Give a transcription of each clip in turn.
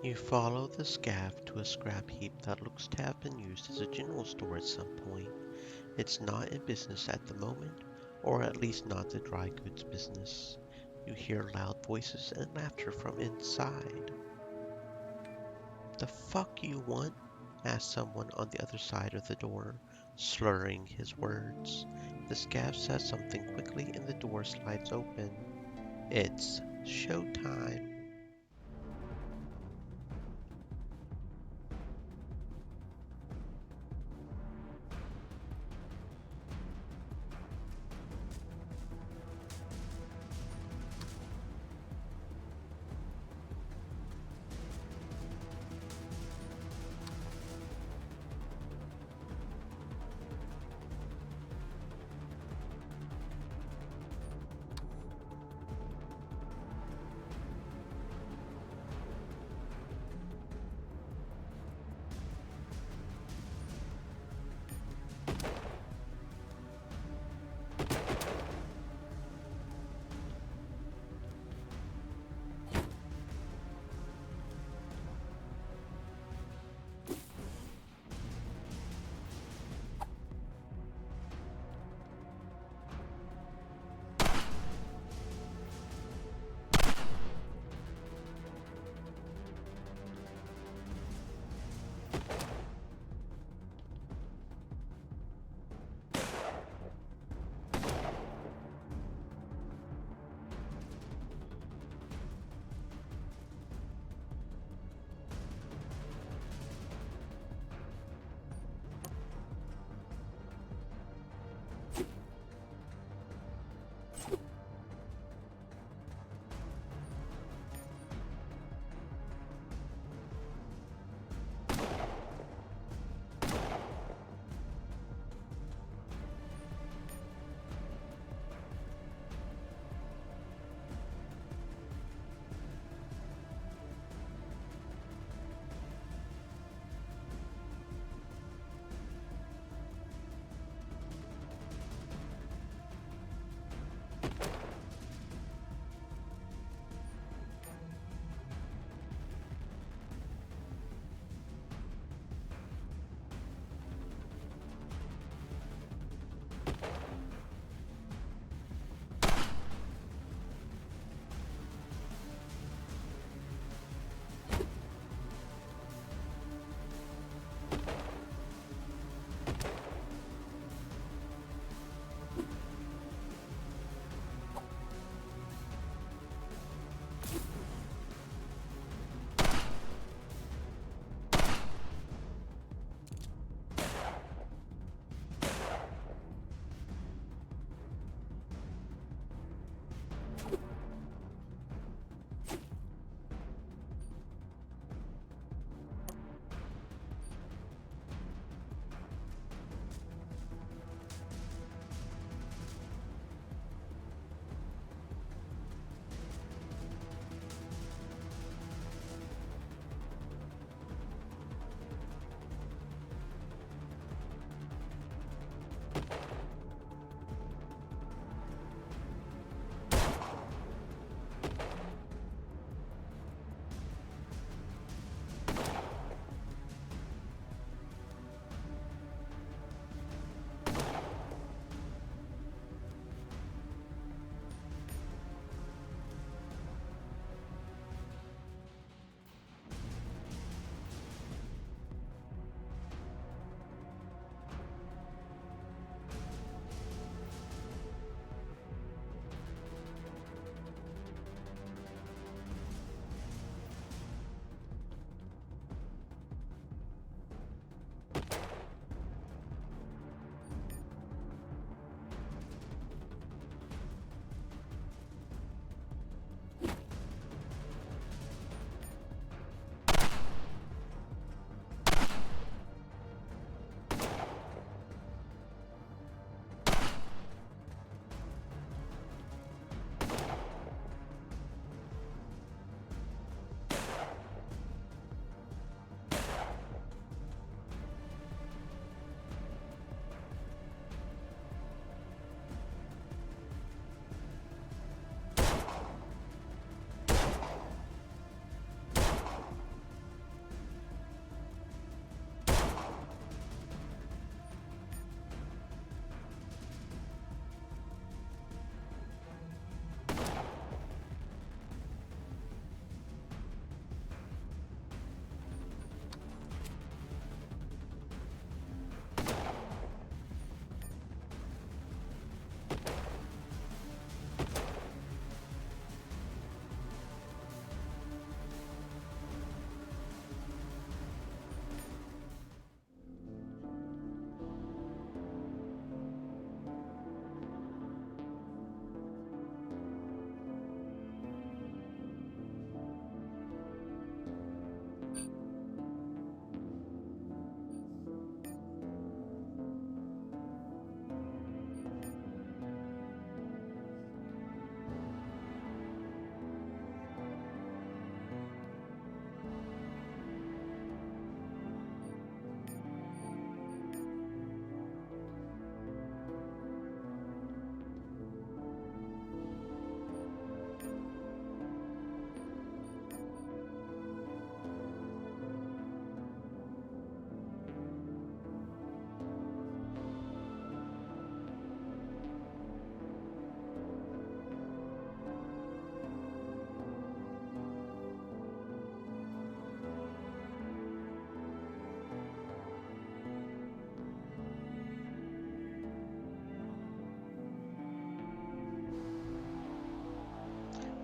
You follow the scav to a scrap heap that looks to have been used as a general store at some point. It's not in business at the moment, or at least not the dry goods business. You hear loud voices and laughter from inside. The fuck you want? Asks someone on the other side of the door, slurring his words. The scav says something quickly and the door slides open. It's showtime.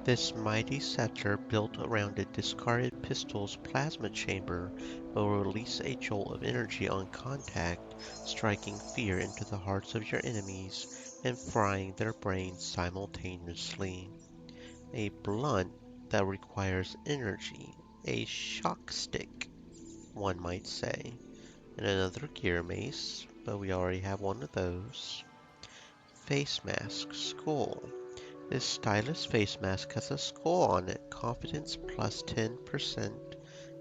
This mighty scepter, built around a discarded pistol's plasma chamber, will release a jolt of energy on contact, striking fear into the hearts of your enemies and frying their brains simultaneously. A blunt that requires energy. A shock stick, one might say. And another gear mace, but we already have one of those. Face mask, skull. This stylish face mask has a skull on it, confidence plus 10%,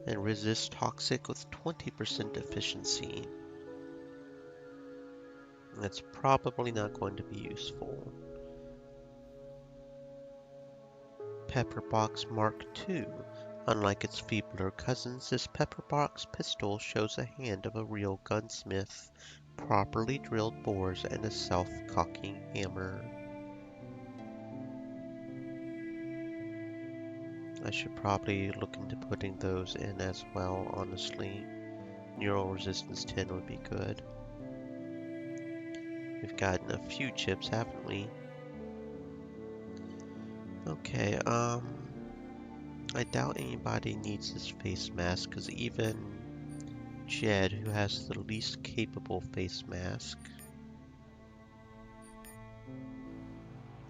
and resist toxic with 20% efficiency. That's probably not going to be useful. Pepperbox Mark II. Unlike its feebler cousins, this Pepperbox pistol shows a hand of a real gunsmith, properly drilled bores, and a self-cocking hammer. I should probably look into putting those in as well, honestly. Neural resistance 10 would be good. We've gotten a few chips, haven't we? Okay, I doubt anybody needs this face mask, because even Jed, who has the least capable face mask,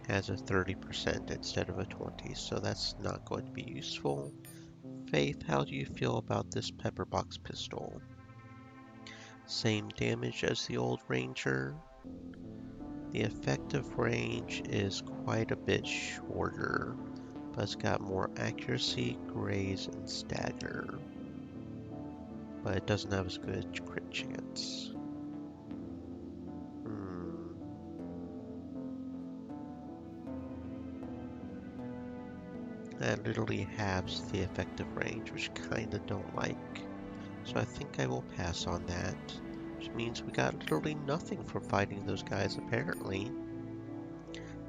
has a 30% instead of a 20, so that's not going to be useful. Faith, how do you feel about this Pepperbox pistol? Same damage as the old Ranger. The effective range is quite a bit shorter, but it's got more accuracy, graze, and stagger. But it doesn't have as good a crit chance. That literally halves the effective range, which kinda don't like. So I think I will pass on that. Which means we got literally nothing from fighting those guys, apparently.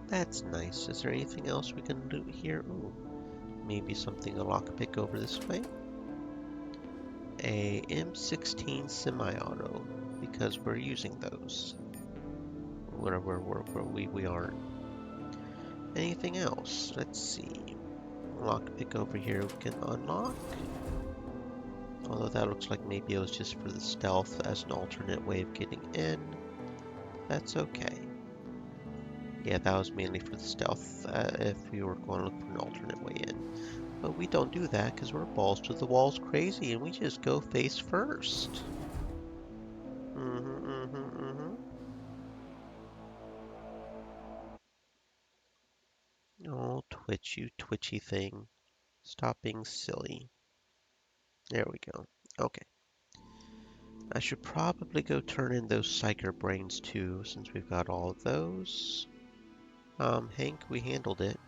That's nice. Is there anything else we can loot here? Ooh, maybe something a lockpick over this way. A M16 semi-auto, because we're using those. Whatever we aren't. Anything else? Let's see. Lockpick over here we can unlock. Although that looks like maybe it was just for the stealth as an alternate way of getting in. That's okay. Yeah, that was mainly for the stealth, if we were going to look for an alternate way in. But we don't do that because we're balls to the walls crazy and we just go face first. Oh, Twitch, you twitchy thing. Stop being silly. There we go. Okay. I should probably go turn in those Psyker Brains too, since we've got all of those. Hank, we handled it.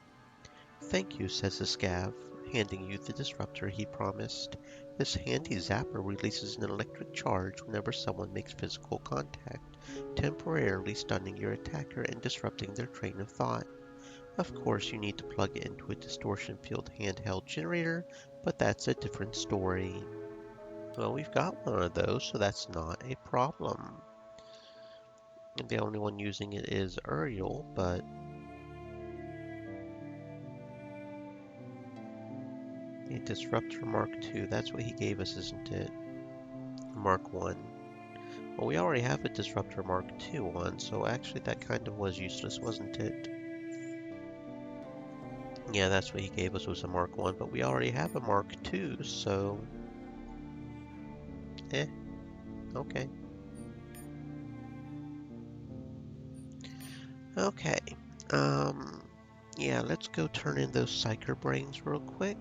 Thank you, says the Scav, handing you the disruptor he promised. This handy zapper releases an electric charge whenever someone makes physical contact, temporarily stunning your attacker and disrupting their train of thought. Of course, you need to plug it into a distortion field handheld generator, but that's a different story. Well, we've got one of those, so that's not a problem. And the only one using it is Uriel, but a Disruptor Mark II, that's what he gave us, isn't it? Mark 1. Well, we already have a Disruptor Mark II one, so actually that kind of was useless, wasn't it? Yeah, that's what he gave us, was a Mark 1, but we already have a Mark II, so... okay. Okay, yeah, let's go turn in those Psyker Brains real quick.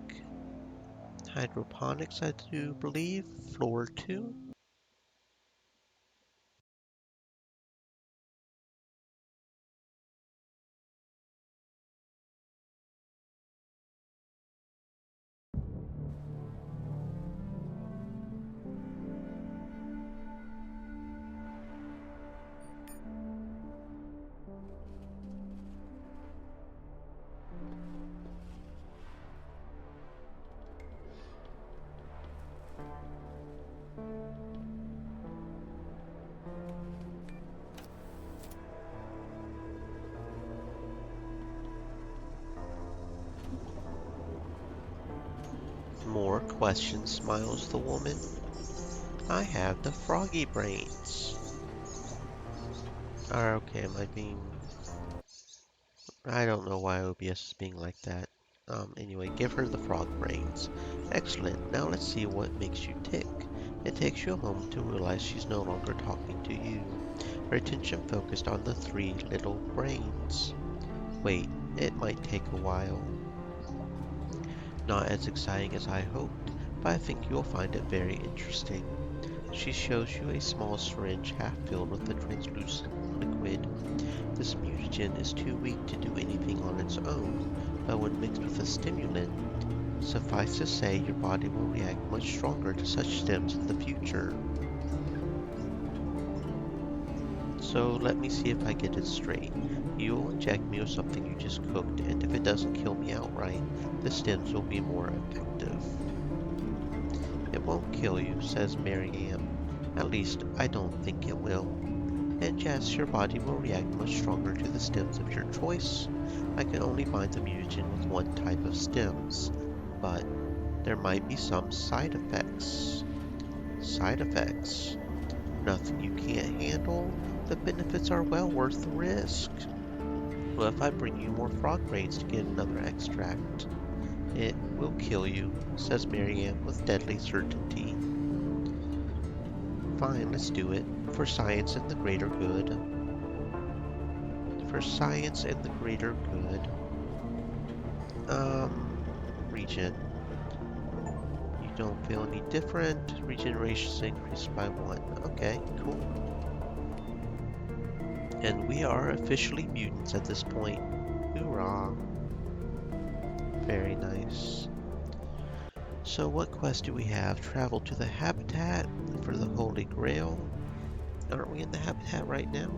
Hydroponics, I do believe, floor 2. question, smiles the woman. I have the froggy brains. Okay, am I being... I don't know why OBS is being like that. Anyway, give her the frog brains. Excellent. Now let's see what makes you tick. It takes you a moment to realize she's no longer talking to you. Her attention focused on the three little brains. Wait, it might take a while. Not as exciting as I hoped, but I think you'll find it very interesting. She shows you a small syringe half filled with a translucent liquid. This mutagen is too weak to do anything on its own, but when mixed with a stimulant, suffice to say your body will react much stronger to such stems in the future. So let me see if I get it straight. You will inject me with something you just cooked, and if it doesn't kill me outright, the stems will be more effective. It won't kill you, says Marianne. At least, I don't think it will. And yes, your body will react much stronger to the stems of your choice. I can only bind the mutagen with one type of stems, but there might be some side effects. Side effects? Nothing you can't handle? The benefits are well worth the risk. Well, if I bring you more frog brains to get another extract, it will kill you, says Marianne with deadly certainty. Fine, let's do it. For science and the greater good. For science and the greater good. Regen. You don't feel any different. Regeneration is increased by 1. Okay, cool. And we are officially mutants at this point. Hoorah. Very nice. So what quest do we have? Travel to the habitat for the Holy Grail. Aren't we in the habitat right now?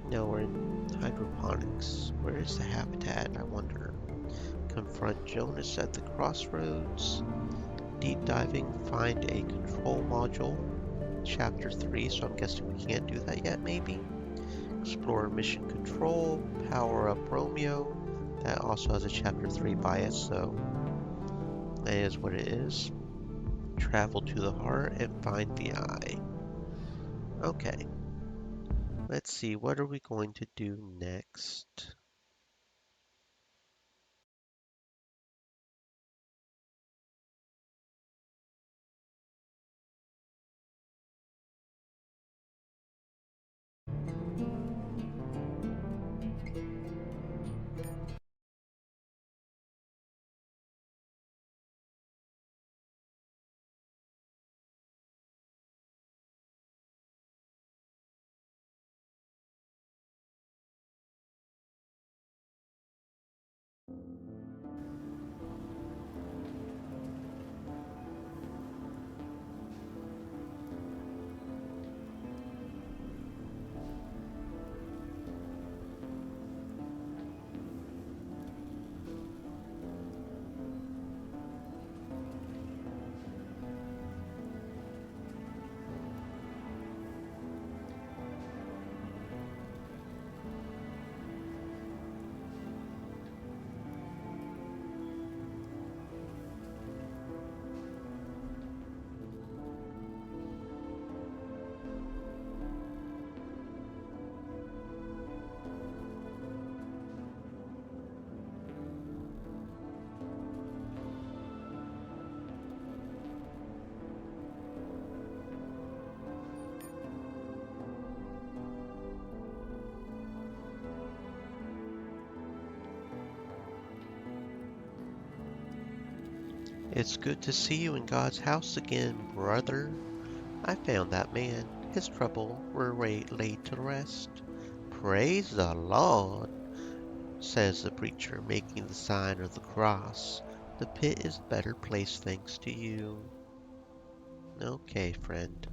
No, we're in hydroponics. Where is the habitat, I wonder? Confront Jonas at the crossroads. Deep diving, find a control module. Chapter 3, so I'm guessing we can't do that yet, maybe? Explore mission control, power up Romeo. That also has a chapter 3 bias, so that is what it is. Travel to the heart and find the eye. Okay. Let's see, what are we going to do next? It's good to see you in God's house again, brother. I found that man. His trouble were laid to rest. Praise the Lord, says the preacher, making the sign of the cross. The pit is a better place thanks to you. Okay, friend.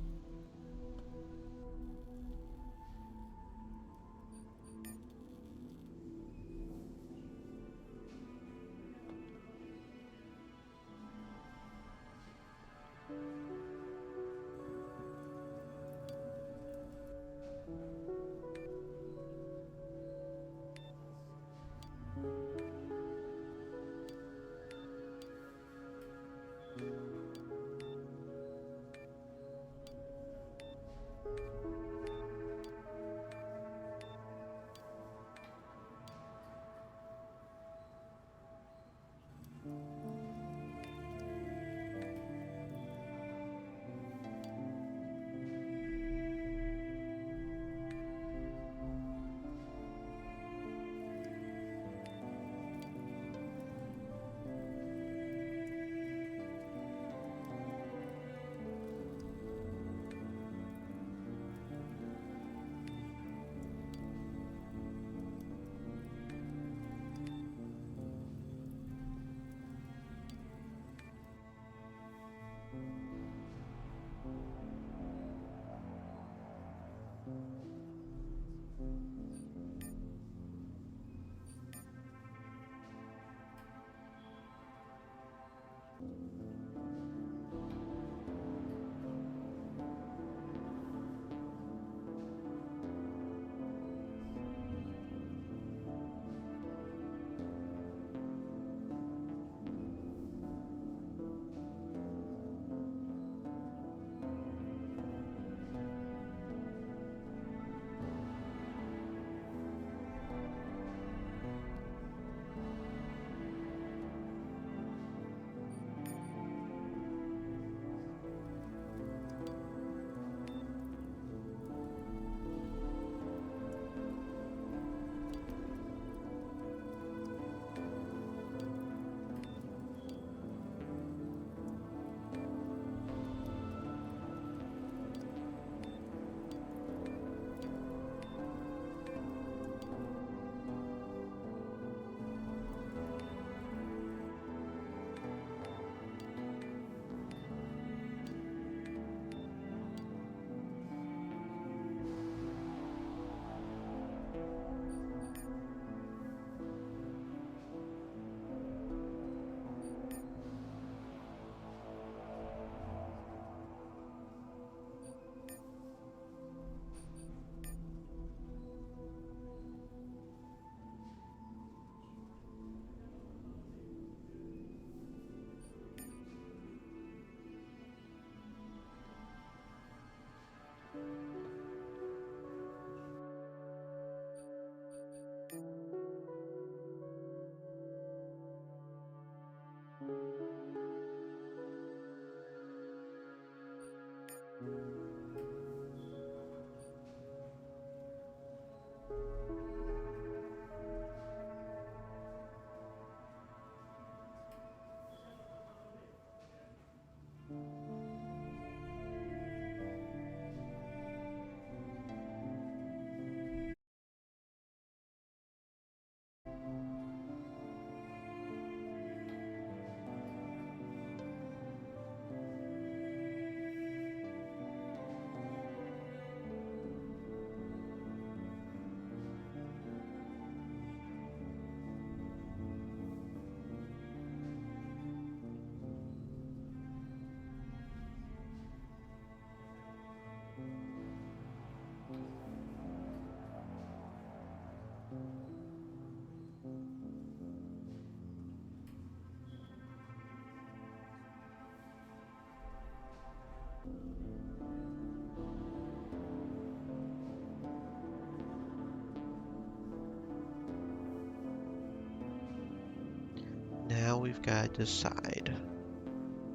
Now we've got to decide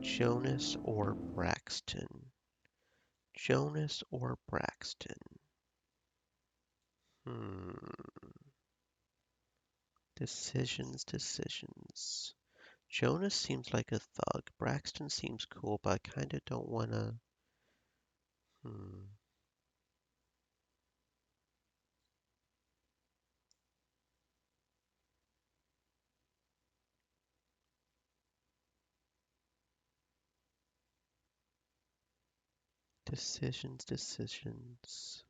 Jonas or Braxton. Jonas or Braxton? Hmm. Decisions. Jonas seems like a thug. Braxton seems cool, but I kind of don't want to. Hmm. Decisions.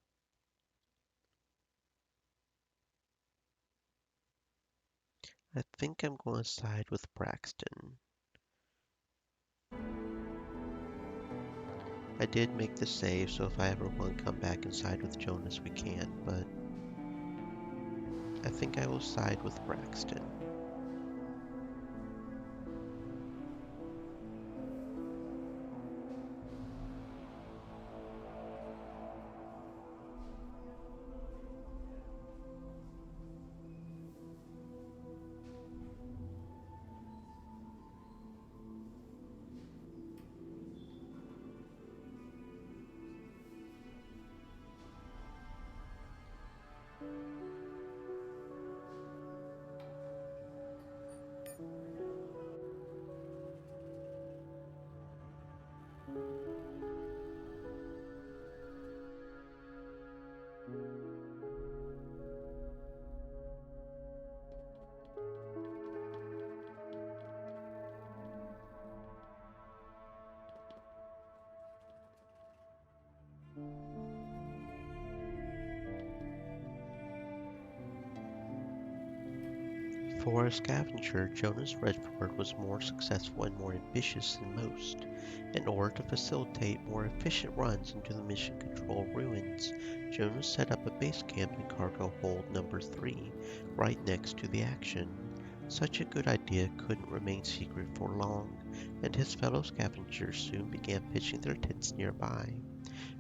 I think I'm going to side with Braxton. I did make the save, so if I ever want to come back and side with Jonas, we can, but I think I will side with Braxton. For a scavenger, Jonas Redford was more successful and more ambitious than most. In order to facilitate more efficient runs into the Mission Control ruins, Jonas set up a base camp in cargo hold number 3, right next to the action. Such a good idea couldn't remain secret for long, and his fellow scavengers soon began pitching their tents nearby.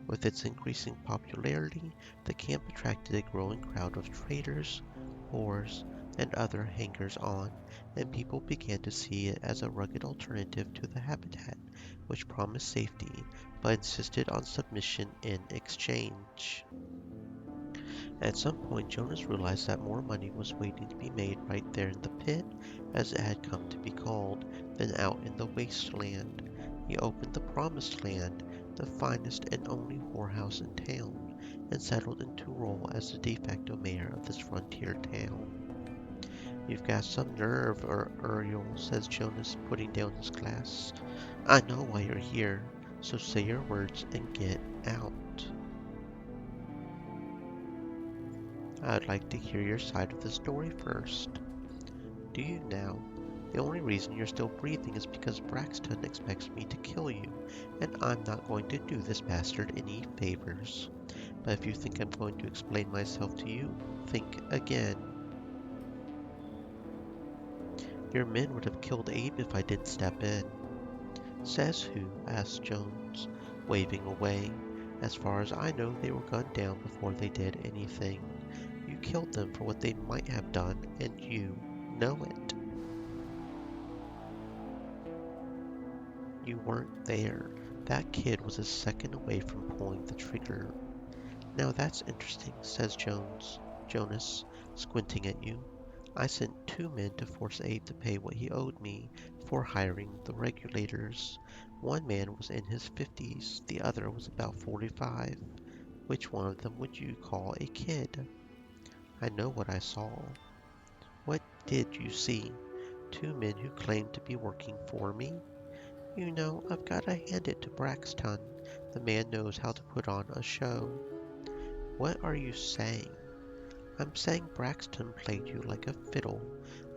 With its increasing popularity, the camp attracted a growing crowd of traders, whores, and other hangers-on, and people began to see it as a rugged alternative to the habitat, which promised safety but insisted on submission in exchange. At some point, Jonas realized that more money was waiting to be made right there in the pit, as it had come to be called, than out in the wasteland. He opened the Promised Land, the finest and only whorehouse in town, and settled into role as the de facto mayor of this frontier town. "You've got some nerve, Uriel," says Jonas, putting down his glass. "I know why you're here, so say your words and get out." "I'd like to hear your side of the story first." "Do you now? The only reason you're still breathing is because Braxton expects me to kill you, and I'm not going to do this bastard any favors. But if you think I'm going to explain myself to you, think again. Your men would have killed Abe if I didn't step in." "Says who?" asked Jones, waving away. "As far as I know, they were gunned down before they did anything. You killed them for what they might have done, and you know it. You weren't there. That kid was a second away from pulling the trigger." "Now that's interesting," says Jonas, squinting at you. "I sent 2 men to force Abe to pay what he owed me for hiring the regulators. One man was in his 50s, the other was about 45. Which one of them would you call a kid?" "I know what I saw." "What did you see?" "2 men who claimed to be working for me." "You know, I've got to hand it to Braxton. The man knows how to put on a show." "What are you saying?" "I'm saying Braxton played you like a fiddle.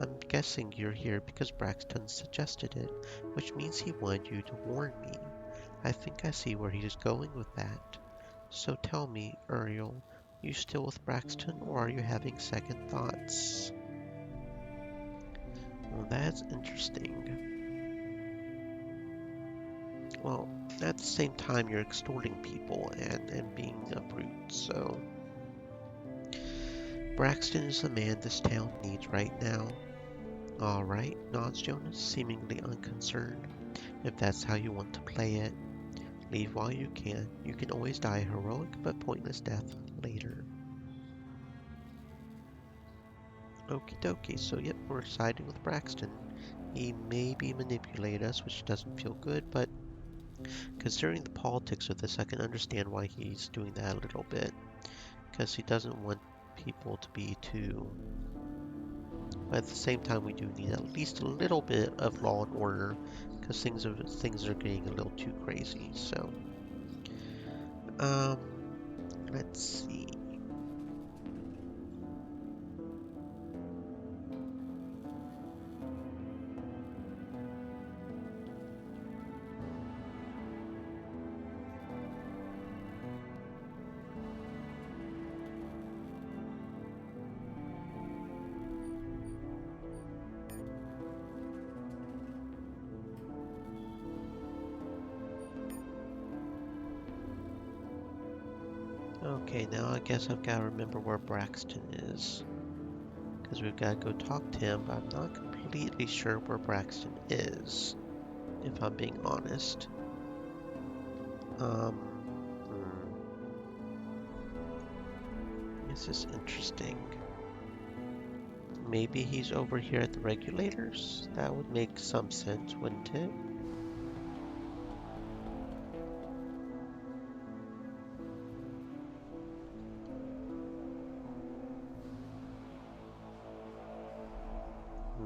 I'm guessing you're here because Braxton suggested it, which means he wanted you to warn me. I think I see where he's going with that. So tell me, Uriel, you still with Braxton, or are you having second thoughts?" "Well, that's interesting. Well, at the same time, you're extorting people and being a brute, so... Braxton is the man this town needs right now." "All right," nods Jonas, seemingly unconcerned. "If that's how you want to play it, leave while you can. You can always die a heroic but pointless death later." Okie dokie, so yep, we're siding with Braxton. He maybe manipulate us, which doesn't feel good, but considering the politics of this, I can understand why he's doing that a little bit. Because he doesn't want people to be too... But at the same time, we do need at least a little bit of law and order, because things are getting a little too crazy. So, um, let's see. Okay, now I guess I've got to remember where Braxton is, because we've got to go talk to him, but I'm not completely sure where Braxton is, if I'm being honest. Um, this is interesting. Maybe he's over here at the regulators? That would make some sense, wouldn't it?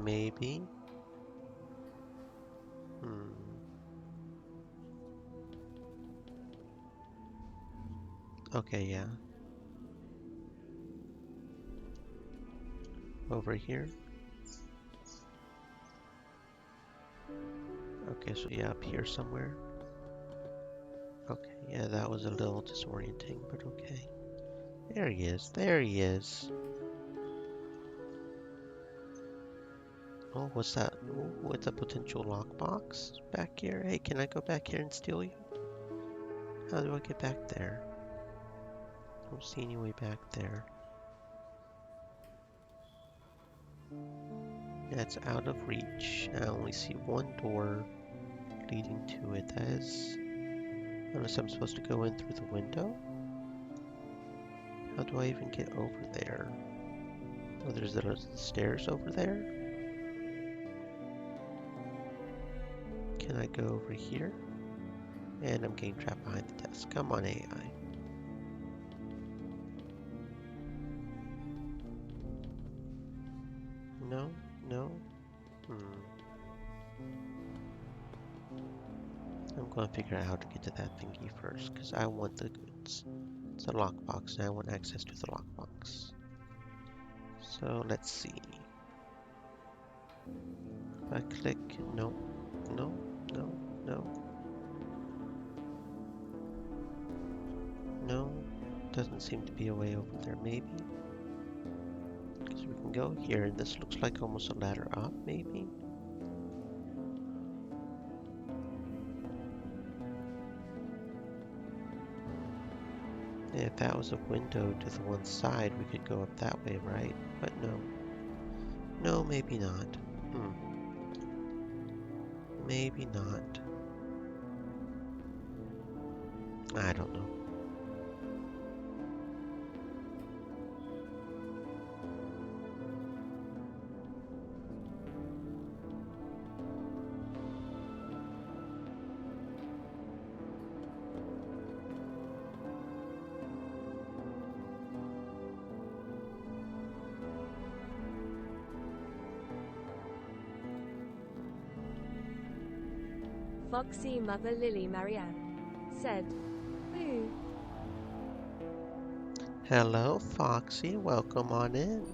Maybe. Hmm. Okay, yeah. Over here. Okay, so yeah, up here somewhere. Okay, yeah, that was a little disorienting, but okay. There he is. There he is. Oh, what's that? Oh, what's a potential lockbox back here? Hey, can I go back here and steal you? How do I get back there? I don't see any way back there. Yeah, it's out of reach. I only see one door leading to it. That is... Unless I'm supposed to go in through the window? How do I even get over there? Oh, there's the stairs over there? Can I go over here? And I'm getting trapped behind the desk. Come on, AI. No, no. I'm going to figure out how to get to that thingy first, because I want the goods. It's a lockbox, and I want access to the lockbox. So let's see. If I click, no, no, no, no, no. Doesn't seem to be a way over there, maybe. Because we can go here, and this looks like almost a ladder up, maybe. And if that was a window to the one side, we could go up that way, right? But no. No, maybe not. Maybe not. I don't know. Foxy Mother Lily Marianne said, "Boo." Hello, Foxy. Welcome on in.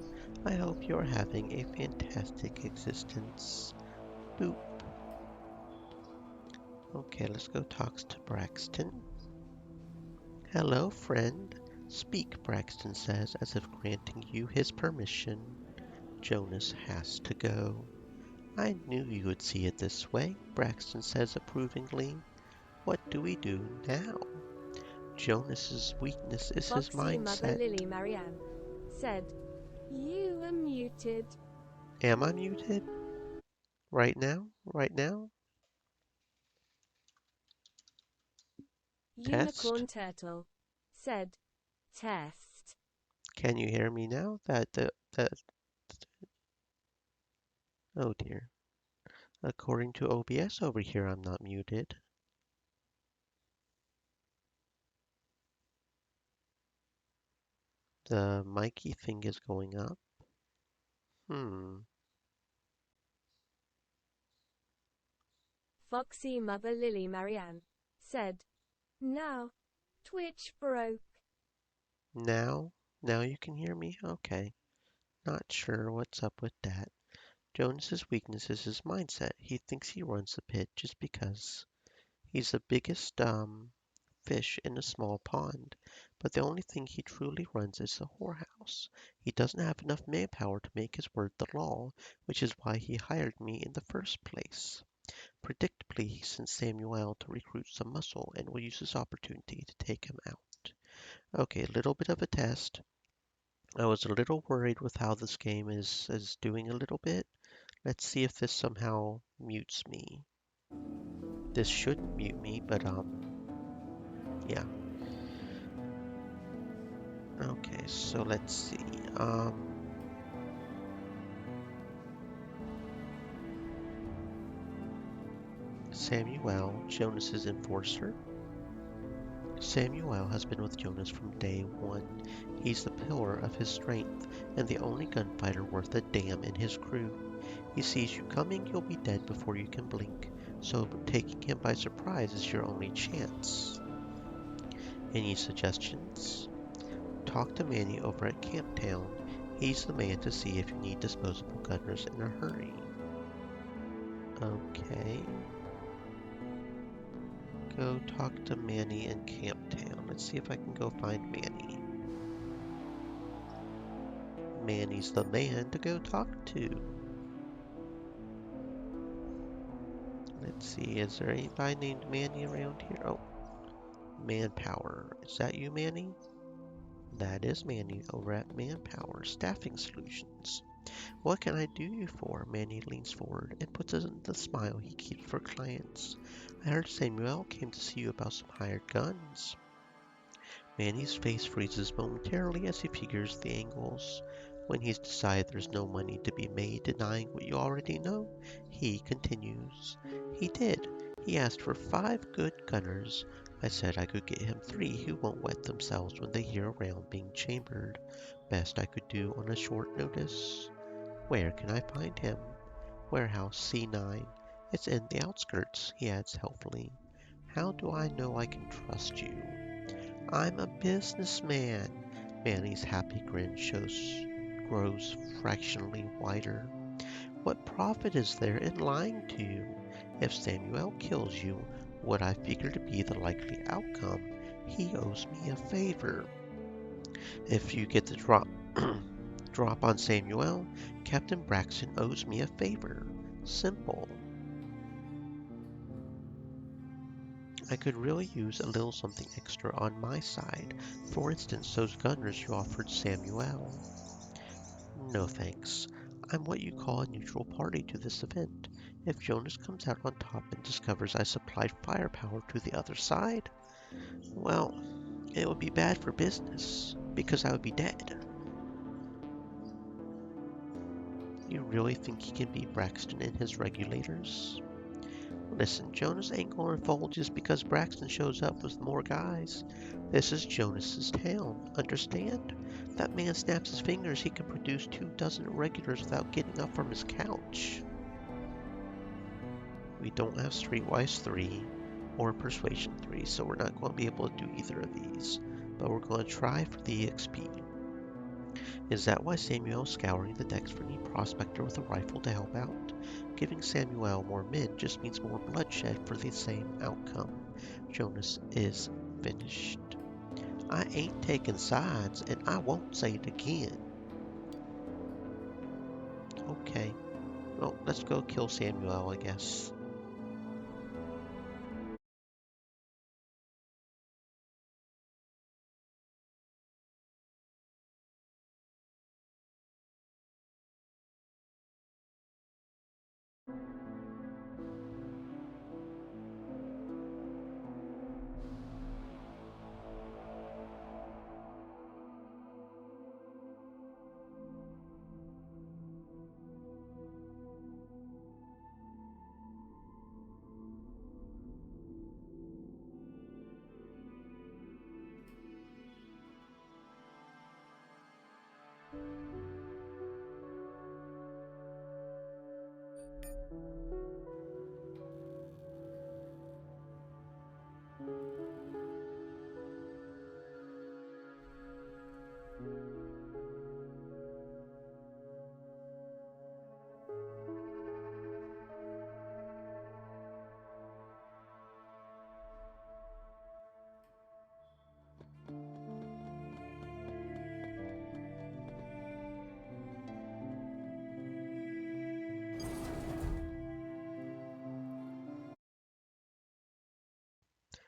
I hope you're having a fantastic existence. Boop. Okay, let's go talk to Braxton. Hello, friend. Speak, Braxton says, as if granting you his permission. Jonas has to go. I knew you would see it this way, Braxton says approvingly. What do we do now? Jonas's weakness is his Foxy Mother mindset. Lily Marianne said, "You are muted." Am I muted? Right now? Right now? Test? Unicorn Turtle said, "Test." Can you hear me now? Oh dear. According to OBS over here, I'm not muted. The Mikey thing is going up. Foxy Mother Lily Marianne said, "Now, Twitch broke." Now? Now you can hear me? Okay. Not sure what's up with that. Jonas's weakness is his mindset. He thinks he runs the pit just because. He's the biggest fish in a small pond, but the only thing he truly runs is the whorehouse. He doesn't have enough manpower to make his word the law, which is why he hired me in the first place. Predictably, he sent Samuel to recruit some muscle and will use this opportunity to take him out. Okay, a little bit of a test. I was a little worried with how this game is doing a little bit. Let's see if this somehow mutes me. This shouldn't mute me, but yeah. Okay, so let's see. Samuel, Jonas's enforcer. Samuel has been with Jonas from day one. He's the pillar of his strength and the only gunfighter worth a damn in his crew. He sees you coming, you'll be dead before you can blink, so taking him by surprise is your only chance. Any suggestions? Talk to Manny over at Camptown. He's the man to see if you need disposable gunners in a hurry. Okay. Go talk to Manny in Camptown. Let's see if I can go find Manny. Manny's the man to go talk to. Let's see, is there anybody named Manny around here? Oh, Manpower. Is that you, Manny? That is Manny over at Manpower Staffing Solutions. What can I do you for? Manny leans forward and puts on the smile he keeps for clients. I heard Samuel came to see you about some hired guns. Manny's face freezes momentarily as he figures the angles. When he's decided there's no money to be made denying what you already know, he continues. He did. He asked for 5 good gunners. I said I could get him 3 who won't wet themselves when they hear a round being chambered. Best I could do on a short notice. Where can I find him? Warehouse C9. It's in the outskirts, he adds helpfully. How do I know I can trust you? I'm a businessman. Manny's happy grin grows fractionally wider. What profit is there in lying to you? If Samuel kills you, what I figure to be the likely outcome, he owes me a favor. If you get the drop on Samuel, Captain Braxton owes me a favor. Simple. I could really use a little something extra on my side. For instance, those gunners you offered Samuel. No thanks. I'm what you call a neutral party to this event. If Jonas comes out on top and discovers I supplied firepower to the other side, well, it would be bad for business, because I would be dead. You really think he can beat Braxton and his regulators? Listen, Jonas ain't gonna fold just because Braxton shows up with more guys. This is Jonas's town, understand? That man snaps his fingers, he can produce 24 regulars without getting up from his couch. We don't have Streetwise 3 or Persuasion 3, so we're not going to be able to do either of these. But we're going to try for the EXP. Is that why Samuel's scouring the decks for any prospector with a rifle to help out? Giving Samuel more men just means more bloodshed for the same outcome. Jonas is finished. I ain't taking sides, and I won't say it again. Okay. Well, let's go kill Samuel, I guess.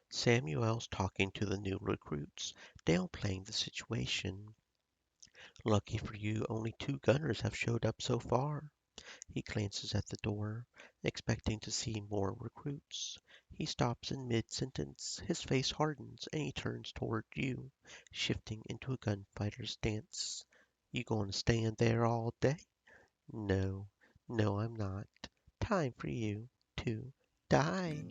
Samuel's talking to the new recruits, downplaying the situation. Lucky for you, only 2 gunners have showed up so far. He glances at the door, expecting to see more recruits. He stops in mid-sentence, his face hardens, and he turns toward you, shifting into a gunfighter's stance. You gonna stand there all day? No, no, I'm not. Time for you to die.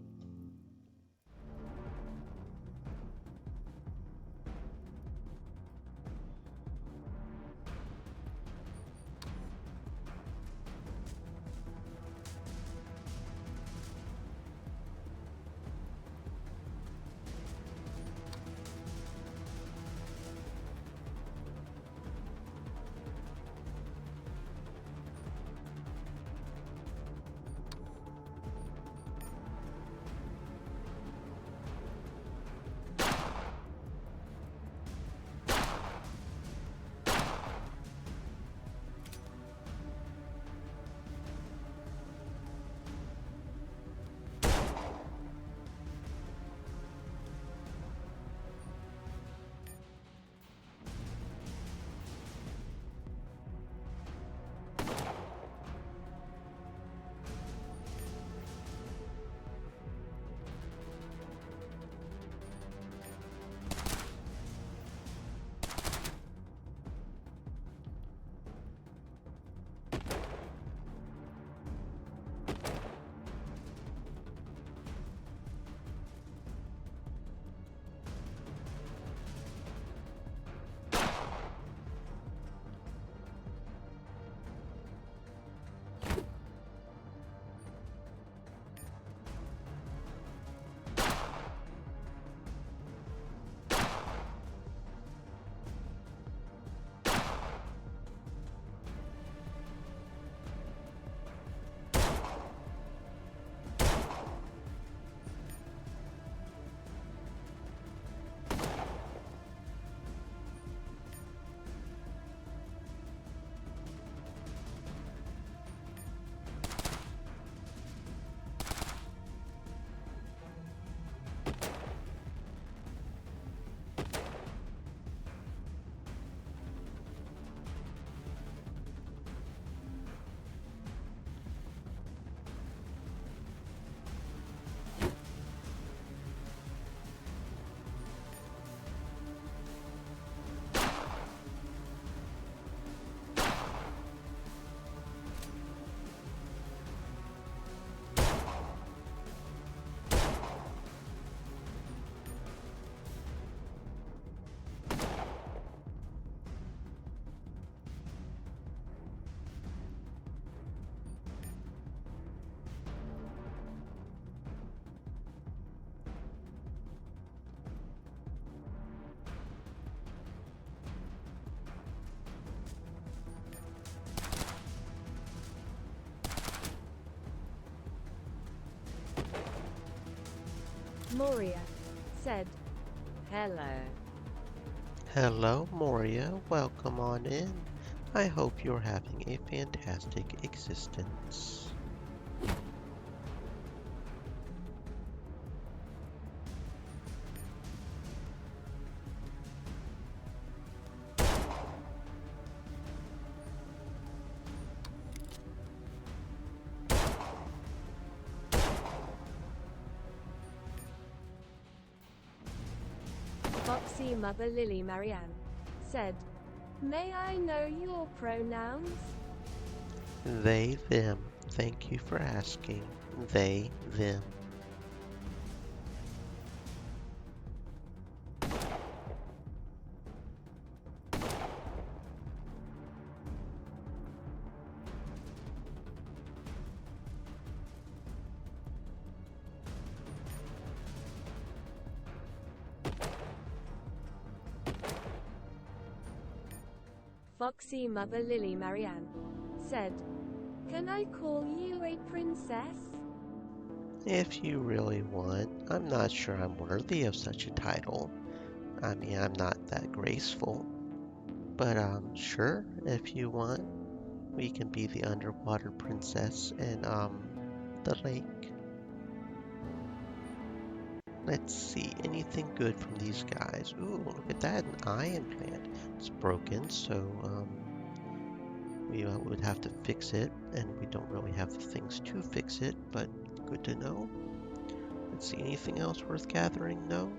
Moria said, Hello. Hello, Moria. Welcome on in. I hope you're having a fantastic existence. Foxy Mother Lily Marianne said, may I know your pronouns? They, them. Thank you for asking. They, them. Foxy Mother Lily Marianne said, can I call you a princess? If you really want, I'm not sure I'm worthy of such a title. I mean, I'm not that graceful. But, sure, if you want, we can be the underwater princess in, the lake. Let's see, anything good from these guys? Ooh, look at that, an eye implant. It's broken, so, we would have to fix it, and we don't really have the things to fix it, but good to know. Let's see, anything else worth gathering? No?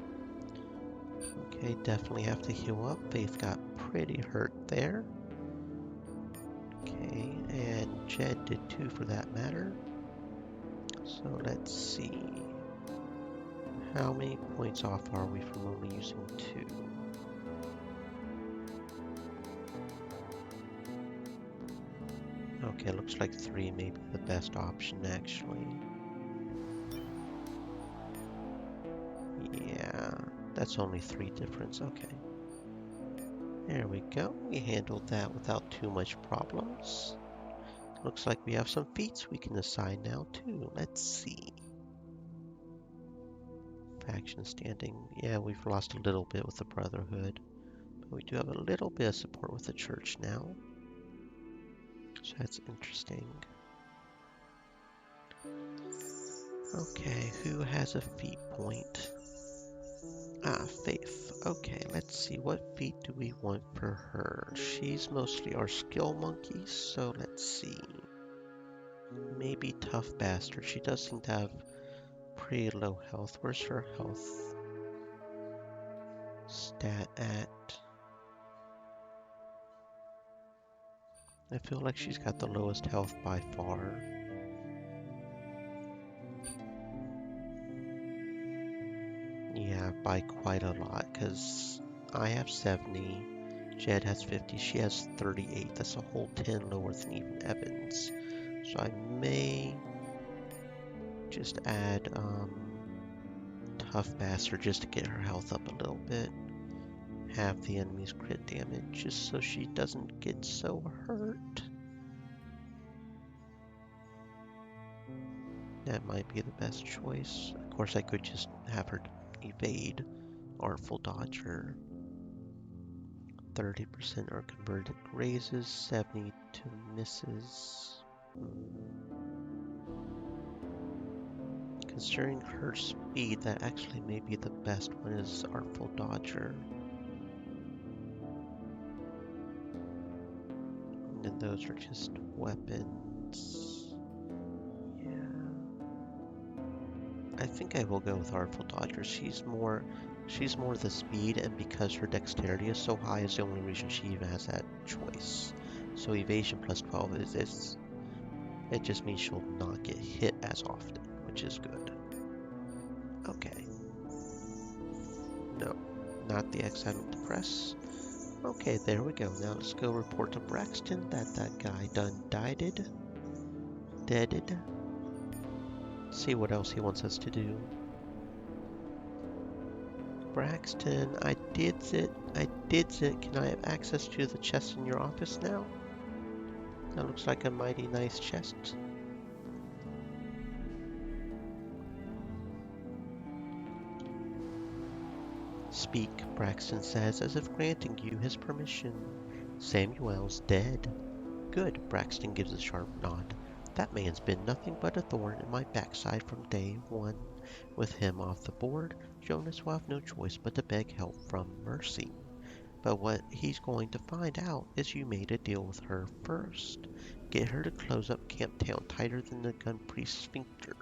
Okay, definitely have to heal up. Faith got pretty hurt there. Okay, and Jed did too for that matter. So let's see. How many points off are we from only using 2? Okay, looks like 3 may be the best option actually. Yeah, that's only 3 difference, okay. There we go, we handled that without too much problems. Looks like we have some feats we can assign now too. Let's see. Faction standing. Yeah, we've lost a little bit with the Brotherhood, but we do have a little bit of support with the Church now. So that's interesting. Okay, who has a feat point? Ah, Faith. Okay, let's see. What feat do we want for her? She's mostly our skill monkey, so let's see. Maybe Tough Bastard. She does seem to have pretty low health. Where's her health stat at? I feel like she's got the lowest health by far. Yeah, by quite a lot, because I have 70, Jed has 50, she has 38. That's a whole 10 lower than even Evans. So I may just add Tough Bastard just to get her health up a little bit. Have the enemy's crit damage just so she doesn't get so hurt. That might be the best choice. Of course, I could just have her evade Artful Dodger. 30% are converted raises, 72 misses. Considering her speed, that actually may be the best one is Artful Dodger. And then those are just weapons. Yeah. I think I will go with Artful Dodger. She's more the speed, and because her dexterity is so high is the only reason she even has that choice. So evasion plus 12 it just means she'll not get hit as often, which is good. Okay. No, not the X I meant to press. Okay, there we go. Now let's go report to Braxton that guy done deaded. See what else he wants us to do. Braxton, I did it. Can I have access to the chest in your office now? That looks like a mighty nice chest. Speak, Braxton says, as if granting you his permission. Samuel's dead. Good, Braxton gives a sharp nod. That man's been nothing but a thorn in my backside from day one. With him off the board, Jonas will have no choice but to beg help from Mercy. But what he's going to find out is you made a deal with her first. Get her to close up Camptown tighter than the gun priest's sphincter.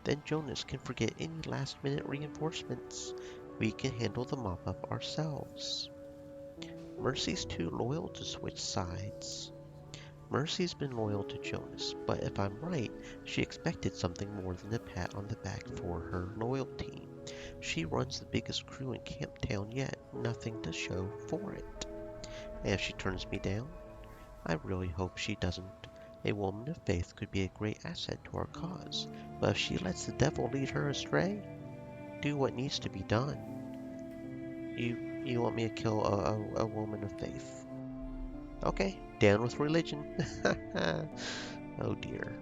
Then Jonas can forget any last-minute reinforcements. We can handle the mop-up ourselves. Mercy's too loyal to switch sides. Mercy's been loyal to Jonas, but if I'm right, she expected something more than a pat on the back for her loyalty. She runs the biggest crew in Camptown yet, nothing to show for it. And if she turns me down, I really hope she doesn't. A woman of faith could be a great asset to our cause, but if she lets the devil lead her astray, do what needs to be done. You want me to kill a woman of faith? Okay, down with religion. Oh dear.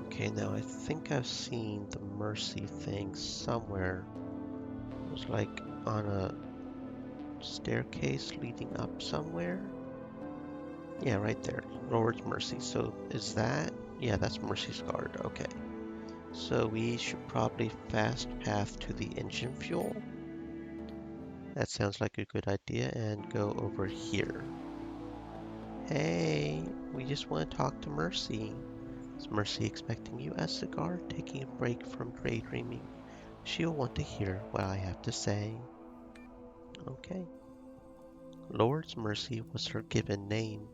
Okay, now I think I've seen the Mercy thing somewhere. It was like on a staircase leading up somewhere. Yeah, right there. Lord's Mercy. So is that? Yeah, that's Mercy's guard. Okay. So we should probably fast path to the engine fuel. That sounds like a good idea, and go over here. Hey, we just want to talk to Mercy. Is Mercy expecting you as the guard, taking a break from daydreaming? She'll want to hear what I have to say. Okay. Lord's Mercy was her given name.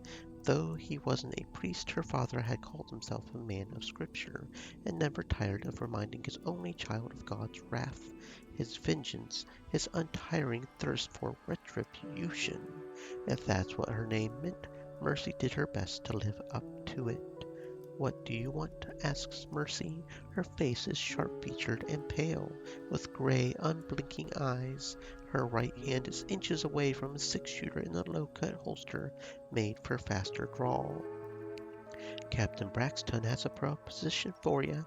Though he wasn't a priest, her father had called himself a man of Scripture, and never tired of reminding his only child of God's wrath, his vengeance, his untiring thirst for retribution. If that's what her name meant, Mercy did her best to live up to it. What do you want? Asks Mercy. Her face is sharp-featured and pale, with gray, unblinking eyes. Her right hand is inches away from a six-shooter in a low-cut holster made for faster draw. Captain Braxton has a proposition for you.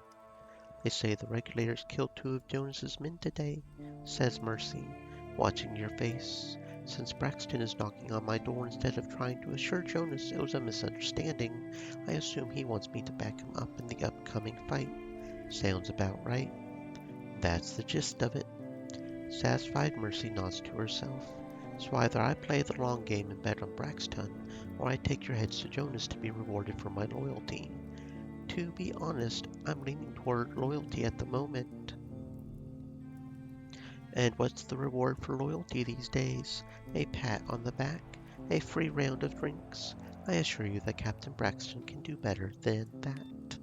They say the regulators killed 2 of Jonas's men today, says Mercy, watching your face. Since Braxton is knocking on my door instead of trying to assure Jonas it was a misunderstanding, I assume he wants me to back him up in the upcoming fight. Sounds about right. That's the gist of it. Satisfied, Mercy nods to herself. So either I play the long game and bet on Braxton, or I take your heads to Jonas to be rewarded for my loyalty. To be honest, I'm leaning toward loyalty at the moment. And what's the reward for loyalty these days? A pat on the back? A free round of drinks? I assure you that Captain Braxton can do better than that.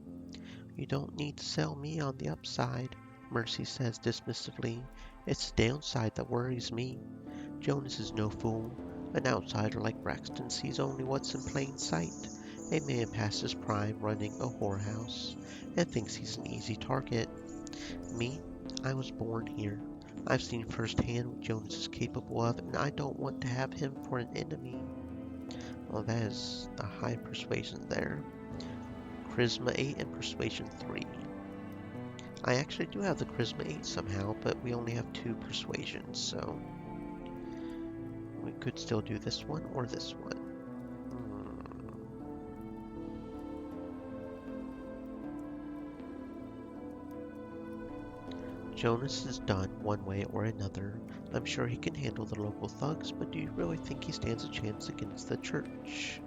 You don't need to sell me on the upside, Mercy says dismissively. It's the downside that worries me. Jonas is no fool. An outsider like Braxton sees only what's in plain sight. A man past his prime running a whorehouse, and thinks he's an easy target. Me? I was born here. I've seen firsthand what Jonas is capable of, and I don't want to have him for an enemy. Well, that is a high persuasion there. Charisma 8 and Persuasion 3. I actually do have the Charisma 8 somehow, but we only have 2 persuasions, so... We could still do this one or this one. Jonas is done one way or another. I'm sure he can handle the local thugs, but do you really think he stands a chance against the church?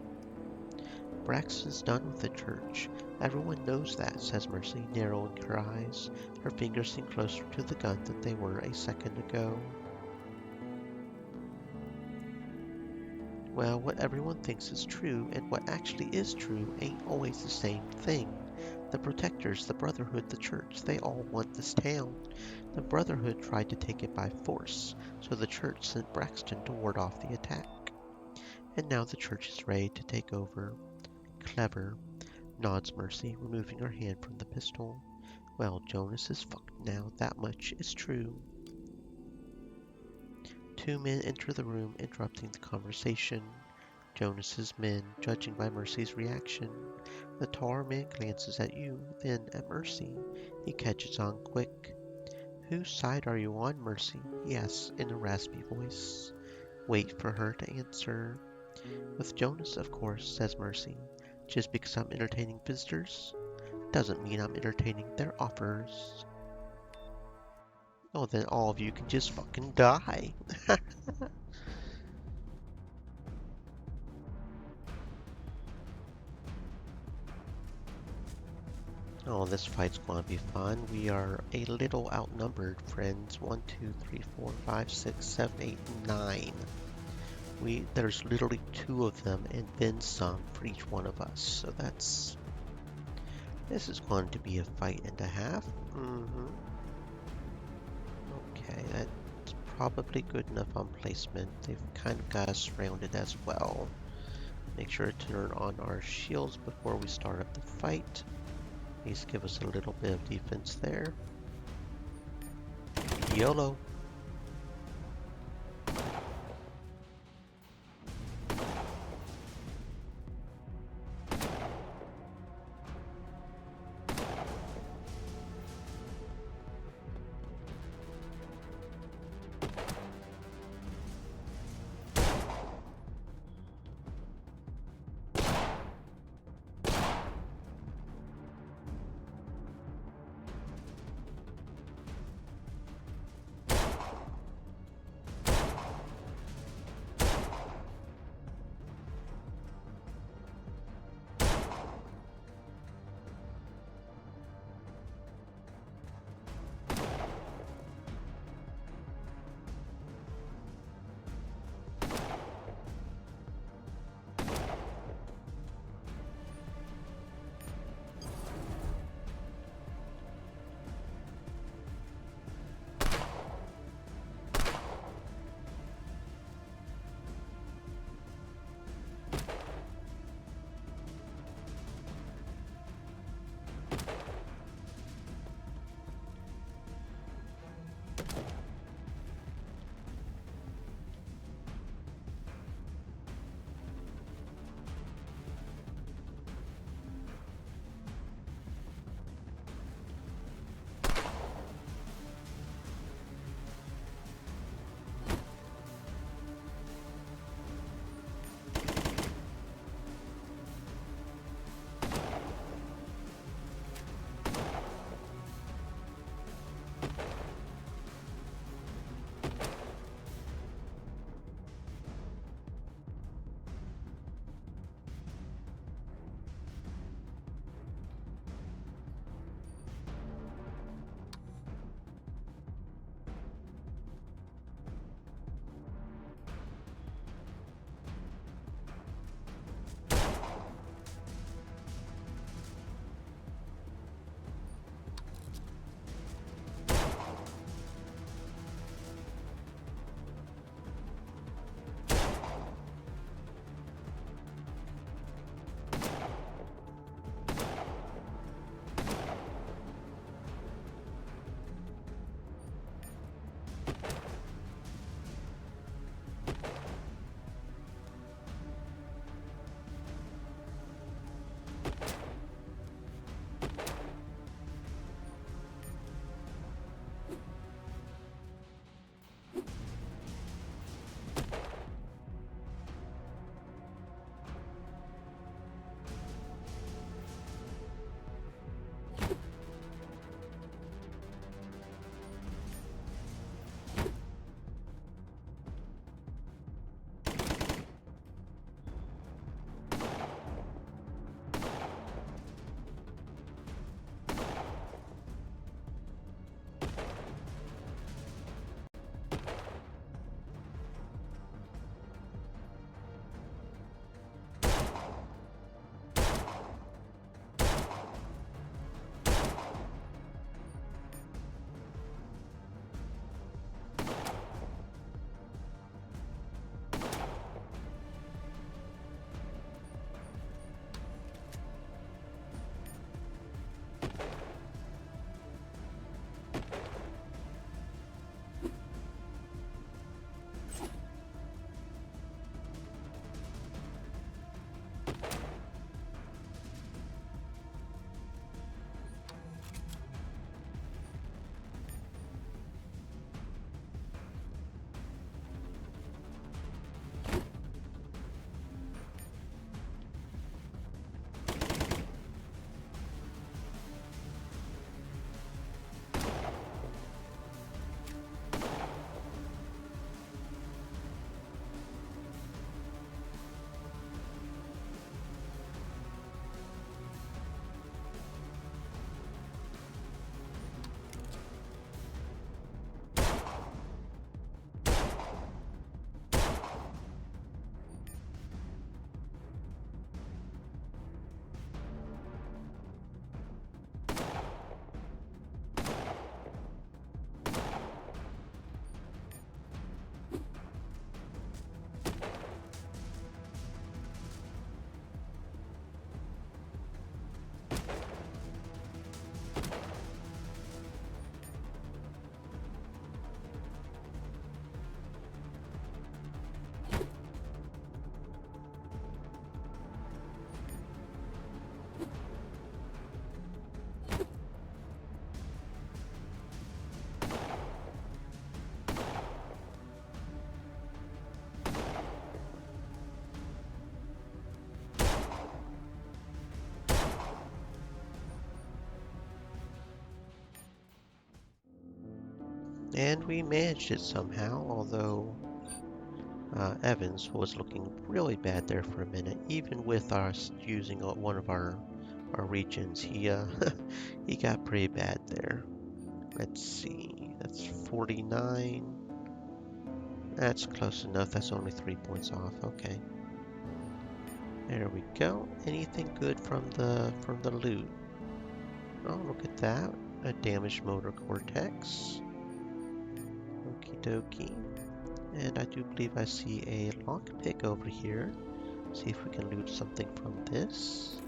Braxton's done with the church. Everyone knows that, says Mercy, narrowing her eyes. Her fingers seem closer to the gun than they were a second ago. Well, what everyone thinks is true and what actually is true ain't always the same thing. The Protectors, the Brotherhood, the Church, they all want this town. The Brotherhood tried to take it by force, so the Church sent Braxton to ward off the attack. And now the Church is ready to take over. Clever, nods Mercy, removing her hand from the pistol. Well, Jonas is fucked now, that much is true. Two men enter the room, interrupting the conversation. Jonas's men, judging by Mercy's reaction. The taller man glances at you, then at Mercy. He catches on quick. Whose side are you on, Mercy? He asks in a raspy voice. Wait for her to answer. With Jonas, of course, says Mercy. Just because I'm entertaining visitors doesn't mean I'm entertaining their offers. Oh, then all of you can just fucking die. Oh, this fight's gonna be fun. We are a little outnumbered, friends. 1, 2, 3, 4, 5, 6, 7, 8, 9. There's literally 2 of them and then some for each one of us. So this is going to be a fight and a half. Okay, that's probably good enough on placement. They've kind of got us surrounded as well. Make sure to turn on our shields before we start up the fight. Please give us a little bit of defense there. YOLO! And we managed it somehow, although Evans was looking really bad there for a minute. Even with us using one of our regions, he he got pretty bad there. Let's see, that's 49. That's close enough. That's only 3 points off. Okay. There we go. Anything good from the loot? Oh, look at that. A damaged motor cortex. Okie dokie. And I do believe I see a lockpick over here. See if we can loot something from this.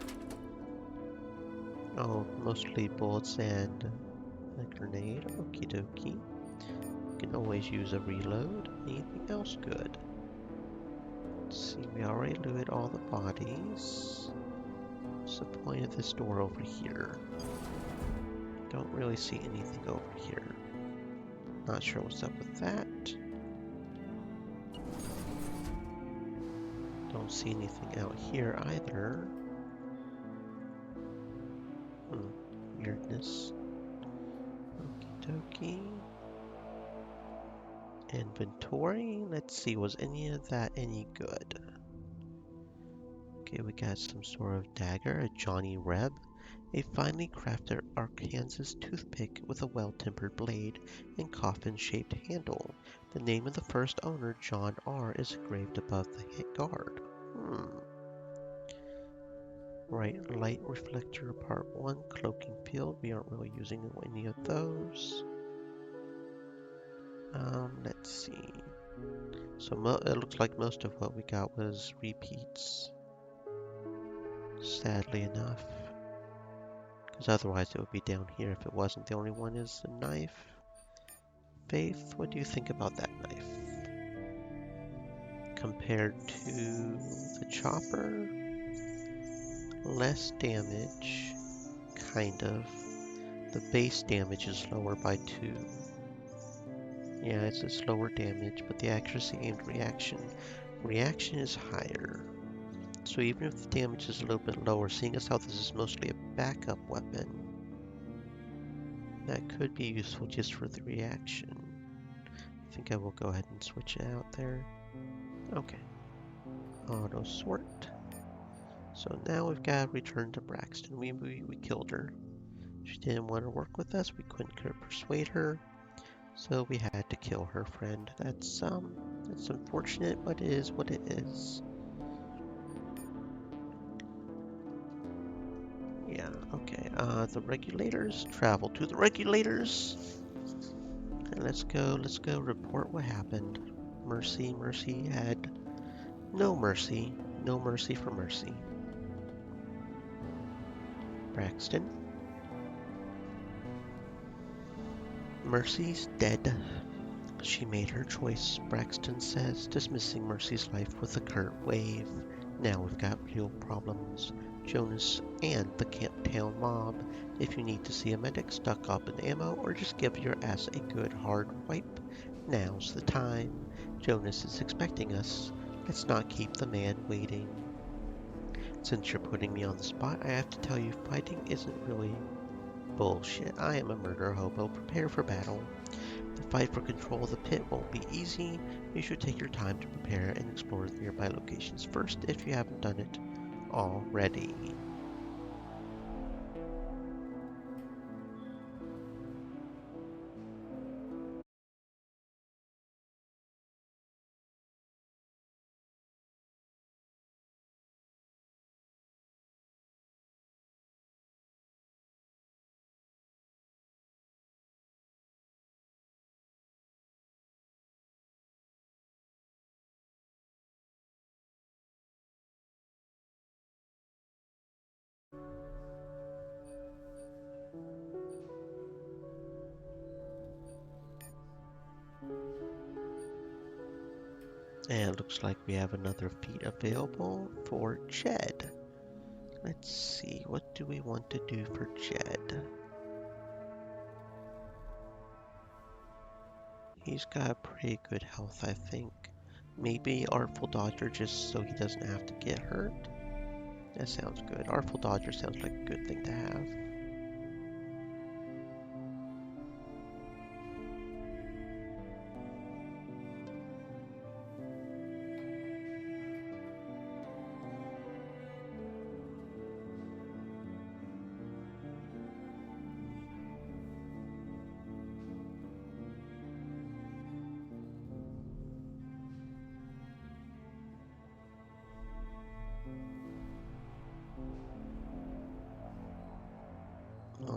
Oh, mostly bullets and a grenade. Okie dokie. You can always use a reload. Anything else good? Let's see, we already looted all the bodies. What's the point of this door over here? Don't really see anything over here. Not sure what's up with that. Don't see anything out here either. Weirdness. Okie dokie. Inventory. Let's see, was any of that any good? Okay, we got some sort of dagger, a Johnny Reb, a finely crafted Arkansas toothpick with a well-tempered blade and coffin-shaped handle. The name of the first owner, John R., is engraved above the guard. Right, light reflector part 1, cloaking field. We aren't really using any of those. Let's see. So it looks like most of what we got was repeats. Sadly enough. Because otherwise it would be down here if it wasn't. The only one is the knife. Faith, what do you think about that knife? Compared to the chopper? Less damage, kind of. The base damage is lower by 2. Yeah, it's lower damage, but the accuracy aimed reaction is higher. So even if the damage is a little bit lower, seeing as how this is mostly a backup weapon, that could be useful just for the reaction. I think I will go ahead and switch it out there. Okay. Auto sort. So now we've got to return to Braxton. We killed her. She didn't want to work with us. We couldn't persuade her. So we had to kill her friend. That's unfortunate, but it is what it is. Yeah, okay. The regulators. Travel to the regulators. And let's go report what happened. Mercy had no mercy. No mercy for Mercy. Braxton. Mercy's dead. She made her choice, Braxton says, dismissing Mercy's life with a curt wave. Now we've got real problems. Jonas and the Camptown mob. If you need to see a medic, stock up in ammo, or just give your ass a good hard wipe, now's the time. Jonas is expecting us. Let's not keep the man waiting. Since you're putting me on the spot, I have to tell you fighting isn't really bullshit. I am a murder hobo. Prepare for battle. The fight for control of the pit won't be easy. You should take your time to prepare and explore the nearby locations first if you haven't done it already. And it looks like we have another feat available for Jed. Let's see, what do we want to do for Jed? He's got pretty good health, I think. Maybe Artful Dodger just so he doesn't have to get hurt. That sounds good. Artful Dodger sounds like a good thing to have.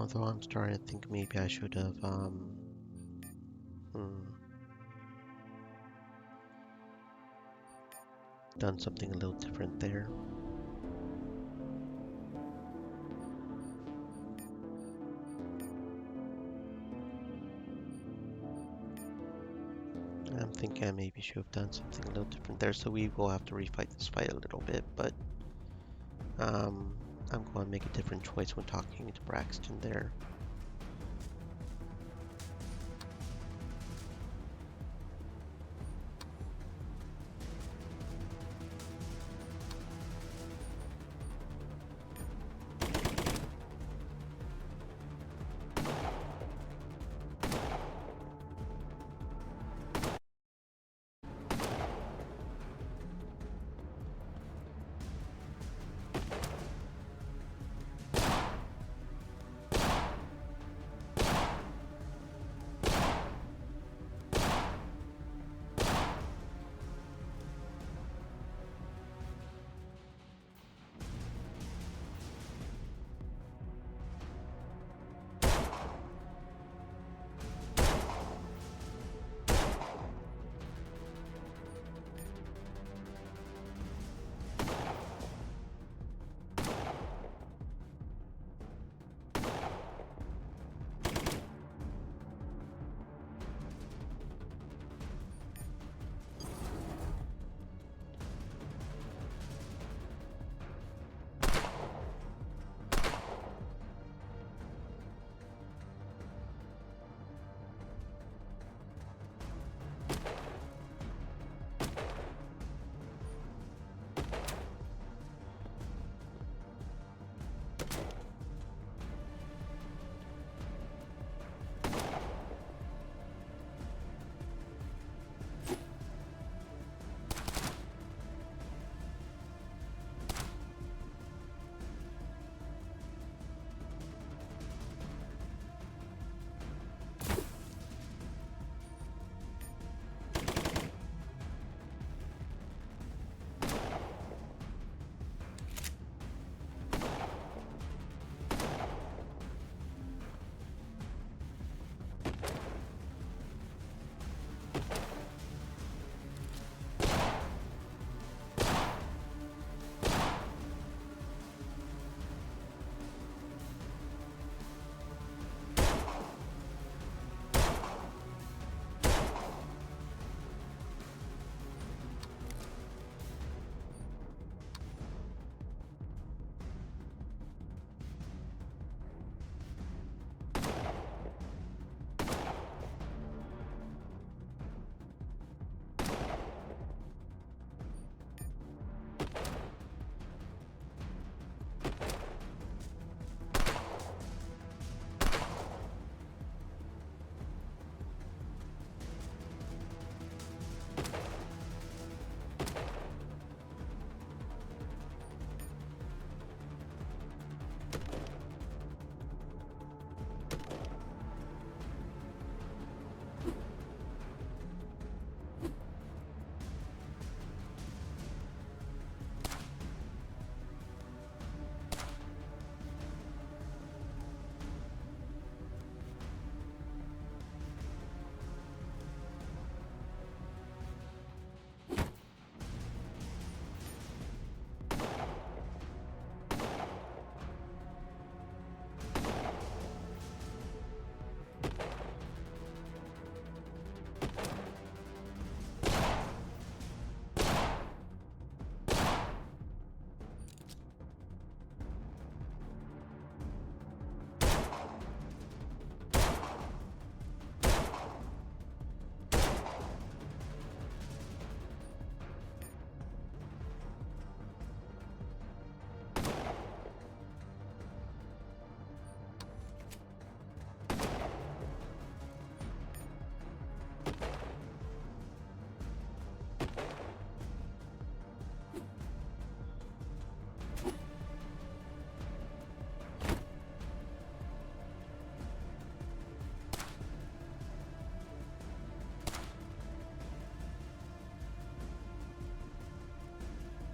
Although I'm starting to think maybe I should have done something a little different there. I'm thinking I maybe should have done something a little different there, so we will have to refight this fight a little bit, but I'm going to make a different choice when talking to Braxton there.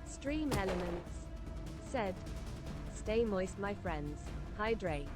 Stream Elements said, "Stay moist, my friends. Hydrate."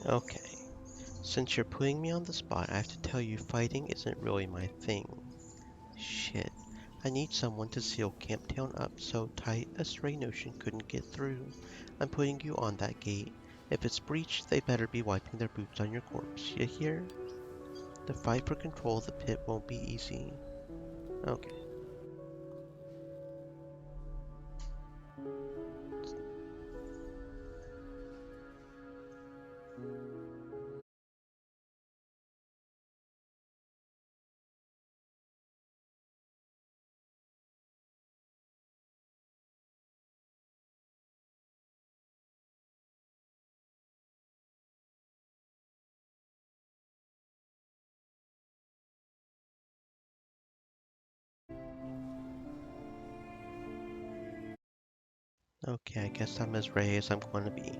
Okay, since you're putting me on the spot, I have to tell you fighting isn't really my thing. Shit. I need someone to seal Camptown up so tight a stray notion couldn't get through. I'm putting you on that gate. If it's breached, they better be wiping their boots on your corpse. You hear? The fight for control of the pit won't be easy. Okay. Okay, I guess I'm as ready as I'm going to be.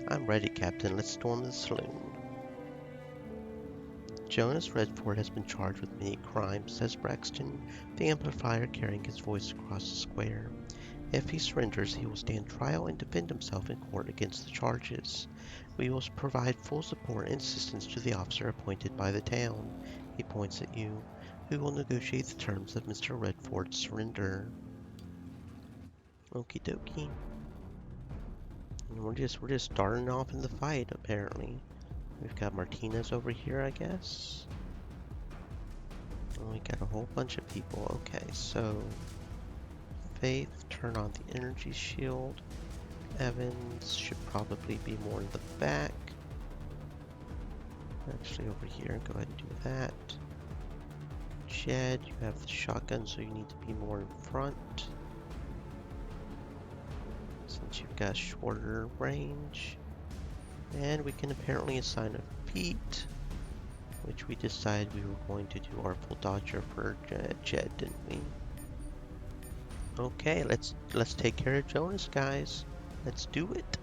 I'm ready, Captain. Let's storm the saloon. Jonas Redford has been charged with many crimes, says Braxton, the amplifier carrying his voice across the square. If he surrenders, he will stand trial and defend himself in court against the charges. We will provide full support and assistance to the officer appointed by the town. He points at you, who will negotiate the terms of Mr. Redford's surrender. Okie dokie. And we're just starting off in the fight, apparently. We've got Martinez over here, I guess. And we got a whole bunch of people. Okay, so Faith, turn on the energy shield. Evans should probably be more in the back. Actually, over here, go ahead and do that. Jed, you have the shotgun, so you need to be more in front. Since you've got shorter range. And we can apparently assign a Pete, which we decided we were going to do our full dodger for Jed, didn't we? Okay, let's take care of Jonas, guys. Let's do it.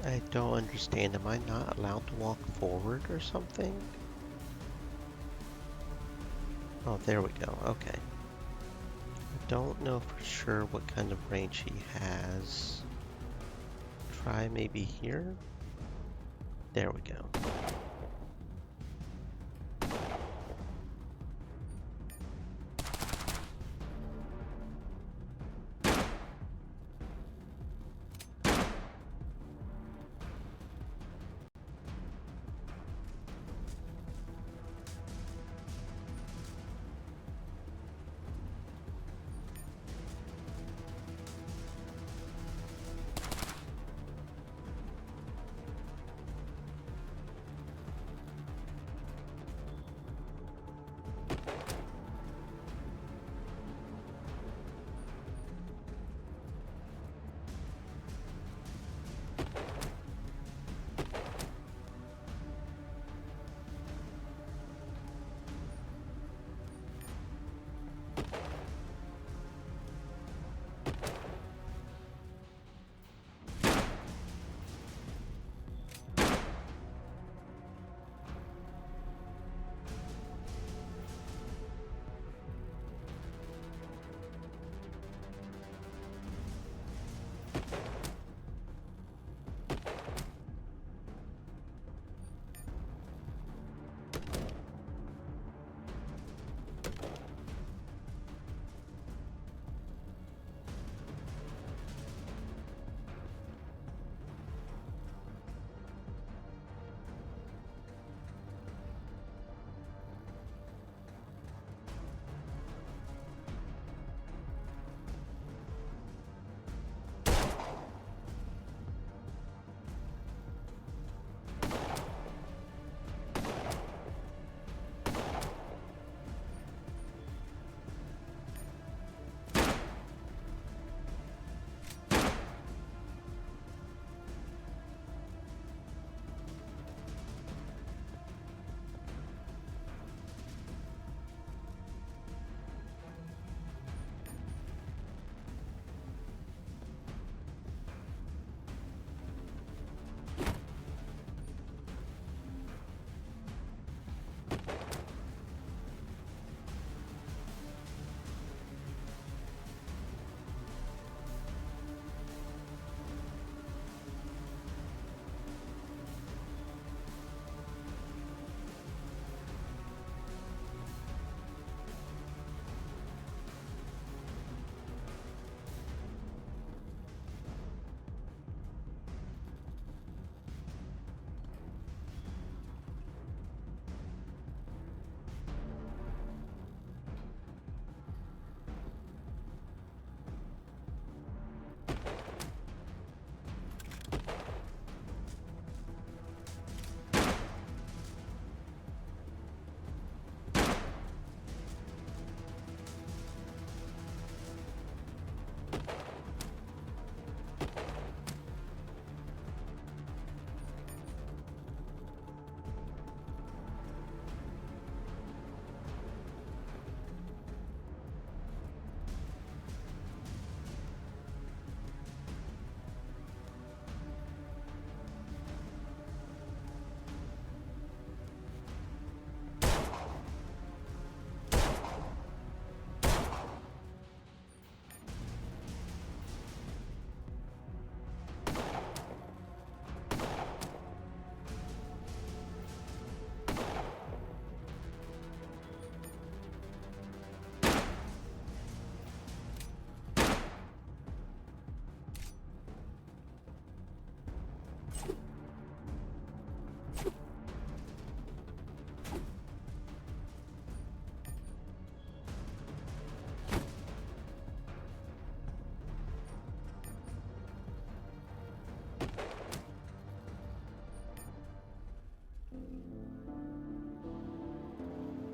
I don't understand. Am I not allowed to walk forward or something? Oh, there we go. Okay. I don't know for sure what kind of range he has. Try maybe here? There we go.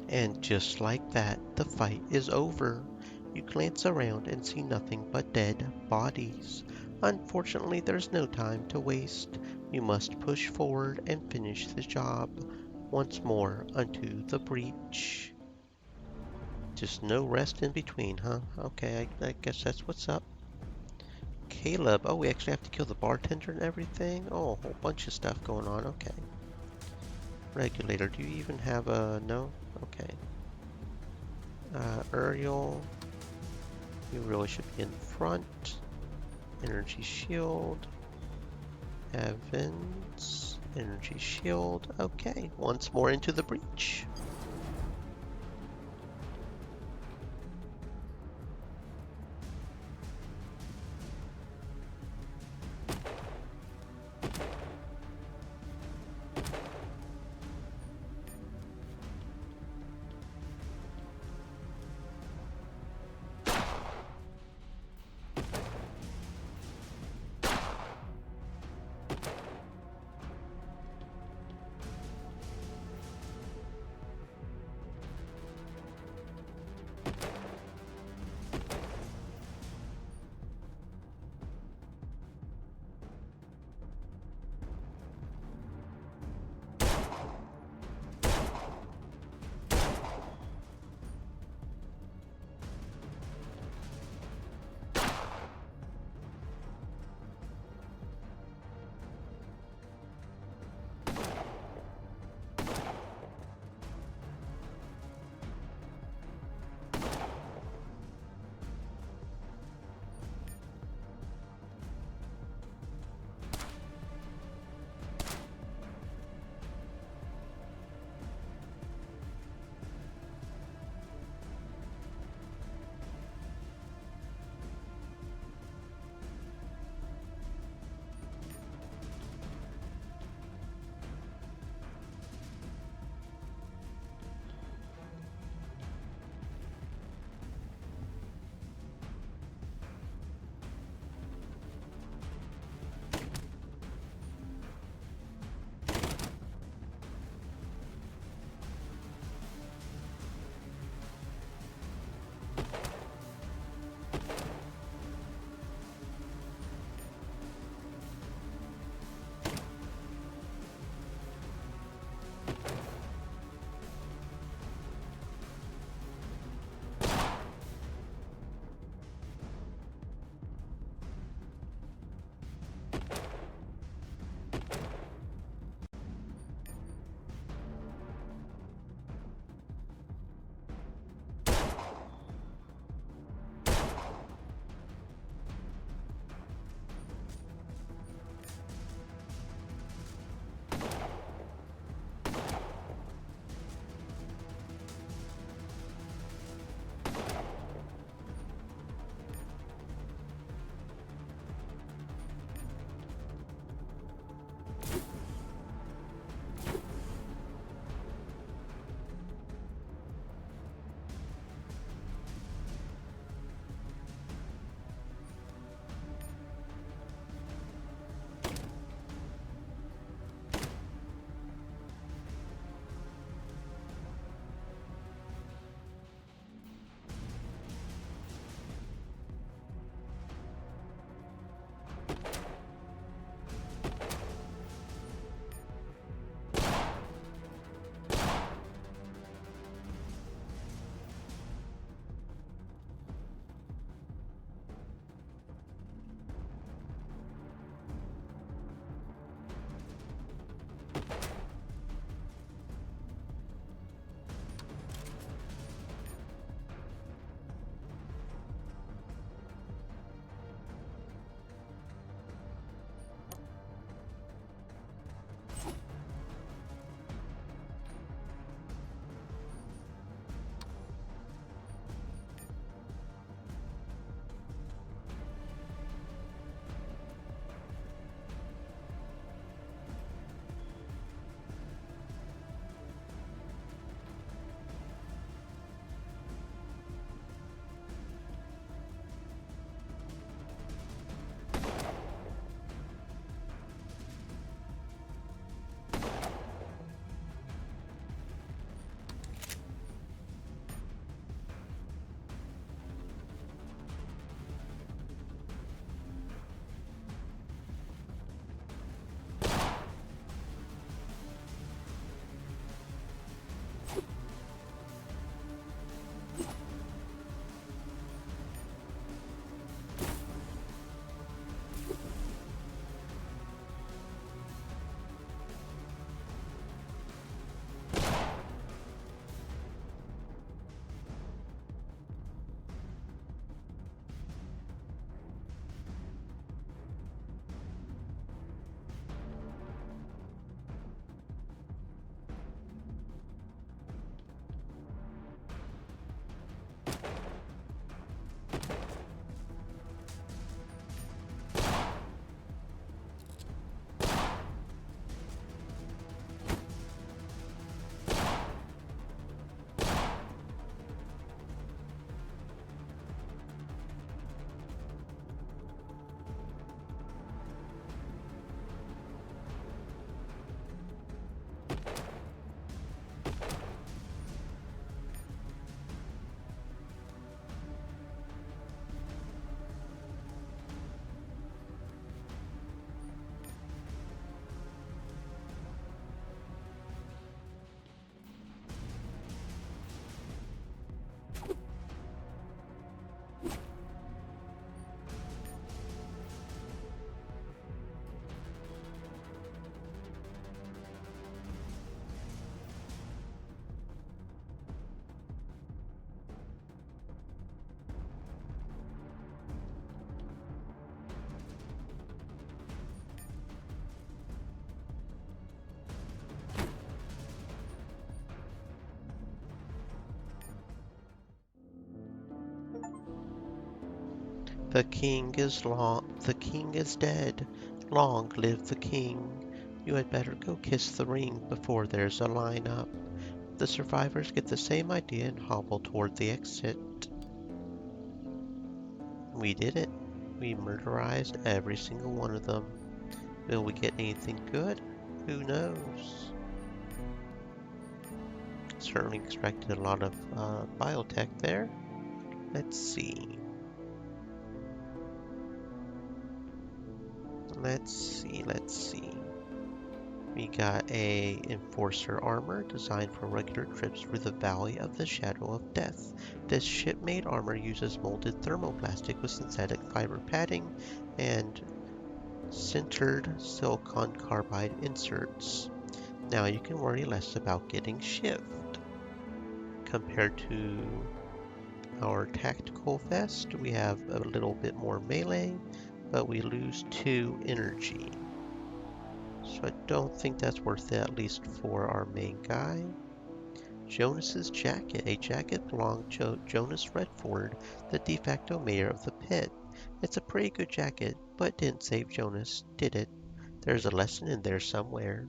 And just like that, the fight is over. You glance around and see nothing but dead bodies. Unfortunately, there's no time to waste. You must push forward and finish the job. Once more unto the breach. Just no rest in between, huh? Okay, I guess that's what's up. Caleb. Oh, we actually have to kill the bartender and everything? Oh, a whole bunch of stuff going on. Okay. Regulator. Do you even have a... No? Okay. Uriel. You really should be in front. Energy shield. Evans. Energy shield. Okay. Once more into the breach. The king is dead. Long live the king. You had better go kiss the ring before there's a lineup. The survivors get the same idea and hobble toward the exit. We did it. We murderized every single one of them. Will we get anything good? Who knows? Certainly expected a lot of biotech there. Let's see. Let's see. We got a Enforcer armor designed for regular trips through the Valley of the Shadow of Death. This ship-made armor uses molded thermoplastic with synthetic fiber padding and sintered silicon carbide inserts. Now you can worry less about getting shivved. Compared to our tactical vest, we have a little bit more melee, but we lose 2 energy. So I don't think that's worth it, at least for our main guy. Jonas's jacket. A jacket belonged to Jonas Redford, the de facto mayor of the pit. It's a pretty good jacket, but didn't save Jonas, did it? There's a lesson in there somewhere.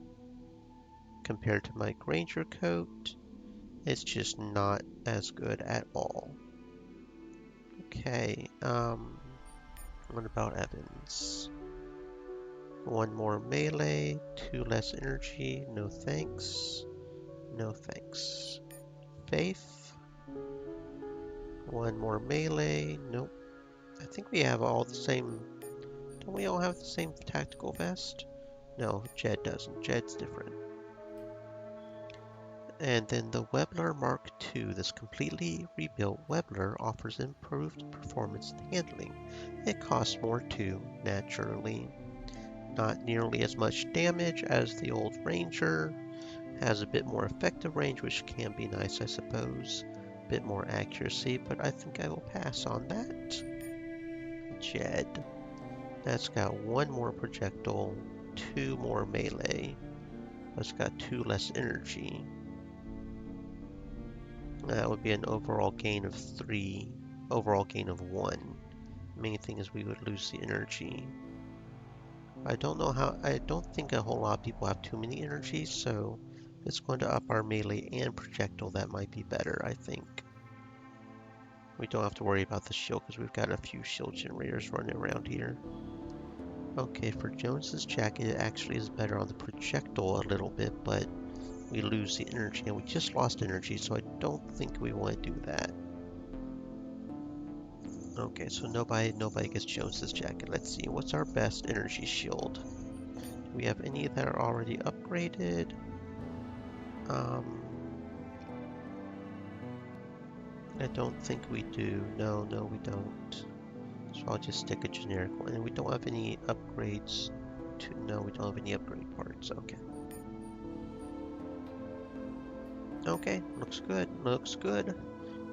Compared to my Granger coat, it's just not as good at all. Okay, what about Evans? 1 more melee, 2 less energy, no thanks. No thanks. Faith. 1 more melee, nope. I think we have all the same, don't we all have the same tactical vest? No, Jed doesn't, Jed's different. And then the Webbler Mark II, this completely rebuilt Webbler offers improved performance and handling. It costs more too, naturally. Not nearly as much damage as the old Ranger, has a bit more effective range, which can be nice, I suppose. A bit more accuracy, but I think I will pass on that. Jed. That's got 1 more projectile, 2 more melee. That's got 2 less energy. That would be an overall gain of 3, overall gain of 1. The main thing is we would lose the energy. I don't think a whole lot of people have too many energies, so if it's going to up our melee and projectile, that might be better, I think. We don't have to worry about the shield because we've got a few shield generators running around here. Okay, for Jones's jacket, it actually is better on the projectile a little bit, but we lose the energy, and we just lost energy, so I don't think we want to do that. Okay, so nobody gets Jones's jacket. Let's see, what's our best energy shield? Do we have any that are already upgraded? I don't think we do. No, we don't. So I'll just stick a generic one. And we don't have any upgrades to... No, we don't have any upgrade parts. Okay. Okay, looks good. Looks good.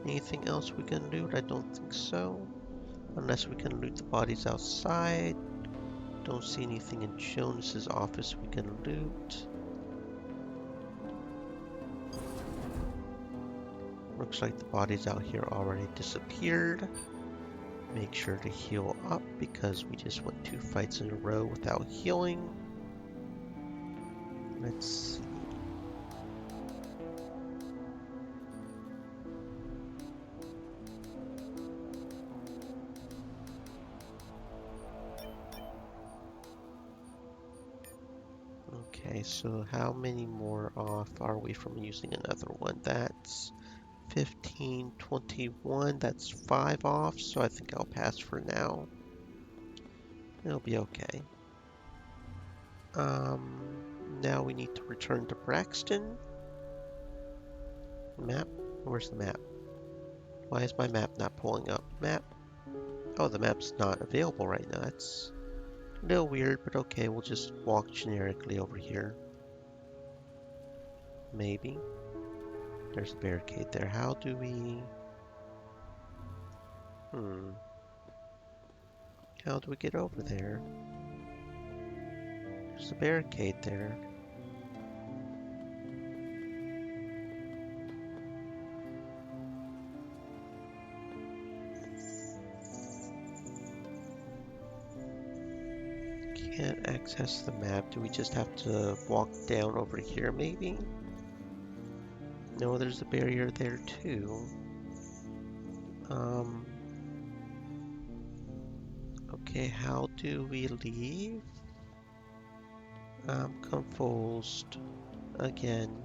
Anything else we can loot? I don't think so. Unless we can loot the bodies outside. Don't see anything in Jonas's office we can loot. Looks like the bodies out here already disappeared. Make sure to heal up because we just went 2 fights in a row without healing. Let's see. Okay, so how many more off are we from using another one? That's 15, 21, that's 5 off, so I think I'll pass for now. It'll be okay. Now we need to return to Braxton. Map? Where's the map? Why is my map not pulling up? Map? Oh, the map's not available right now. That's a little weird, but okay, we'll just walk generically over here. Maybe. There's a barricade there. How do we... How do we get over there? There's a barricade there. can't access the map. Do we just have to walk down over here, maybe? No, there's a barrier there too. Um, okay, how do we leave? I'm confused again.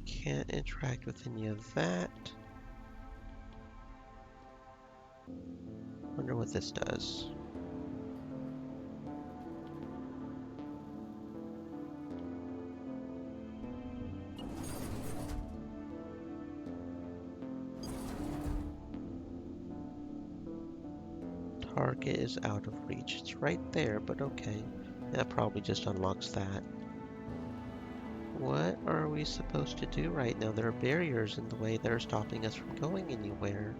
Can't interact with any of that. Wonder what this does. Target is out of reach. It's right there, but okay. That probably just unlocks that. What are we supposed to do right now? There are barriers in the way that are stopping us from going anywhere.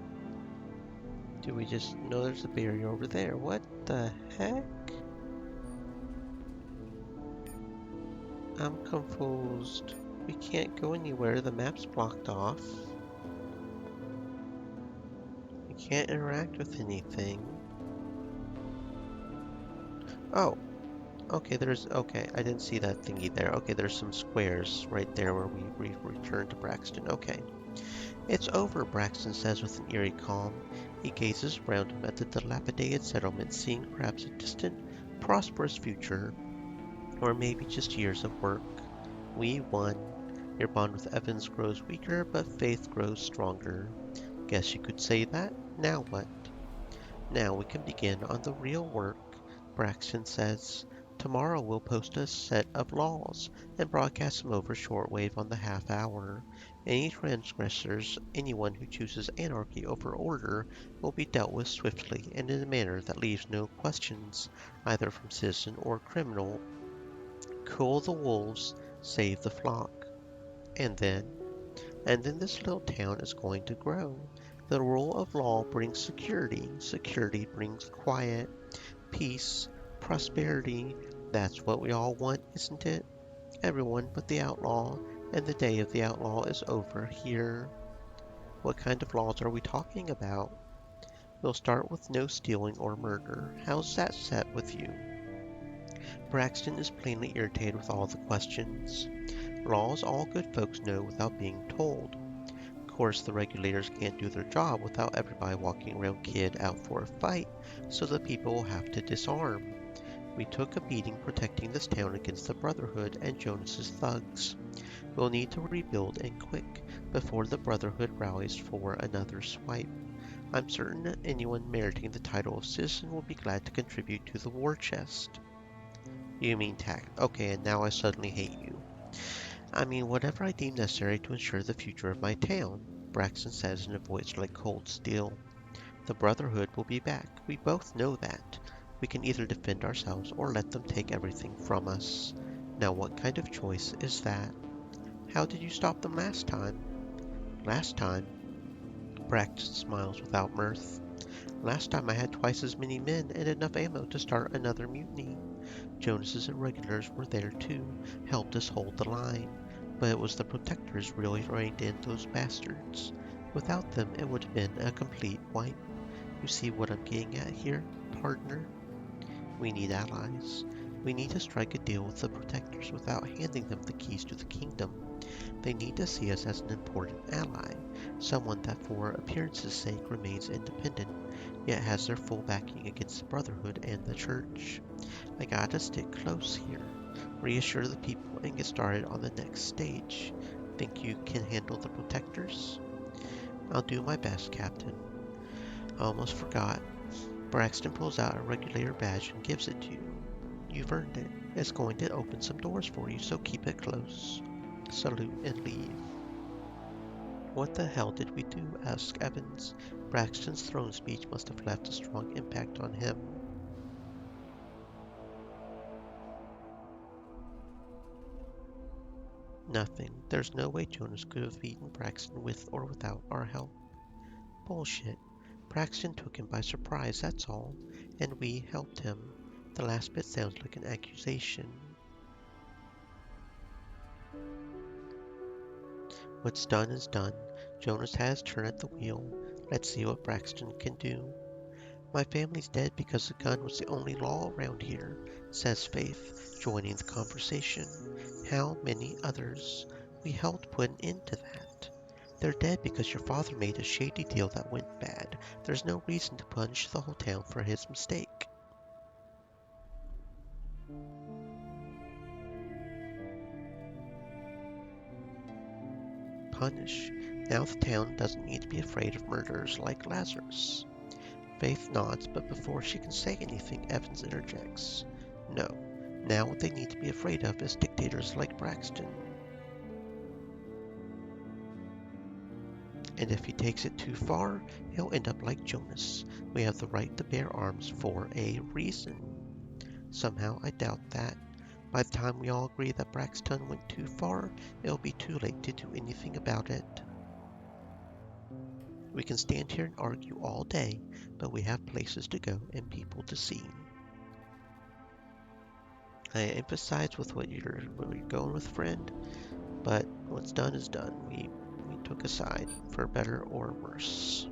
Do we just know there's a barrier over there? What the heck? I'm confused. We can't go anywhere. The map's blocked off. We can't interact with anything. Oh, okay, okay, I didn't see that thingy there. Okay, there's some squares right there where we return to Braxton. Okay. It's over, Braxton says with an eerie calm. He gazes around him at the dilapidated settlement, seeing perhaps a distant, prosperous future, or maybe just years of work. We won. Your bond with Evans grows weaker, but faith grows stronger. Guess you could say that. Now what? Now we can begin on the real work, Braxton says. Tomorrow we'll post a set of laws and broadcast them over shortwave on the half hour. Any transgressors, anyone who chooses anarchy over order, will be dealt with swiftly and in a manner that leaves no questions, either from citizen or criminal. Cool the wolves, save the flock. And then? And then this little town is going to grow. The rule of law brings security. Security brings quiet, peace, prosperity. That's what we all want, isn't it? Everyone but the outlaw, and the day of the outlaw is over here. What kind of laws are we talking about? We'll start with no stealing or murder. How's that set with you? Braxton is plainly irritated with all the questions. Laws all good folks know without being told. Of course, the regulators can't do their job without everybody walking around kid out for a fight, so the people will have to disarm. We took a beating protecting this town against the Brotherhood and Jonas's thugs. We'll need to rebuild and quick before the Brotherhood rallies for another swipe. I'm certain that anyone meriting the title of citizen will be glad to contribute to the war chest. You mean tact. Okay, and now I suddenly hate you. I mean whatever I deem necessary to ensure the future of my town, Braxton says in a voice like cold steel. The Brotherhood will be back. We both know that. We can either defend ourselves or let them take everything from us. Now what kind of choice is that? How did you stop them last time? Last time? Braxton smiles without mirth. Last time I had twice as many men and enough ammo to start another mutiny. Jonas's irregulars were there too, helped us hold the line. But it was the protectors really reined in those bastards. Without them, it would have been a complete wipe. You see what I'm getting at here, partner? We need allies. We need to strike a deal with the protectors without handing them the keys to the kingdom. They need to see us as an important ally, someone that for appearance's sake remains independent, yet has their full backing against the Brotherhood and the Church. I gotta stick close here, reassure the people, and get started on the next stage. Think you can handle the protectors? I'll do my best, Captain. I almost forgot. Braxton pulls out a regulator badge and gives it to you. You've earned it. It's going to open some doors for you, so keep it close. Salute and leave. What the hell did we do? Asked Evans. Braxton's throne speech must have left a strong impact on him. Nothing. There's no way Jonas could have beaten Braxton with or without our help. Bullshit. Braxton took him by surprise, that's all, and we helped him. The last bit sounds like an accusation. What's done is done. Jonas has turned at the wheel. Let's see what Braxton can do. My family's dead because the gun was the only law around here, says Faith, joining the conversation. How many others? We helped put an end to that. They're dead because your father made a shady deal that went bad. There's no reason to punish the whole town for his mistake. Punish. Now the town doesn't need to be afraid of murderers like Lazarus. Faith nods, but before she can say anything, Evans interjects. No. Now what they need to be afraid of is dictators like Braxton. And if he takes it too far, he'll end up like Jonas. We have the right to bear arms for a reason. Somehow I doubt that. By the time we all agree that Braxton went too far, it'll be too late to do anything about it. We can stand here and argue all day, but we have places to go and people to see. I empathize with what you're going with, friend, but what's done is done. We took a side, for better or worse.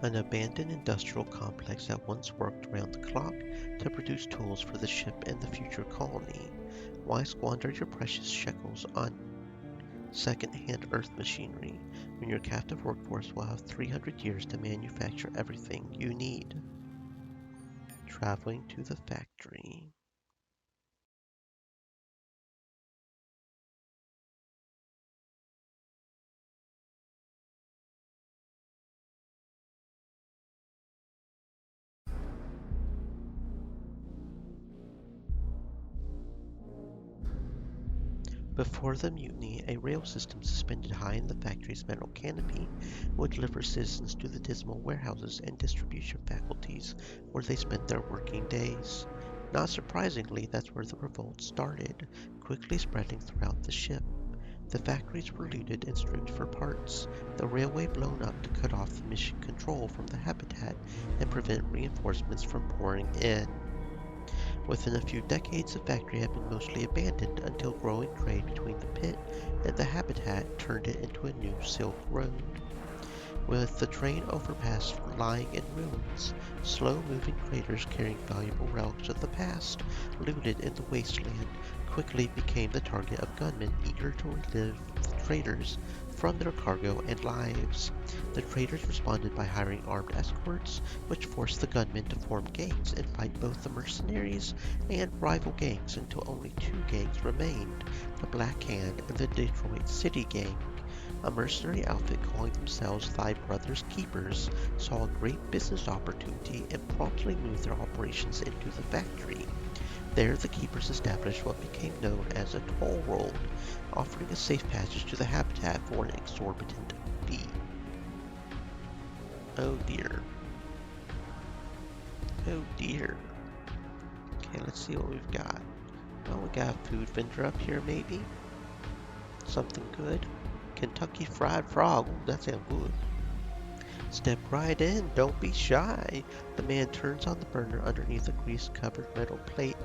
An abandoned industrial complex that once worked around the clock to produce tools for the ship and the future colony. Why squander your precious shekels on second-hand Earth machinery when your captive workforce will have 300 years to manufacture everything you need? Traveling to the factory. Before the mutiny, a rail system suspended high in the factory's metal canopy would deliver citizens to the dismal warehouses and distribution faculties where they spent their working days. Not surprisingly, that's where the revolt started, quickly spreading throughout the ship. The factories were looted and stripped for parts, the railway blown up to cut off the mission control from the habitat and prevent reinforcements from pouring in. Within a few decades, the factory had been mostly abandoned until growing trade between the pit and the habitat turned it into a new Silk Road. With the train overpass lying in ruins, slow-moving traders carrying valuable relics of the past, looted in the wasteland, quickly became the target of gunmen eager to relive the traders from their cargo and lives. The traders responded by hiring armed escorts, which forced the gunmen to form gangs and fight both the mercenaries and rival gangs until only two gangs remained, the Black Hand and the Detroit City Gang. A mercenary outfit calling themselves Thy Brother's Keepers saw a great business opportunity and promptly moved their operations into the factory. There, the Keepers established what became known as a toll road, offering a safe passage to the habitat for an exorbitant fee. Oh dear. Oh dear. Okay, let's see what we've got. Well, we got a food vendor up here, maybe? Something good? Kentucky Fried Frog. Ooh, that sounds good. Step right in, don't be shy. The man turns on the burner underneath a grease-covered metal plate.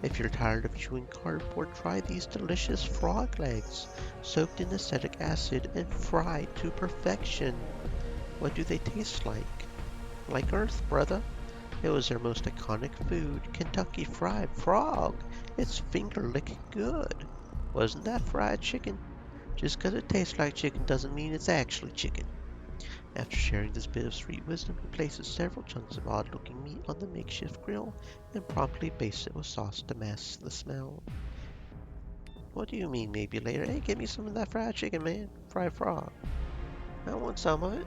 If you're tired of chewing cardboard, try these delicious frog legs, soaked in acetic acid and fried to perfection. What do they taste like? Like Earth, brother. It was their most iconic food, Kentucky Fried Frog. It's finger-licking good. Wasn't that fried chicken? Just 'cause it tastes like chicken doesn't mean it's actually chicken. After sharing this bit of sweet wisdom, he places several chunks of odd-looking meat on the makeshift grill and promptly bastes it with sauce to mask the smell. What do you mean maybe later? Hey, give me some of that fried chicken, man. Fried frog. I want some of it.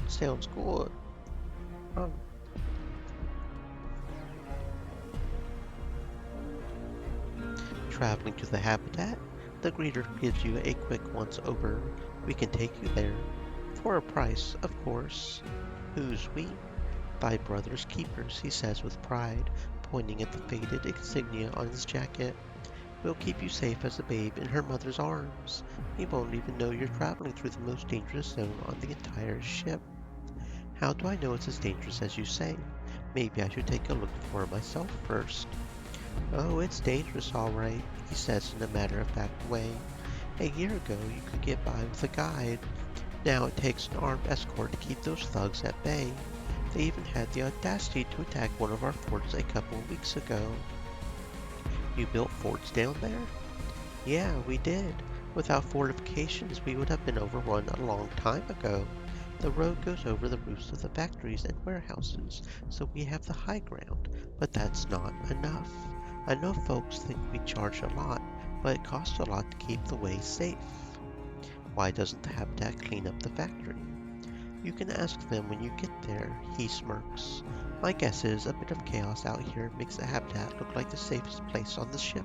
Sounds good. Traveling to the habitat, the greeter gives you a quick once-over. We can take you there. For a price, of course. Who's we? Thy Brother's Keepers, he says with pride, pointing at the faded insignia on his jacket. We'll keep you safe as a babe in her mother's arms. You won't even know you're traveling through the most dangerous zone on the entire ship. How do I know it's as dangerous as you say? Maybe I should take a look for it myself first. Oh, it's dangerous, all right, he says in a matter-of-fact way. A year ago, you could get by with a guide. Now it takes an armed escort to keep those thugs at bay. They even had the audacity to attack one of our forts a couple of weeks ago. You built forts down there? Yeah, we did. Without fortifications, we would have been overrun a long time ago. The road goes over the roofs of the factories and warehouses, so we have the high ground, but that's not enough. I know folks think we charge a lot, but it costs a lot to keep the way safe. Why doesn't the habitat clean up the factory? You can ask them when you get there, he smirks. My guess is a bit of chaos out here makes the habitat look like the safest place on the ship.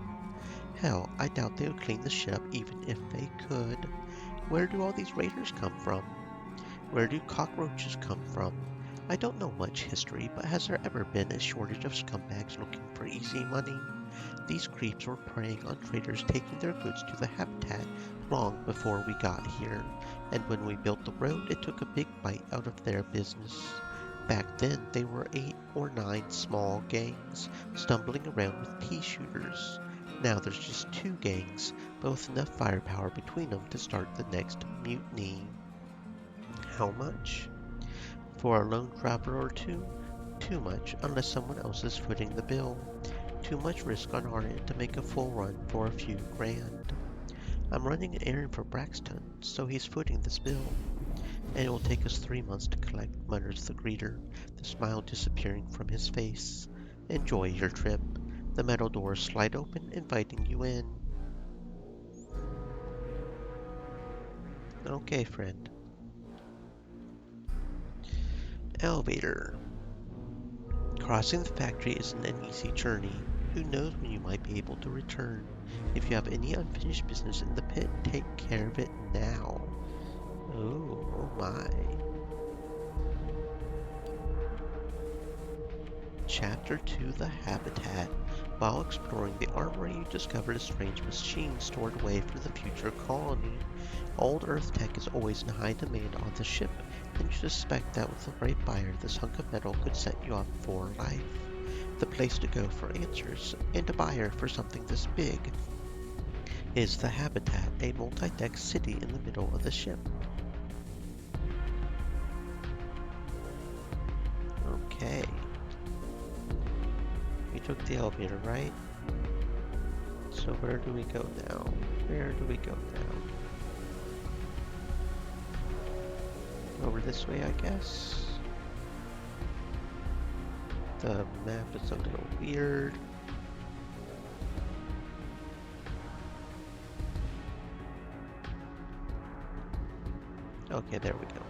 Hell, I doubt they would clean the ship even if they could. Where do all these raiders come from? Where do cockroaches come from? I don't know much history, but has there ever been a shortage of scumbags looking for easy money? These creeps were preying on traders taking their goods to the habitat long before we got here, and when we built the road, it took a big bite out of their business. Back then, they were 8 or 9 small gangs, stumbling around with pea shooters. Now there's just 2 gangs, but with enough firepower between them to start the next mutiny. How much? For a lone traveler or two? Too much, unless someone else is footing the bill. Too much risk on our end to make a full run for a few grand. I'm running an errand for Braxton, so he's footing this bill. And it will take us 3 months to collect, mutters the greeter, the smile disappearing from his face. Enjoy your trip. The metal doors slide open, inviting you in. Okay, friend. Elevator. Crossing the factory isn't an easy journey. Who knows when you might be able to return? If you have any unfinished business in the pit, take care of it now. Oh my. Chapter 2: The Habitat. While exploring the armory, you discovered a strange machine stored away for the future colony. Old Earth tech is always in high demand on the ship, and you suspect that with the right buyer, this hunk of metal could set you up for life. The place to go for answers, and a buyer for something this big, is the Habitat, a multi-deck city in the middle of the ship. Okay. We took the elevator, right? So where do we go now? Where do we go now? Over this way, I guess. The map is a little weird. Okay, there we go.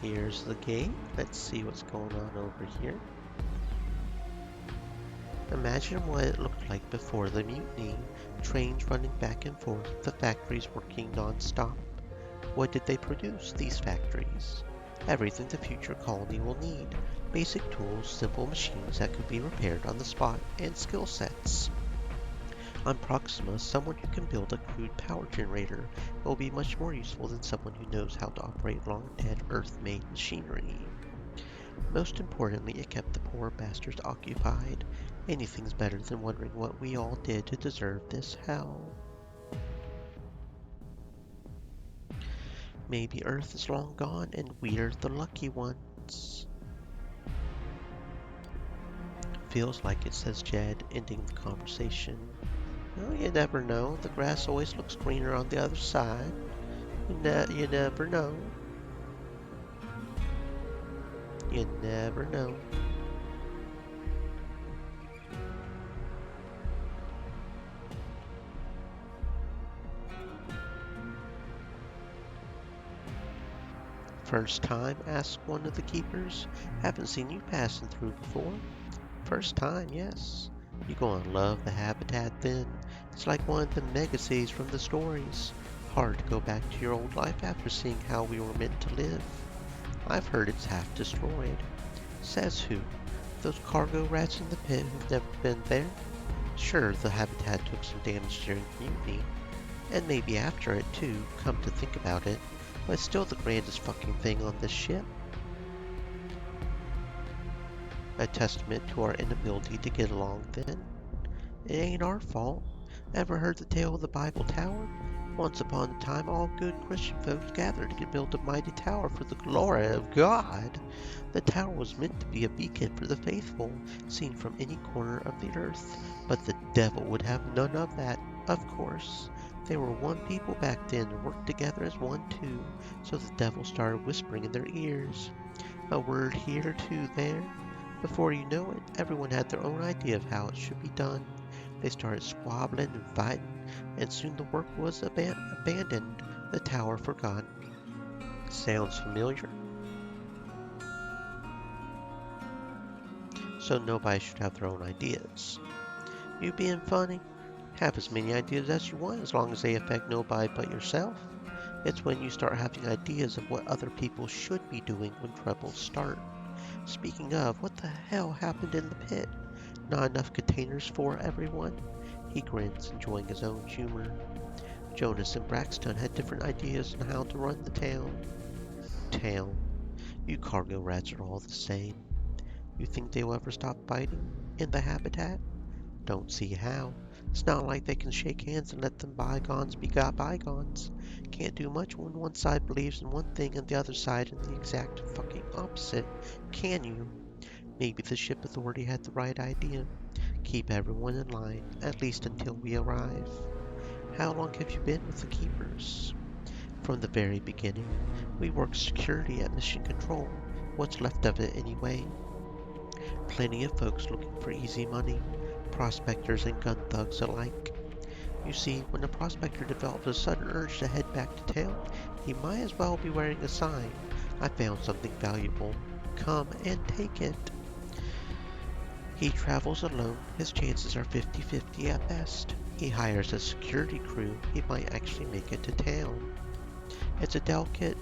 Here's the gate. Let's see what's going on over here. Imagine what it looked like before the mutiny. Trains running back and forth, the factories working non-stop. What did they produce, these factories? Everything the future colony will need. Basic tools, simple machines that could be repaired on the spot, and skill sets. On Proxima, someone who can build a crude power generator will be much more useful than someone who knows how to operate long-dead Earth-made machinery. Most importantly, it kept the poor bastards occupied. Anything's better than wondering what we all did to deserve this hell. Maybe Earth is long gone and we're the lucky ones. Feels like it, says Jed, ending the conversation. Well, you never know. The grass always looks greener on the other side. You never know. You never know. First time? Asked one of the keepers. Haven't seen you passing through before. First time, yes. You gonna love the habitat then. It's like one of the megacities from the stories. Hard to go back to your old life after seeing how we were meant to live. I've heard it's half destroyed. Says who? Those cargo rats in the pit who've never been there? Sure, the habitat took some damage during the mutiny. And maybe after it too, come to think about it. But it's still the grandest fucking thing on this ship. A testament to our inability to get along then. It ain't our fault. Ever heard the tale of the Bible Tower? Once upon a time, all good Christian folks gathered to build a mighty tower for the glory of God. The tower was meant to be a beacon for the faithful, seen from any corner of the earth. But the devil would have none of that, of course. They were one people back then and worked together as one too, so the devil started whispering in their ears. A word here, two there. Before you know it, everyone had their own idea of how it should be done. They started squabbling and fighting, and soon the work was abandoned, the tower forgotten. Sounds familiar? So nobody should have their own ideas. You being funny? Have as many ideas as you want as long as they affect nobody but yourself. It's when you start having ideas of what other people should be doing when troubles start. Speaking of, what the hell happened in the pit? Not enough containers for everyone? He grins, enjoying his own humor. Jonas and Braxton had different ideas on how to run the town. Town. You cargo rats are all the same. You think they'll ever stop fighting? In the habitat? Don't see how. It's not like they can shake hands and let them bygones be bygones. Can't do much when one side believes in one thing and the other side in the exact fucking opposite, can you? Maybe the ship authority had the right idea. Keep everyone in line, at least until we arrive. How long have you been with the Keepers? From the very beginning. We worked security at Mission Control. What's left of it anyway? Plenty of folks looking for easy money. Prospectors and gun thugs alike. You see, when a prospector develops a sudden urge to head back to town, he might as well be wearing a sign. I found something valuable. Come and take it. He travels alone. His chances are 50-50 at best. He hires a security crew. He might actually make it to town. It's a delicate,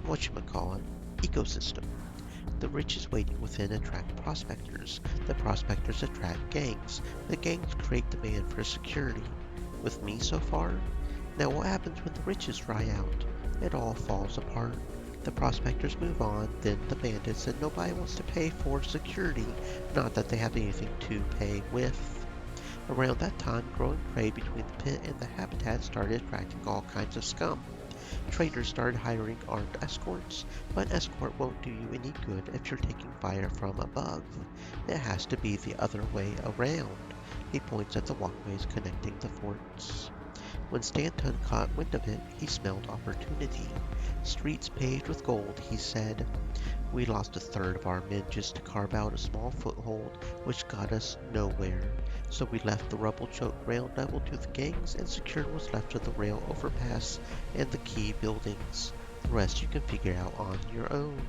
whatchamacallit, ecosystem. The rich is waiting within attract prospectors. The prospectors attract gangs. The gangs create demand for security. With me so far? Now what happens when the riches dry out? It all falls apart. The prospectors move on, then the bandits, and nobody wants to pay for security. Not that they have anything to pay with. Around that time, growing trade between the pit and the habitat started attracting all kinds of scum. Traders started hiring armed escorts, but an escort won't do you any good if you're taking fire from above. It has to be the other way around. He points at the walkways connecting the forts. When Stanton caught wind of it, he smelled opportunity. Streets paved with gold, he said. We lost a third of our men just to carve out a small foothold, which got us nowhere. So we left the rubble-choked rail level to the gangs and secured what's left of the rail overpass and the key buildings. The rest you can figure out on your own.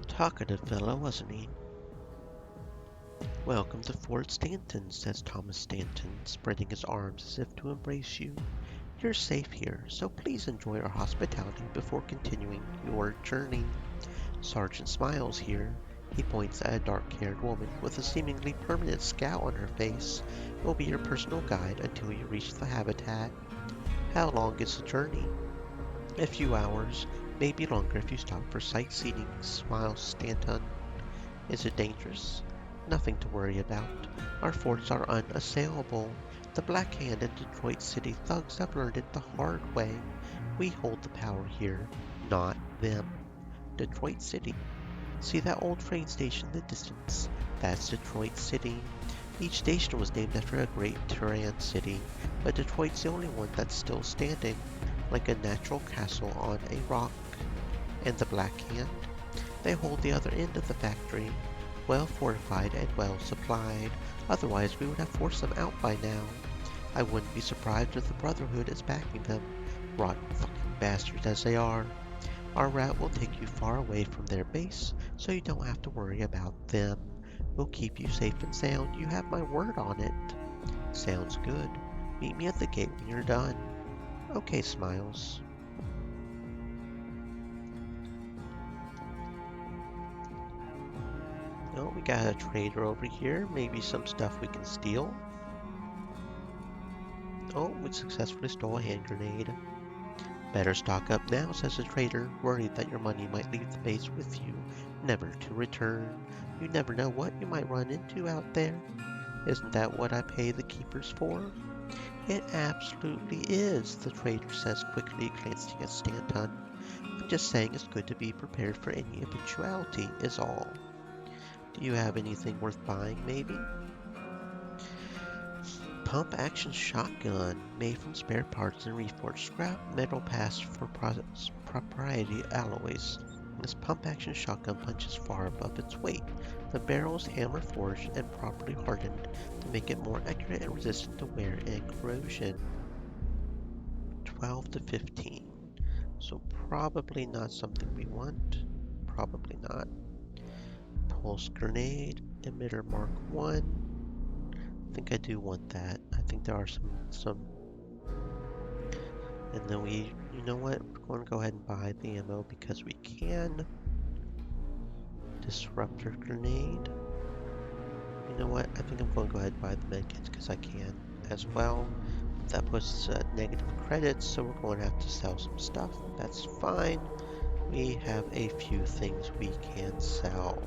Talkative fellow, wasn't he? Welcome to Fort Stanton, says Thomas Stanton, spreading his arms as if to embrace you. You're safe here, so please enjoy our hospitality before continuing your journey. Sergeant Smiles here. He points at a dark-haired woman with a seemingly permanent scowl on her face. Will be your personal guide until you reach the habitat. How long is the journey? A few hours, maybe longer if you stop for sightseeing, smiles Stanton. Is it dangerous? Nothing to worry about. Our forts are unassailable. The Black Hand and Detroit City thugs have learned it the hard way. We hold the power here, not them. Detroit City. See that old train station in the distance? That's Detroit City. Each station was named after a great Tyran city, but Detroit's the only one that's still standing, like a natural castle on a rock. And the Black Hand? They hold the other end of the factory, well fortified and well supplied. Otherwise we would have forced them out by now. I wouldn't be surprised if the Brotherhood is backing them, rotten fucking bastards as they are. Our route will take you far away from their base, so you don't have to worry about them. We'll keep you safe and sound, you have my word on it. Sounds good. Meet me at the gate when you're done. Okay, Smiles. Oh, we got a trader over here. Maybe some stuff we can steal. Oh, we successfully stole a hand grenade. Better stock up now, says the trader, worried that your money might leave the base with you, never to return. You never know what you might run into out there. Isn't that what I pay the keepers for? It absolutely is, the trader says quickly, glancing at Stanton. I'm just saying it's good to be prepared for any eventuality, is all. Do you have anything worth buying, maybe? Pump-action shotgun, made from spare parts and reforged scrap metal passed for proprietary alloys. This pump-action shotgun punches far above its weight. The barrel is hammer forged and properly hardened to make it more accurate and resistant to wear and corrosion. 12 to 15. So probably not something we want. Probably not. Pulse grenade, emitter Mark 1. I think I do want that. I think there are some. And then you know what? We're going to go ahead and buy the ammo because we can. Disruptor grenade. You know what? I think I'm going to go ahead and buy the medkits because I can as well. That puts negative credits, so we're going to have to sell some stuff. That's fine. We have a few things we can sell.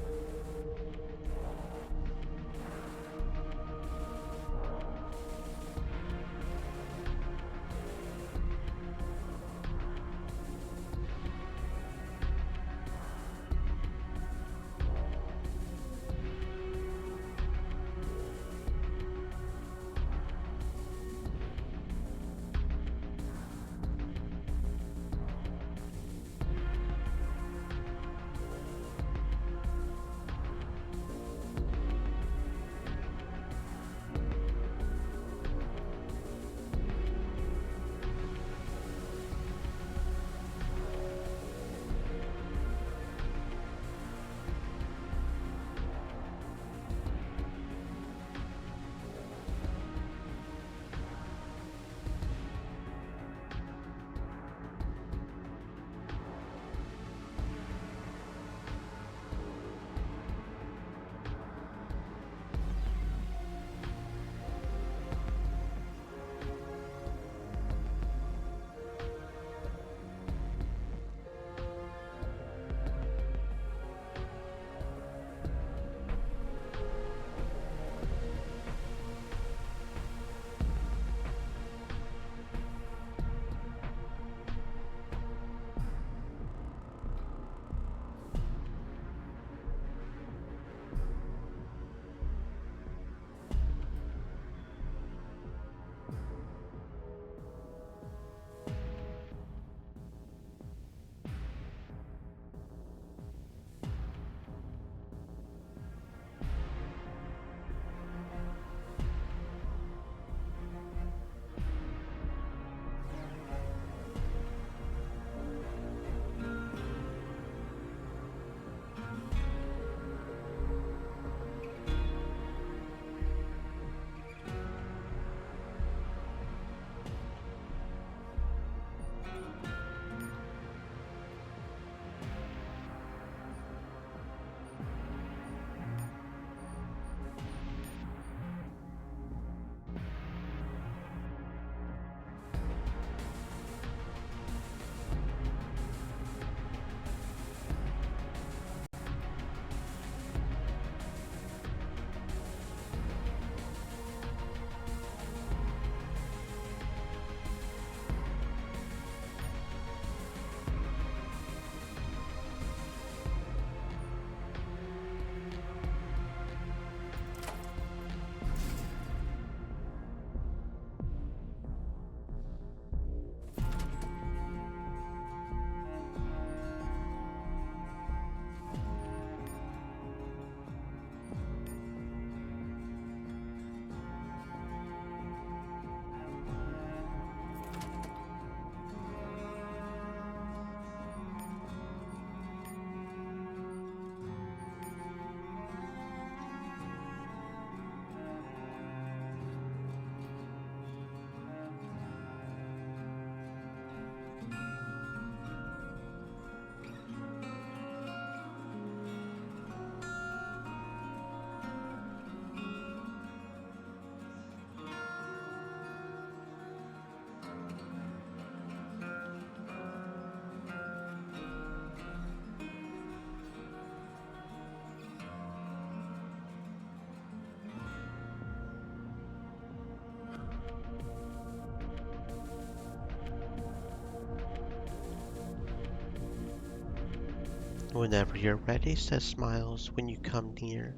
Whenever you're ready, says Smiles when you come near.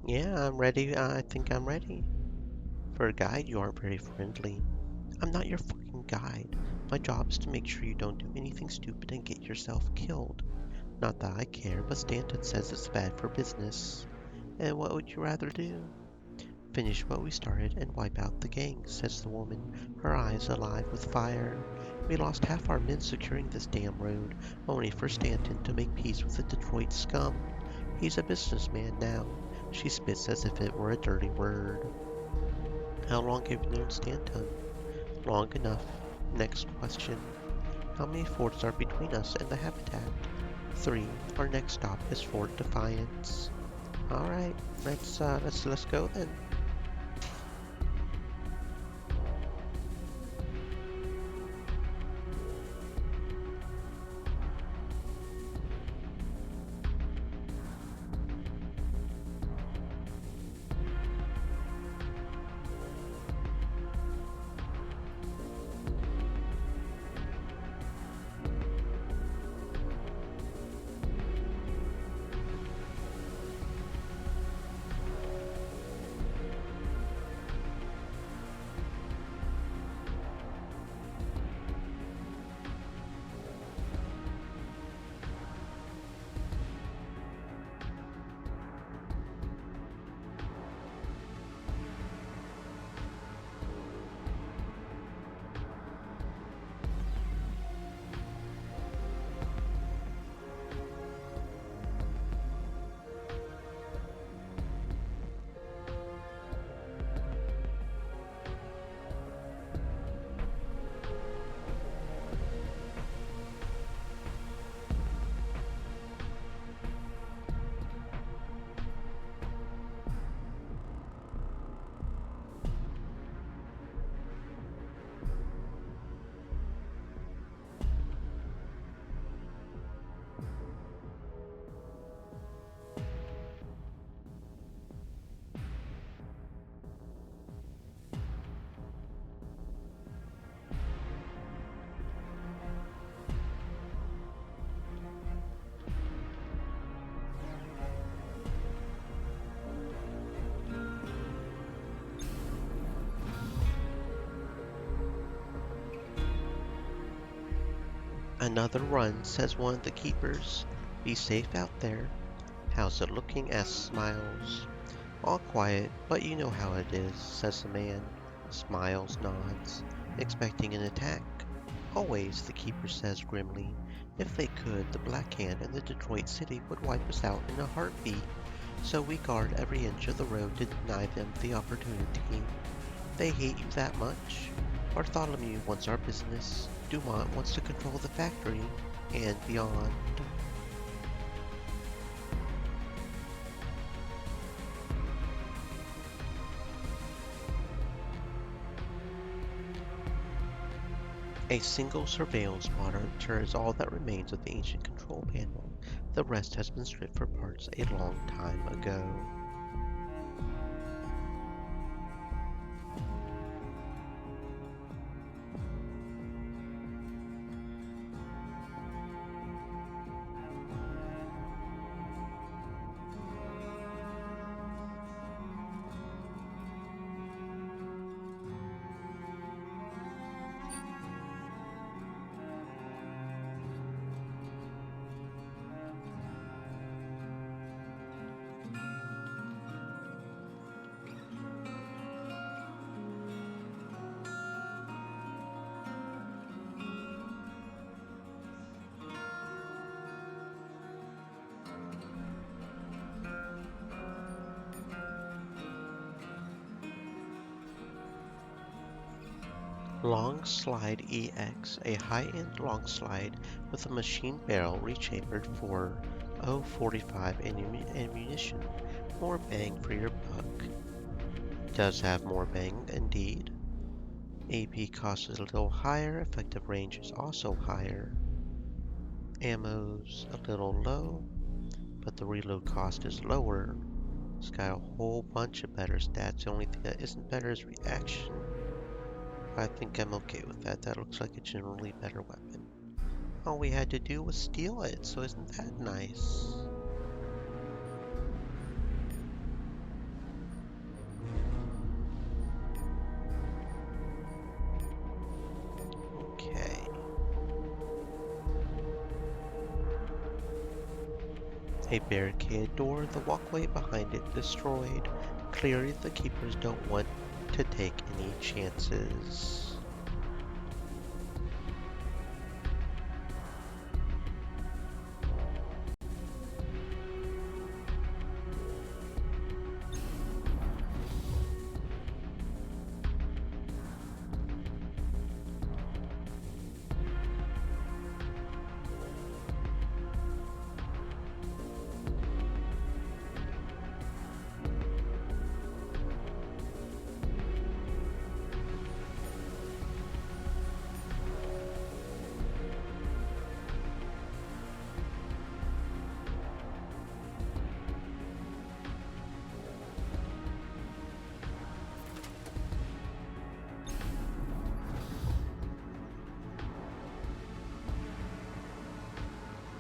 Yeah, I'm ready. I think I'm ready. For a guide, you aren't very friendly. I'm not your fucking guide. My job is to make sure you don't do anything stupid and get yourself killed. Not that I care, but Stanton says it's bad for business. And what would you rather do? Finish what we started and wipe out the gang, says the woman, her eyes alive with fire. We lost half our men securing this damn road, only for Stanton to make peace with the Detroit scum. He's a businessman now. She spits as if it were a dirty word. How long have you known Stanton? Long enough. Next question. How many forts are between us and the habitat? 3. Our next stop is Fort Defiance. Alright, let's go then. Another run, says one of the keepers. Be safe out there. How's it looking? Asks Smiles. All quiet, but you know how it is, says the man. Smiles nods, expecting an attack. Always, the keeper says grimly. If they could, the Black Hand and the Detroit City would wipe us out in a heartbeat. So we guard every inch of the road to deny them the opportunity. They hate you that much? Bartholomew wants our business. Dumont wants to control the factory and beyond. A single surveillance monitor is all that remains of the ancient control panel. The rest has been stripped for parts a long time ago. Long Slide EX, a high-end long slide with a machine barrel rechambered for .045 ammunition. More bang for your buck. Does have more bang, indeed. AP cost is a little higher, effective range is also higher. Ammo's a little low, but the reload cost is lower. It's got a whole bunch of better stats. The only thing that isn't better is reaction. I think I'm okay with that. That looks like a generally better weapon. All we had to do was steal it, so isn't that nice? Okay. A barricaded door, the walkway behind it destroyed. Clearly the keepers don't want to take any chances.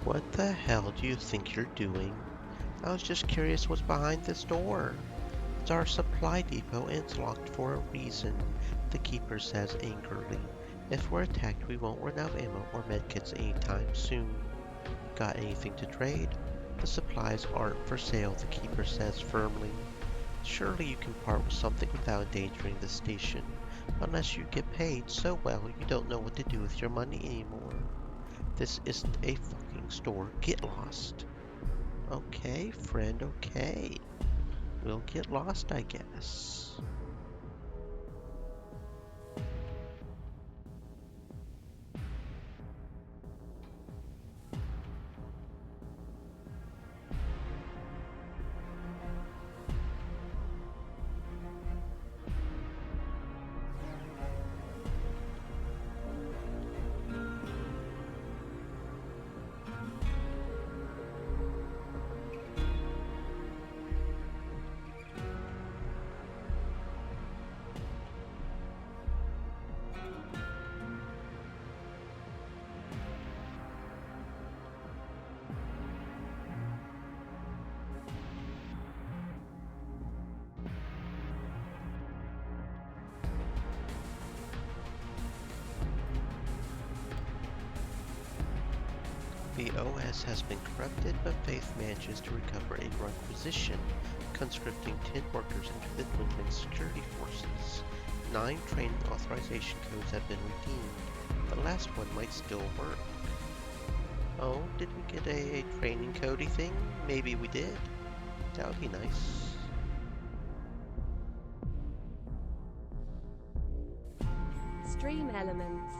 What the hell do you think you're doing? I was just curious what's behind this door. It's our supply depot and it's locked for a reason, the keeper says angrily. If we're attacked, we won't run out of ammo or medkits anytime soon. Got anything to trade? The supplies aren't for sale, the keeper says firmly. Surely you can part with something without endangering the station. Unless you get paid so well you don't know what to do with your money anymore. This isn't a fucking store. Get lost. Okay, friend, okay. We'll get lost, I guess. The OS has been corrupted, but Faith manages to recover a requisition, conscripting 10 workers into the dwindling security forces. 9 training authorization codes have been redeemed. The last one might still work. Oh, did we get a training codey thing? Maybe we did. That would be nice. Stream Elements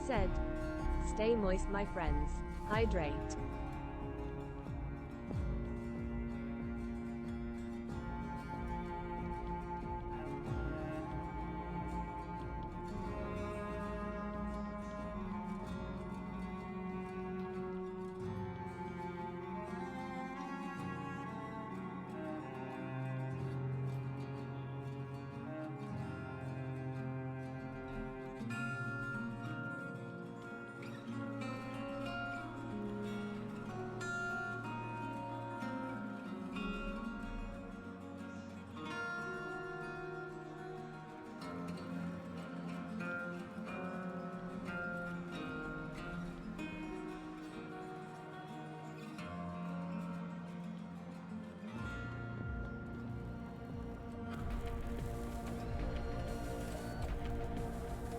said, "Stay moist, my friends. Hydrate."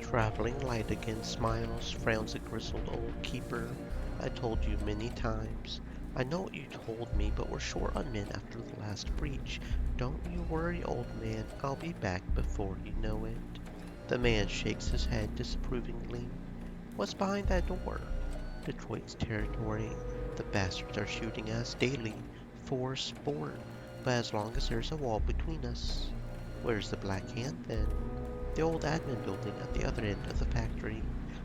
Traveling light again smiles, frowns a grizzled old keeper. I told you many times. I know what you told me, but we're short on men after the last breach. Don't you worry, old man. I'll be back before you know it. The man shakes his head disapprovingly. What's behind that door? Detroit's territory. The bastards are shooting us daily for sport, but as long as there's a wall between us. Where's the Black Hand then? The old admin building at the other end of the factory.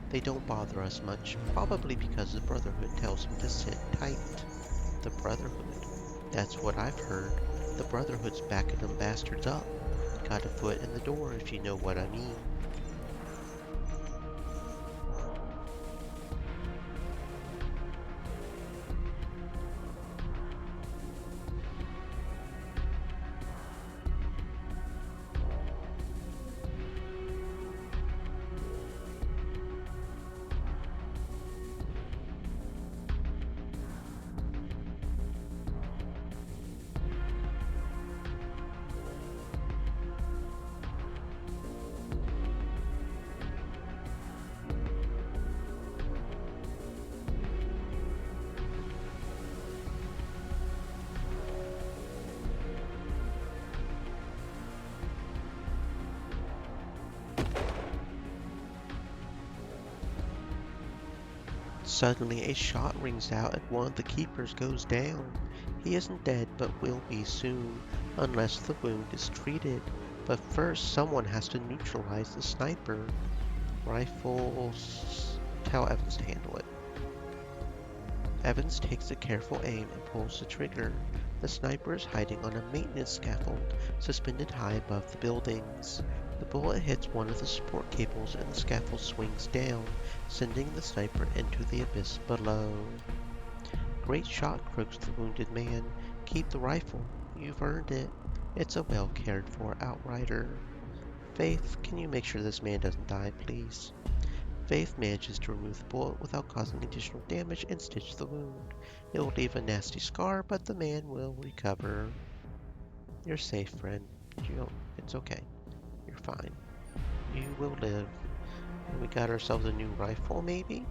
They don't bother us much, probably because the Brotherhood tells them to sit tight. The Brotherhood. That's what I've heard. The Brotherhood's backing them bastards up. Got a foot in the door, if you know what I mean. Suddenly a shot rings out and one of the keepers goes down. He isn't dead but will be soon, unless the wound is treated. But first someone has to neutralize the sniper. Rifles... Tell Evans to handle it. Evans takes a careful aim and pulls the trigger. The sniper is hiding on a maintenance scaffold suspended high above the buildings. The bullet hits one of the support cables and the scaffold swings down, sending the sniper into the abyss below. Great shot, croaks the wounded man. Keep the rifle. You've earned it. It's a well cared for outrider. Faith, can you make sure this man doesn't die, please? Faith manages to remove the bullet without causing additional damage and stitch the wound. It will leave a nasty scar, but the man will recover. You're safe, friend. It's okay. You're fine. You will live. And we got ourselves a new rifle, maybe?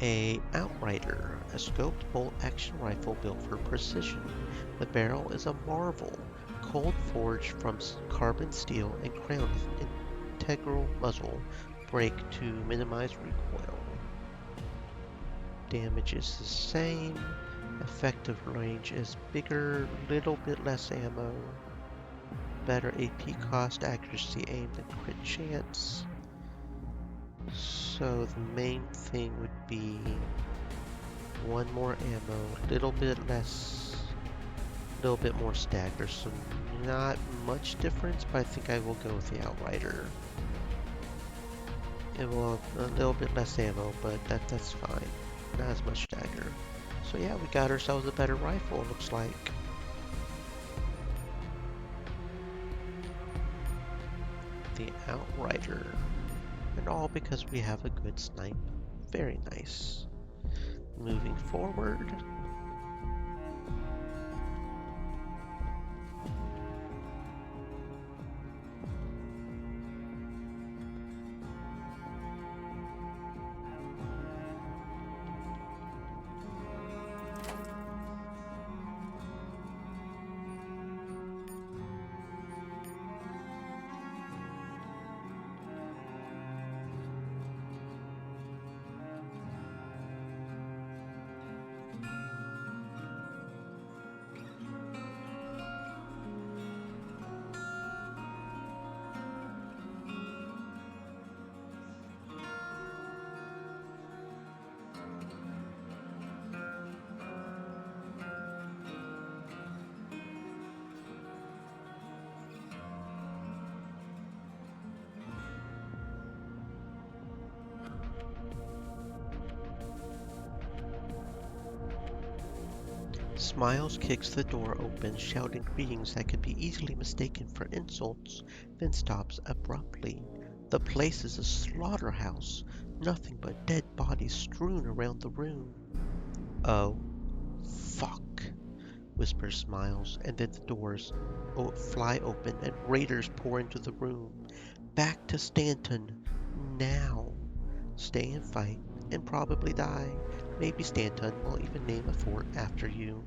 A Outrider, a scoped bolt-action rifle built for precision. The barrel is a marvel, cold forged from carbon steel and crowned with an integral muzzle brake to minimize recoil. Damage is the same. Effective range is bigger, little bit less ammo. Better AP cost, accuracy, aim, and crit chance. So the main thing would be one more ammo, little bit less, little bit more stagger. So not much difference, but I think I will go with the Outrider. It will have a little bit less ammo, but that's fine. Not as much stagger. So yeah, we got ourselves a better rifle, it looks like. The Outrider. And all because we have a good snipe. Very nice. Moving forward. Smiles kicks the door open, shouting greetings that could be easily mistaken for insults, then stops abruptly. The place is a slaughterhouse, nothing but dead bodies strewn around the room. Oh, fuck, whispers Smiles, and then the doors fly open and raiders pour into the room. Back to Stanton, now. Stay and fight, and probably die. Maybe Stanton will even name a fort after you.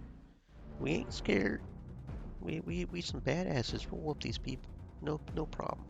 We ain't scared. We some badasses. We'll whoop these people. No problem.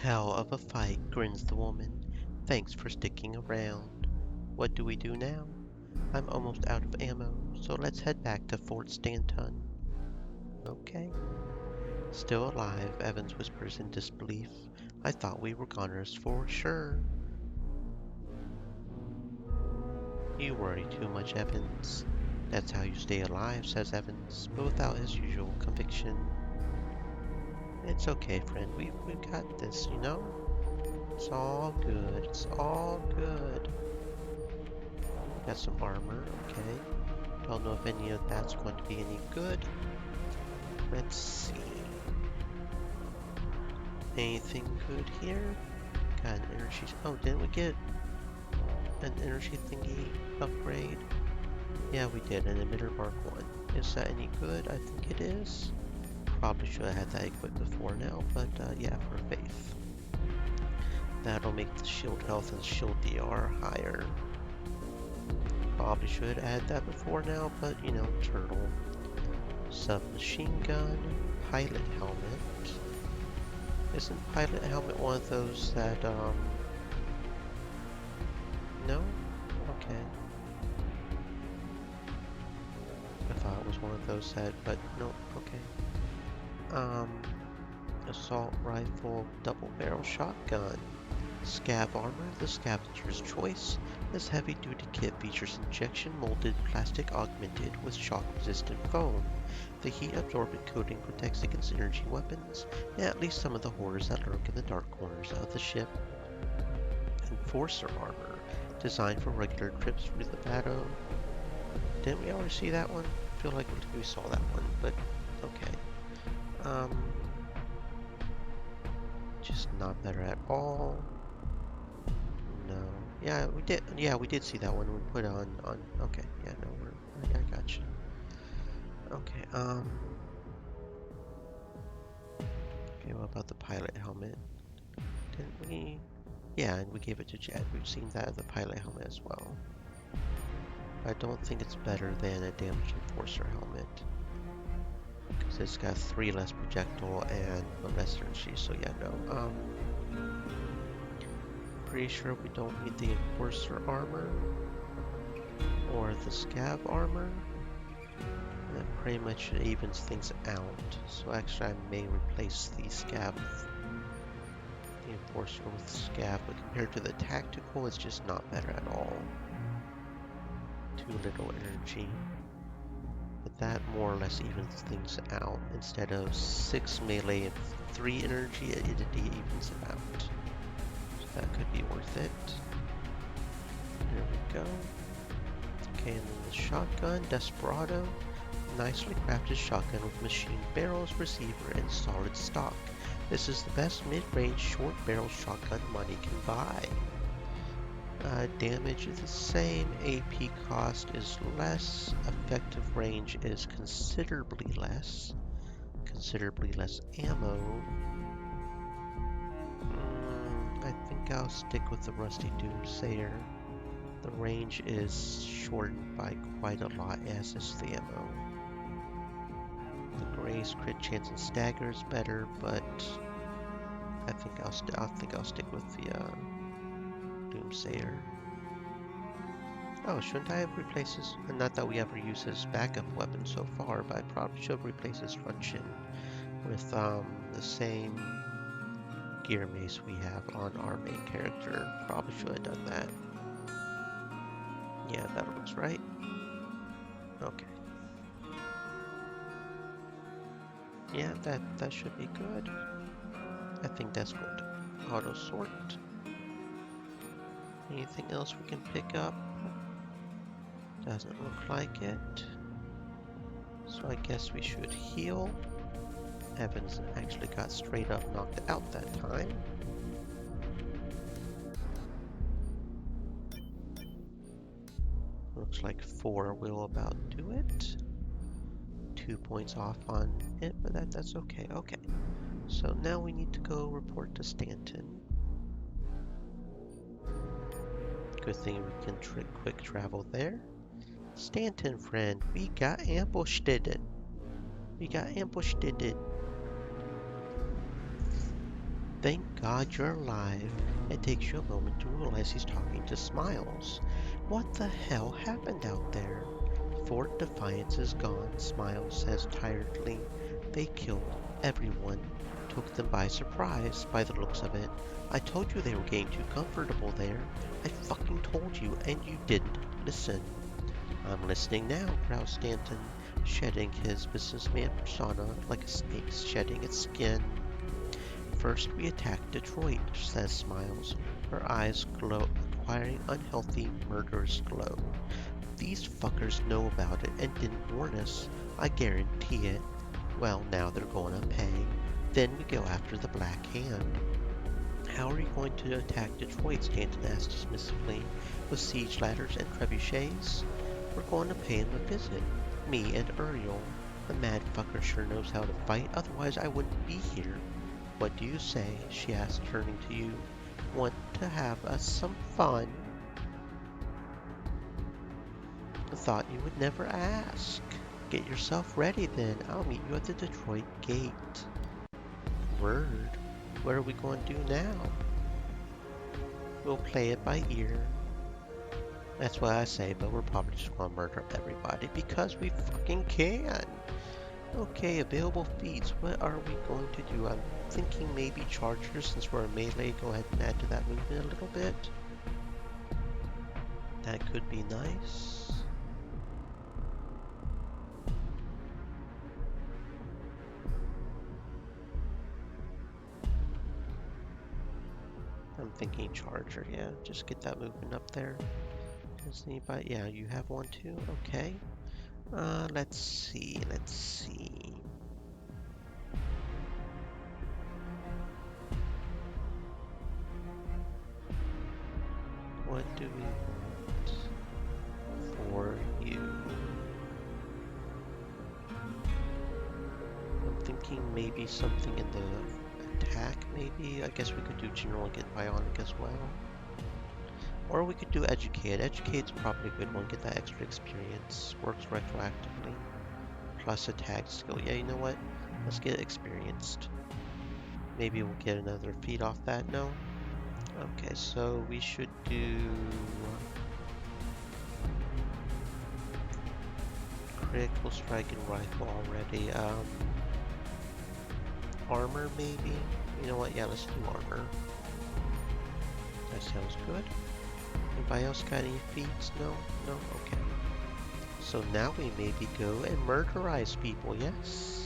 Hell of a fight, grins the woman. Thanks for sticking around. What do we do now? I'm almost out of ammo, so let's head back to Fort Stanton. Okay. Still alive, Evans whispers in disbelief. I thought we were goners for sure. You worry too much, Evans. That's how you stay alive, says Evans, but without his usual conviction. It's okay, friend. We've got this, you know? It's all good. It's all good. Got some armor, okay. Don't know if any of that's going to be any good. Let's see. Anything good here? Got an energy... Oh, didn't we get an energy thingy upgrade? Yeah, we did, an emitter Mark 1. Is that any good? I think it is. Probably should have had that equipped before now, but yeah, for faith. That'll make the shield health and shield DR higher. Probably should add that before now, but you know, turtle. Submachine gun, pilot helmet. Isn't pilot helmet one of those that, no? Okay. I thought it was one of those that, but no, okay. Assault rifle, double barrel shotgun. Scav armor, the scavenger's choice. This heavy-duty kit features injection molded plastic augmented with shock-resistant foam. The heat-absorbent coating protects against energy weapons, and at least some of the horrors that lurk in the dark corners of the ship. Enforcer armor, designed for regular trips through the battle. Didn't we already see that one? I feel like we saw that one, but okay. Just not better at all. No. Yeah, we did. Yeah, we did see that one. We put on. Okay. Yeah. No. I gotcha. Okay. Okay. What about the pilot helmet? Didn't we? Yeah, and we gave it to Jed. We've seen that as the pilot helmet as well. I don't think it's better than a damaged enforcer helmet. Because it's got 3 less projectile and less energy, so yeah, no. Pretty sure we don't need the enforcer armor or the scav armor. And that pretty much evens things out. So actually I may replace the scav, the enforcer with scav, but compared to the tactical, it's just not better at all. Too little energy. But that more or less evens things out. Instead of 6 melee and 3 energy, it evens it out. So that could be worth it. There we go. Okay, and then the shotgun, Desperado. Nicely crafted shotgun with machine barrels, receiver, and solid stock. This is the best mid-range short barrel shotgun money can buy. Damage is the same, AP cost is less, effective range is considerably less ammo. I think I'll stick with the Rusty Doomsayer. The range is shortened by quite a lot, as is the ammo. The Gray's crit chance and stagger is better, but I think I'll stick with the Doomsayer. Oh, shouldn't I have replaced his... Not that we ever use his backup weapon so far, but I probably should replace his truncheon with the same gear mace we have on our main character. Probably should have done that. Yeah, that looks right. Okay. Yeah, that should be good. I think that's going to auto sort. Anything else we can pick up? Doesn't look like it. So I guess we should heal. Evans actually got straight up knocked out that time. Looks like 4 will about do it. 2 points off on it, but that's okay. Okay. So now we need to go report to Stanton. Good thing we can quick travel there. Stanton, friend, we got ambushed. We got ambushed. Thank God you're alive. It takes you a moment to realize he's talking to Smiles. What the hell happened out there? Fort Defiance is gone, Smiles says tiredly. They killed everyone. Took them by surprise, by the looks of it. I told you they were getting too comfortable there. I fucking told you, and you didn't listen. I'm listening now, growls Stanton, shedding his businessman persona like a snake shedding its skin. First we attacked Detroit, says Smiles, her eyes acquiring unhealthy, murderous glow. These fuckers know about it and didn't warn us. I guarantee it. Well, now they're gonna pay. Then we go after the Black Hand. How are you going to attack Detroit? Stanton asked dismissively. With siege ladders and trebuchets? We're going to pay him a visit. Me and Uriel. The mad fucker sure knows how to fight, otherwise I wouldn't be here. What do you say? She asked, turning to you. Want to have us some fun? I thought you would never ask. Get yourself ready then. I'll meet you at the Detroit gate. Word. What are we going to do now? We'll play it by ear. That's what I say, but we're probably just going to murder everybody because we fucking can. Okay, available feats. What are we going to do? I'm thinking maybe chargers since we're a melee. Go ahead and add to that movement a little bit. That could be nice. I'm thinking charger, yeah. Just get that movement up there. Does anybody? Yeah, you have one too? Okay. Let's see. What do we want for you? I'm thinking maybe something in the attack, maybe? I guess we could do general and get bionic as well. Or we could do educate. Educate's probably a good one. Get that extra experience. Works retroactively. Plus attack skill. Yeah, you know what? Let's get experienced. Maybe we'll get another feat off that. No? Okay, so we should do critical strike and rifle already. Armor maybe? You know what? Yeah, let's do armor. That sounds good. Anybody else got any feats? No? No? Okay. So now we maybe go and murderize people, yes?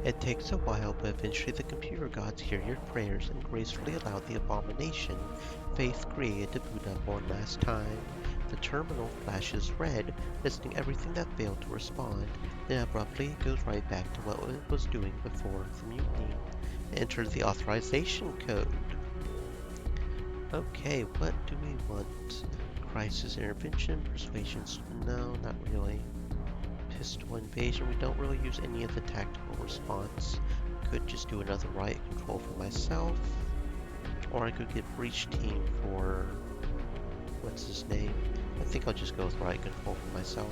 It takes a while, but eventually the computer gods hear your prayers and gracefully allow the abomination Faith created to boot up one last time. The terminal flashes red, listing everything that failed to respond, then abruptly it goes right back to what it was doing before the mutiny. Enter the authorization code. Okay, what do we want? Crisis intervention, persuasion, no, not really. Pistol invasion, we don't really use any of the tactical response. Could just do another riot control for myself. Or I could get breach team for, what's his name? I think I'll just go with riot control for myself.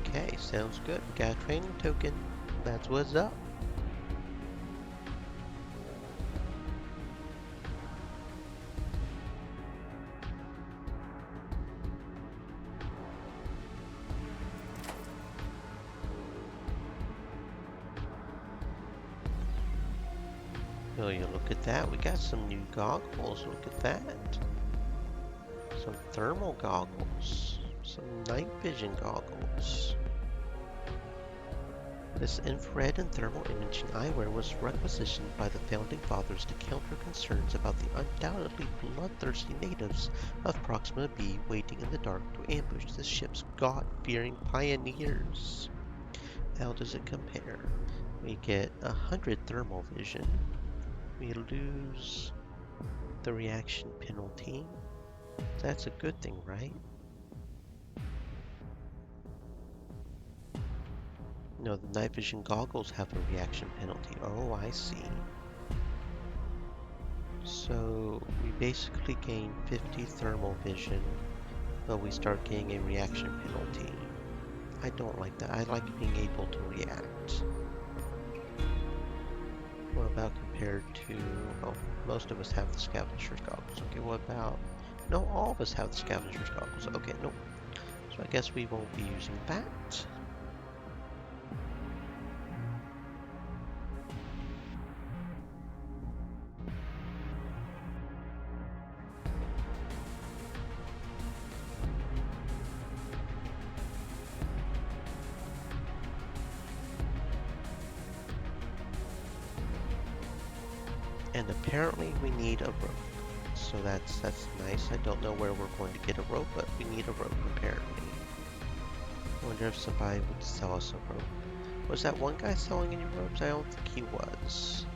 Okay, sounds good. We got a training token. That's what's up. Oh, you look at that. We got some new goggles. Look at that. Some thermal goggles. Some night vision goggles. This infrared and thermal imaging eyewear was requisitioned by the Founding Fathers to counter concerns about the undoubtedly bloodthirsty natives of Proxima B waiting in the dark to ambush the ship's God-fearing pioneers. How does it compare? We get 100 thermal vision. We lose the reaction penalty. That's a good thing, right? No, the night vision goggles have a reaction penalty. Oh, I see. So we basically gain 50 thermal vision, but we start getting a reaction penalty. I don't like that. I like being able to react. What about compared to, oh, most of us have the scavenger's goggles. Okay, what about, no, all of us have the scavenger's goggles. Okay, no. So I guess we won't be using that. And apparently we need a rope. So that's nice. I don't know where we're going to get a rope, but we need a rope apparently. I wonder if somebody would sell us a rope. Was that one guy selling any ropes? I don't think he was.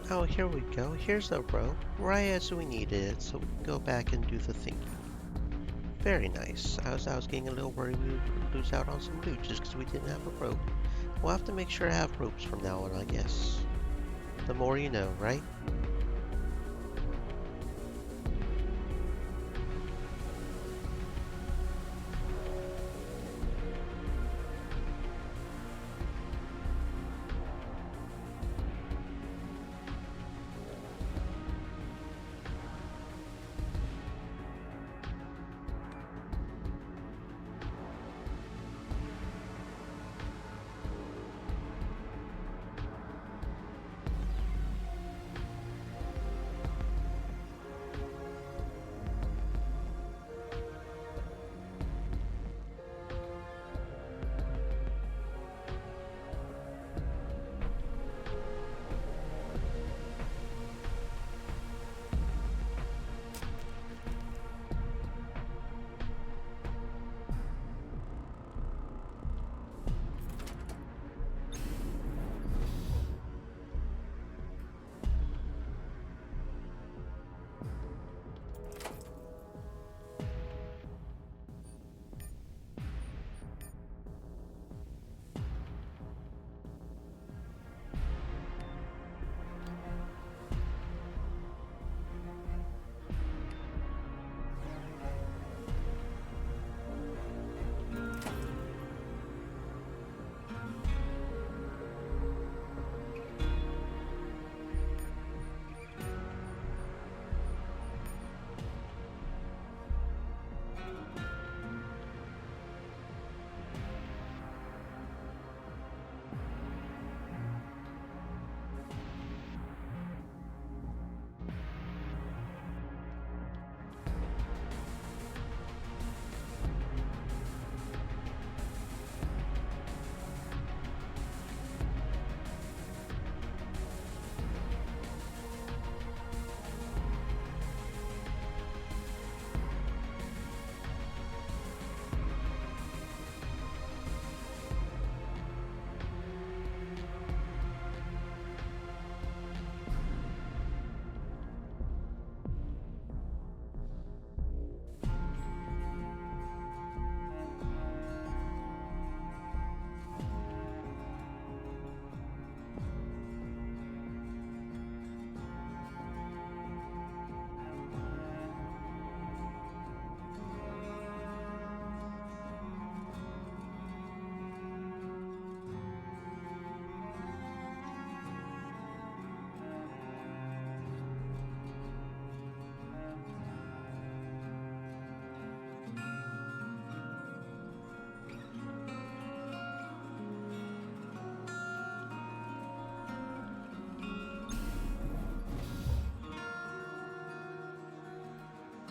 Oh, here we go. Here's a rope, right as we needed it, so we can go back and do the thinking. Very nice. I was getting a little worried we would lose out on some loot just because we didn't have a rope. We'll have to make sure to have ropes from now on, I guess. The more you know, right?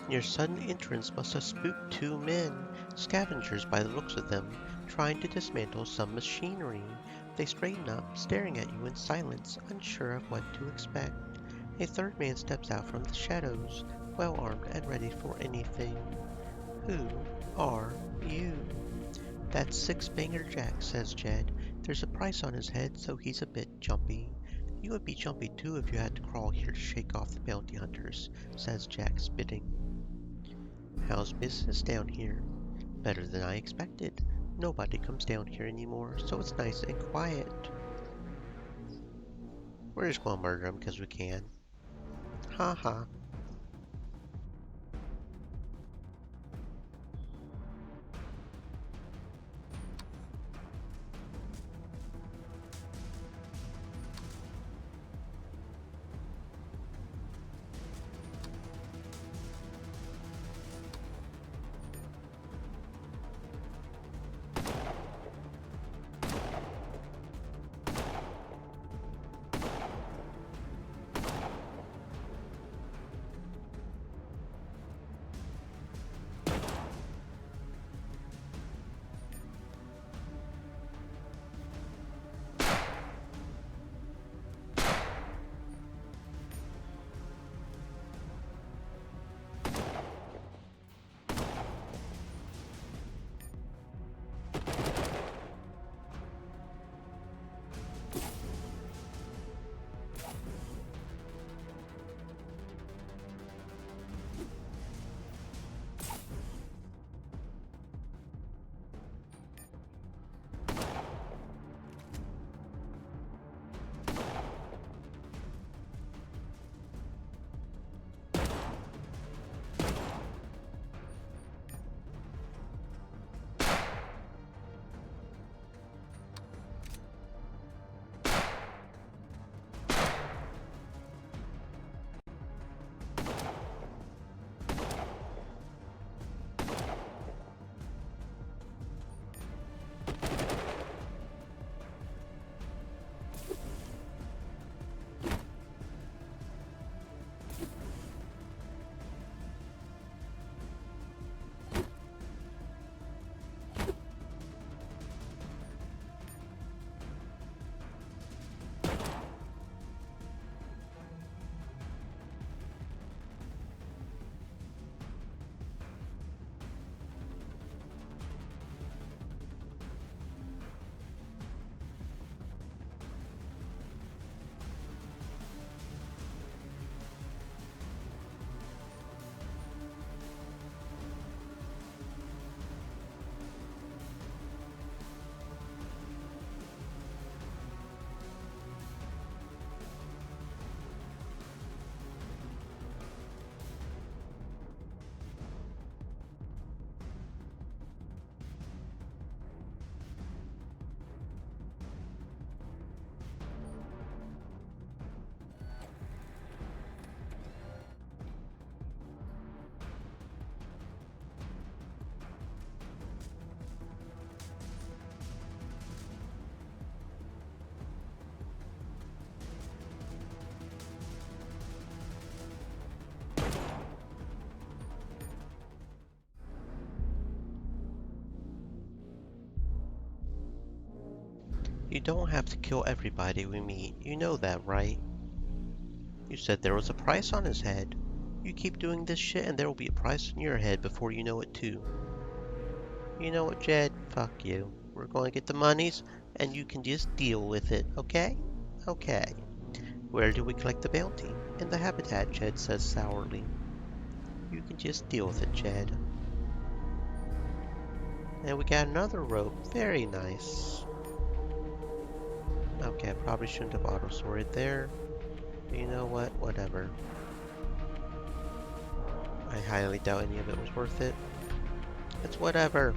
Your sudden entrance must have spooked two men, scavengers by the looks of them, trying to dismantle some machinery. They straighten up, staring at you in silence, unsure of what to expect. A third man steps out from the shadows, well armed and ready for anything. Who are you? That's Six Banger Jack, says Jed. There's a price on his head, so he's a bit jumpy. You would be jumpy too if you had to crawl here to shake off the bounty hunters, says Jack, spitting. How's business down here? Better than I expected. Nobody comes down here anymore, so it's nice and quiet. We're just gonna murder him because we can. Ha ha. You don't have to kill everybody we meet. You know that, right? You said there was a price on his head. You keep doing this shit and there will be a price on your head before you know it too. You know what, Jed? Fuck you. We're going to get the monies and you can just deal with it, okay? Okay. Where do we collect the bounty? In the habitat, Jed says sourly. You can just deal with it, Jed. And we got another rope. Very nice. Okay, I probably shouldn't have auto-sorted there. But you know what? Whatever. I highly doubt any of it was worth it. It's whatever.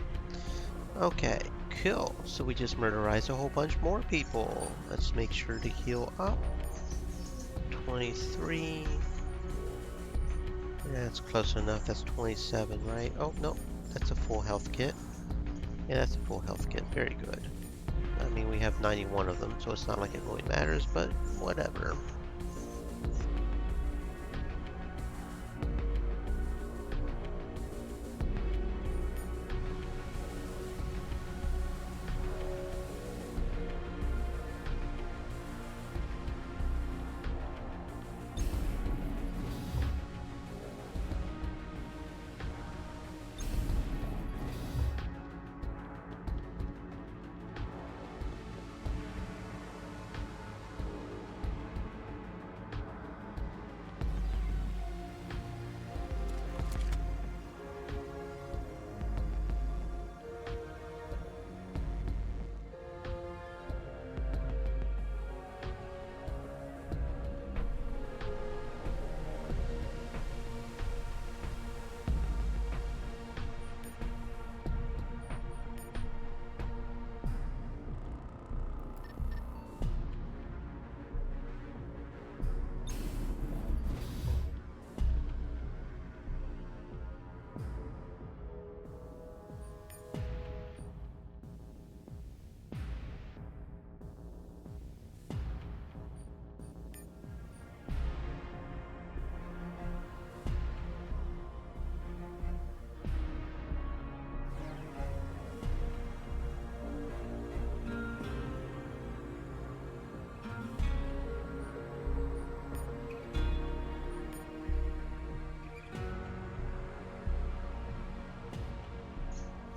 Okay, cool. So we just murderized a whole bunch more people. Let's make sure to heal up. 23. Yeah, that's close enough. That's 27, right? Oh, no. That's a full health kit. Yeah, that's a full health kit. Very good. I mean, we have 91 of them, so it's not like it really matters, but whatever.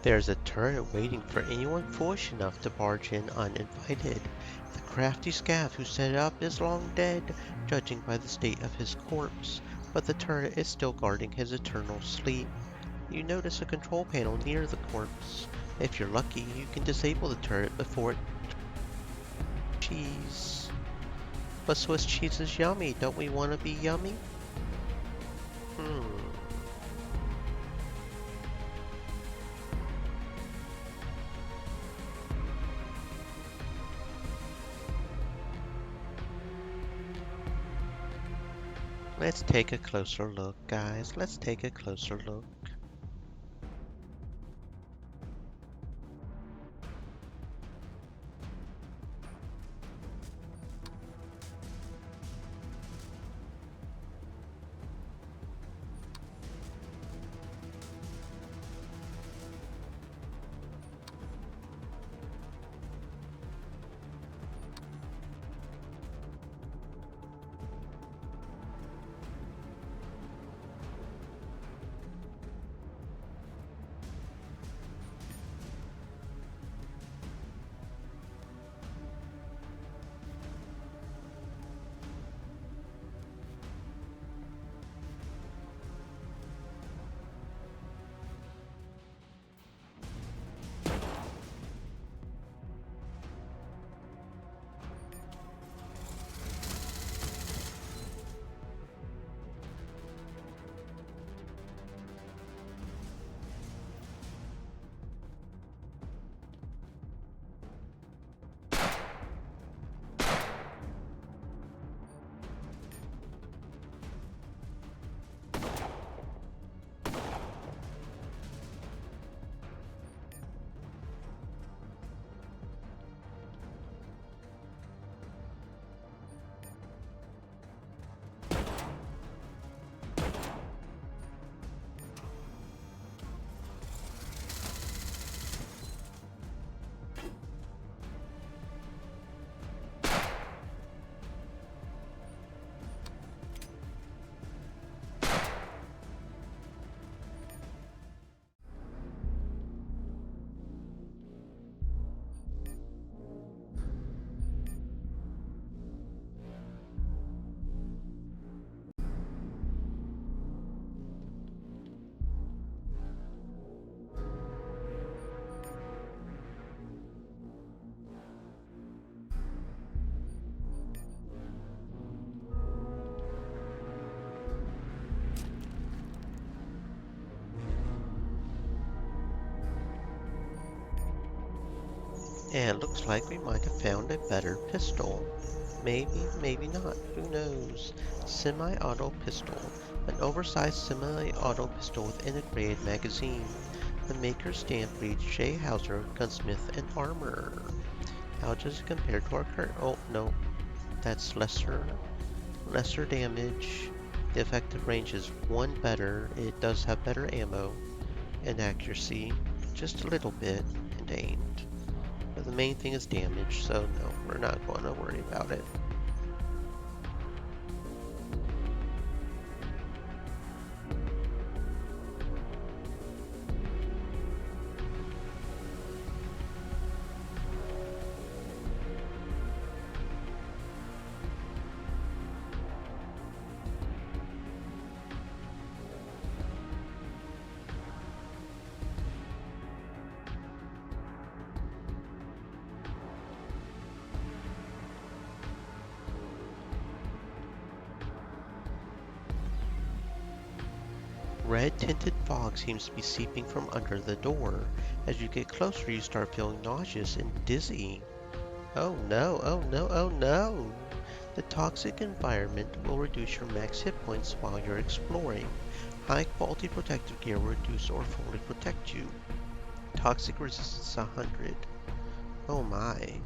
There's a turret waiting for anyone foolish enough to barge in uninvited. The crafty scav who set it up is long dead, judging by the state of his corpse, but the turret is still guarding his eternal sleep. You notice a control panel near the corpse. If you're lucky, you can disable the turret before it cheese. But Swiss cheese is yummy. Don't we want to be yummy? Let's take a closer look, guys. Let's take a closer look. And looks like we might have found a better pistol. Maybe, maybe not. Who knows? Semi-auto pistol. An oversized semi-auto pistol with integrated magazine. The maker's stamp reads J. Hauser, Gunsmith and Armor. How does it compare to our current? Oh, no. That's lesser damage. The effective range is 1 better. It does have better ammo and accuracy. Just a little bit and aimed. But the main thing is damage, so no, we're not going to worry about it. Red tinted fog seems to be seeping from under the door. As you get closer, you start feeling nauseous and dizzy. Oh no, oh no, oh no! The toxic environment will reduce your max hit points while you're exploring. High quality protective gear will reduce or fully protect you. Toxic resistance 100. Oh my.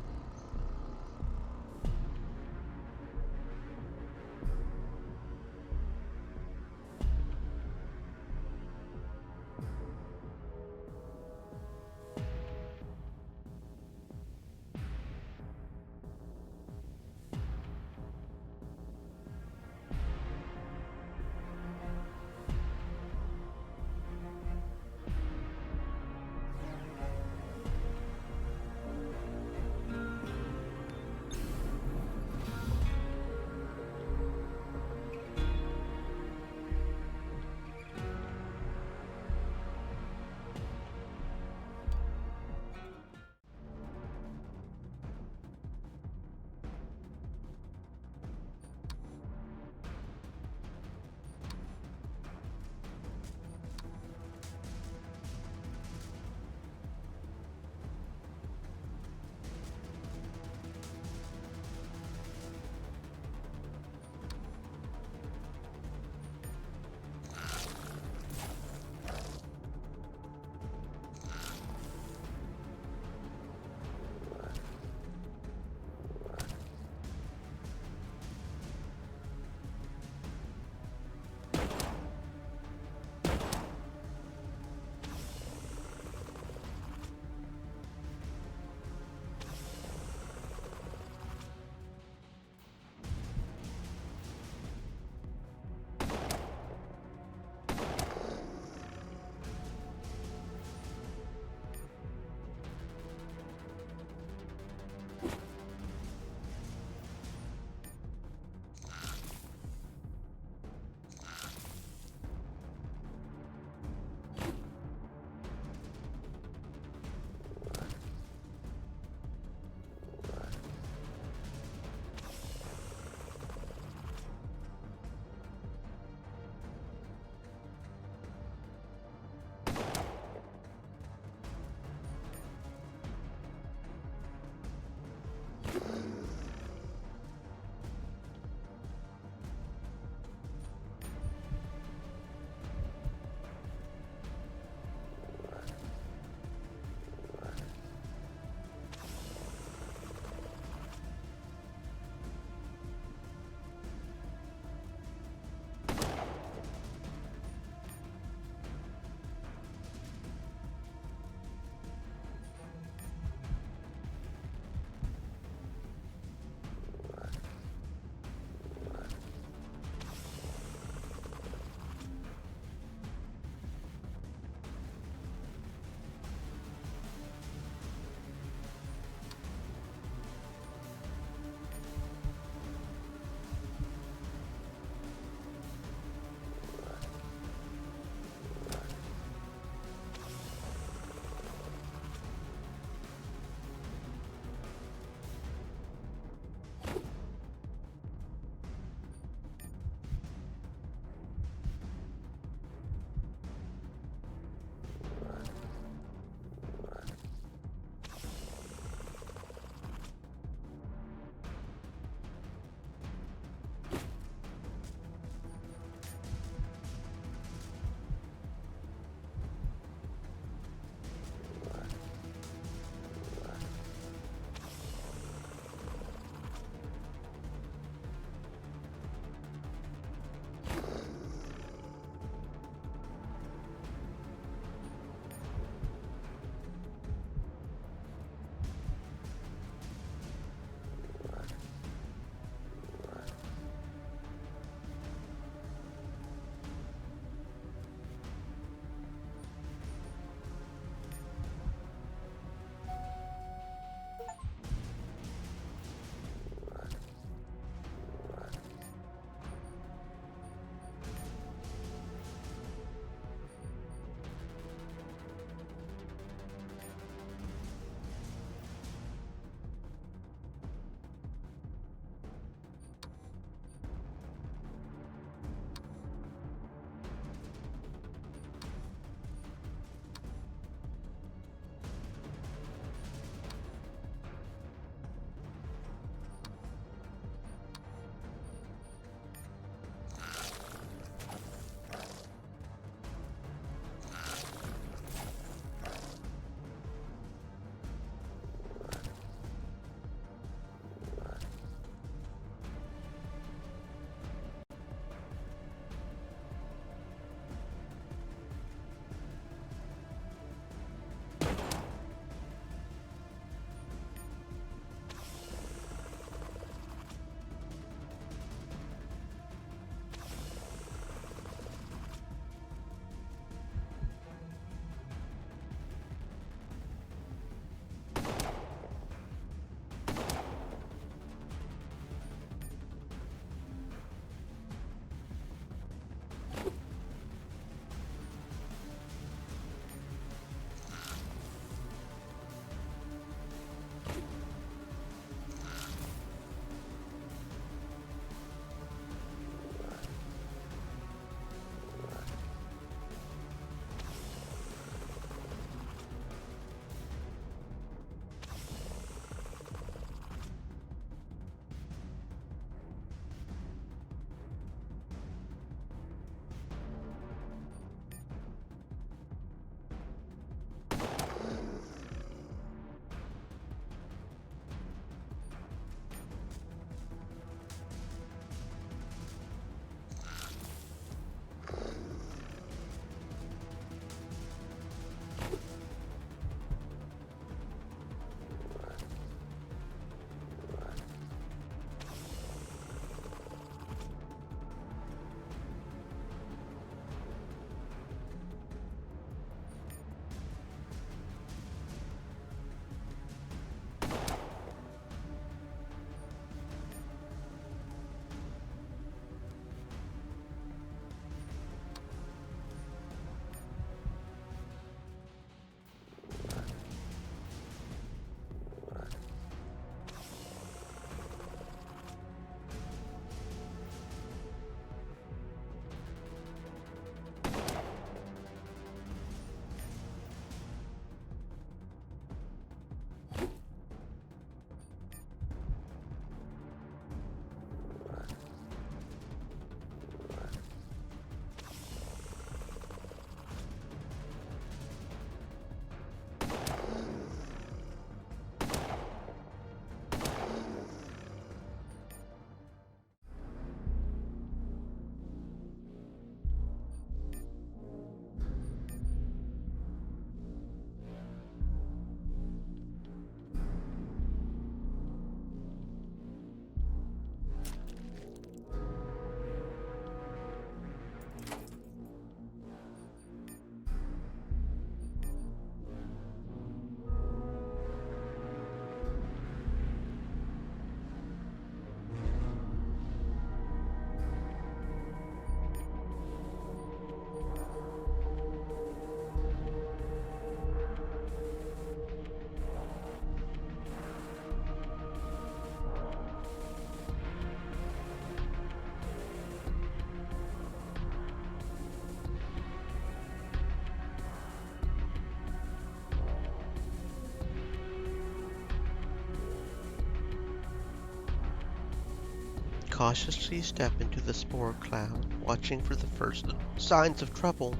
cautiously step into the spore cloud, watching for the first signs of trouble.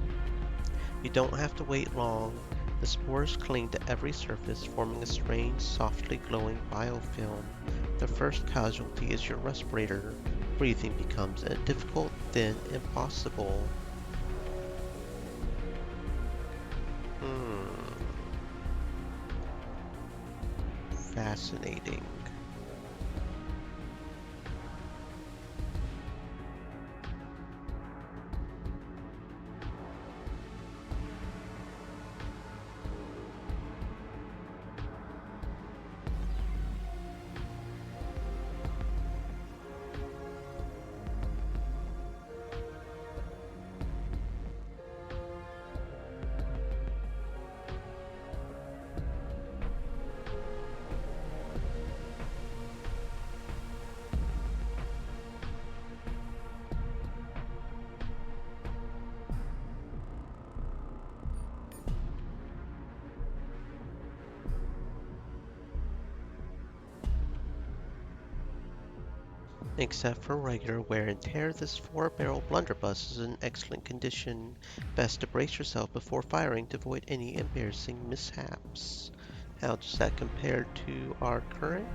You don't have to wait long. The spores cling to every surface, forming a strange, softly glowing biofilm. The first casualty is your respirator. Breathing becomes difficult, then impossible. Fascinating. Except for regular wear and tear, this 4-barrel blunderbuss is in excellent condition. Best to brace yourself before firing to avoid any embarrassing mishaps. How does that compare to our current?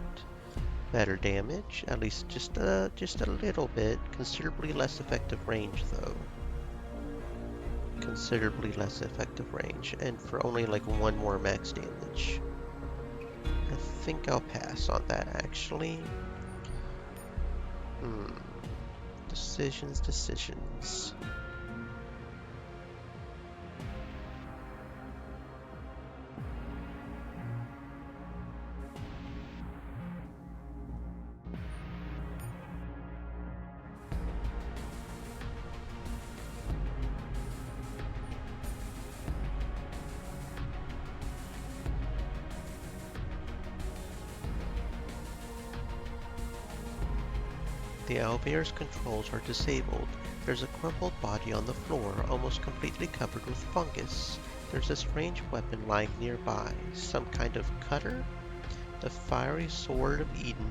Better damage, at least just a little bit. Considerably less effective range though. Considerably less effective range, and for only like 1 more max damage. I think I'll pass on that actually. Decisions. The elevator's controls are disabled. There's a crumpled body on the floor, almost completely covered with fungus. There's a strange weapon lying nearby. Some kind of cutter? The fiery sword of Eden.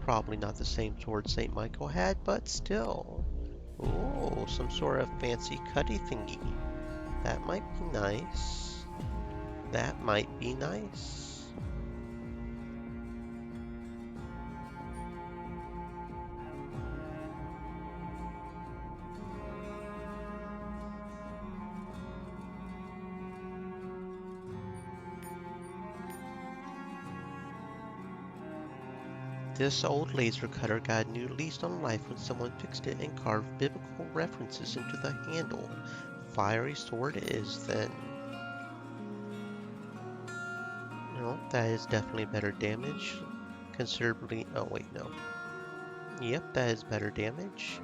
Probably not the same sword St. Michael had, but still. Ooh, some sort of fancy cutty thingy. That might be nice. That might be nice. This old laser cutter got a new lease on life when someone fixed it and carved biblical references into the handle. Fiery sword it is then. No, that is definitely better damage. Considerably. Oh, wait, no. Yep, that is better damage.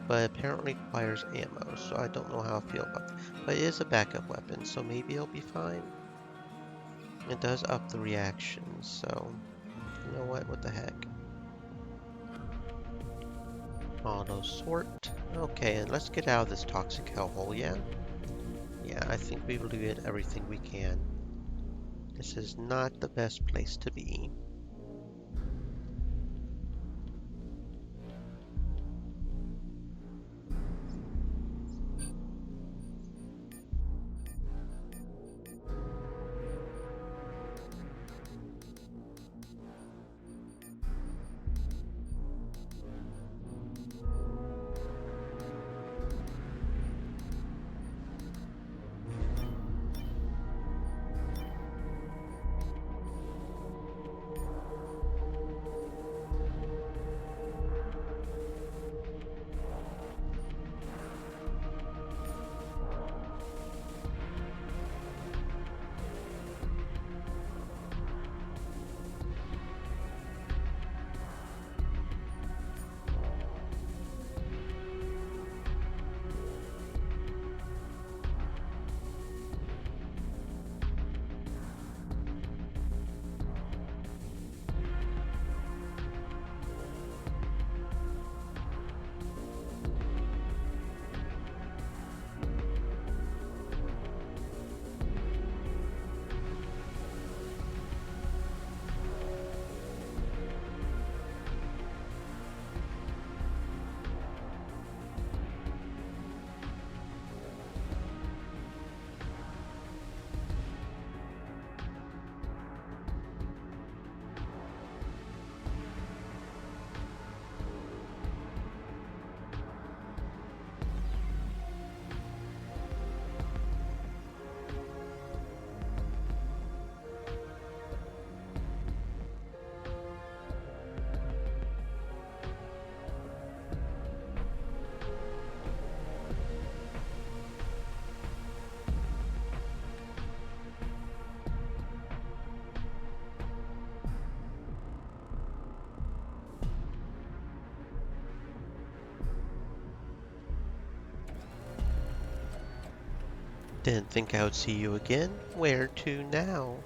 But apparently requires ammo, so I don't know how I feel about that. But it is a backup weapon, so maybe it'll be fine. It does up the reaction, so you know what the heck. Auto sort. Okay, and let's get out of this toxic hellhole, yeah? Yeah, I think we've looted everything we can. This is not the best place to be. Didn't think I would see you again. Where to now?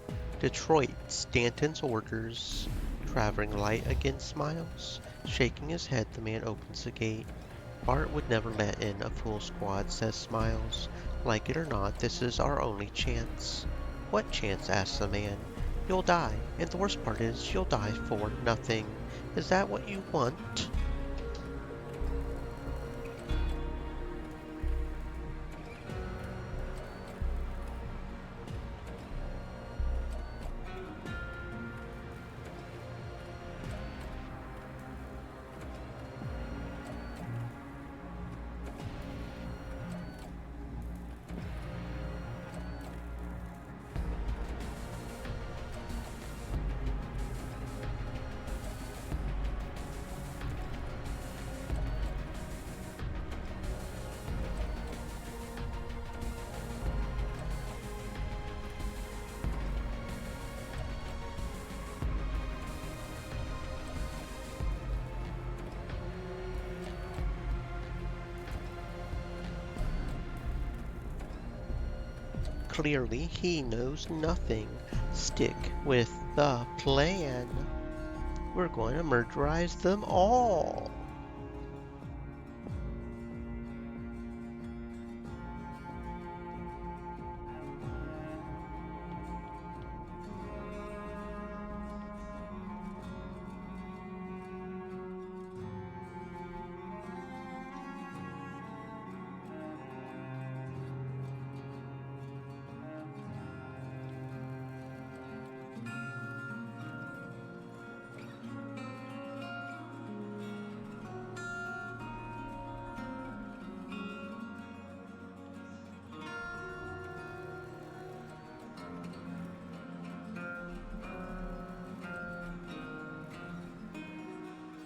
Detroit, Stanton's orders. Traveling light again smiles. Shaking his head, the man opens the gate. Bart would never let in a full squad, says Smiles. Like it or not, this is our only chance. What chance? Asks the man. You'll die, and the worst part is you'll die for nothing. Is that what you want? Clearly, he knows nothing. Stick with the plan. We're going to murderize them all.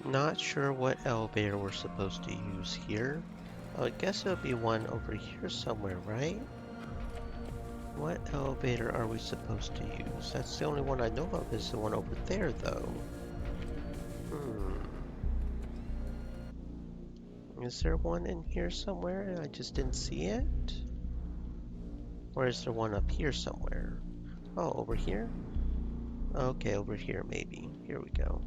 Not sure what elevator we're supposed to use here. I guess it'll be one over here somewhere, right? What elevator are we supposed to use? That's the only one I know of is the one over there, though. Is there one in here somewhere and I just didn't see it? Or is there one up here somewhere? Oh, over here? Okay, over here maybe. Here we go.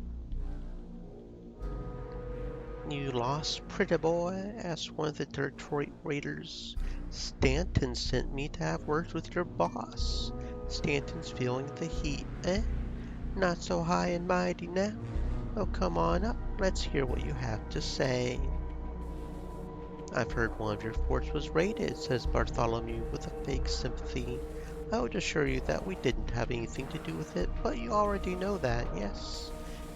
You lost, pretty boy? Asked one of the Detroit Raiders. Stanton sent me to have words with your boss. Stanton's feeling the heat, eh? Not so high and mighty now? Oh, come on up. Let's hear what you have to say. I've heard one of your forts was raided, says Bartholomew with a fake sympathy. I would assure you that we didn't have anything to do with it, but you already know that, yes?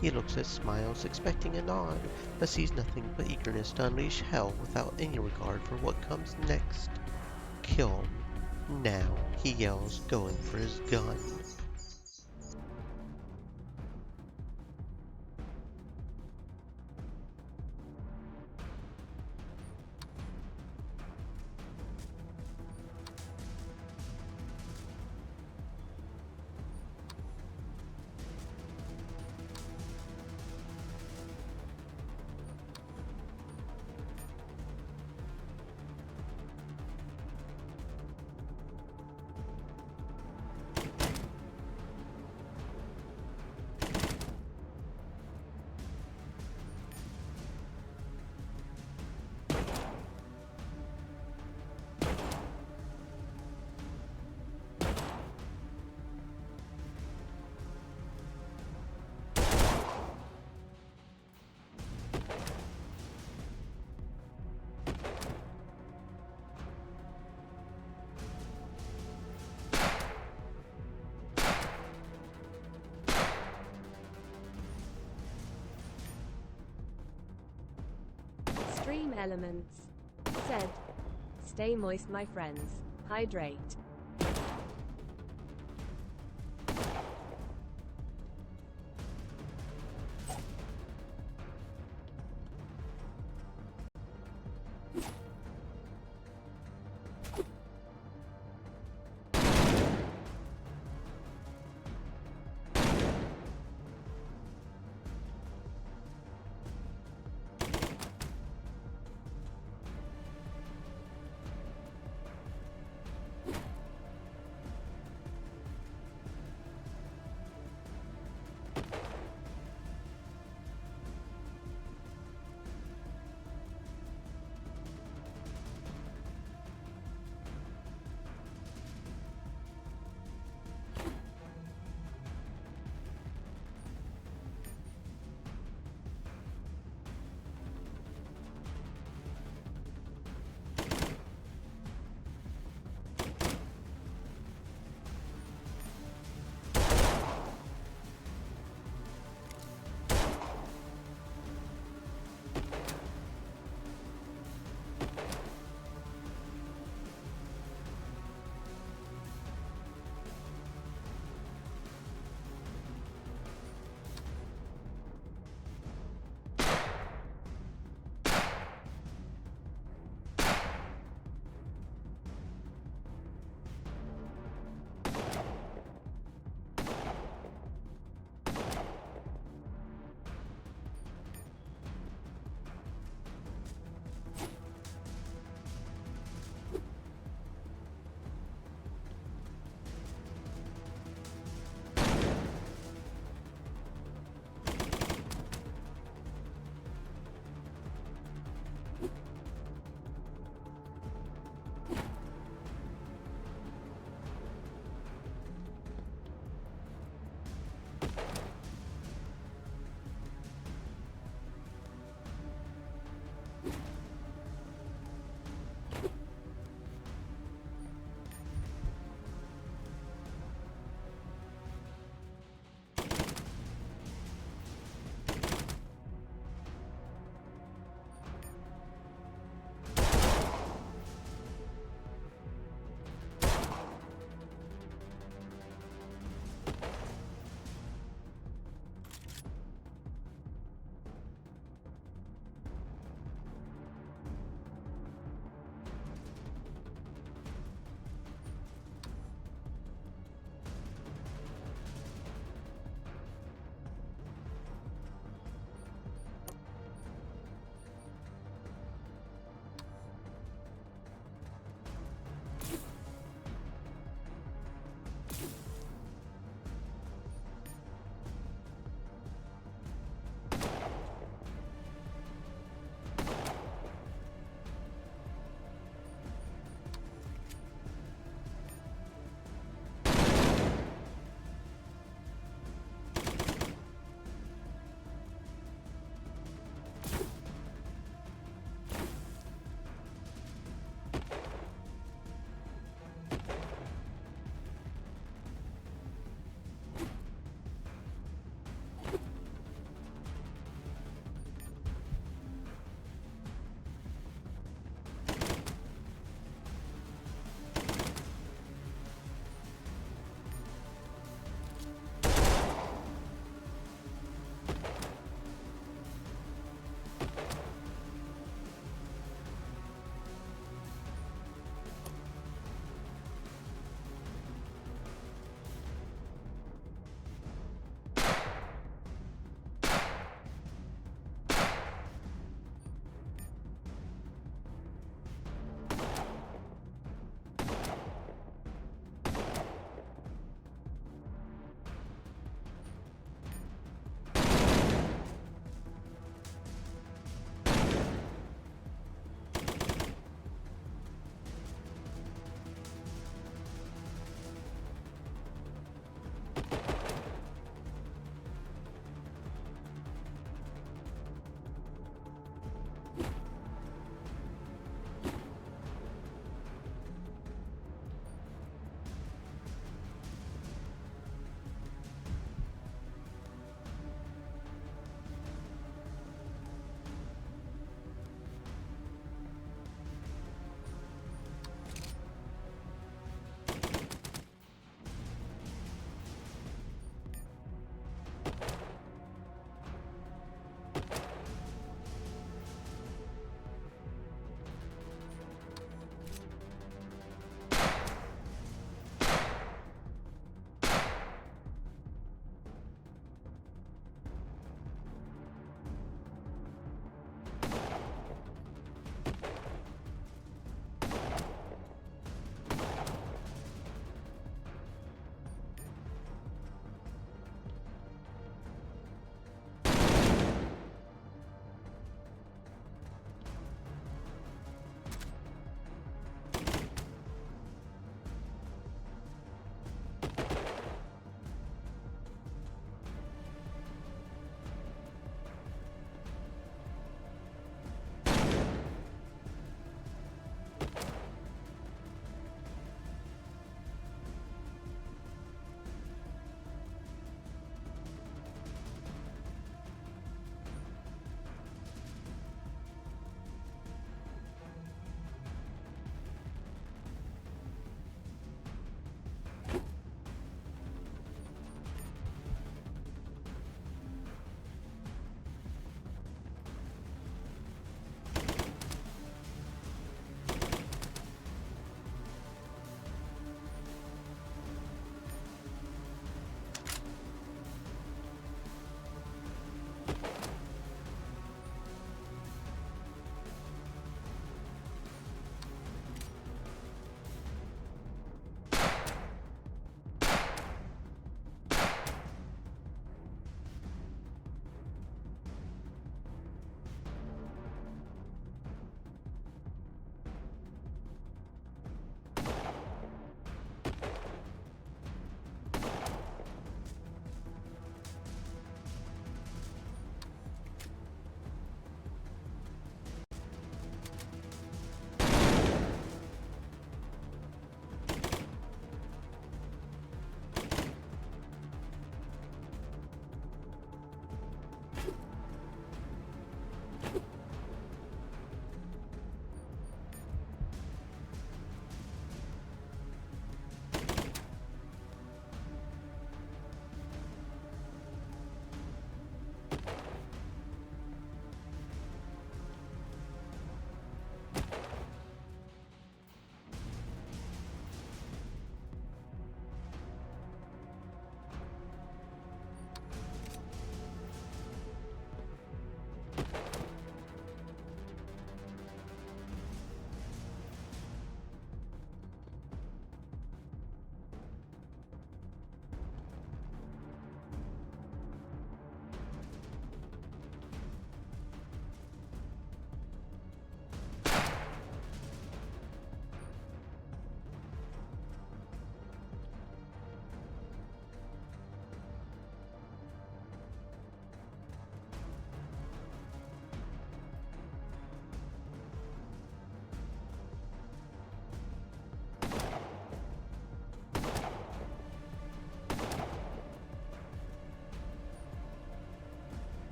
He looks at Smiles, expecting a nod, but sees nothing but eagerness to unleash hell without any regard for what comes next. Kill him. Now, he yells, going for his gun. Stream Elements said, "Stay moist, my friends. Hydrate."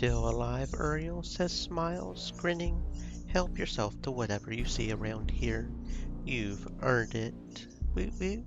Still alive, Uriel, says Smiles, grinning. Help yourself to whatever you see around here. You've earned it. Woot woot.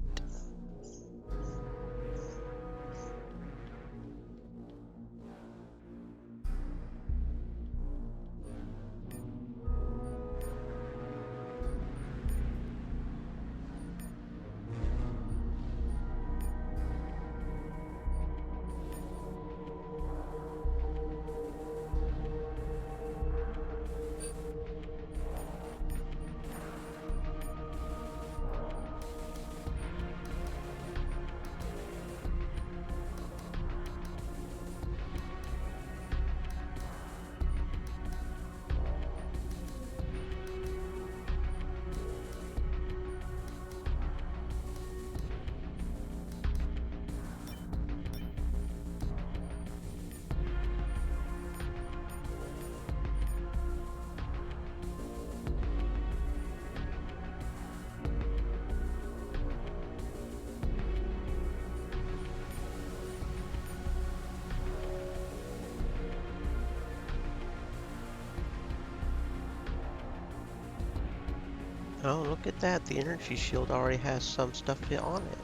Oh, look at that. The energy shield already has some stuff on it.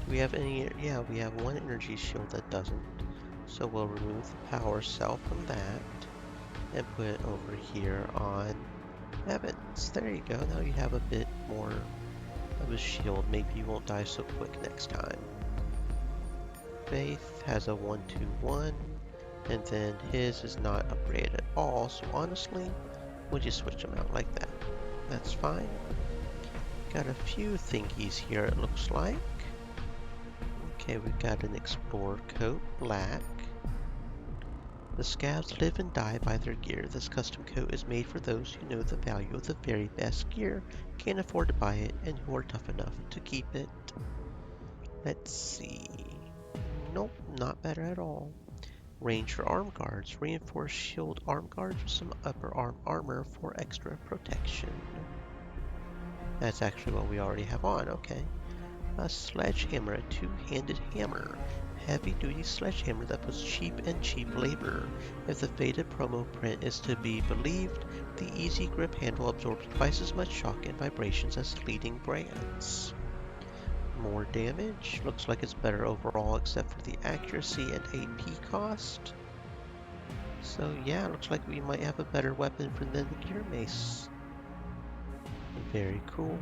Do we have any? Yeah, we have one energy shield that doesn't. So we'll remove the power cell from that and put it over here on Evans. There you go. Now you have a bit more of a shield. Maybe you won't die so quick next time. Faith has a 1-2-1, and then his is not upgraded at all. So honestly, we'll just switch them out like that. That's fine. Got a few thingies here, it looks like. Okay, we've got an Explorer coat, black. The scavs live and die by their gear. This custom coat is made for those who know the value of the very best gear, can't afford to buy it, and who are tough enough to keep it. Let's see. Nope, not better at all. Ranger arm guards. Reinforced shield arm guards with some upper arm armor for extra protection. That's actually what we already have on, okay. A sledgehammer, a two-handed hammer. Heavy-duty sledgehammer that puts cheap and cheap labor. If the faded promo print is to be believed, the easy grip handle absorbs twice as much shock and vibrations as leading brands. More damage. Looks like it's better overall except for the accuracy and AP cost. So yeah, looks like we might have a better weapon than the Gear Mace. Very cool.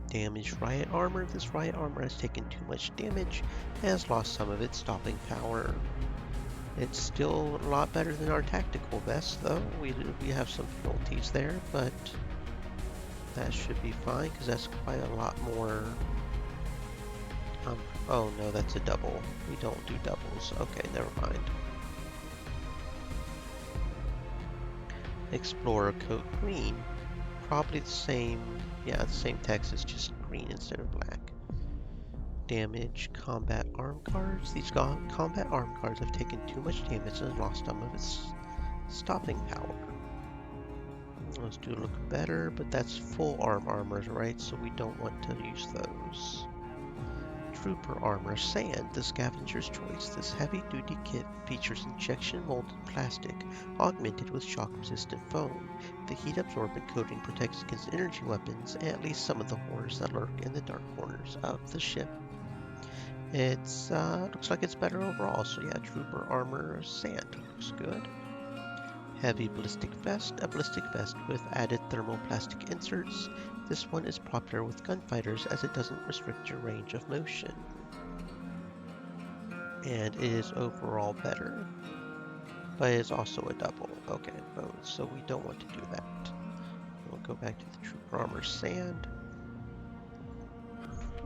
Damaged riot armor. This riot armor has taken too much damage and has lost some of its stopping power. It's still a lot better than our tactical vest though. We have some penalties there, but that should be fine because that's quite a lot more. Oh no, that's a double. We don't do doubles. Okay, never mind. Explorer coat green. Probably the same, yeah, the same text, is just green instead of black. Damage combat arm guards. These combat arm guards have taken too much damage and lost some of its stopping power. Those do look better, but that's full arm armors, right? So we don't want to use those. Trooper armor sand, the scavenger's choice. This heavy-duty kit features injection molded plastic augmented with shock-resistant foam. The heat-absorbent coating protects against energy weapons and at least some of the horrors that lurk in the dark corners of the ship. It's looks like it's better overall. So yeah, trooper armor sand looks good. Heavy ballistic vest, a ballistic vest with added thermoplastic inserts. This one is popular with gunfighters as it doesn't restrict your range of motion. And it is overall better. But it is also a double. Okay, so we don't want to do that. We'll go back to the trooper armor sand.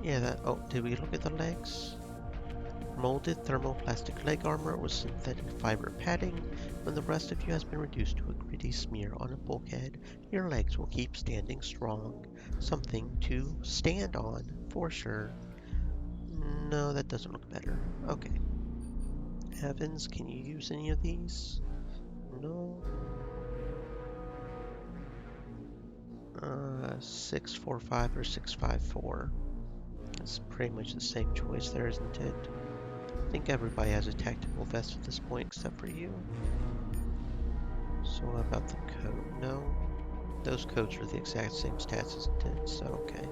Yeah, did we look at the legs? Molded thermoplastic leg armor with synthetic fiber padding. When the rest of you has been reduced to a gritty smear on a bulkhead, your legs will keep standing strong. Something to stand on, for sure. No, that doesn't look better. Okay. Evans, can you use any of these? No. 645 or 654. It's pretty much the same choice there, isn't it? I think everybody has a tactical vest at this point except for you. So what about the coat? No. Those coats are the exact same stats as it did, so okay.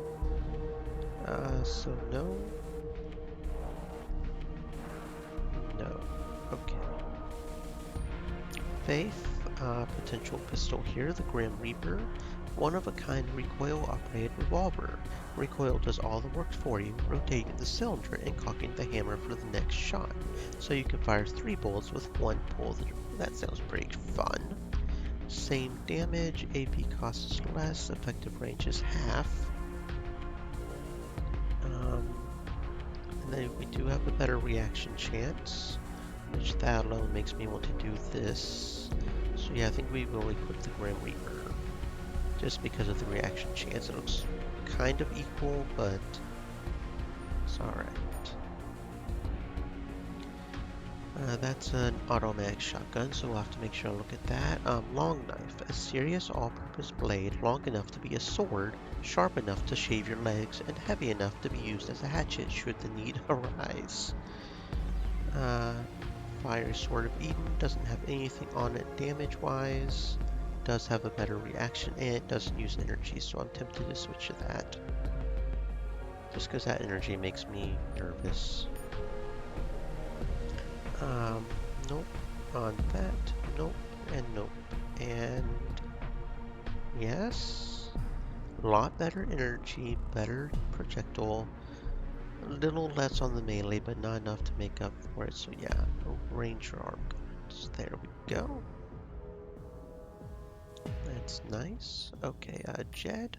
So no. No. Okay. Faith, potential pistol here, the Grim Reaper. One-of-a-kind recoil-operated revolver. Recoil does all the work for you, rotating the cylinder and cocking the hammer for the next shot. So you can fire 3 bullets with 1 pull. That sounds pretty fun. Same damage, AP cost is less, effective range is half. And then we do have a better reaction chance, which that alone makes me want to do this. So yeah, I think we will equip the Grim Reaper. Just because of the reaction chance. It looks kind of equal, but it's alright. That's an automatic shotgun, so we'll have to make sure to look at that. Long knife, a serious all-purpose blade long enough to be a sword, sharp enough to shave your legs, and heavy enough to be used as a hatchet should the need arise. Fiery Sword of Eden doesn't have anything on it damage-wise. Does have a better reaction, and it doesn't use energy, so I'm tempted to switch to that. Just because that energy makes me nervous. Nope. On that, nope, and nope. And yes, a lot better energy, better projectile, a little less on the melee, but not enough to make up for it. So yeah, Ranger arm guards. There we go. That's nice. Okay, Jed.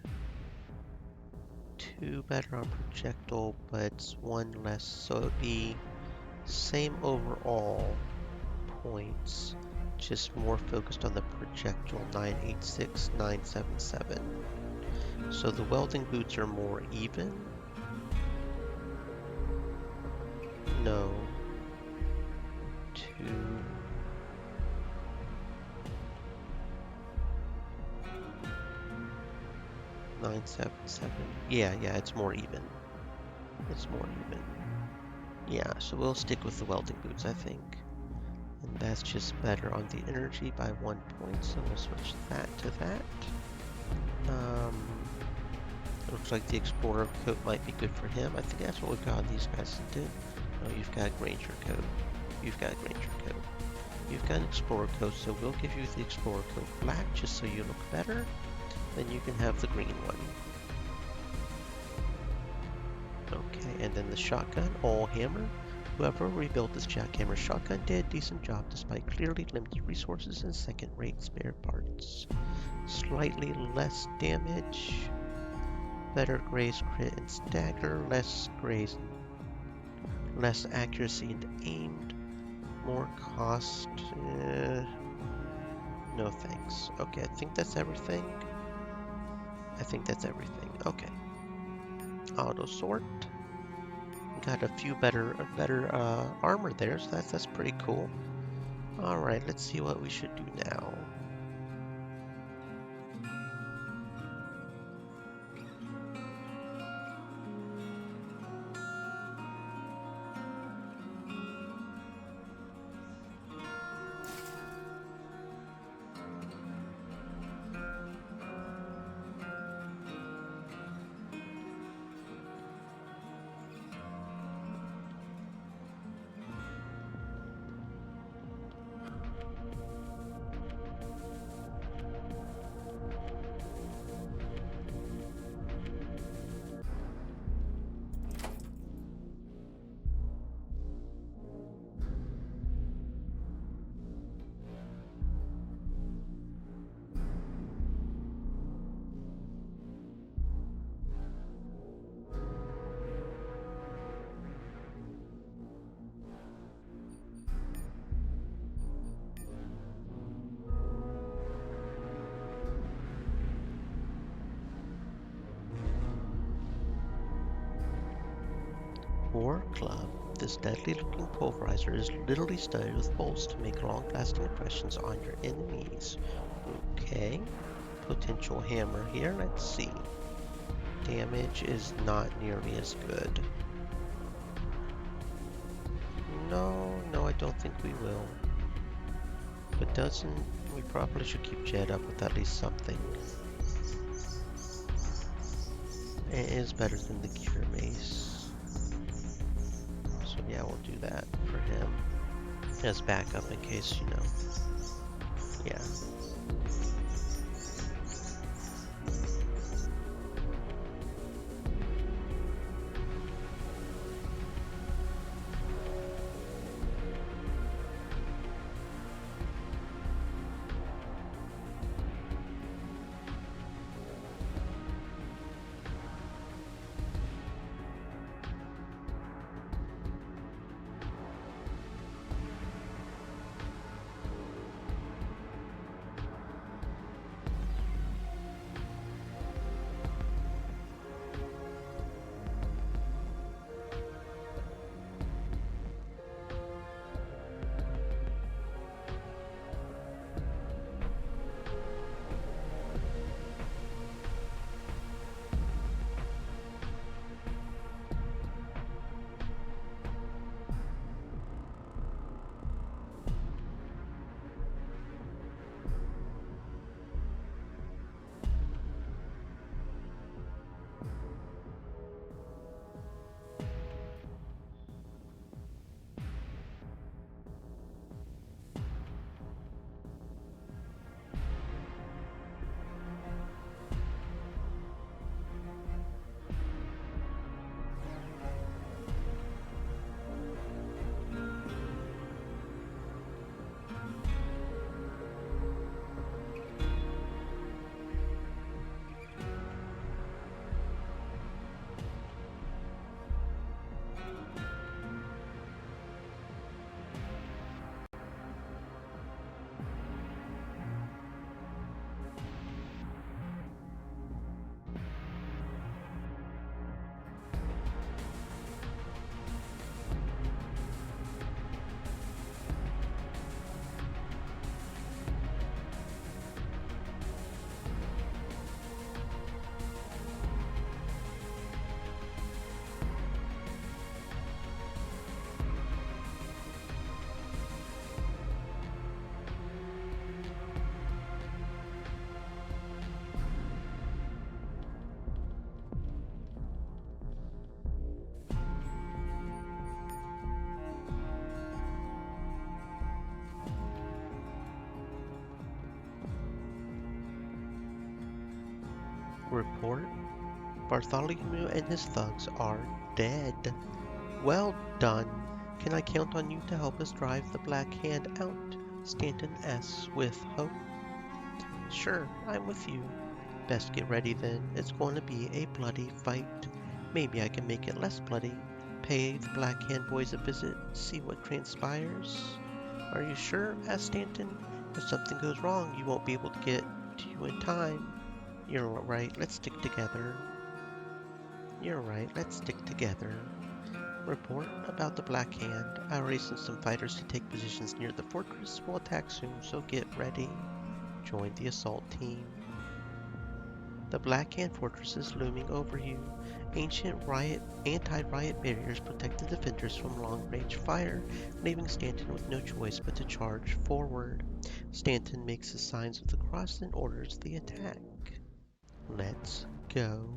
2 better on projectile, but 1 less, so it would be same overall points, just more focused on the projectile. 986, 977. So the welding boots are more even. No. 2. Yeah, it's more even. It's more even. Yeah, so we'll stick with the welding boots, I think. And that's just better on the energy by 1 point, so we'll switch that to that. Looks like the Explorer coat might be good for him. I think that's what we've got on these guys to do. Oh, you've got a Granger coat. You've got a Granger coat. You've got an Explorer coat, so we'll give you the Explorer coat black just so you look better. Then you can have the green one. Okay, and then the shotgun, all hammer. Whoever rebuilt this jackhammer shotgun did a decent job despite clearly limited resources and second-rate spare parts. Slightly less damage, better graze crit and stagger, less graze, less accuracy and aimed, more cost. No thanks. Okay, I think that's everything. Okay. Auto sort. Got a few better armor there, so that's pretty cool. All right, let's see what we should do now. War Club. This deadly-looking pulverizer is literally studded with bolts to make long-lasting impressions on your enemies. Okay. Potential hammer here. Let's see. Damage is not nearly as good. No, I don't think we will. But doesn't We probably should keep Jed up with at least something. It is better than the Cure Mace. So yeah, we'll do that for him. As backup in case, you know. Yeah. Report. Bartholomew and his thugs are dead. Well done. Can I count on you to help us drive the Black Hand out? Stanton asks with hope. Sure, I'm with you. Best get ready then. It's going to be a bloody fight. Maybe I can make it less bloody. Pay the Black Hand boys a visit, see what transpires. Are you sure? Asked Stanton. If something goes wrong, you won't be able to get to you in time. You're right, let's stick together. You're right, let's stick together. Report about the Black Hand. I already sent some fighters to take positions near the fortress. We'll attack soon, so get ready. Join the assault team. The Black Hand fortress is looming over you. Ancient anti-riot barriers protect the defenders from long-range fire, leaving Stanton with no choice but to charge forward. Stanton makes the signs of the cross and orders the attack. Let's go.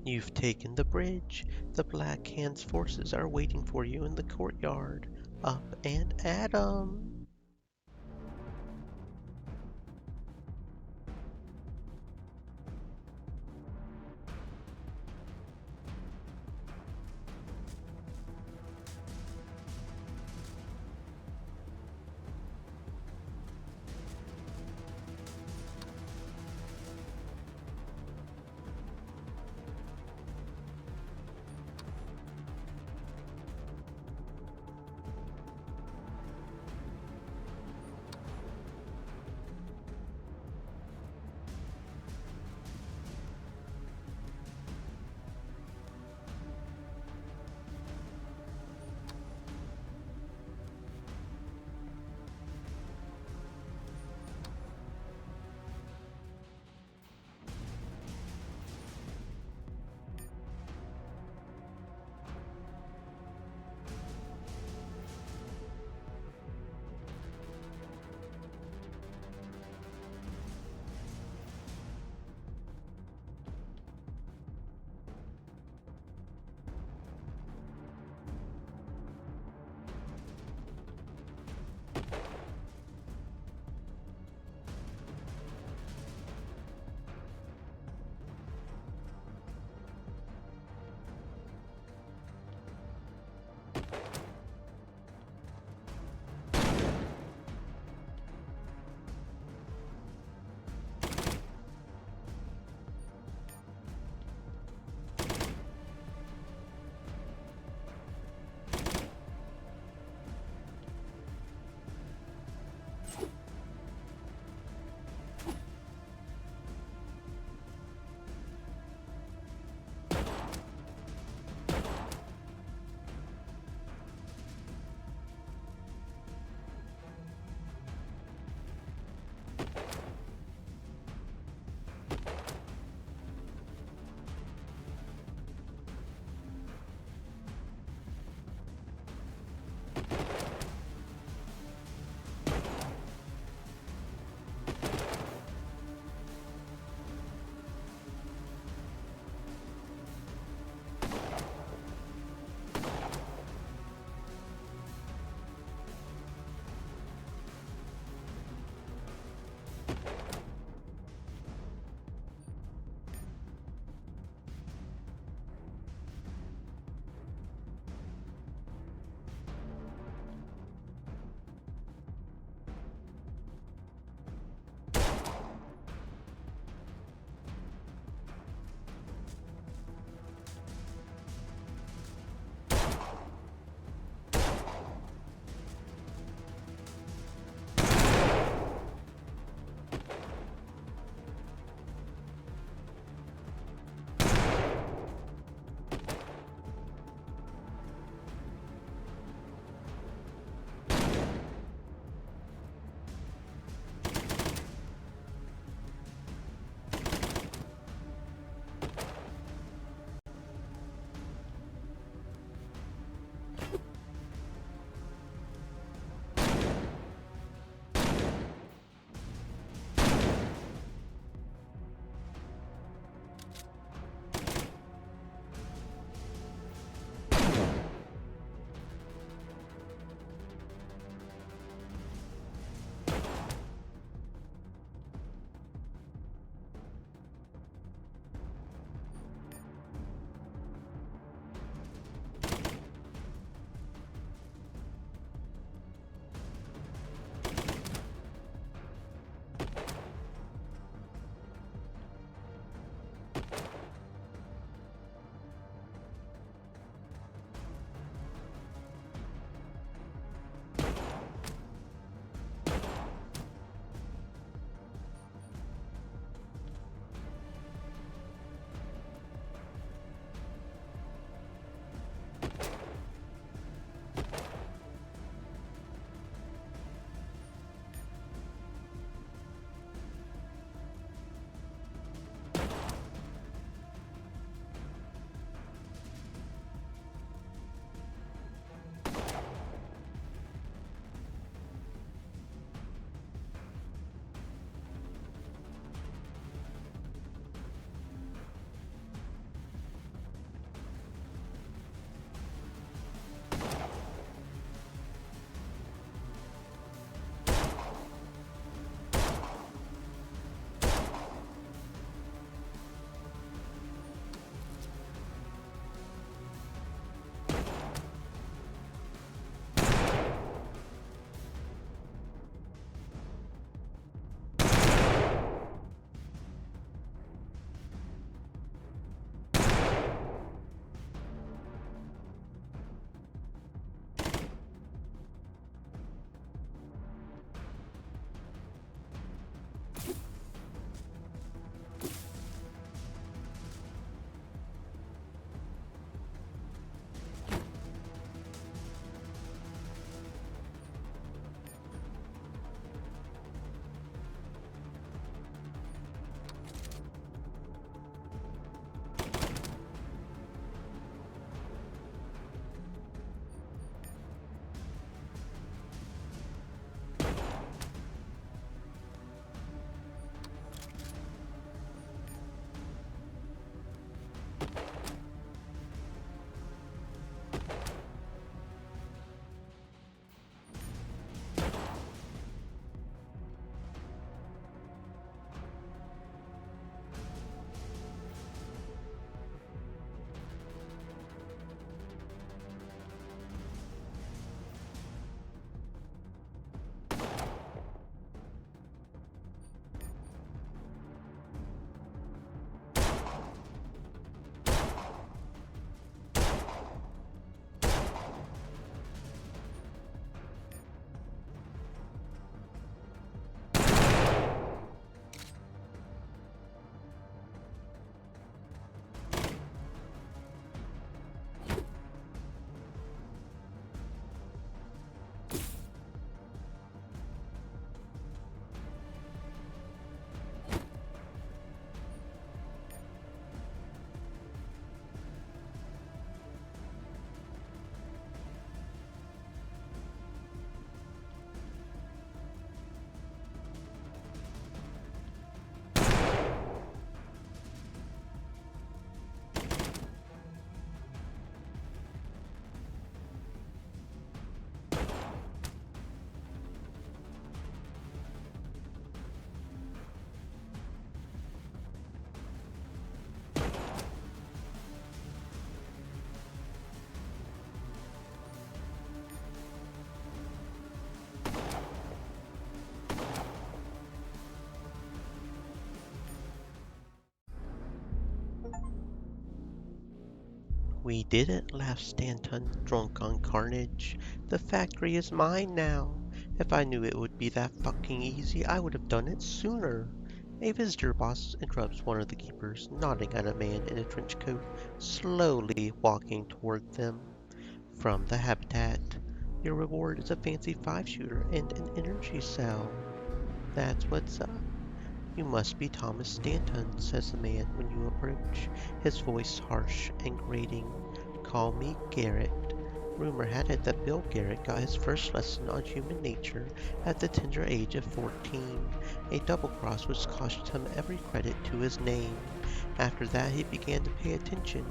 You've taken the bridge. The Black Hand's forces are waiting for you in the courtyard. Up and at 'em! We did it, laughed Stanton, drunk on carnage. The factory is mine now. If I knew it would be that fucking easy, I would have done it sooner. A visitor boss interrupts one of the keepers, nodding at a man in a trench coat, slowly walking toward them. From the habitat, your reward is a fancy 5-shooter and an energy cell. That's what's up. You must be Thomas Stanton, says the man when you approach, his voice harsh and grating. Call me Garrett. Rumor had it that Bill Garrett got his first lesson on human nature at the tender age of 14, a double cross which cost him every credit to his name. After that he began to pay attention,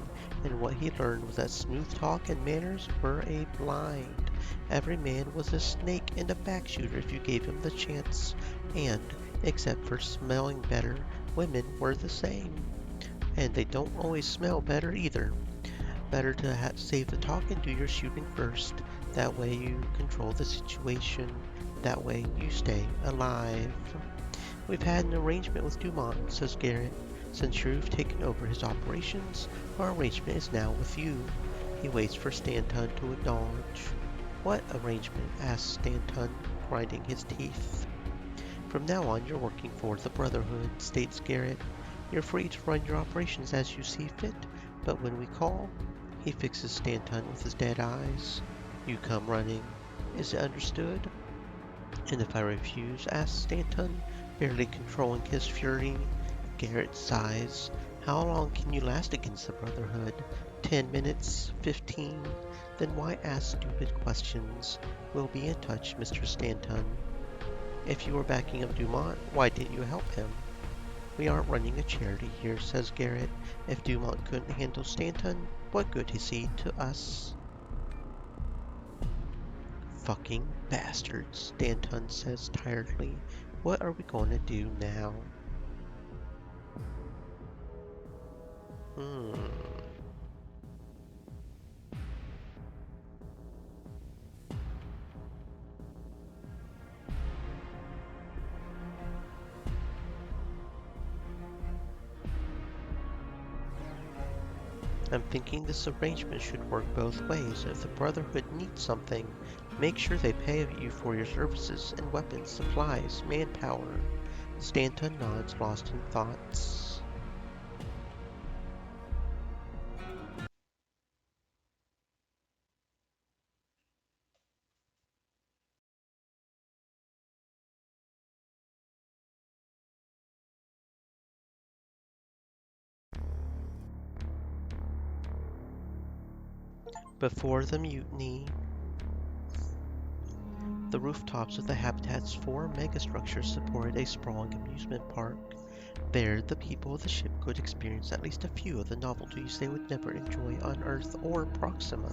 and what he learned was that smooth talk and manners were a blind. Every man was a snake and a backshooter if you gave him the chance, and, except for smelling better, women were the same. And they don't always smell better either. Better to save the talk and do your shooting first. That way you control the situation. That way you stay alive. We've had an arrangement with Dumont, says Garrett. Since you've taken over his operations, our arrangement is now with you. He waits for Stanton to acknowledge. What arrangement? asks Stanton, grinding his teeth. From now on, you're working for the Brotherhood, states Garrett. You're free to run your operations as you see fit, but when we call, he fixes Stanton with his dead eyes. You come running. Is it understood? And if I refuse? asks Stanton, barely controlling his fury. Garrett sighs. How long can you last against the Brotherhood? 10 minutes? 15? Then why ask stupid questions? We'll be in touch, Mr. Stanton. If you were backing up Dumont, why didn't you help him? We aren't running a charity here, says Garrett. If Dumont couldn't handle Stanton, what good is he to us? Fucking bastards, Stanton says tiredly. What are we going to do now? I'm thinking this arrangement should work both ways. If the Brotherhood needs something, make sure they pay you for your services and weapons, supplies, manpower. Stanton nods, lost in thoughts. Before the mutiny, the rooftops of the Habitat's 4 megastructures supported a sprawling amusement park. There, the people of the ship could experience at least a few of the novelties they would never enjoy on Earth or Proxima.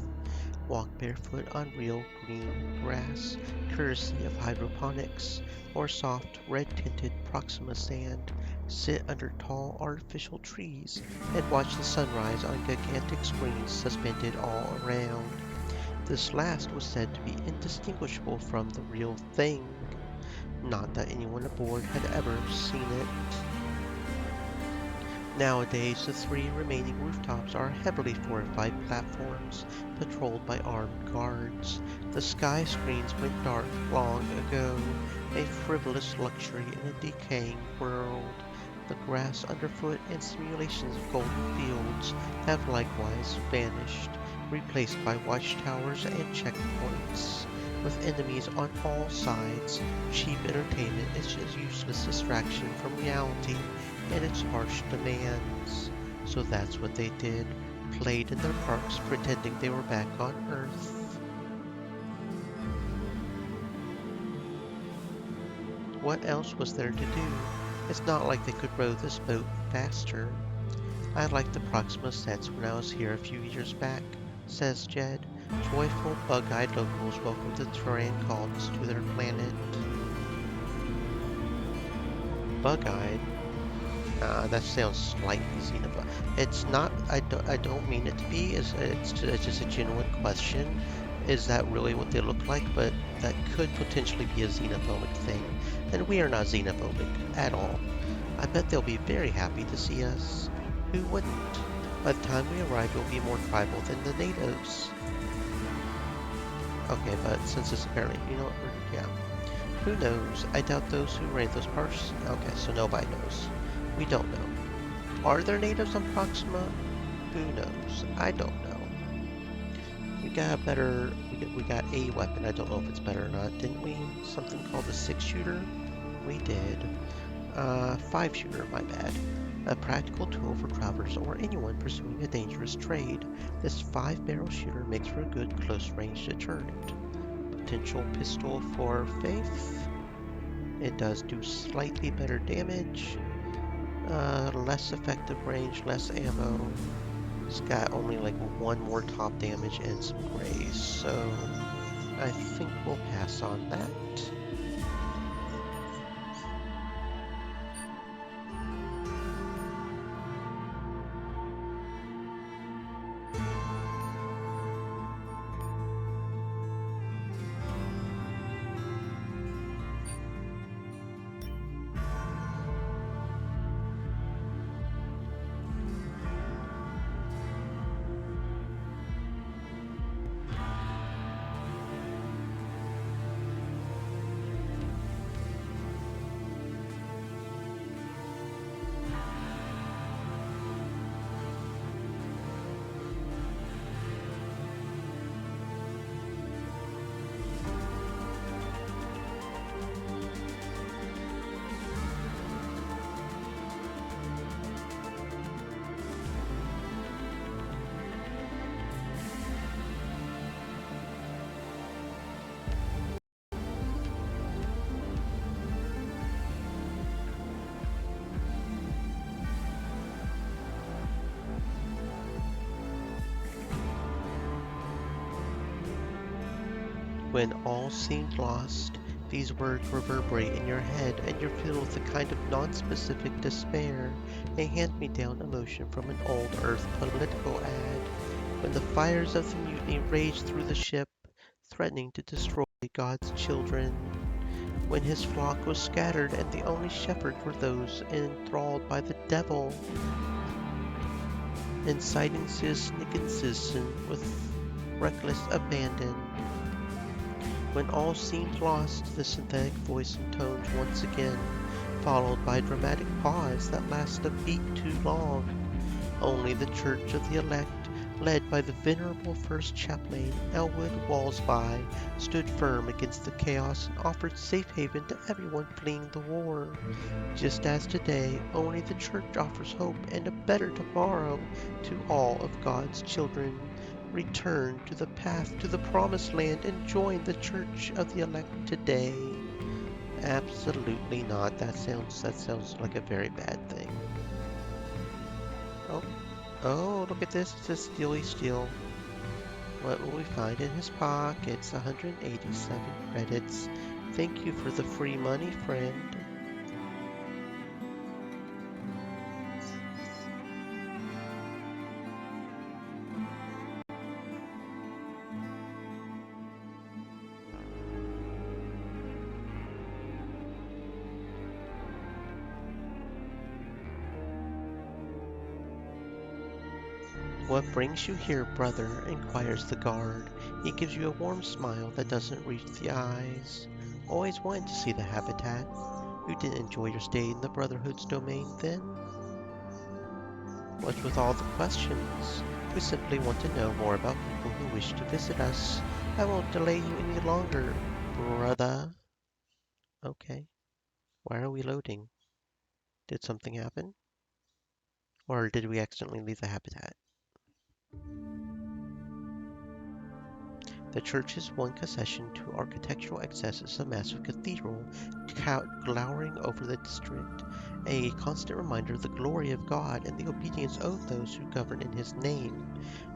Walk barefoot on real green grass, courtesy of hydroponics, or soft, red-tinted Proxima sand. Sit under tall artificial trees and watch the sunrise on gigantic screens suspended all around. This last was said to be indistinguishable from the real thing. Not that anyone aboard had ever seen it. Nowadays, the 3 remaining rooftops are heavily fortified platforms, patrolled by armed guards. The sky screens went dark long ago, a frivolous luxury in a decaying world. The grass underfoot and simulations of golden fields have likewise vanished, replaced by watchtowers and checkpoints. With enemies on all sides, cheap entertainment is a useless distraction from reality and its harsh demands. So that's what they did, played in their parks pretending they were back on Earth. What else was there to do? It's not like they could row this boat faster. I liked the Proxima sets when I was here a few years back, says Jed. Joyful, bug-eyed locals welcomed the Turan colonists to their planet. Bug-eyed? That sounds slightly xenophobic. It's not, I don't mean it to be, it's just a genuine question. Is that really what they look like? But that could potentially be a xenophobic thing. And we are not xenophobic at all. I bet they'll be very happy to see us. Who wouldn't? By the time we arrive, you'll be more tribal than the natives. Okay, but since it's apparently, you know what, yeah. Who knows? I doubt those who raid those parts. Okay, so nobody knows. We don't know. Are there natives on Proxima? Who knows? I don't know. We got a better, we got a weapon. I don't know if it's better or not. Didn't we? Something called a 6-shooter? We did. 5-shooter, my bad. A practical tool for travelers or anyone pursuing a dangerous trade. This 5-barrel shooter makes for a good close-range deterrent. Potential pistol for Faith. It does do slightly better damage. Less effective range, less ammo. It's got only like 1 more top damage and some graze, so I think we'll pass on that. When all seemed lost, these words reverberate in your head and you're filled with a kind of non-specific despair, a hand-me-down emotion from an old Earth political ad. When the fires of the mutiny raged through the ship, threatening to destroy God's children. When his flock was scattered and the only shepherds were those enthralled by the devil. Inciting Snickensisson with reckless abandon. When all seemed lost, the synthetic voice intones once again, followed by a dramatic pause that lasts a beat too long. Only the Church of the Elect, led by the venerable first chaplain, Elwood Walsby, stood firm against the chaos and offered safe haven to everyone fleeing the war. Just as today, only the Church offers hope and a better tomorrow to all of God's children. Return to the path to the promised land and join the Church of the Elect today. Absolutely not. That sounds like a very bad thing. Oh, look at this. It says Steely Steel. What will we find in his pockets? 187 credits. Thank you for the free money, friend. What brings you here, brother? Inquires the guard. He gives you a warm smile that doesn't reach the eyes. Always wanted to see the habitat. You didn't enjoy your stay in the Brotherhood's domain, then? What's with all the questions? We simply want to know more about people who wish to visit us. I won't delay you any longer, brother. Okay. Why are we loading? Did something happen? Or did we accidentally leave the habitat? The church's one concession to architectural excess is a massive cathedral glowering over the district, a constant reminder of the glory of God and the obedience of those who govern in His name.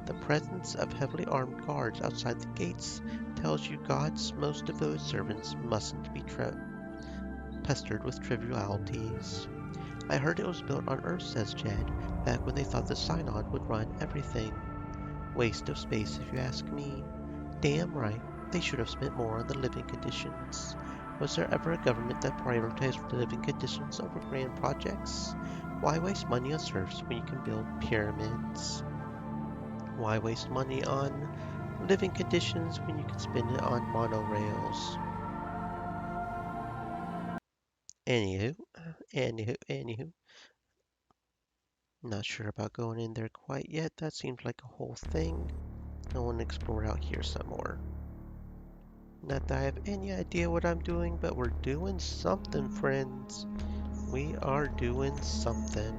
The presence of heavily armed guards outside the gates tells you God's most devoted servants mustn't be pestered with trivialities. I heard it was built on Earth, says Jed, back when they thought the Synod would run everything. Waste of space, if you ask me. Damn right, they should have spent more on the living conditions. Was there ever a government that prioritized living conditions over grand projects? Why waste money on serfs when you can build pyramids? Why waste money on living conditions when you can spend it on monorails? Anywho, anywho. Not sure about going in there quite yet. That seems like a whole thing. I want to explore out here some more. Not that I have any idea what I'm doing, but we're doing something, friends. We are doing something.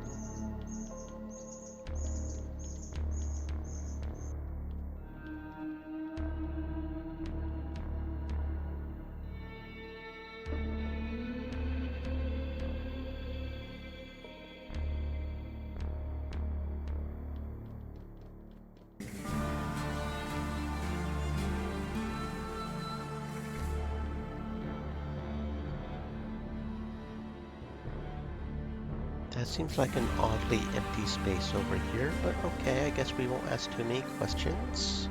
That seems like an oddly empty space over here, but okay, I guess we won't ask too many questions.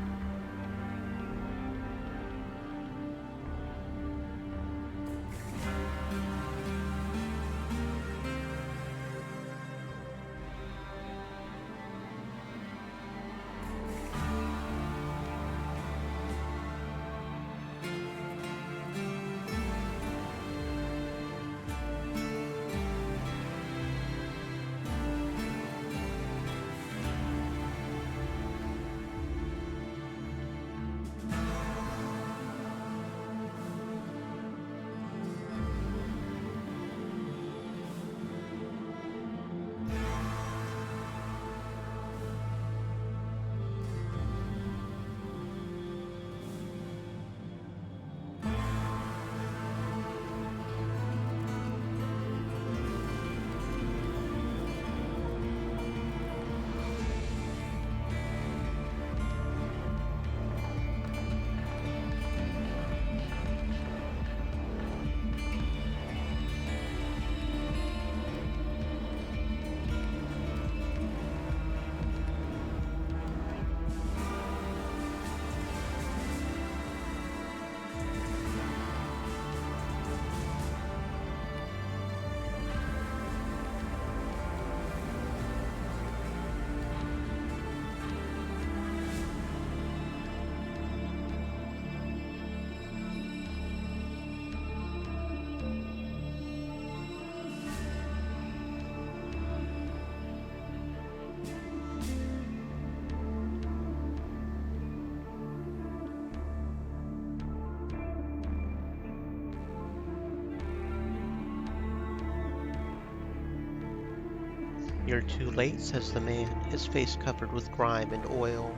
You're too late, says the man, his face covered with grime and oil.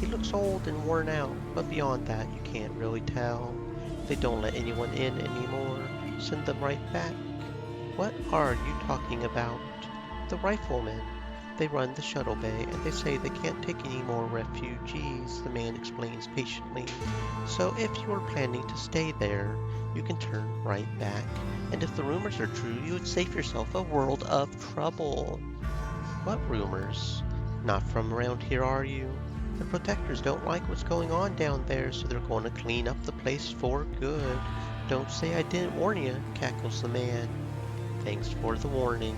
He looks old and worn out, but beyond that you can't really tell. They don't let anyone in anymore. Send them right back. What are you talking about? The riflemen. They run the shuttle bay, and they say they can't take any more refugees, the man explains patiently. So if you are planning to stay there, you can turn right back. And if the rumors are true, you would save yourself a world of trouble. What rumors? Not from around here, are you? The protectors don't like what's going on down there, so they're going to clean up the place for good. Don't say I didn't warn you, cackles the man. Thanks for the warning.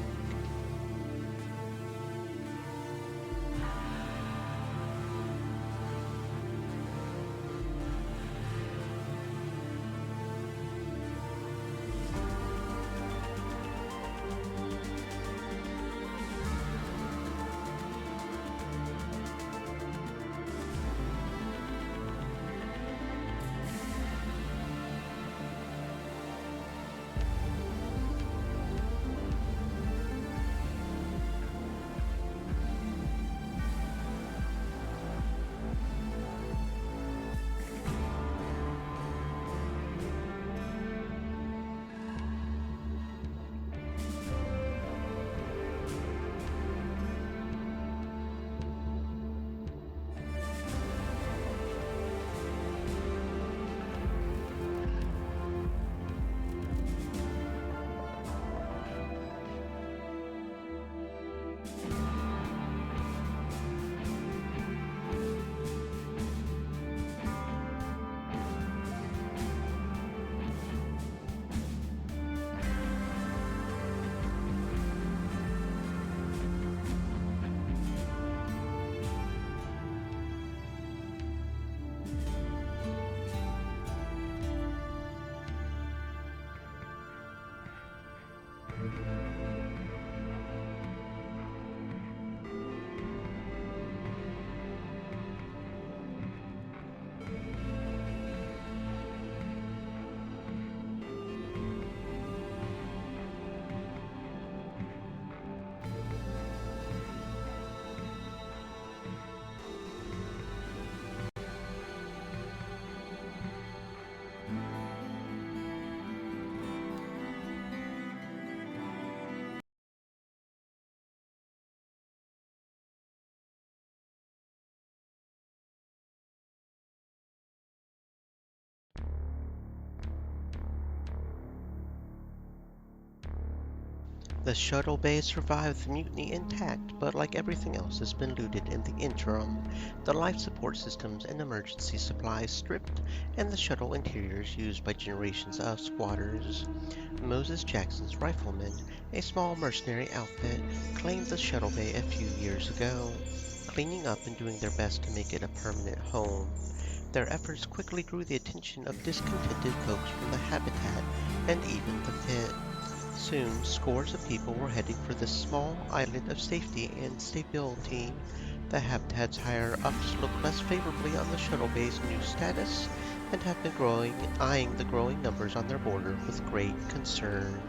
The shuttle bay survived the mutiny intact, but like everything else has been looted in the interim. The life support systems and emergency supplies stripped, and the shuttle interiors used by generations of squatters. Moses Jackson's Riflemen, a small mercenary outfit, claimed the shuttle bay a few years ago, cleaning up and doing their best to make it a permanent home. Their efforts quickly drew the attention of discontented folks from the habitat and even the pit. Soon, scores of people were heading for this small island of safety and stability. The habitat's higher ups look less favorably on the shuttle bay's new status and have been eyeing the growing numbers on their border with great concern.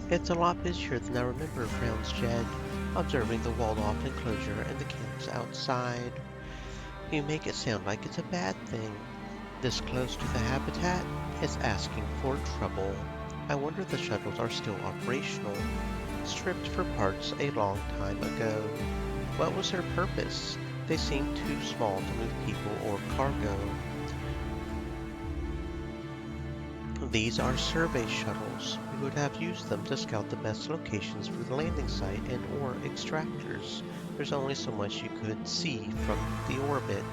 It's a lot busier than I remember, frowns Jed, observing the walled-off enclosure and the camps outside. You make it sound like it's a bad thing. This close to the habitat is asking for trouble. I wonder the shuttles are still operational, stripped for parts a long time ago. What was their purpose? They seemed too small to move people or cargo. These are survey shuttles. We would have used them to scout the best locations for the landing site and or extractors. There's only so much you could see from the orbit.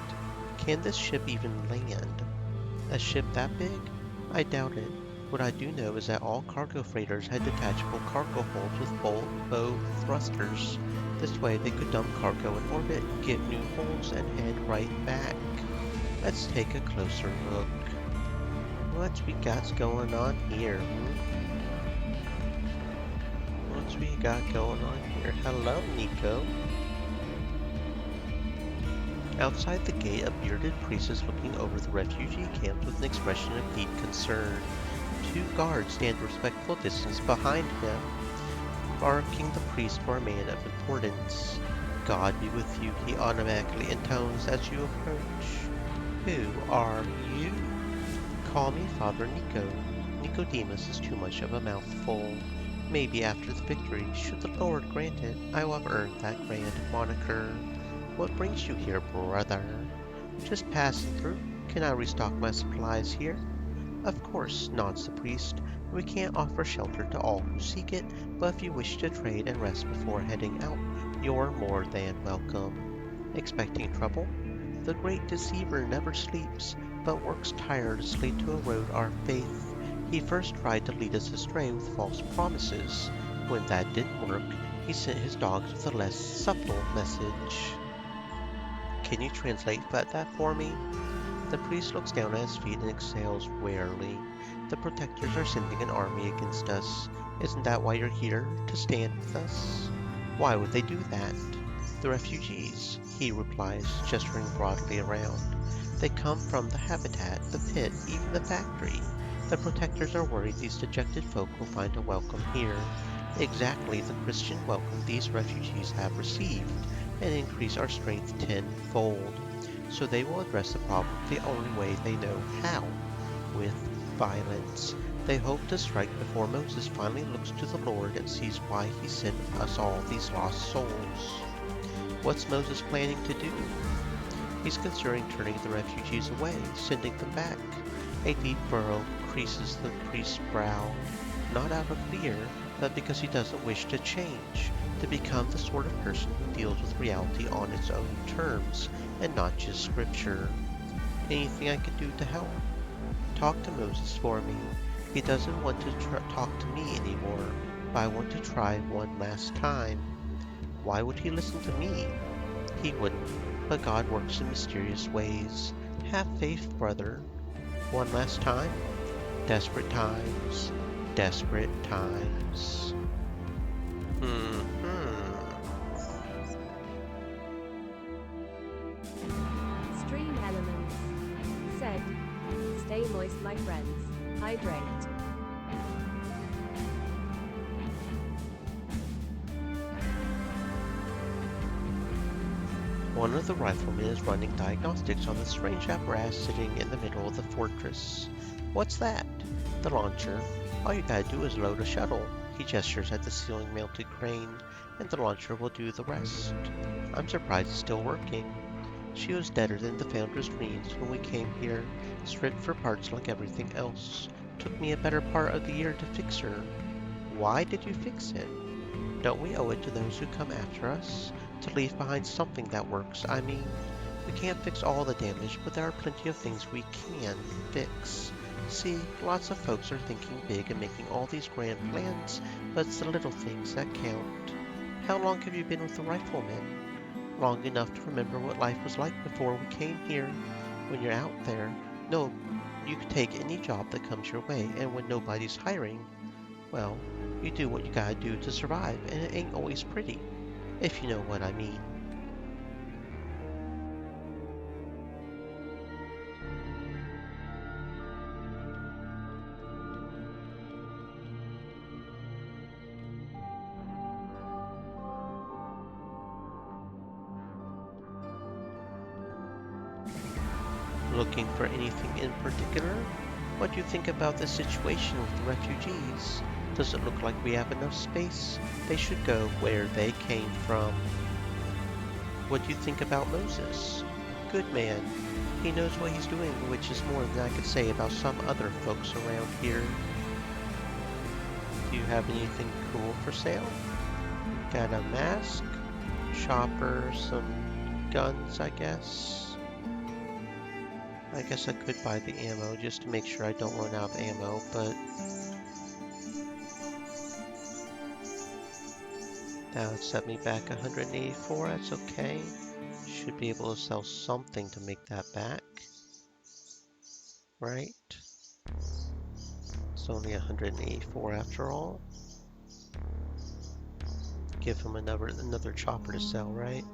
Can this ship even land? A ship that big? I doubt it. What I do know is that all cargo freighters had detachable cargo holds with bow thrusters. This way they could dump cargo in orbit, get new holds, and head right back. Let's take a closer look. What we got going on here? What we got going on here? Hello, Nico. Outside the gate, a bearded priest is looking over the refugee camp with an expression of deep concern. Two guards stand a respectful distance behind him, marking the priest for a man of importance. God be with you, he automatically intones as you approach. Who are you? Call me Father Nico. Nicodemus is too much of a mouthful. Maybe after the victory, should the Lord grant it, I will have earned that grand moniker. What brings you here, brother? Just passing through. Can I restock my supplies here? Of course, nods the priest. We can't offer shelter to all who seek it, but if you wish to trade and rest before heading out, you're more than welcome. Expecting trouble? The great deceiver never sleeps, but works tirelessly to erode our faith. He first tried to lead us astray with false promises. When that didn't work, he sent his dogs with a less subtle message. Can you translate that for me? The priest looks down at his feet and exhales wearily. The protectors are sending an army against us. Isn't that why you're here, to stand with us? Why would they do that? The refugees, he replies, gesturing broadly around. They come from the habitat, the pit, even the factory. The protectors are worried these dejected folk will find a welcome here. Exactly the Christian welcome these refugees have received, and increase our strength tenfold. So they will address the problem the only way they know how, with violence. They hope to strike before Moses finally looks to the Lord and sees why he sent us all these lost souls. What's Moses planning to do? He's considering turning the refugees away, sending them back. A deep furrow creases the priest's brow, not out of fear, but because he doesn't wish to change, to become the sort of person who deals with reality on its own terms, and not just scripture. Anything I can do to help? Talk to Moses for me. He doesn't want to talk to me anymore, but I want to try one last time. Why would he listen to me? He wouldn't, but God works in mysterious ways. Have faith, brother. One last time? Desperate times. Desperate times. Stream elements. Said. Stay moist, my friends. Hydrate. One of the riflemen is running diagnostics on the strange apparatus sitting in the middle of the fortress. What's that? The launcher. All you gotta do is load a shuttle. He gestures at the ceiling-mounted crane, and the launcher will do the rest. I'm surprised it's still working. She was deader than the Founder's dreams when we came here, stripped for parts like everything else. Took me a better part of the year to fix her. why did you fix it? Don't we owe it to those who come after us to leave behind something that works? I mean, we can't fix all the damage, but there are plenty of things we can fix. See, lots of folks are thinking big and making all these grand plans, but it's the little things that count. How long have you been with the Riflemen? Long enough to remember what life was like before we came here. When you're out there, no, you can take any job that comes your way, and when nobody's hiring, well, you do what you gotta do to survive, and it ain't always pretty, if you know what I mean. Looking for anything in particular? What do you think about the situation with the refugees? Does it look like we have enough space? They should go where they came from. What do you think about Moses? Good man. He knows what he's doing, which is more than I could say about some other folks around here. Do you have anything cool for sale? Got a mask, chopper, some guns, I guess. I guess I could buy the ammo just to make sure I don't run out of ammo, but that would set me back 184, that's okay. Should be able to sell something to make that back, right? It's only 184 after all. Give him another chopper to sell, right?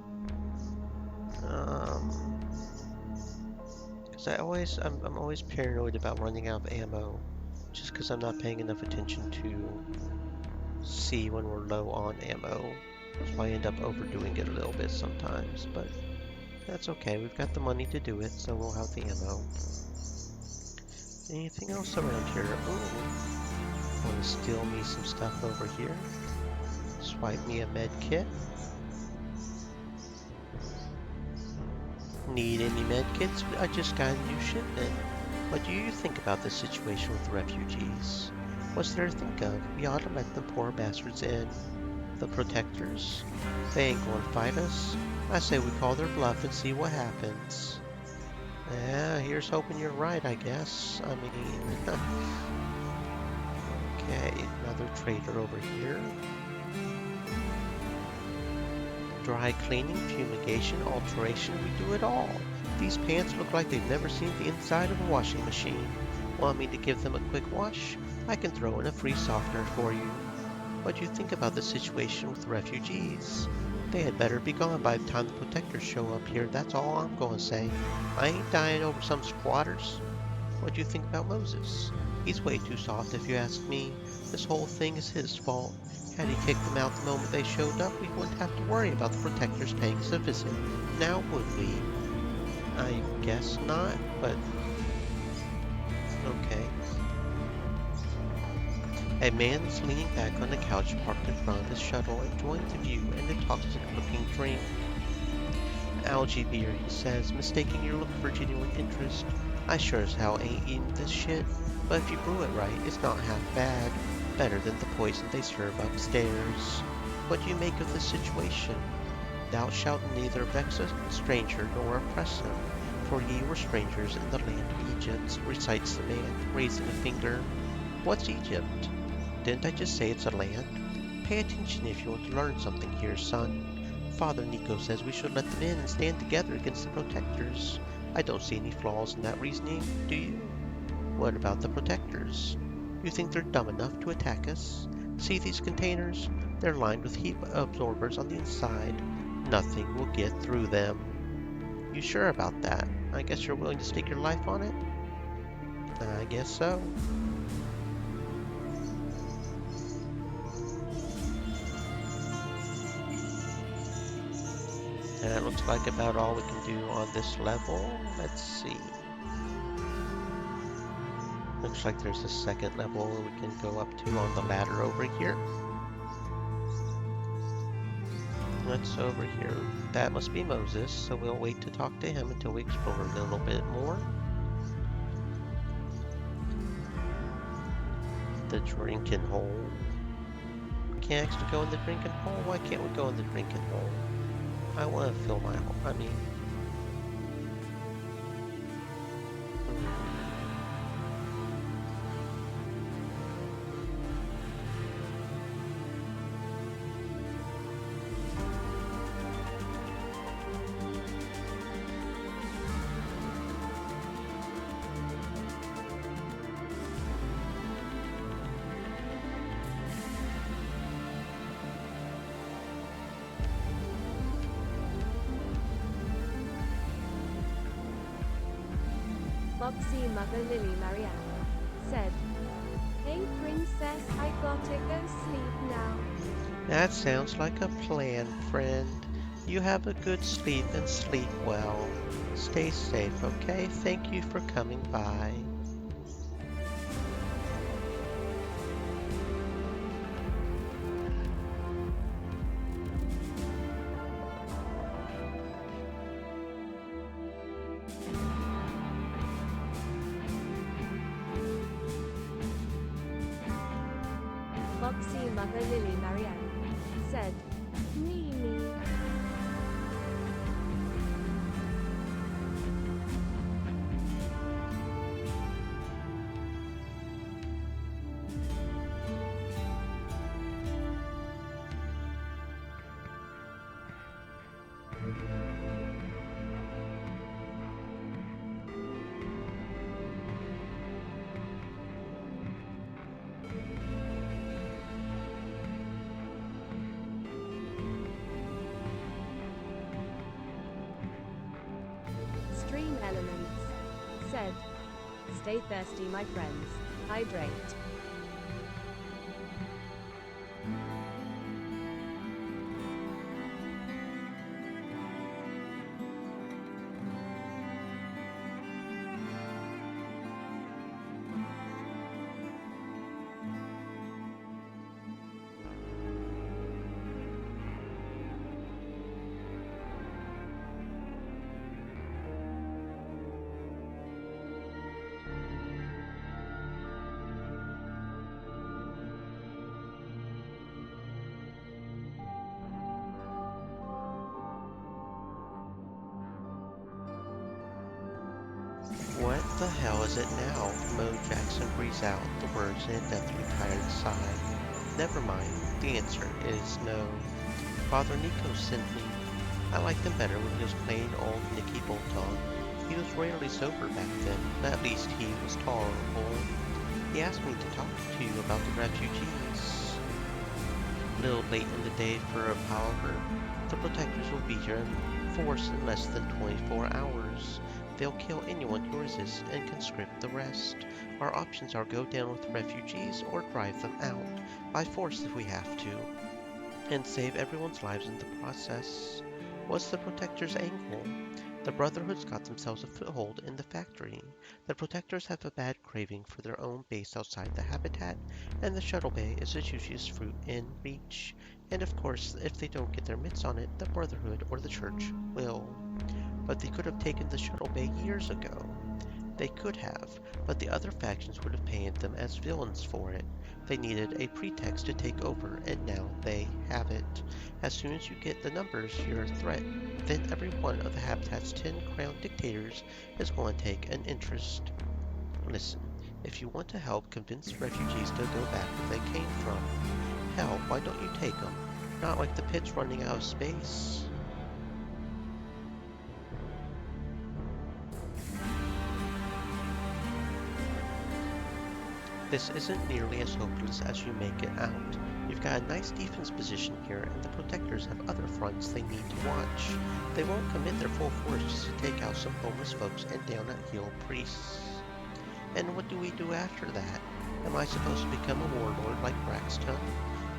I'm always paranoid about running out of ammo, just because I'm not paying enough attention to see when we're low on ammo. So I end up overdoing it a little bit sometimes, but that's okay. We've got the money to do it, so we'll have the ammo. Anything else around here? Ooh, want to steal me some stuff over here? Swipe me a med kit. Need any medkits? I just got a new shipment. What do you think about this situation with the refugees? What's there to think of? We ought to let them poor bastards in. The protectors? They ain't gonna fight us. I say we call their bluff and see what happens. Yeah, here's hoping you're right, I guess. I mean... Okay, another trader over here. Dry cleaning, fumigation, alteration, we do it all. These pants look like they've never seen the inside of a washing machine. Want me to give them a quick wash? I can throw in a free softener for you. What do you think about the situation with the refugees? They had better be gone by the time the protectors show up here, that's all I'm going to say. I ain't dying over some squatters. What do you think about Moses? He's way too soft if you ask me. This whole thing is his fault. Had he kicked them out the moment they showed up, we wouldn't have to worry about the protectors paying us a visit. Now would we? I guess not, but... okay. A man is leaning back on the couch parked in front of his shuttle, enjoying the view and a toxic-looking drink. Algae beer, he says, mistaking your look for genuine interest. I sure as hell ain't eating this shit, but if you brew it right, it's not half bad. Better than the poison they serve upstairs. What do you make of this situation? Thou shalt neither vex a stranger nor oppress him, for ye were strangers in the land of Egypt, recites the man, raising a finger. What's Egypt? Didn't I just say it's a land? Pay attention if you want to learn something here, son. Father Nico says we should let them in and stand together against the protectors. I don't see any flaws in that reasoning, do you? What about the protectors? You think they're dumb enough to attack us? See these containers? They're lined with heat absorbers on the inside. Nothing will get through them. You sure about that? I guess you're willing to stake your life on it? I guess so. And it looks like about all we can do on this level. Let's see. Looks like there's a second level we can go up to on the ladder over here. What's over here? That must be Moses, so we'll wait to talk to him until we explore a little bit more. The drinking hole. can't actually go in the drinking hole? Why can't we go in the drinking hole? I want to fill my hole. I mean... Foxy Mother Lily Marianne said, "Hey princess, I gotta go sleep now." That sounds like a plan, friend. You have a good sleep and sleep well. Stay safe, okay? Thank you for coming by. Foxy Mother Lily Marianne said, "Mimi." Stream Elements said, "Stay thirsty, my friends. Hydrate." What the hell is it now? Mo Jackson breathes out the words in a deathly tired sigh. Never mind. The answer is no. Father Nico sent me. I liked him better when he was playing old Nicky Bolton. He was rarely sober back then, but at least he was tolerable. He asked me to talk to you about the refugees. A little late in the day for a palaver. The protectors will be here in force in less than 24 hours. They'll kill anyone who resists and conscript the rest. Our options are go down with refugees or drive them out, by force if we have to, and save everyone's lives in the process. What's the Protectors' angle? The Brotherhood's got themselves a foothold in the factory. The Protectors have a bad craving for their own base outside the habitat, and the Shuttle Bay is the juiciest fruit in reach. And of course, if they don't get their mitts on it, the Brotherhood or the Church will. But they could have taken the Shuttle Bay years ago. They could have, but the other factions would have painted them as villains for it. They needed a pretext to take over, and now they have it. As soon as you get the numbers you're a threat, then every one of the Habitat's 10 crowned dictators is going to take an interest. Listen, if you want to help convince refugees to go back where they came from, hell, why don't you take them? Not like the pit's running out of space. This isn't nearly as hopeless as you make it out. You've got a nice defense position here, and the Protectors have other fronts they need to watch. They won't commit their full force just to take out some homeless folks and down-at-heel priests. And what do we do after that? Am I supposed to become a warlord like Braxton?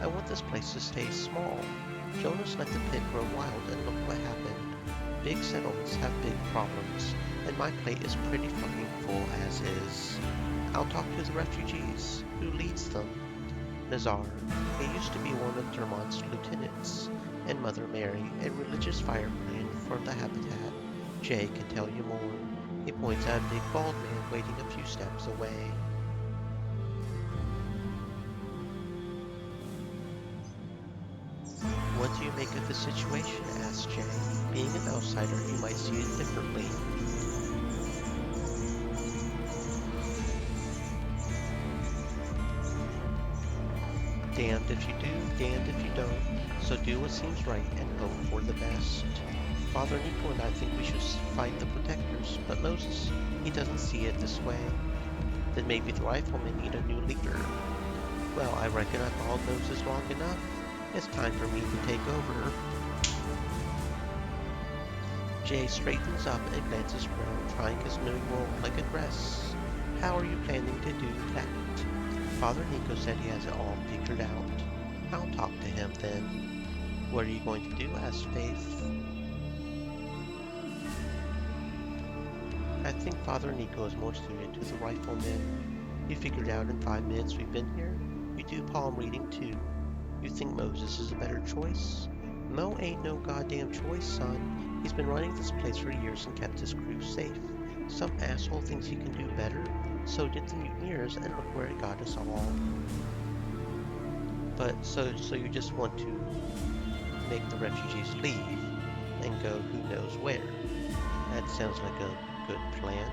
I want this place to stay small. Jonas let the pit grow wild, and look what happened. Big settlements have big problems, and my plate is pretty fucking full as is. I'll talk to the refugees. Who leads them? Nazar. He used to be one of Dermont's lieutenants. And Mother Mary, a religious firebrand from the Habitat. Jay can tell you more. He points at a big bald man waiting a few steps away. What do you make of the situation? Asked Jay. Being an outsider, you might see it differently. Damned if you do, damned if you don't. So do what seems right and hope for the best. Father Nico and I think we should fight the protectors, but Moses, he doesn't see it this way. Then maybe the riflemen need a new leader. Well, I reckon I followed Moses long enough. It's time for me to take over. Jay straightens up and glances around, trying his new role like a dress. How are you planning to do that? Father Nico said he has it all figured out. I'll talk to him then. What are you going to do? Asked Faith. I think Father Nico is more suited to the riflemen. You figured out in 5 minutes we've been here? You do palm reading too. You think Moses is a better choice? Mo ain't no goddamn choice, son. He's been running this place for years and kept his crew safe. Some asshole thinks he can do better. So did the mutineers, and look where it got us all. But so you just want to make the refugees leave and go who knows where? That sounds like a good plan.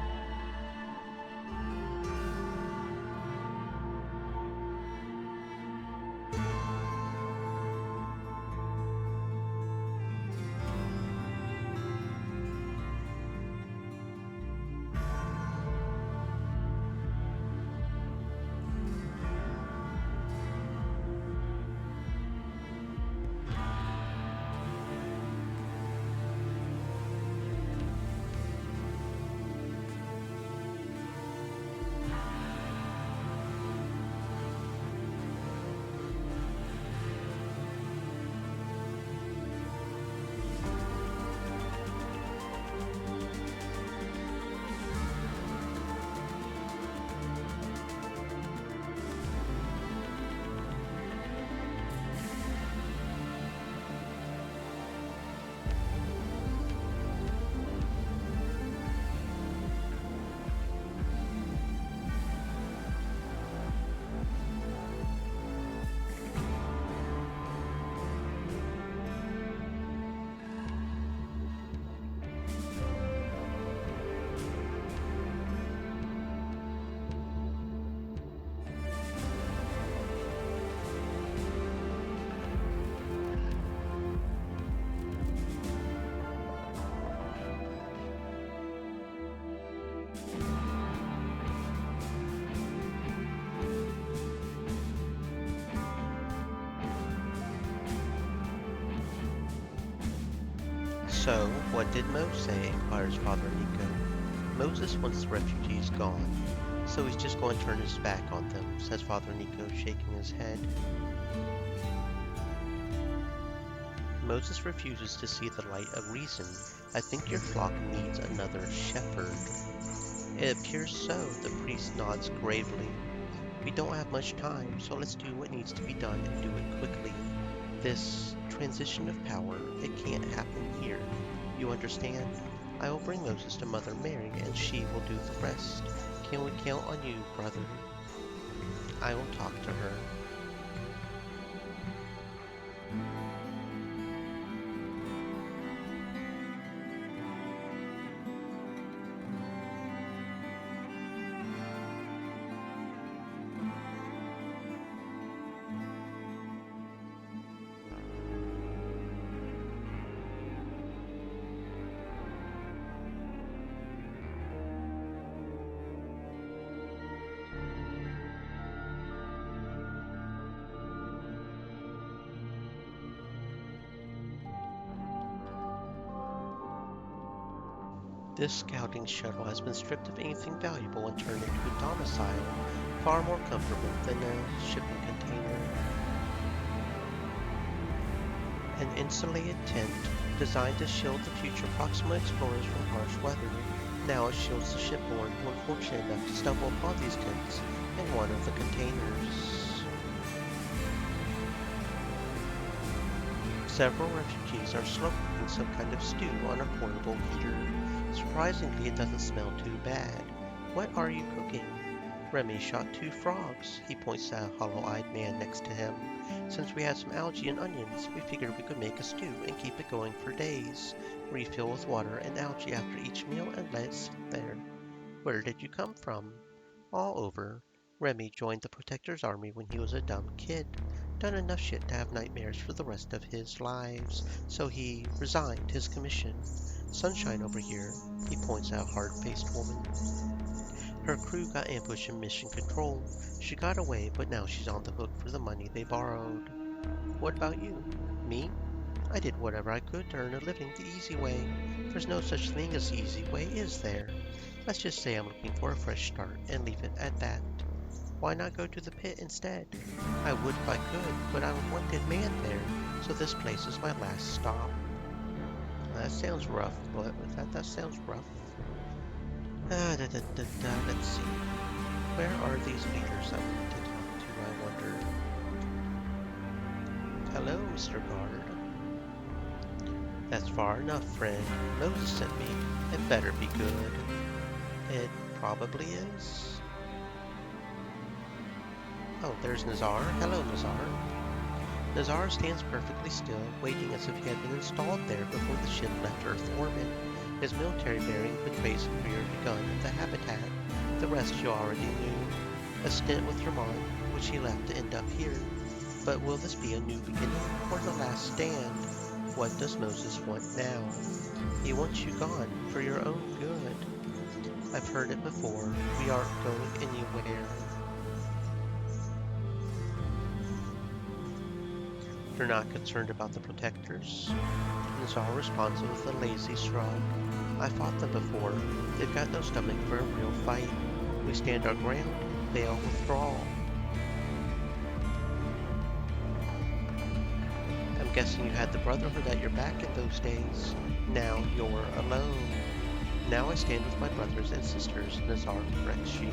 So, what did Mo say? Inquires Father Nico. Moses wants the refugees gone, so he's just going to turn his back on them, says Father Nico, shaking his head. Moses refuses to see the light of reason. I think your flock needs another shepherd. It appears so, the priest nods gravely. We don't have much time, so let's do what needs to be done and do it quickly. This transition of power, it can't happen here. You understand? I will bring Moses to Mother Mary, and she will do the rest. Can we count on you, brother? I will talk to her. This scouting shuttle has been stripped of anything valuable and turned into a domicile, far more comfortable than a shipping container. An insulated tent designed to shield the future Proxima explorers from harsh weather. Now it shields the shipborne who are fortunate enough to stumble upon these tents in one of the containers. Several refugees are slow cooking some kind of stew on a portable heater. Surprisingly, it doesn't smell too bad. What are you cooking? Remy shot 2 frogs. He points at a hollow-eyed man next to him. Since we had some algae and onions, we figured we could make a stew and keep it going for days. Refill with water and algae after each meal and let it sit there. Where did you come from? All over. Remy joined the Protector's army when he was a dumb kid. Done enough shit to have nightmares for the rest of his lives, so he resigned his commission. Sunshine over here, he points at a hard-faced woman. Her crew got ambushed in Mission Control. She got away, but now she's on the hook for the money they borrowed. What about you? Me? I did whatever I could to earn a living the easy way. There's no such thing as the easy way, is there? Let's just say I'm looking for a fresh start and leave it at that. Why not go to the pit instead? I would if I could, but I'm a wanted man there, so this place is my last stop. That sounds rough, but that sounds rough. Let's see. Where are these leaders I want to talk to, I wonder? Hello, Mr. Guard. That's far enough, friend. Moses sent me. It better be good. It probably is. Oh, there's Nazar. Hello, Nazar. Nazar stands perfectly still, waiting as if he had been installed there before the ship left Earth orbit. His military bearing betrays a career begun in the habitat. The rest you already knew. A stint with Ramon, which he left to end up here. But will this be a new beginning or the last stand? What does Moses want now? He wants you gone for your own good. I've heard it before. We aren't going anywhere. You're not concerned about the Protectors? Nazar responds with a lazy shrug. I fought them before. They've got no stomach for a real fight. We stand our ground. They'll withdraw. I'm guessing you had the Brotherhood at your back in those days. Now you're alone. Now I stand with my brothers and sisters, Nazar corrects you.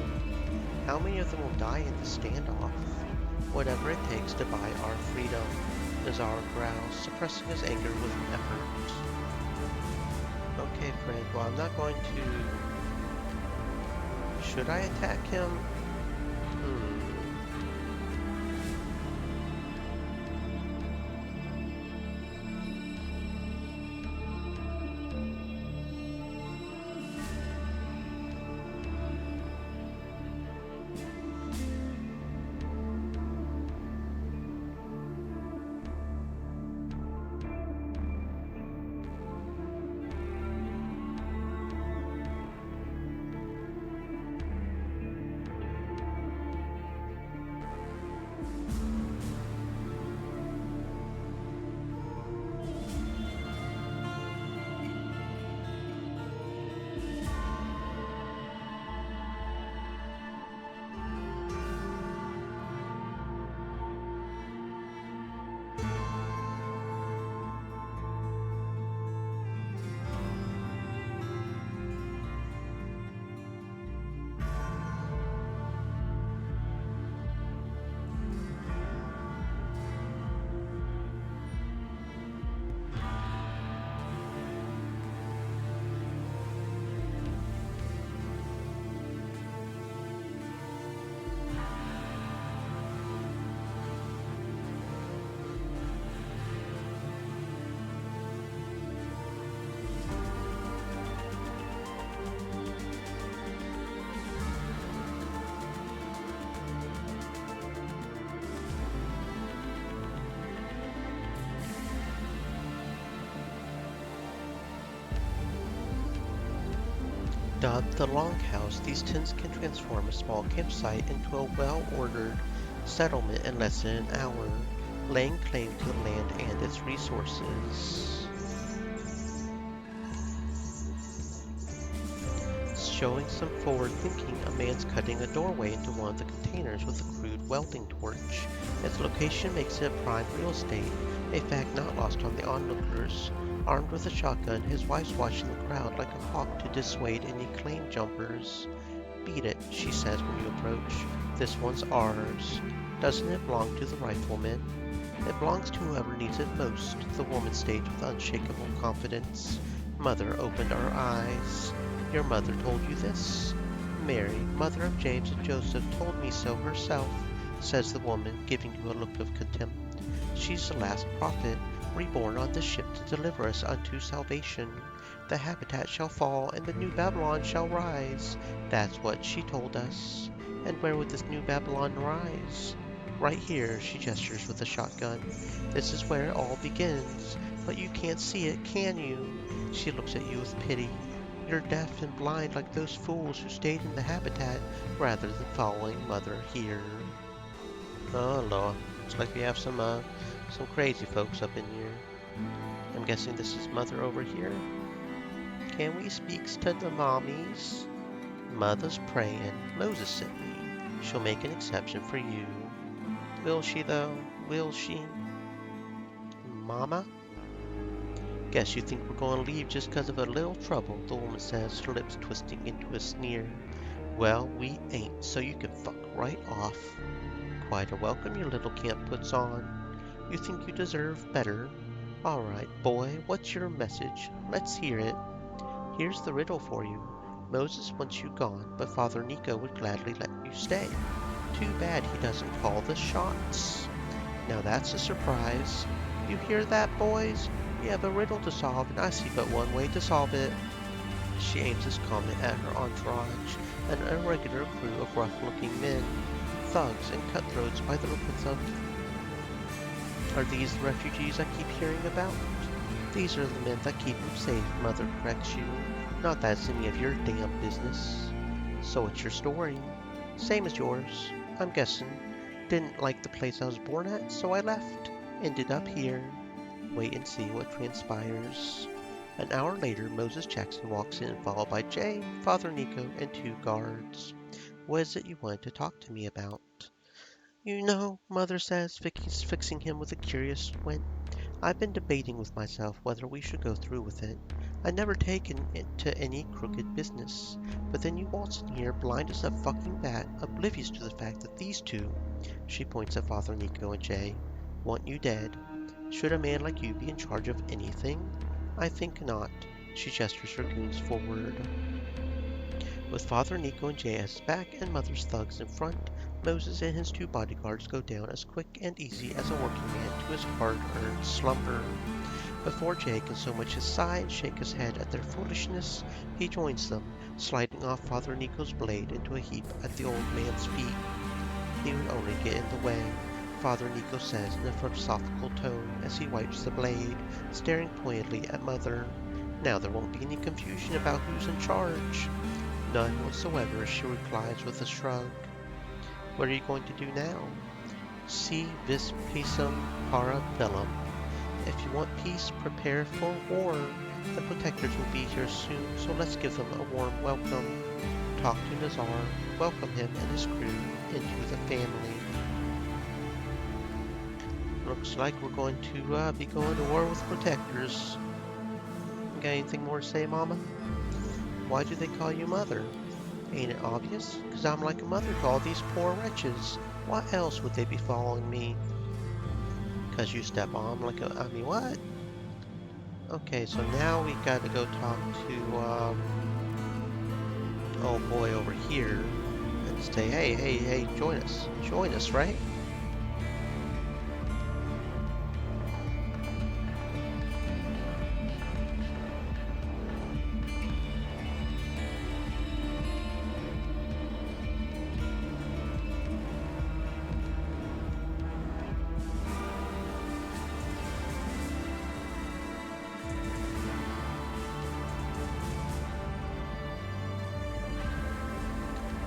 How many of them will die in the standoff? Whatever it takes to buy our freedom. Nazar growls, suppressing his anger with an effort. Okay, friend, well, I'm not going to... Should I attack him? Dubbed the Longhouse, these tents can transform a small campsite into a well-ordered settlement in less than an hour, laying claim to the land and its resources. Showing some forward thinking, a man's cutting a doorway into one of the containers with a crude welding torch. Its location makes it prime real estate, a fact not lost on the onlookers. Armed with a shotgun, his wife's watching the crowd like a hawk to dissuade any claim jumpers. Beat it, she says when you approach. This one's ours. Doesn't it belong to the rifleman? It belongs to whoever needs it most, the woman states with unshakable confidence. Mother opened our eyes. Your mother told you this? Mary, mother of James and Joseph, told me so herself, says the woman, giving you a look of contempt. She's the last prophet, reborn on this ship to deliver us unto salvation. The habitat shall fall, and the new Babylon shall rise. That's what she told us. And where would this new Babylon rise? Right here, she gestures with a shotgun. This is where it all begins. But you can't see it, can you? She looks at you with pity. You're deaf and blind like those fools who stayed in the habitat rather than following Mother here. Oh Lord, looks like we have some crazy folks up in here. I'm guessing this is Mother over here. Can we speaks to the mommies? Mother's praying. Moses sent me. She'll make an exception for you. Will she though? Will she? Mama? Guess you think we're going to leave just 'cause of a little trouble, the woman says, her lips twisting into a sneer. Well, we ain't, so you can fuck right off. Quite a welcome your little camp puts on. You think you deserve better? All right, boy, what's your message? Let's hear it. Here's the riddle for you. Moses wants you gone, but Father Nico would gladly let you stay. Too bad he doesn't call the shots. Now that's a surprise. You hear that, boys? We have a riddle to solve, and I see but one way to solve it. She aims this comment at her entourage, an irregular crew of rough-looking men, thugs and cutthroats by the look of them. Are these the refugees I keep hearing about? These are the men that keep them safe, Mother corrects you. Not that it's any of your damn business. So what's your story? Same as yours, I'm guessing. Didn't like the place I was born at, so I left. Ended up here. Wait and see what transpires. An hour later, Moses Jackson walks in, followed by Jay, Father Nico, and 2 guards. What is it you wanted to talk to me about? You know, Mother says, fixing him with a curious squint. I've been debating with myself whether we should go through with it. I'd never taken it to any crooked business. But then you waltz in here blind as a fucking bat, oblivious to the fact that these 2, she points at Father Nico and Jay, want you dead. Should a man like you be in charge of anything? I think not. She gestures her goons forward. With Father Nico and Jay as his back and Mother's thugs in front, Moses and his 2 bodyguards go down as quick and easy as a working man to his hard-earned slumber. Before Jay can so much as sigh and shake his head at their foolishness, he joins them, sliding off Father Nico's blade into a heap at the old man's feet. He would only get in the way, Father Nico says in a philosophical tone as he wipes the blade, staring pointedly at Mother. Now there won't be any confusion about who's in charge. None whatsoever, she replies with a shrug. What are you going to do now? Si vis pacem para bellum. If you want peace, prepare for war. The protectors will be here soon, so let's give them a warm welcome. Talk to Nazar, welcome him and his crew into the family. Looks like we're going to be going to war with protectors. Got anything more to say, Mama? Why do they call you Mother? Ain't it obvious? 'Cause I'm like a mother to all these poor wretches. Why else would they be following me? 'Cause you step on like a... I mean, what? Okay, so now we gotta go talk to, oh boy over here. And say, hey, join us. Join us, right?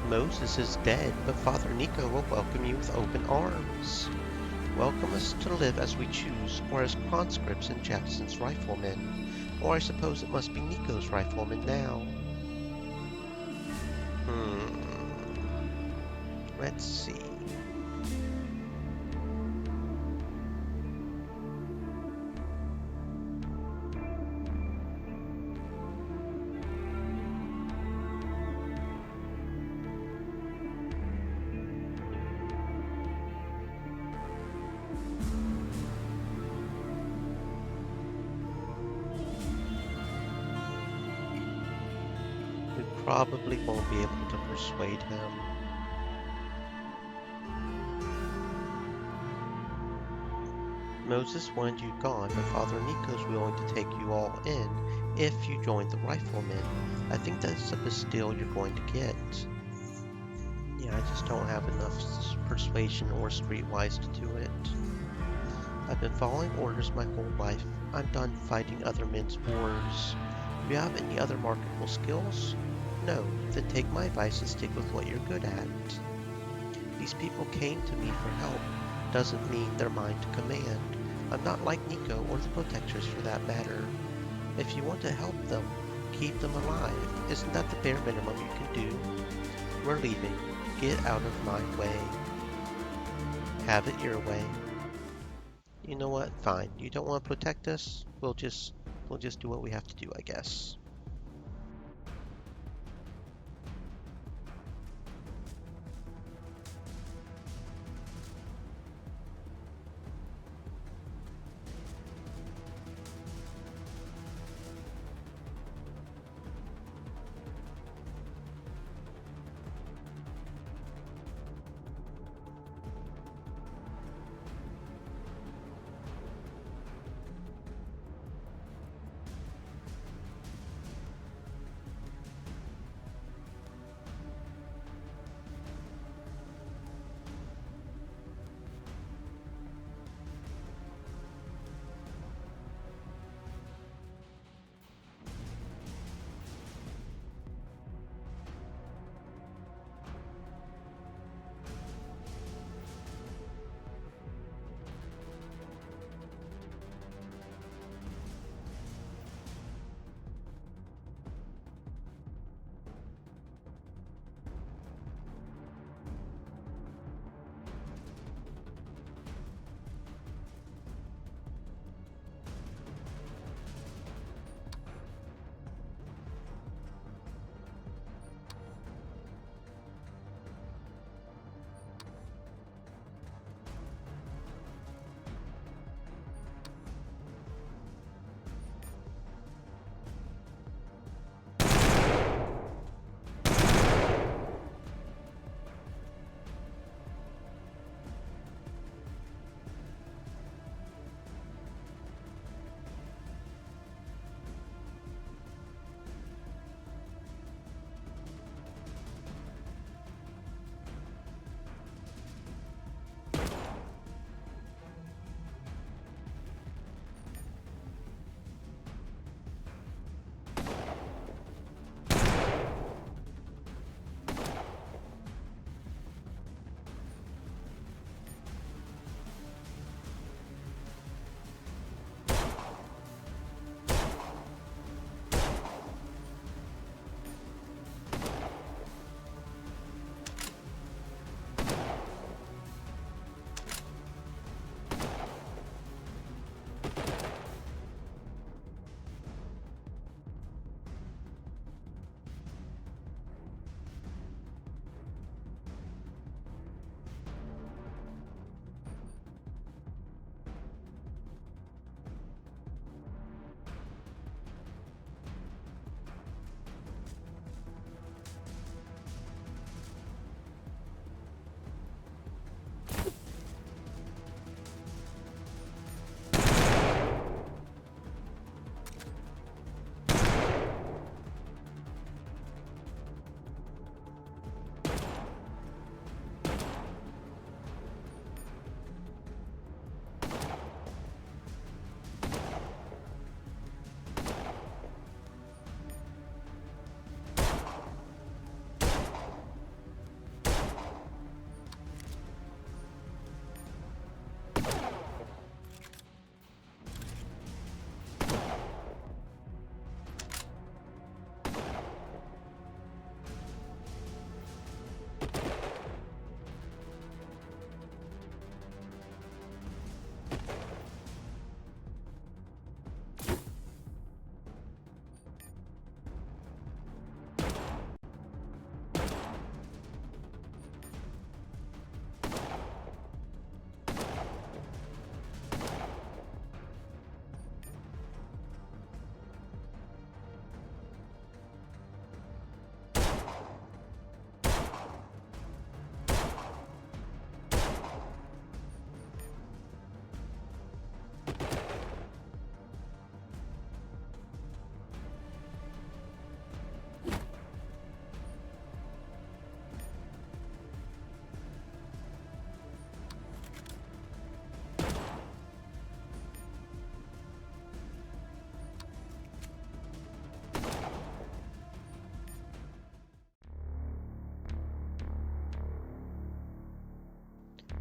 Moses is dead, but Father Nico will welcome you with open arms. Welcome us to live as we choose, or as conscripts in Jackson's riflemen. Or I suppose it must be Nico's riflemen now. Let's see. probably won't be able to persuade him. Moses wanted you gone, but Father Nico's willing to take you all in if you join the riflemen. I think that's the Bastille you're going to get. Yeah, I just don't have enough persuasion or streetwise to do it. I've been following orders my whole life. I'm done fighting other men's wars. Do you have any other marketable skills? No, then take my advice and stick with what you're good at. These people came to me for help. Doesn't mean they're mine to command. I'm not like Nico or the Protectors for that matter. If you want to help them, keep them alive. Isn't that the bare minimum you can do? We're leaving. Get out of my way. Have it your way. You know what? Fine. You don't want to protect us? We'll just do what we have to do, I guess.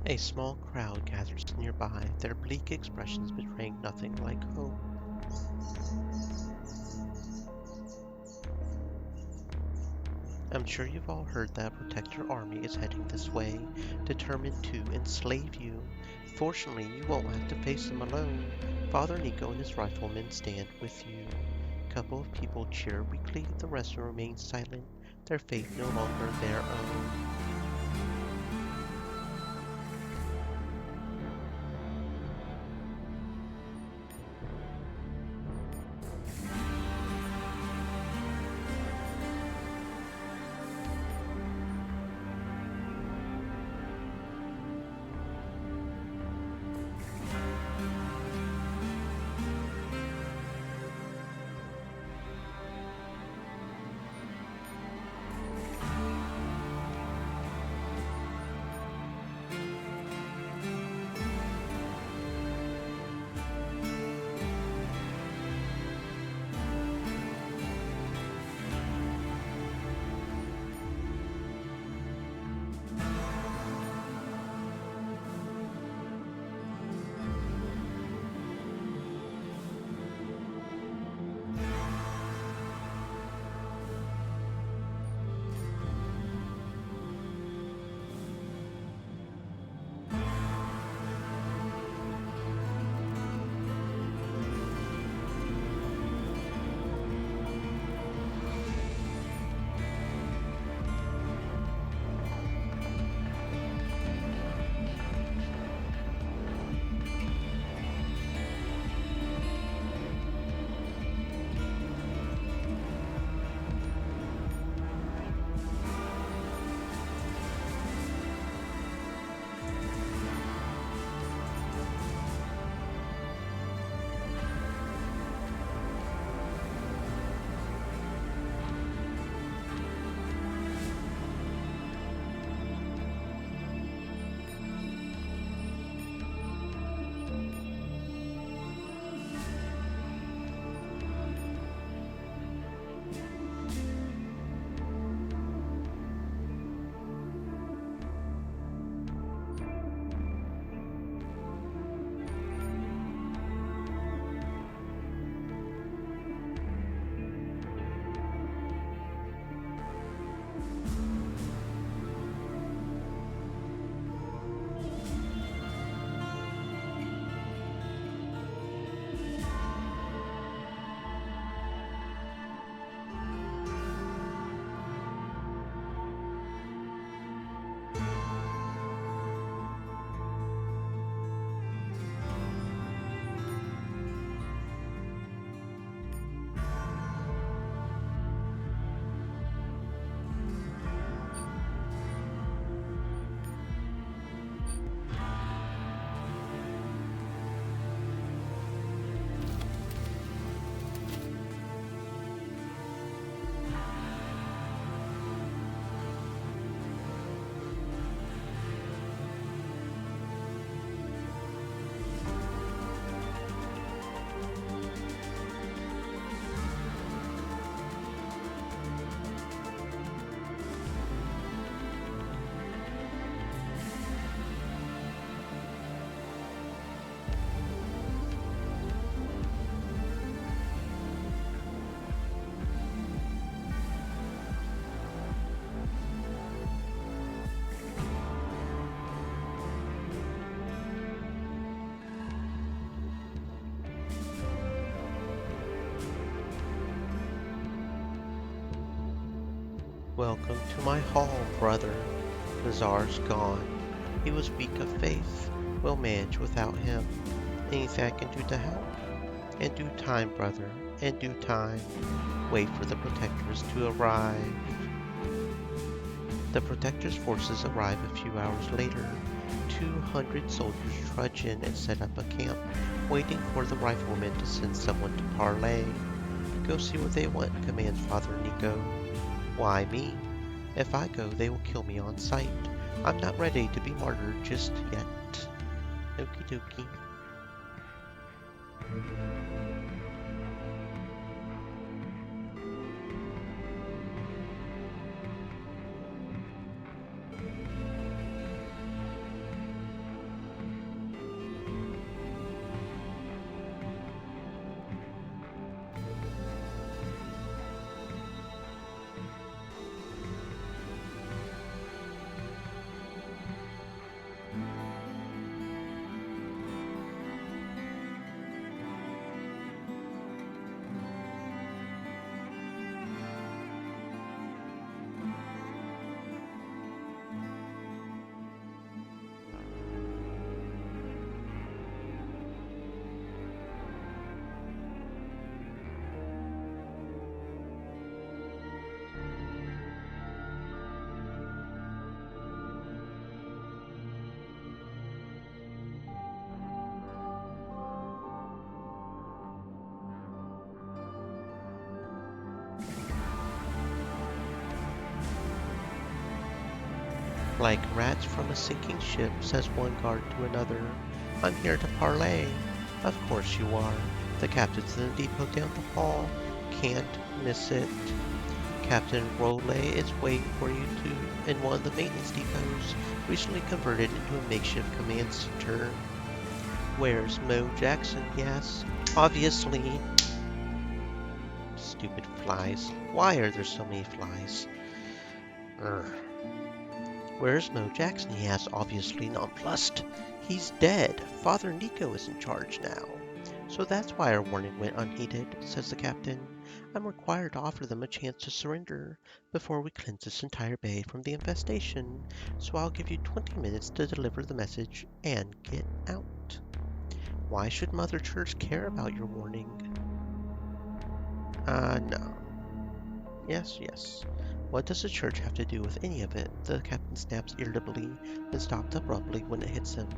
A small crowd gathers nearby, their bleak expressions betraying nothing like hope. I'm sure you've all heard that a Protector army is heading this way, determined to enslave you. Fortunately, you won't have to face them alone. Father Nico and his riflemen stand with you. A couple of people cheer weakly, the rest remain silent, their fate no longer their own. Welcome to my hall, brother. The Tsar's gone. He was weak of faith. We'll manage without him. Anything I can do to help? In due time, brother. In due time. Wait for the Protectors to arrive. The Protector's forces arrive a few hours later. 200 soldiers trudge in and set up a camp, waiting for the riflemen to send someone to parley. Go see what they want, commands Father Nico. Why me? If I go, they will kill me on sight. I'm not ready to be martyred just yet. Okie dokie. Like rats from a sinking ship, says one guard to another. I'm here to parley. Of course you are. The captain's in the depot down the hall. Can't miss it. Captain Rolay is waiting for you in one of the maintenance depots, recently converted into a makeshift command center. Where's Mo Jackson? He asks. Obviously. Stupid flies. Why are there so many flies? Urgh. Where's Mo Jackson? He asks, obviously nonplussed. He's dead. Father Nico is in charge now. So that's why our warning went unheeded, says the captain. I'm required to offer them a chance to surrender before we cleanse this entire bay from the infestation. So I'll give you 20 minutes to deliver the message and get out. Why should Mother Church care about your warning? No. Yes. What does the church have to do with any of it? The captain snaps irritably, then stopped abruptly when it hits him.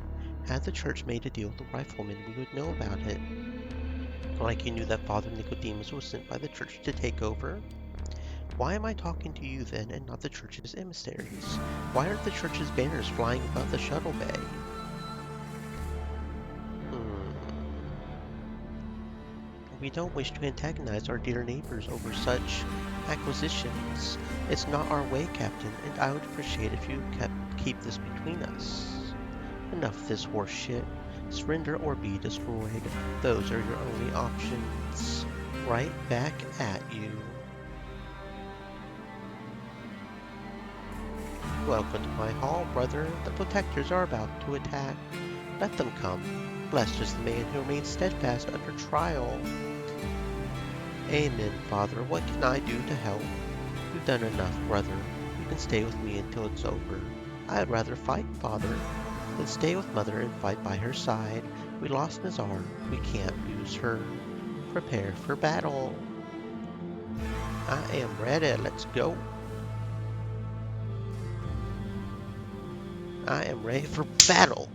Had the church made a deal with the riflemen, we would know about it. Like you knew that Father Nicodemus was sent by the church to take over? Why am I talking to you then and not the church's emissaries? Why aren't the church's banners flying above the shuttle bay? We don't wish to antagonize our dear neighbors over such acquisitions. It's not our way, Captain, and I would appreciate if you keep this between us. Enough of this horse shit. Surrender or be destroyed. Those are your only options. Right back at you. Welcome to my hall, brother. The protectors are about to attack. Let them come. Blessed is the man who remains steadfast under trial. Amen, Father. What can I do to help? You've done enough, brother. You can stay with me until it's over. I'd rather fight, Father, than stay with Mother and fight by her side. We lost Nazar. We can't lose her. Prepare for battle. I am ready. Let's go. I am ready for battle.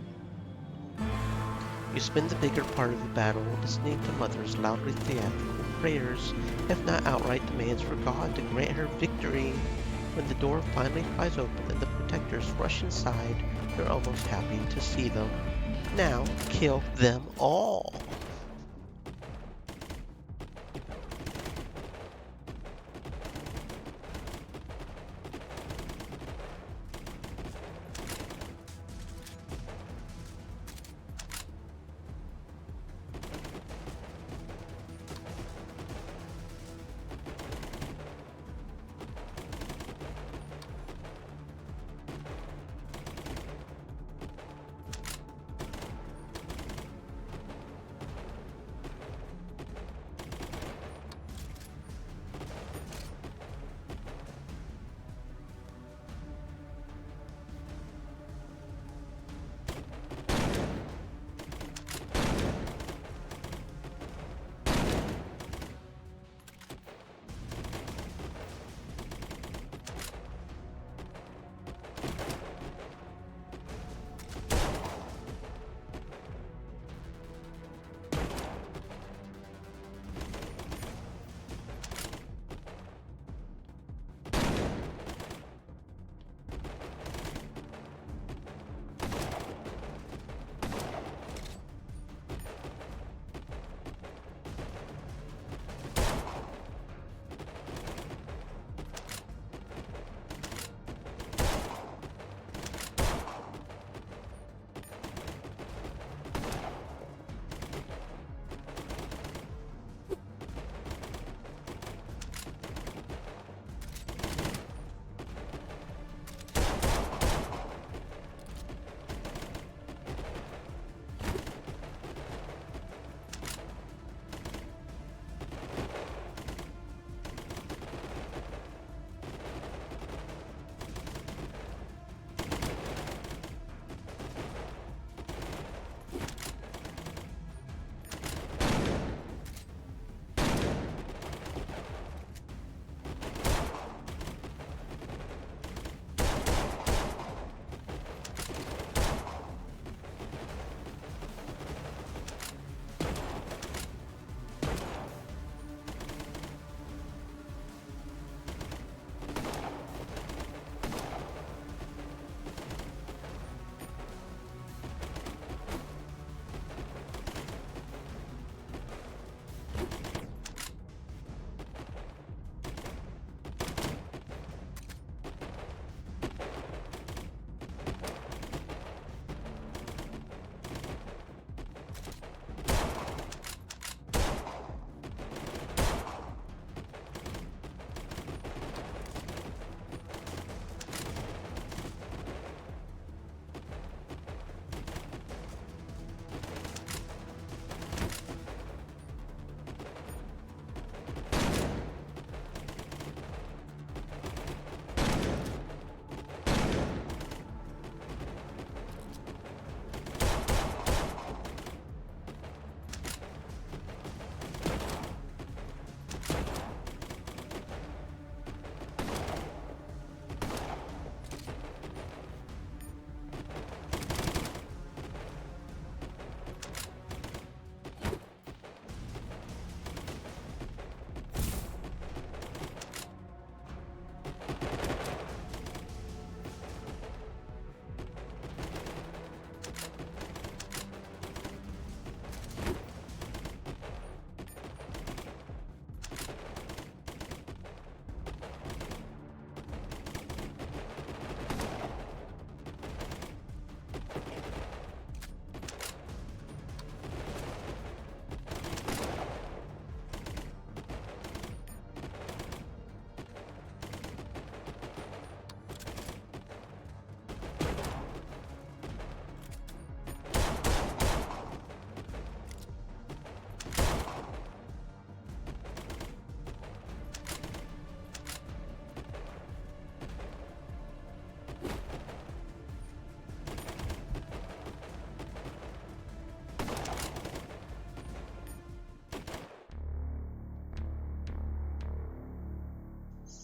You spend the bigger part of the battle listening to Mother's loudly theatrical prayers, if not outright demands for God to grant her victory. When the door finally flies open and the protectors rush inside, you're almost happy to see them. Now, kill them all!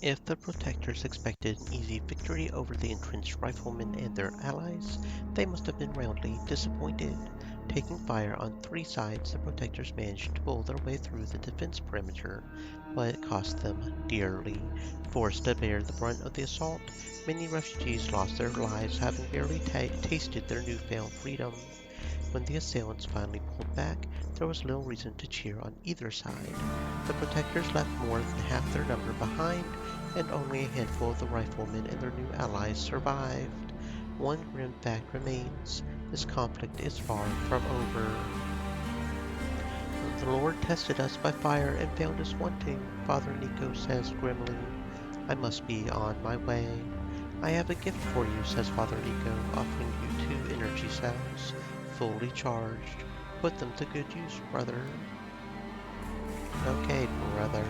If the protectors expected an easy victory over the entrenched riflemen and their allies, they must have been roundly disappointed. Taking fire on three sides, the protectors managed to pull their way through the defense perimeter, but it cost them dearly. Forced to bear the brunt of the assault, many refugees lost their lives, having barely tasted their newfound freedom. When the assailants finally pulled back, there was little reason to cheer on either side. The protectors left more than half their number behind, and only a handful of the riflemen and their new allies survived. One grim fact remains: this conflict is far from over. The Lord tested us by fire and found us wanting, Father Nico says grimly. I must be on my way. I have a gift for you, says Father Nico, offering you 2 energy cells, fully charged. Put them to good use, brother. Okay, brother.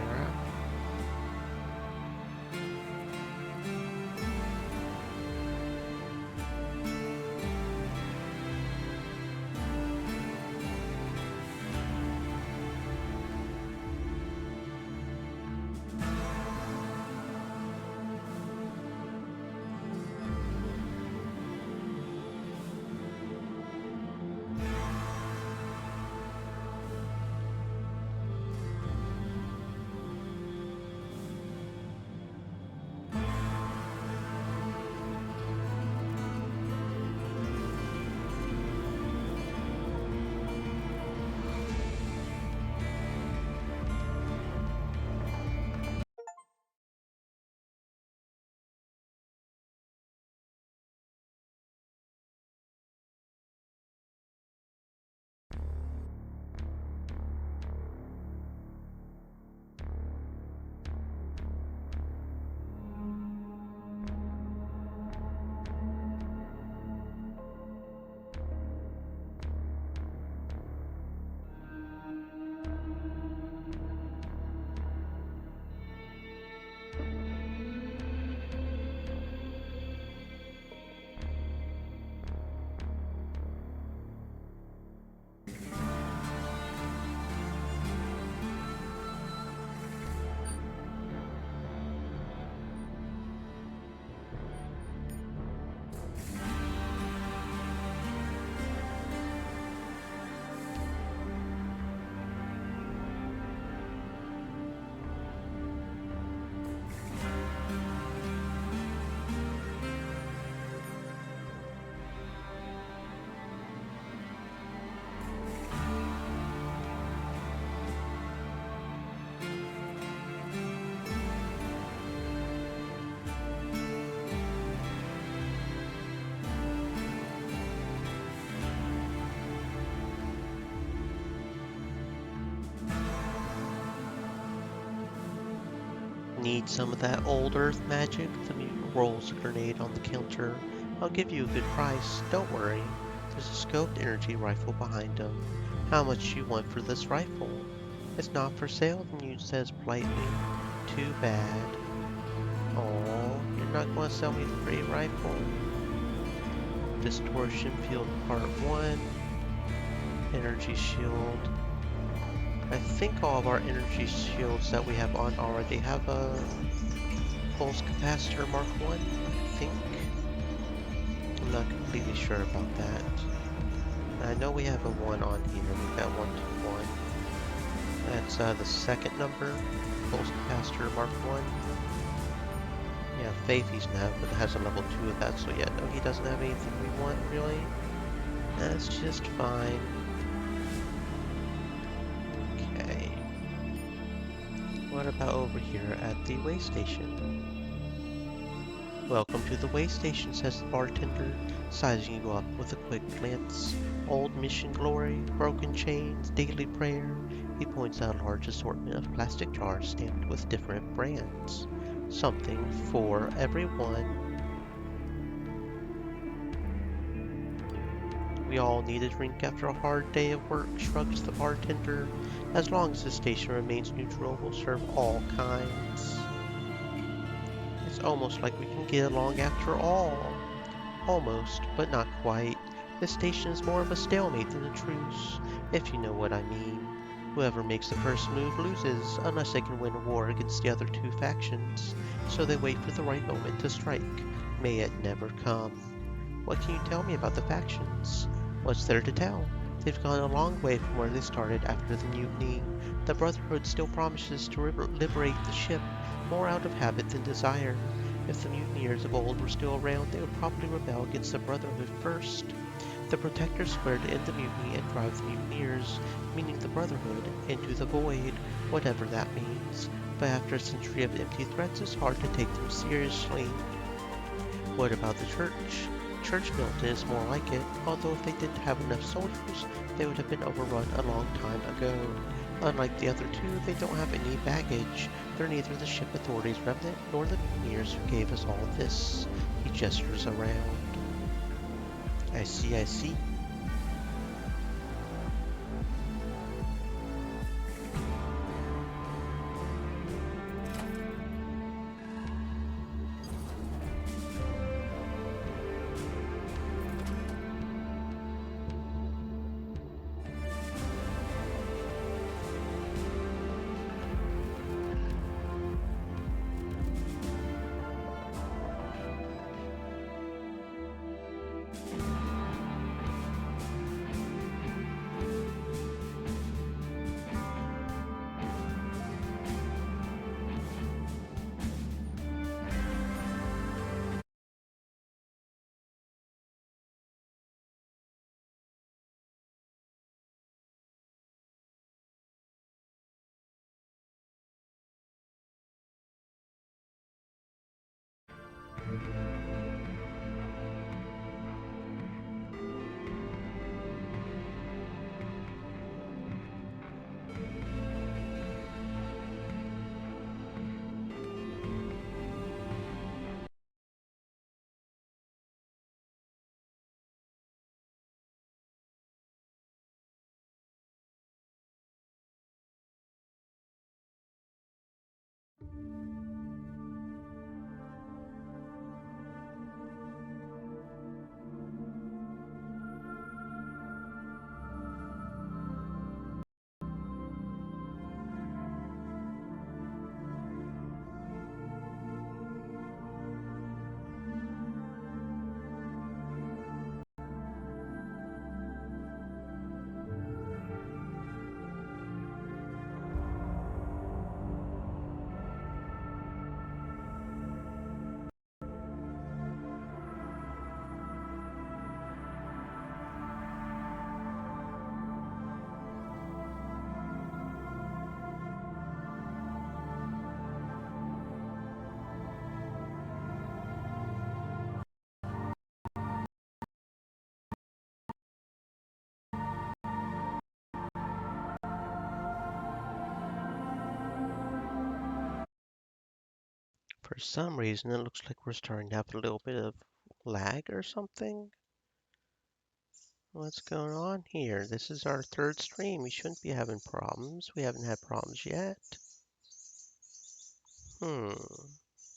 Need some of that old earth magic? The mutant rolls a grenade on the counter. I'll give you a good price, don't worry. There's a scoped energy rifle behind him. How much you want for this rifle? It's not for sale, the mutant says politely. Too bad. Oh, you're not going to sell me the great rifle? Distortion field part 1. Energy shield. I think all of our energy shields that we have on already have a pulse capacitor Mark 1, I think. I'm not completely sure about that. I know we have a 1 on here. We've got 121. That's the second number, pulse capacitor Mark 1. Yeah, Faithy's now, but it has a level 2 of that, so yeah, no, he doesn't have anything we want, really. That's just fine. What about over here at the way station? Welcome to the way station, says the bartender, sizing you up with a quick glance. Old mission glory, broken chains, daily prayer. He points out a large assortment of plastic jars stamped with different brands. Something for everyone. We all need a drink after a hard day of work, shrugs the bartender. As long as the station remains neutral, we'll serve all kinds. It's almost like we can get along after all. Almost, but not quite. This station is more of a stalemate than a truce, if you know what I mean. Whoever makes the first move loses, unless they can win a war against the other two factions. So they wait for the right moment to strike. May it never come. What can you tell me about the factions? What's there to tell? They've gone a long way from where they started after the mutiny. The Brotherhood still promises to liberate the ship, more out of habit than desire. If the mutineers of old were still around, they would probably rebel against the Brotherhood first. The Protectors swear to end the mutiny and drive the mutineers, meaning the Brotherhood, into the void, whatever that means. But after a century of empty threats, it's hard to take them seriously. What about the church? Church Milton is more like it, although if they didn't have enough soldiers, they would have been overrun a long time ago. Unlike the other two, they don't have any baggage. They're neither the ship authorities remnant nor the mutineers who gave us all this. He gestures around. I see, I see. For some reason, it looks like we're starting to have a little bit of lag or something. What's going on here? This is our third stream. We shouldn't be having problems. We haven't had problems yet. Hmm.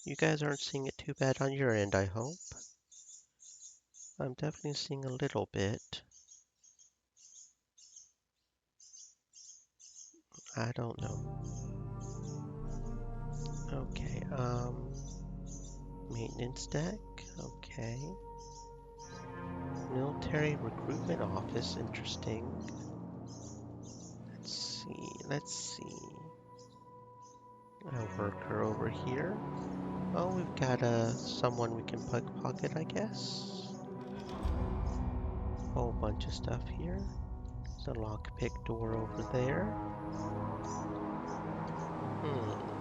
You guys aren't seeing it too bad on your end, I hope. I'm definitely seeing a little bit. I don't know. Okay, maintenance deck. Okay. Military recruitment office. Interesting. Let's see. A worker over here. Oh, we've got someone we can pickpocket, I guess. Whole bunch of stuff here. There's a lockpick door over there. Hmm.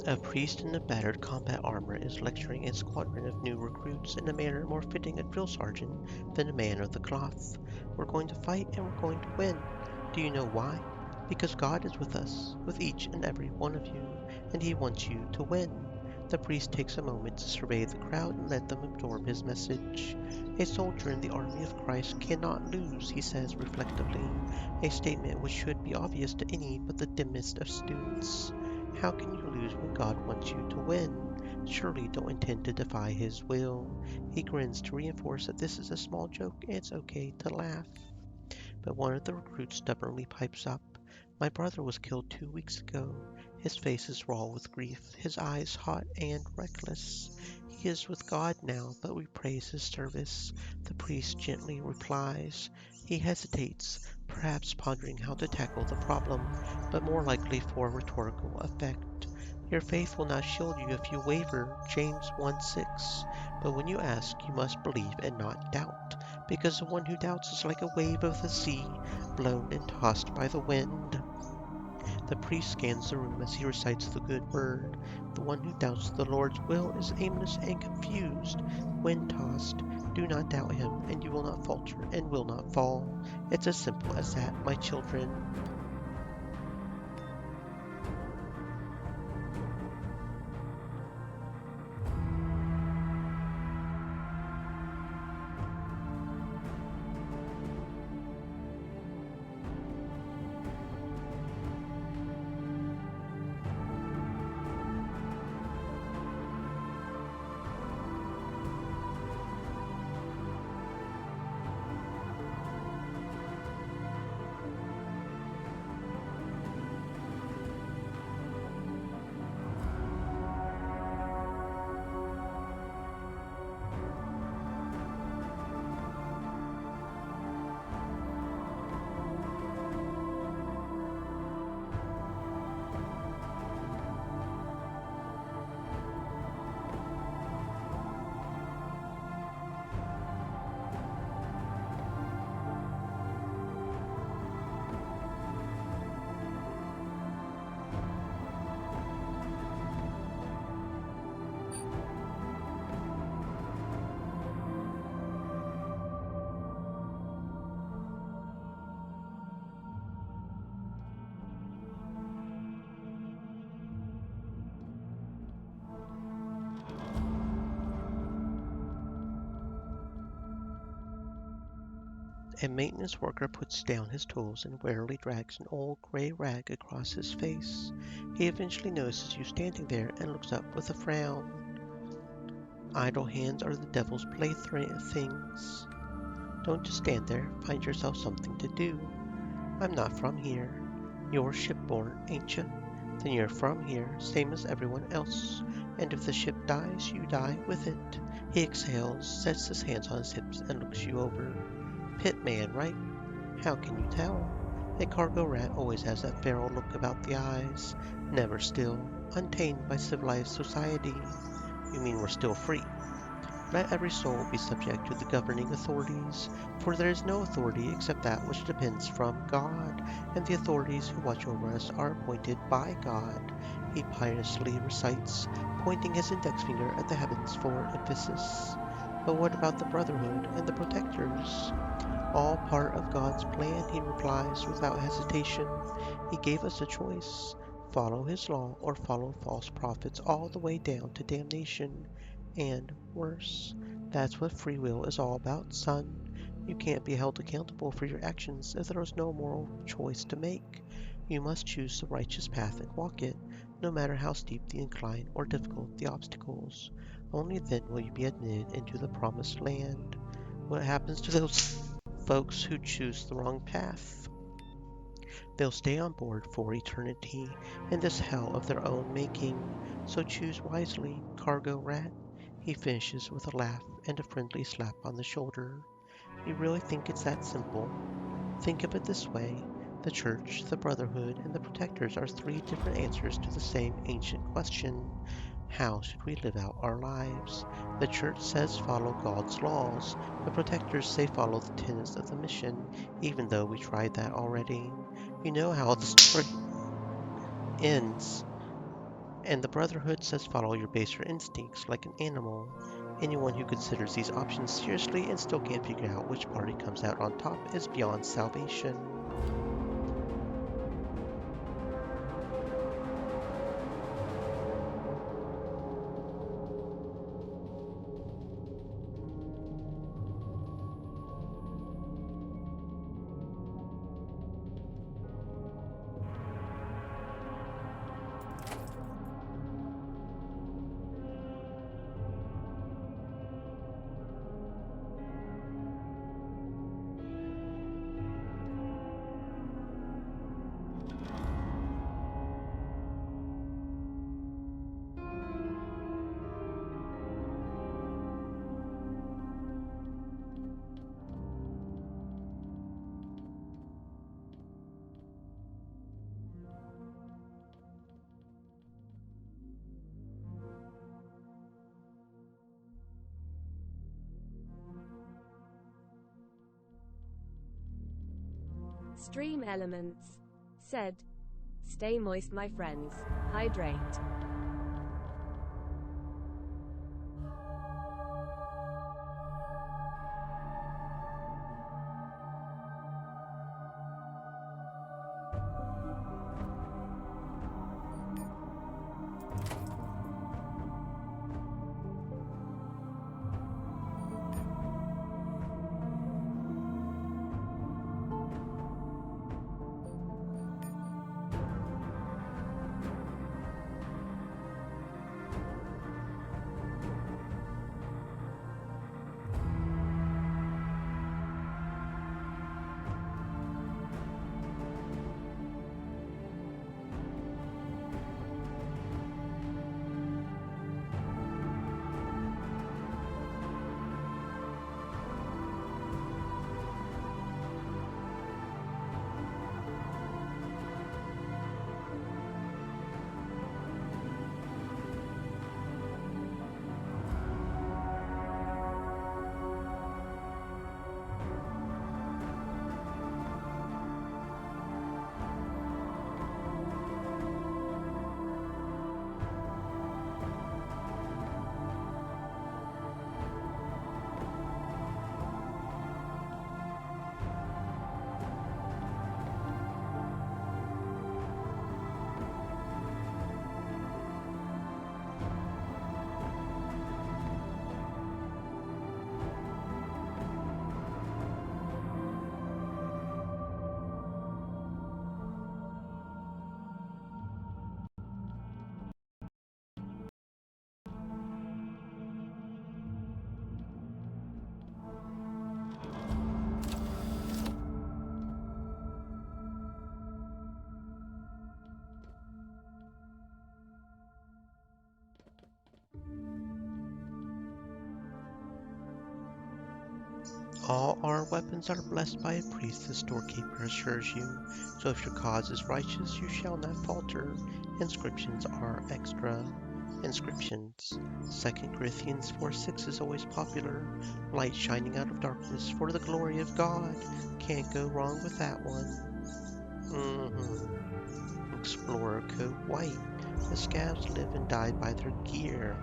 A priest in a battered combat armor is lecturing a squadron of new recruits in a manner more fitting a drill sergeant than a man of the cloth. We're going to fight and we're going to win. Do you know why? Because God is with us, with each and every one of you, and He wants you to win. The priest takes a moment to survey the crowd and let them absorb his message. A soldier in the army of Christ cannot lose, he says reflectively, a statement which should be obvious to any but the dimmest of students. How can you lose when God wants you to win? Surely don't intend to defy his will. He grins to reinforce that this is a small joke and it's okay to laugh. But one of the recruits stubbornly pipes up. My brother was killed 2 weeks ago. His face is raw with grief, his eyes hot and reckless. He is with God now, but we praise his service. The priest gently replies. He hesitates, perhaps pondering how to tackle the problem, but more likely for rhetorical effect. Your faith will not shield you if you waver, James 1:6. But when you ask, you must believe and not doubt, because the one who doubts is like a wave of the sea, blown and tossed by the wind. The priest scans the room as he recites the good word. The one who doubts the Lord's will is aimless and confused, wind-tossed. Do not doubt him, and you will not falter and will not fall. It's as simple as that, my children. A maintenance worker puts down his tools and warily drags an old gray rag across his face. He eventually notices you standing there and looks up with a frown. Idle hands are the devil's playthings. Don't just stand there, find yourself something to do. I'm not from here. You're shipborne, ain't you? Then you're from here, same as everyone else. And if the ship dies, you die with it. He exhales, sets his hands on his hips, and looks you over. Pitman, right? How can you tell? A cargo rat always has that feral look about the eyes, never still, untamed by civilized society. You mean we're still free? Let every soul be subject to the governing authorities, for there is no authority except that which depends from God, and the authorities who watch over us are appointed by God, he piously recites, pointing his index finger at the heavens for emphasis. But what about the Brotherhood and the Protectors? All part of God's plan, he replies without hesitation. He gave us a choice. Follow his law or follow false prophets all the way down to damnation. And worse. That's what free will is all about, son. You can't be held accountable for your actions if there is no moral choice to make. You must choose the righteous path and walk it, no matter how steep the incline or difficult the obstacles. Only then will you be admitted into the promised land. What happens to those folks who choose the wrong path? They'll stay on board for eternity in this hell of their own making. So choose wisely, cargo rat. He finishes with a laugh and a friendly slap on the shoulder. You really think it's that simple? Think of it this way. The Church, the Brotherhood, and the Protectors are three different answers to the same ancient question. How should we live out our lives? The Church says follow God's laws. The Protectors say follow the tenets of the mission, even though we tried that already. You know how the story ends. And the Brotherhood says follow your baser instincts like an animal. Anyone who considers these options seriously and still can't figure out which party comes out on top is beyond salvation. Stream Elements said, "Stay moist, my friends. Hydrate." All our weapons are blessed by a priest, the storekeeper assures you. So if your cause is righteous, you shall not falter. Inscriptions are extra. Inscriptions. 2 Corinthians 4:6 is always popular. Light shining out of darkness for the glory of God. Can't go wrong with that one. Explorer coat white. The scavs live and die by their gear.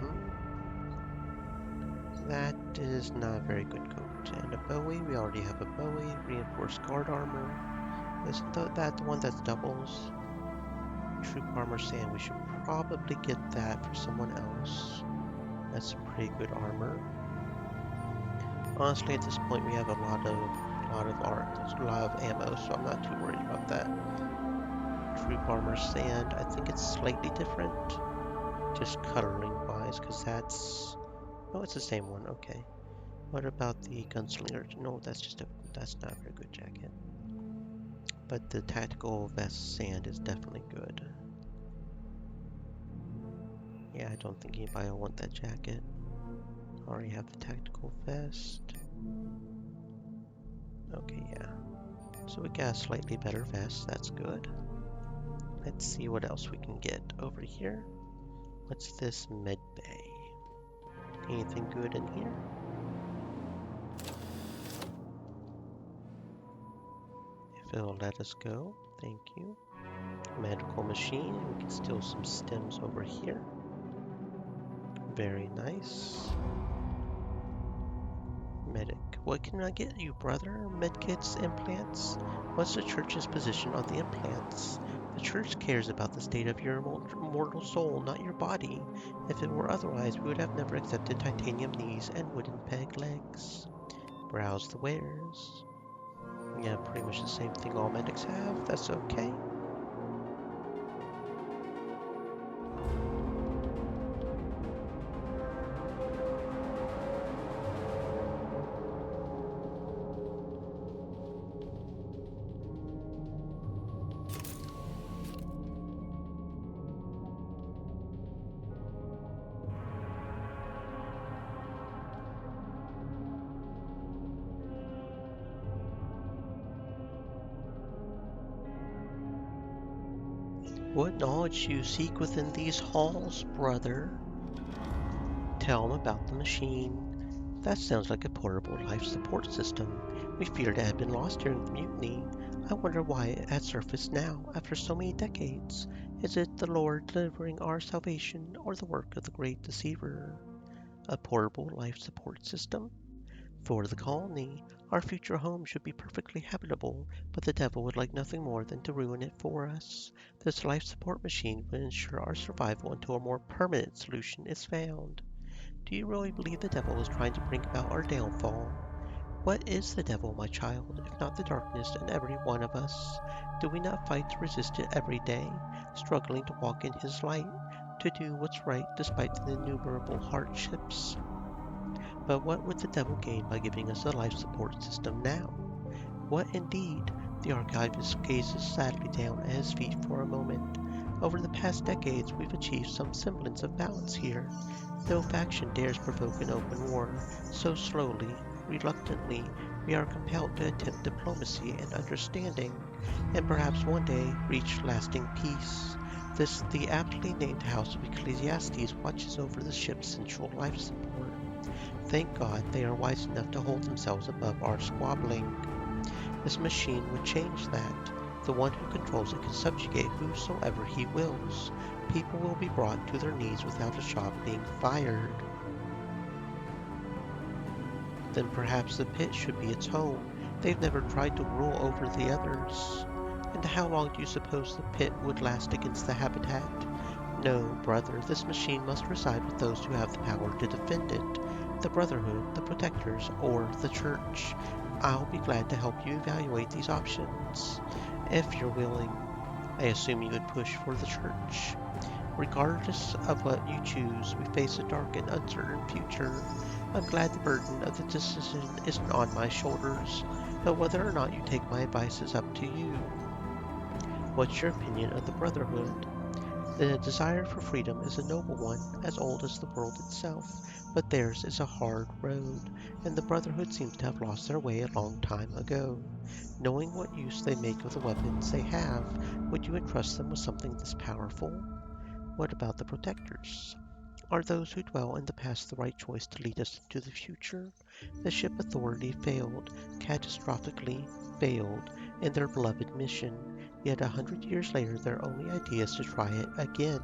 That is not a very good coat. And a Bowie, we already have a Bowie. Reinforced guard armor. Isn't that the one that doubles? Troop armor sand, we should probably get that for someone else. That's pretty good armor. Honestly, at this point we have a lot of ammo, so I'm not too worried about that. Troop armor sand, I think it's slightly different. Just coloring wise, because that's... Oh, it's the same one, okay. What about the gunslinger? No, that's not a very good jacket. But the tactical vest sand is definitely good. Yeah, I don't think anybody will want that jacket. Already have the tactical vest. Okay, yeah. So we got a slightly better vest, that's good. Let's see what else we can get over here. What's this med bay? Anything good in here? If it'll let us go, thank you. Medical machine, we can steal some stems over here. Very nice. Medic. What can I get you, brother? Medkits, implants? What's the church's position on the implants? The church cares about the state of your mortal soul, not your body. If it were otherwise, we would have never accepted titanium knees and wooden peg legs. Browse the wares. Yeah, pretty much the same thing all medics have. That's okay. What knowledge do you seek within these halls, brother? Tell him about the machine. That sounds like a portable life support system. We feared it had been lost during the mutiny. I wonder why it had surfaced now, after so many decades. Is it the Lord delivering our salvation, or the work of the great deceiver? A portable life support system? For the colony, our future home should be perfectly habitable, but the devil would like nothing more than to ruin it for us. This life support machine would ensure our survival until a more permanent solution is found. Do you really believe the devil is trying to bring about our downfall? What is the devil, my child, if not the darkness in every one of us? Do we not fight to resist it every day, struggling to walk in his light, to do what's right despite the innumerable hardships? But what would the devil gain by giving us a life support system now? What indeed? The archivist gazes sadly down at his feet for a moment. Over the past decades, we've achieved some semblance of balance here. No faction dares provoke an open war, so slowly, reluctantly, we are compelled to attempt diplomacy and understanding, and perhaps one day reach lasting peace. The aptly named House of Ecclesiastes watches over the ship's central life support. Thank God they are wise enough to hold themselves above our squabbling. This machine would change that. The one who controls it can subjugate whosoever he wills. People will be brought to their knees without a shot being fired. Then perhaps the pit should be its home. They've never tried to rule over the others. And how long do you suppose the pit would last against the habitat? No, brother, this machine must reside with those who have the power to defend it. The Brotherhood, the Protectors, or the Church. I'll be glad to help you evaluate these options, if you're willing. I assume you would push for the Church. Regardless of what you choose, we face a dark and uncertain future. I'm glad the burden of the decision isn't on my shoulders, but whether or not you take my advice is up to you. What's your opinion of the Brotherhood? The desire for freedom is a noble one, as old as the world itself, but theirs is a hard road, and the Brotherhood seems to have lost their way a long time ago. Knowing what use they make of the weapons they have, would you entrust them with something this powerful? What about the Protectors? Are those who dwell in the past the right choice to lead us into the future? The ship Authority failed, catastrophically failed, in their beloved mission, yet 100 years later their only idea is to try it again.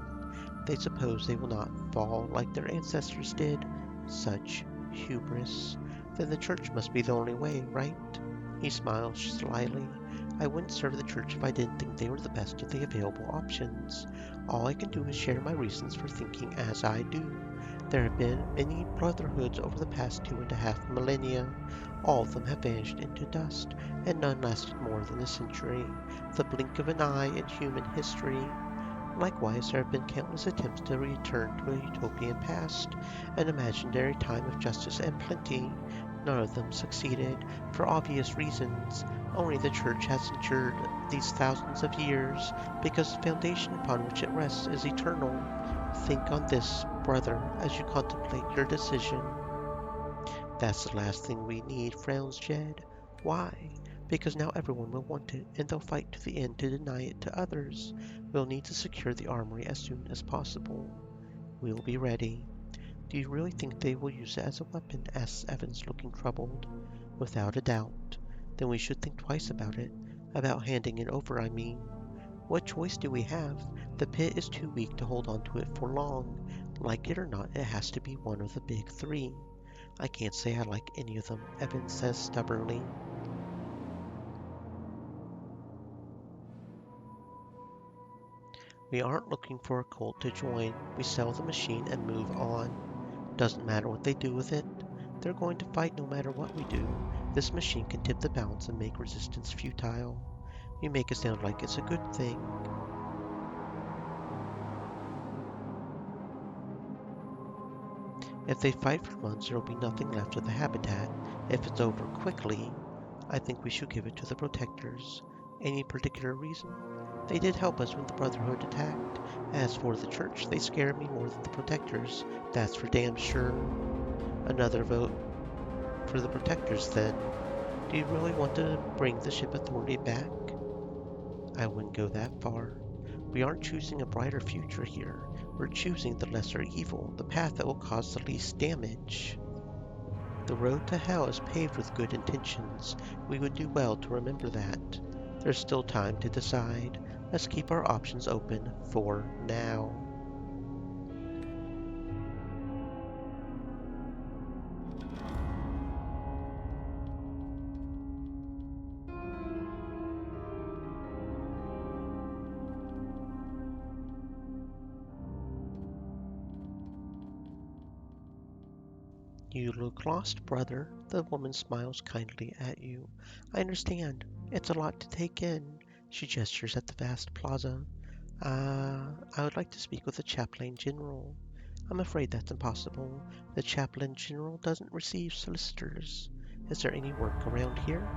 They suppose they will not fall like their ancestors did. Such hubris. Then the Church must be the only way, right? He smiles slyly. I wouldn't serve the Church if I didn't think they were the best of the available options. All I can do is share my reasons for thinking as I do. There have been many brotherhoods over the past 2.5 millennia. All of them have vanished into dust, and none lasted more than a century, the blink of an eye in human history. Likewise, there have been countless attempts to return to a utopian past, an imaginary time of justice and plenty. None of them succeeded, for obvious reasons. Only the Church has endured these thousands of years, because the foundation upon which it rests is eternal. Think on this, brother, as you contemplate your decision. That's the last thing we need, frowns Jed. Why? Because now everyone will want it, and they'll fight to the end to deny it to others. We'll need to secure the armory as soon as possible. We'll be ready. Do you really think they will use it as a weapon? Asks Evans, looking troubled. Without a doubt. Then we should think twice about it. About handing it over, I mean. What choice do we have? The pit is too weak to hold on to it for long. Like it or not, it has to be one of the big three. I can't say I like any of them, Evans says stubbornly. We aren't looking for a cult to join. We sell the machine and move on. Doesn't matter what they do with it. They're going to fight no matter what we do. This machine can tip the balance and make resistance futile. You make it sound like it's a good thing. If they fight for months, there will be nothing left of the habitat. If it's over quickly, I think we should give it to the Protectors. Any particular reason? They did help us when the Brotherhood attacked. As for the Church, they scare me more than the Protectors. That's for damn sure. Another vote for the Protectors, then. Do you really want to bring the ship Authority back? I wouldn't go that far. We aren't choosing a brighter future here. We're choosing the lesser evil, the path that will cause the least damage. The road to hell is paved with good intentions. We would do well to remember that. There's still time to decide. Let's keep our options open for now. You look lost, brother. The woman smiles kindly at you. I understand. It's a lot to take in. She gestures at the vast plaza. I would like to speak with the Chaplain General. I'm afraid that's impossible. The Chaplain General doesn't receive solicitors. Is there any work around here?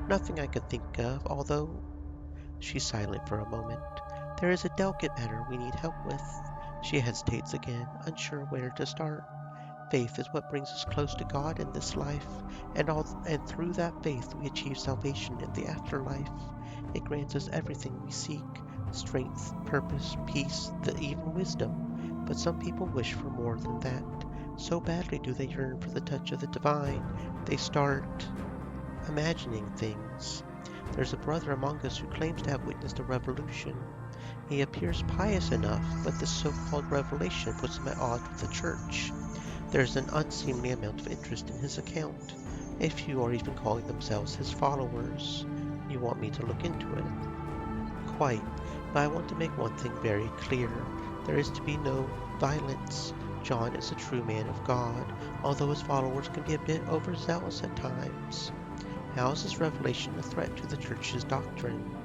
Nothing I could think of, although... She's silent for a moment. There is a delicate matter we need help with. She hesitates again, unsure where to start. Faith is what brings us close to God in this life, and through that faith we achieve salvation in the afterlife. It grants us everything we seek: strength, purpose, peace, even wisdom. But some people wish for more than that. So badly do they yearn for the touch of the divine, they start imagining things. There's a brother among us who claims to have witnessed a revolution. He appears pious enough, but this so-called revelation puts him at odds with the church. There's an unseemly amount of interest in his account. A few are even calling themselves his followers. You want me to look into it? Quite, but I want to make one thing very clear. There is to be no violence. John is a true man of God, although his followers can be a bit overzealous at times. How is this revelation a threat to the church's doctrine?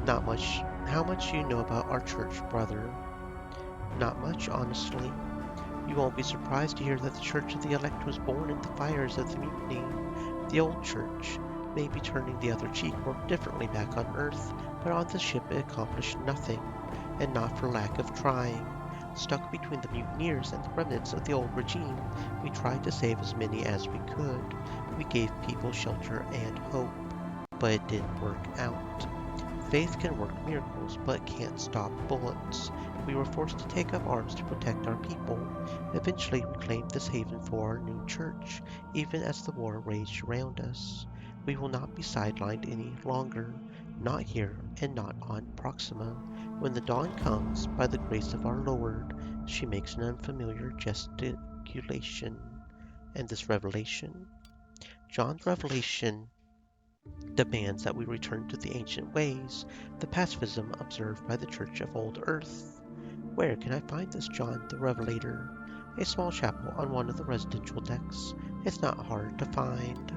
Not much. How much do you know about our church, brother? Not much, honestly. You won't be surprised to hear that the Church of the Elect was born in the fires of the Mutiny. The old church, maybe turning the other cheek, worked differently back on Earth, but on the ship it accomplished nothing, and not for lack of trying. Stuck between the mutineers and the remnants of the old regime, we tried to save as many as we could. We gave people shelter and hope, but it didn't work out. Faith can work miracles, but it can't stop bullets. We were forced to take up arms to protect our people. Eventually, we claimed this haven for our new church, even as the war raged around us. We will not be sidelined any longer, not here and not on Proxima. When the dawn comes, by the grace of our Lord, she makes an unfamiliar gesticulation. And this revelation? John's revelation demands that we return to the ancient ways, the pacifism observed by the Church of Old Earth. Where can I find this John the Revelator? A small chapel on one of the residential decks. It's not hard to find.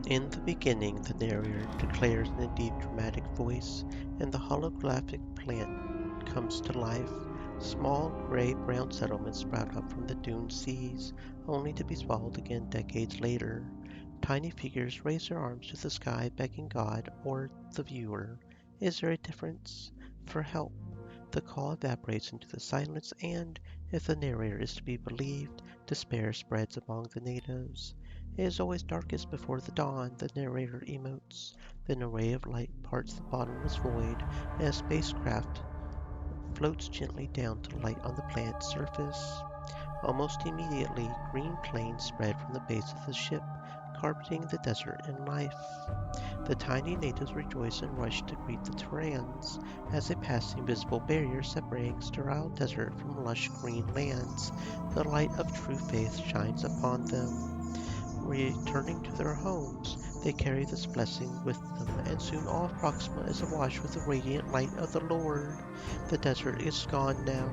In the beginning, the narrator declares in a deep dramatic voice, and the holographic plant comes to life. Small gray-brown settlements sprout up from the dune seas, only to be swallowed again decades later. Tiny figures raise their arms to the sky, begging God or the viewer, is there a difference? For help. The call evaporates into the silence, and, if the narrator is to be believed, despair spreads among the natives. It is always darkest before the dawn, the narrator emotes. Then a ray of light parts the bottomless void, and a spacecraft floats gently down to light on the planet's surface. Almost immediately, green plains spread from the base of the ship, carpeting the desert in life. The tiny natives rejoice and rush to greet the Terrans as they pass the invisible barrier separating sterile desert from lush green lands. The light of true faith shines upon them. Returning to their homes, they carry this blessing with them, and soon all of Proxima is awash with the radiant light of the Lord. The desert is gone now,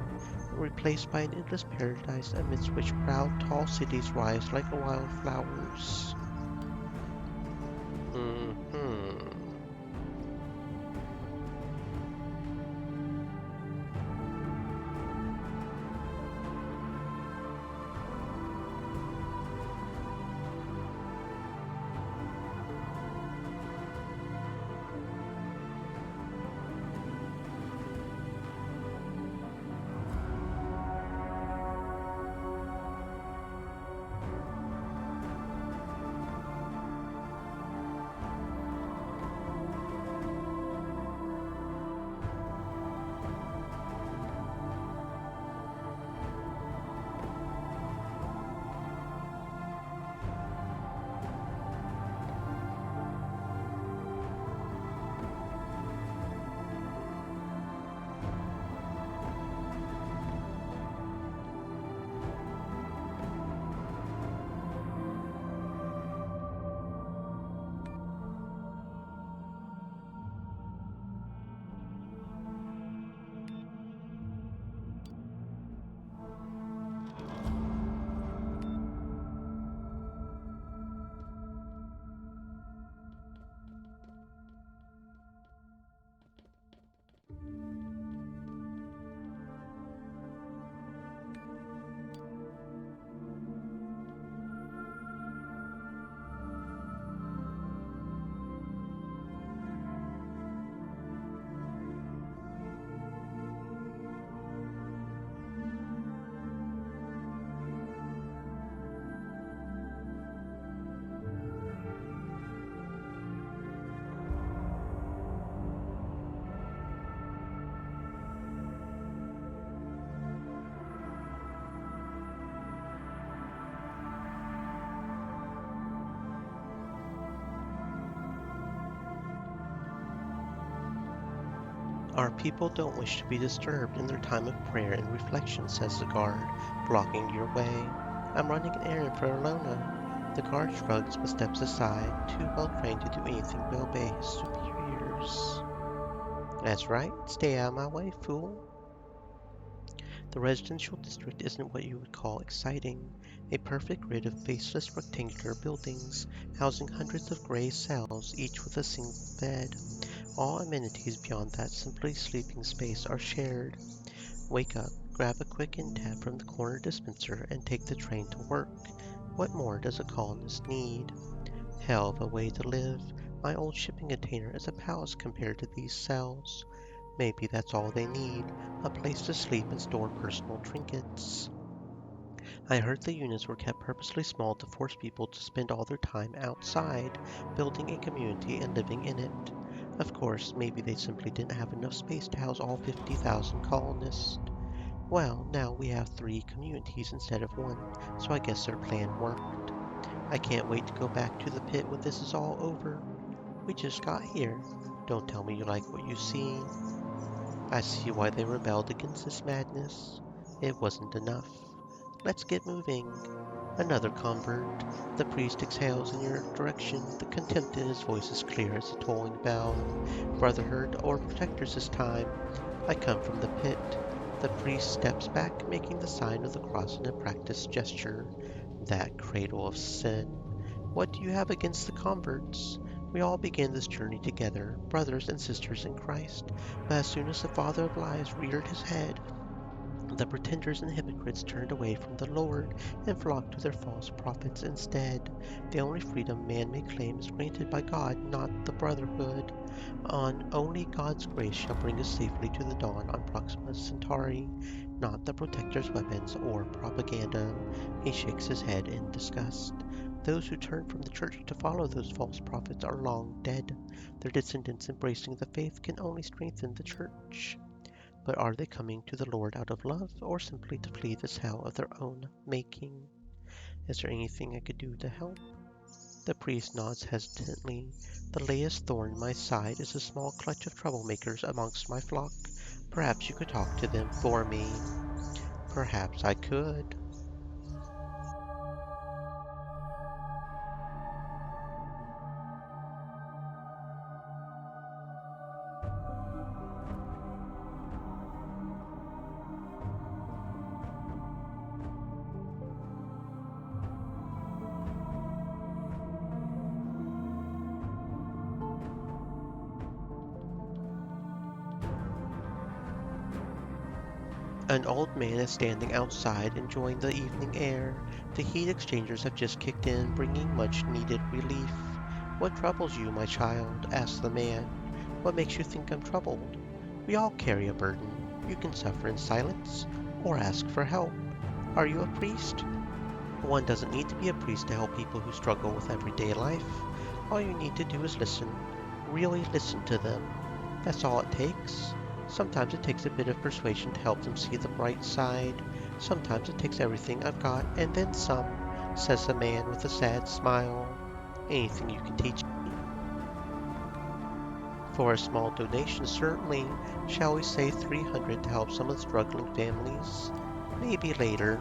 replaced by an endless paradise amidst which proud tall cities rise like wildflowers. Mm-hmm. Our people don't wish to be disturbed in their time of prayer and reflection, says the guard, blocking your way. I'm running an errand for Alona. The guard shrugs but steps aside, too well trained to do anything but obey his superiors. That's right, stay out of my way, fool. The residential district isn't what you would call exciting. A perfect grid of faceless rectangular buildings, housing hundreds of gray cells, each with a single bed. All amenities beyond that simply sleeping space are shared. Wake up, grab a quick Intab from the corner dispenser, and take the train to work. What more does a colonist need? Hell of a way to live. My old shipping container is a palace compared to these cells. Maybe that's all they need, a place to sleep and store personal trinkets. I heard the units were kept purposely small to force people to spend all their time outside, building a community and living in it. Of course, maybe they simply didn't have enough space to house all 50,000 colonists. Well, now we have 3 communities instead of 1, so I guess their plan worked. I can't wait to go back to the pit when this is all over. We just got here. Don't tell me you like what you see. I see why they rebelled against this madness. It wasn't enough. Let's get moving. Another convert. The priest exhales in your direction. The contempt in his voice is clear as a tolling bell. Brotherhood or protectors this time. I come from the pit. The priest steps back, making the sign of the cross in a practiced gesture. That cradle of sin. What do you have against the converts? We all began this journey together, brothers and sisters in Christ, but as soon as the father of lies reared his head, the pretenders and hypocrites turned away from the Lord and flocked to their false prophets instead. The only freedom man may claim is granted by God, not the brotherhood. Only God's grace shall bring us safely to the dawn on Proxima Centauri, not the protector's weapons or propaganda. He shakes his head in disgust. Those who turn from the church to follow those false prophets are long dead. Their descendants embracing the faith can only strengthen the church. But are they coming to the Lord out of love, or simply to flee this hell of their own making? Is there anything I could do to help? The priest nods hesitantly. The latest thorn in my side is a small clutch of troublemakers amongst my flock. Perhaps you could talk to them for me. Perhaps I could. An old man is standing outside enjoying the evening air. The heat exchangers have just kicked in, bringing much needed relief. What troubles you, my child? Asked the man. What makes you think I'm troubled? We all carry a burden. You can suffer in silence or ask for help. Are you a priest? One doesn't need to be a priest to help people who struggle with everyday life. All you need to do is listen. Really listen to them. That's all it takes. Sometimes it takes a bit of persuasion to help them see the bright side. Sometimes it takes everything I've got and then some, says the man with a sad smile. Anything you can teach me? For a small donation, certainly. Shall we say 300 to help some of the struggling families? Maybe later.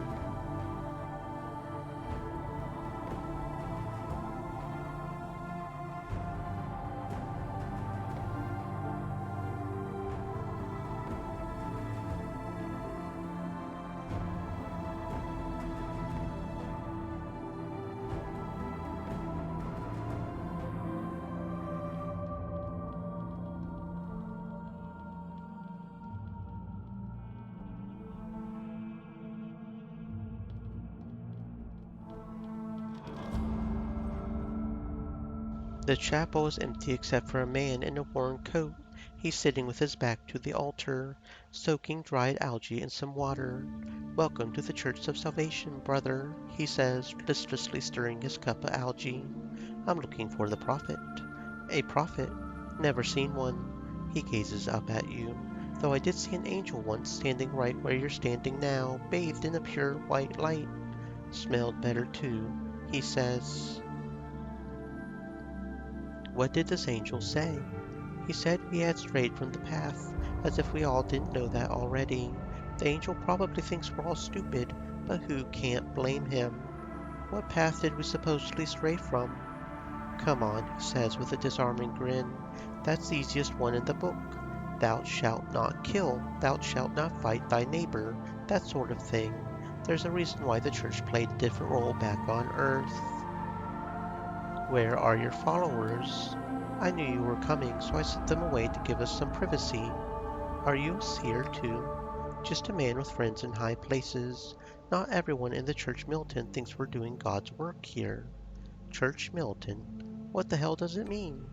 The chapel is empty except for a man in a worn coat. He's sitting with his back to the altar, soaking dried algae in some water. Welcome to the Church of Salvation, brother, he says, listlessly stirring his cup of algae. I'm looking for the prophet. A prophet? Never seen one. He gazes up at you. Though I did see an angel once standing right where you're standing now, bathed in a pure white light. Smelled better too, he says. What did this angel say? He said we had strayed from the path, as if we all didn't know that already. The angel probably thinks we're all stupid, but who can't blame him? What path did we supposedly stray from? Come on, he says with a disarming grin. That's the easiest one in the book. Thou shalt not kill, thou shalt not fight thy neighbor, that sort of thing. There's a reason why the church played a different role back on Earth. Where are your followers? I knew you were coming, so I sent them away to give us some privacy. Are you a seer too? Just a man with friends in high places. Not everyone in the Church Milton thinks we're doing God's work here. Church Milton? What the hell does it mean?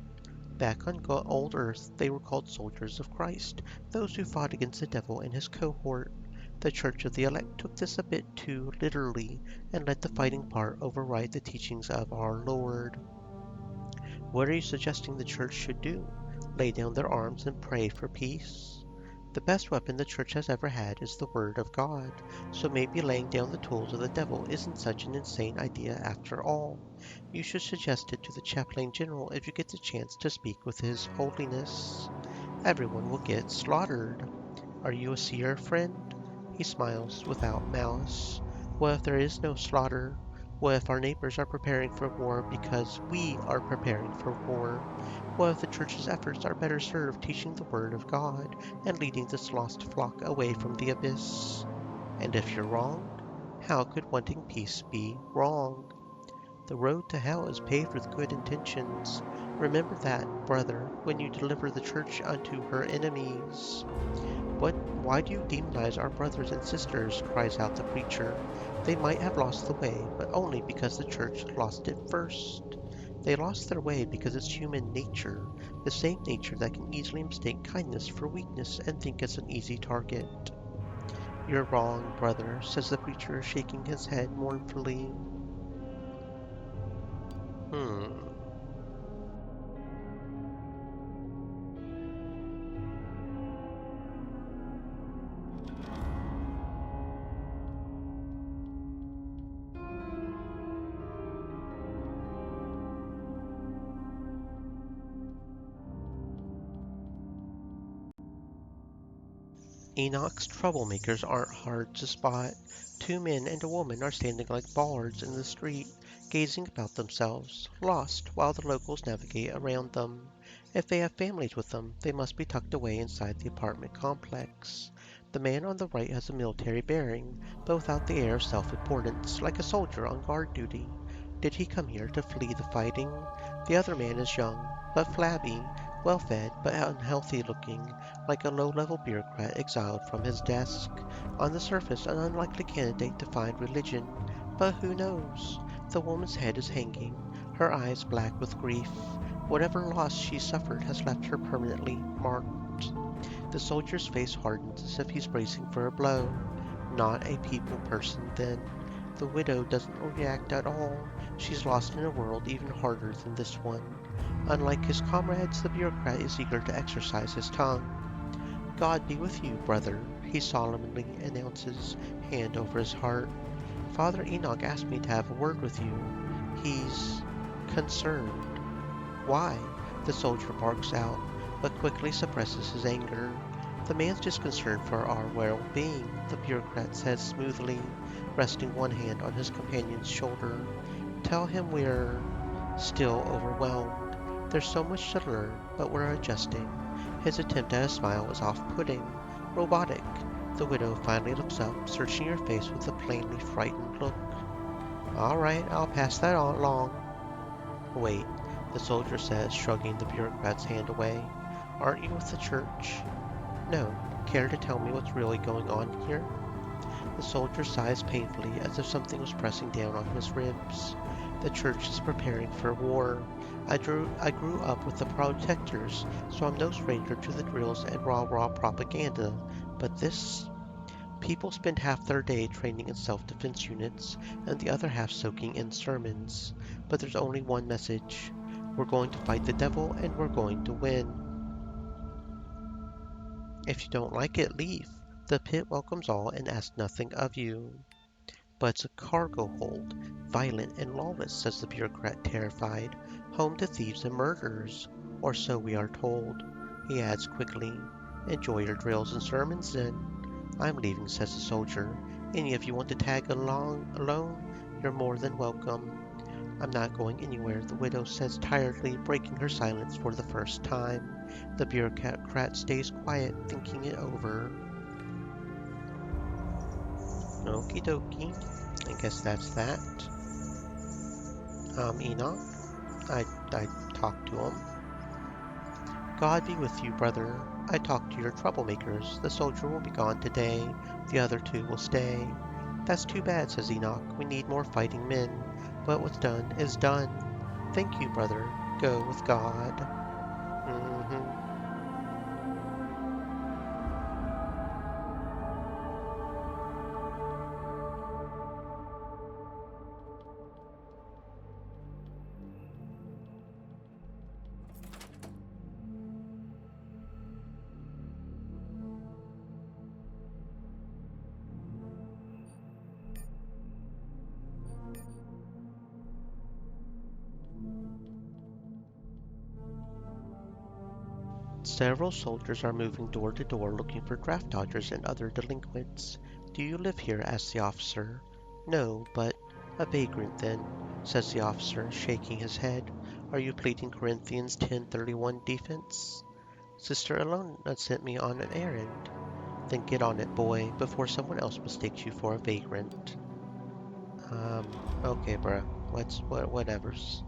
Back on old Earth, they were called soldiers of Christ, those who fought against the devil and his cohort. The Church of the Elect took this a bit too literally and let the fighting part override the teachings of our Lord. What are you suggesting the church should do? Lay down their arms and pray for peace? The best weapon the church has ever had is the Word of God, so maybe laying down the tools of the devil isn't such an insane idea after all. You should suggest it to the Chaplain General if you get the chance to speak with His Holiness. Everyone will get slaughtered. Are you a seer, friend? He smiles without malice. What if there is no slaughter? What if our neighbors are preparing for war because we are preparing for war? What if the church's efforts are better served teaching the word of God and leading this lost flock away from the abyss? And if you're wrong, how could wanting peace be wrong? The road to hell is paved with good intentions. Remember that, brother, when you deliver the church unto her enemies. Why do you demonize our brothers and sisters? Cries out the preacher. They might have lost the way, but only because the church lost it first. They lost their way because it's human nature, the same nature that can easily mistake kindness for weakness and think it's an easy target. You're wrong, brother, says the preacher, shaking his head mournfully. Hmm. Enoch's troublemakers aren't hard to spot. Two men and a woman are standing like bollards in the street, gazing about themselves, lost while the locals navigate around them. If they have families with them, they must be tucked away inside the apartment complex. The man on the right has a military bearing, but without the air of self-importance, like a soldier on guard duty. Did he come here to flee the fighting? The other man is young, but flabby, well-fed, but unhealthy looking, like a low-level bureaucrat exiled from his desk. On the surface, an unlikely candidate to find religion, but who knows? The woman's head is hanging, her eyes black with grief. Whatever loss she suffered has left her permanently marked. The soldier's face hardens as if he's bracing for a blow. Not a people person, then. The widow doesn't react at all. She's lost in a world even harder than this one. Unlike his comrades, the bureaucrat is eager to exercise his tongue. God be with you, brother, he solemnly announces, hand over his heart. Father Enoch asked me to have a word with you. He's concerned. Why? The soldier barks out, but quickly suppresses his anger. The man's just concerned for our well-being, the bureaucrat says smoothly, resting one hand on his companion's shoulder. Tell him we're still overwhelmed. There's so much to learn, but we're adjusting. His attempt at a smile is off-putting, robotic. The widow finally looks up, searching her face with a plainly frightened look. All right, I'll pass that on along. Wait, the soldier says, shrugging the bureaucrat's hand away. Aren't you with the church? No. Care to tell me what's really going on here? The soldier sighs painfully as if something was pressing down on his ribs. The church is preparing for war. I grew up with the protectors, so I'm no stranger to the drills and rah-rah propaganda. But this... People spend half their day training in self-defense units, and the other half soaking in sermons. But there's only one message. We're going to fight the devil, and we're going to win. If you don't like it, leave. The pit welcomes all and asks nothing of you. But it's a cargo hold, violent and lawless, says the bureaucrat, terrified. Home to thieves and murderers, or so we are told. He adds quickly, enjoy your drills and sermons then. I'm leaving, says the soldier. Any of you want to tag along alone? You're more than welcome. I'm not going anywhere, the widow says tiredly, breaking her silence for the first time. The bureaucrat stays quiet, thinking it over. Okie dokie. I guess that's that. Enoch. I talked to him. God be with you, brother. I talked to your troublemakers. The soldier will be gone today. The other two will stay. That's too bad, says Enoch. We need more fighting men. But what's done is done. Thank you, brother. Go with God. Mm-hmm. Several soldiers are moving door to door looking for draft dodgers and other delinquents. Do you live here? Asks the officer. No, but a vagrant then, says the officer, shaking his head. Are you pleading Corinthians 10:31 defense? Sister Alona sent me on an errand. Then get on it, boy, before someone else mistakes you for a vagrant. Okay, bruh. Whatever's.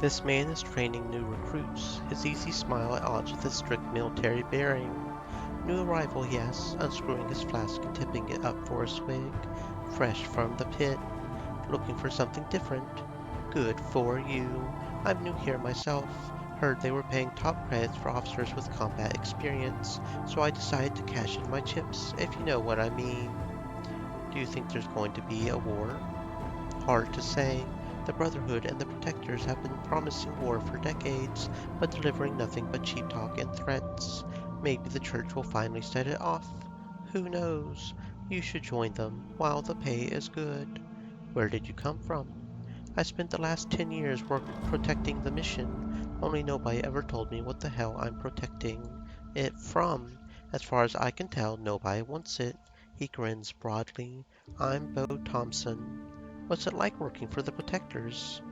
This man is training new recruits, his easy smile at odds with his strict military bearing. New arrival, yes, unscrewing his flask and tipping it up for a swig. Fresh from the pit, looking for something different. Good for you. I'm new here myself. Heard they were paying top credits for officers with combat experience, so I decided to cash in my chips, if you know what I mean. Do you think there's going to be a war? Hard to say. The Brotherhood and the Protectors have been promising war for decades, but delivering nothing but cheap talk and threats. Maybe the Church will finally set it off. Who knows? You should join them while the pay is good. Where did you come from? I spent the last 10 years protecting the mission, only nobody ever told me what the hell I'm protecting it from. As far as I can tell, nobody wants it. He grins broadly. I'm Bo Thompson. What's it like working for the Protectors?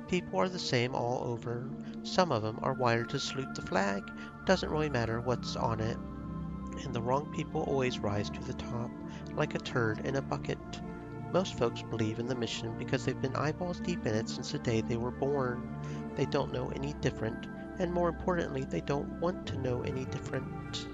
People are the same all over. Some of them are wired to salute the flag. Doesn't really matter what's on it. And the wrong people always rise to the top, like a turd in a bucket. Most folks believe in the mission because they've been eyeballs deep in it since the day they were born. They don't know any different, and more importantly, they don't want to know any different.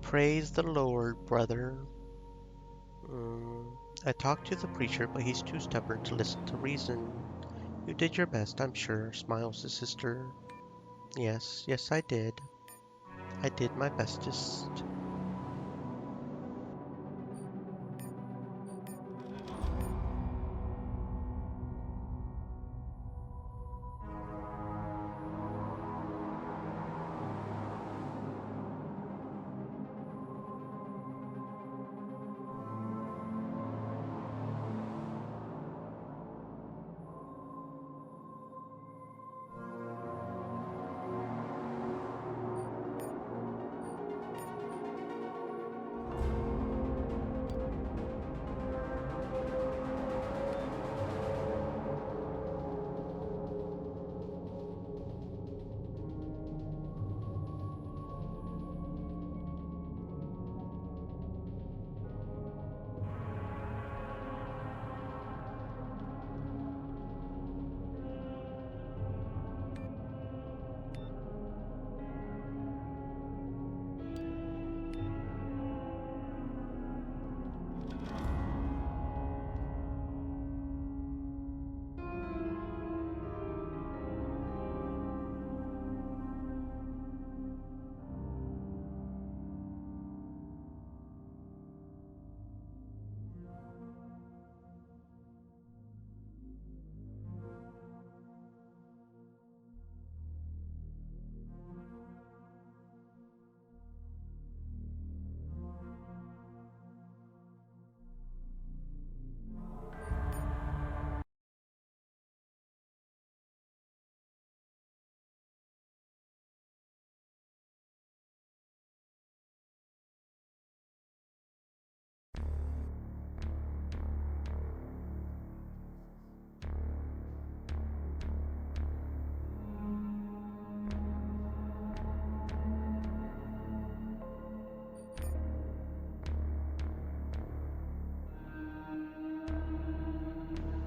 Praise the Lord, brother. I talked to the preacher, but he's too stubborn to listen to reason. You did your best, I'm sure, smiles the sister. Yes, yes, I did. I did my bestest.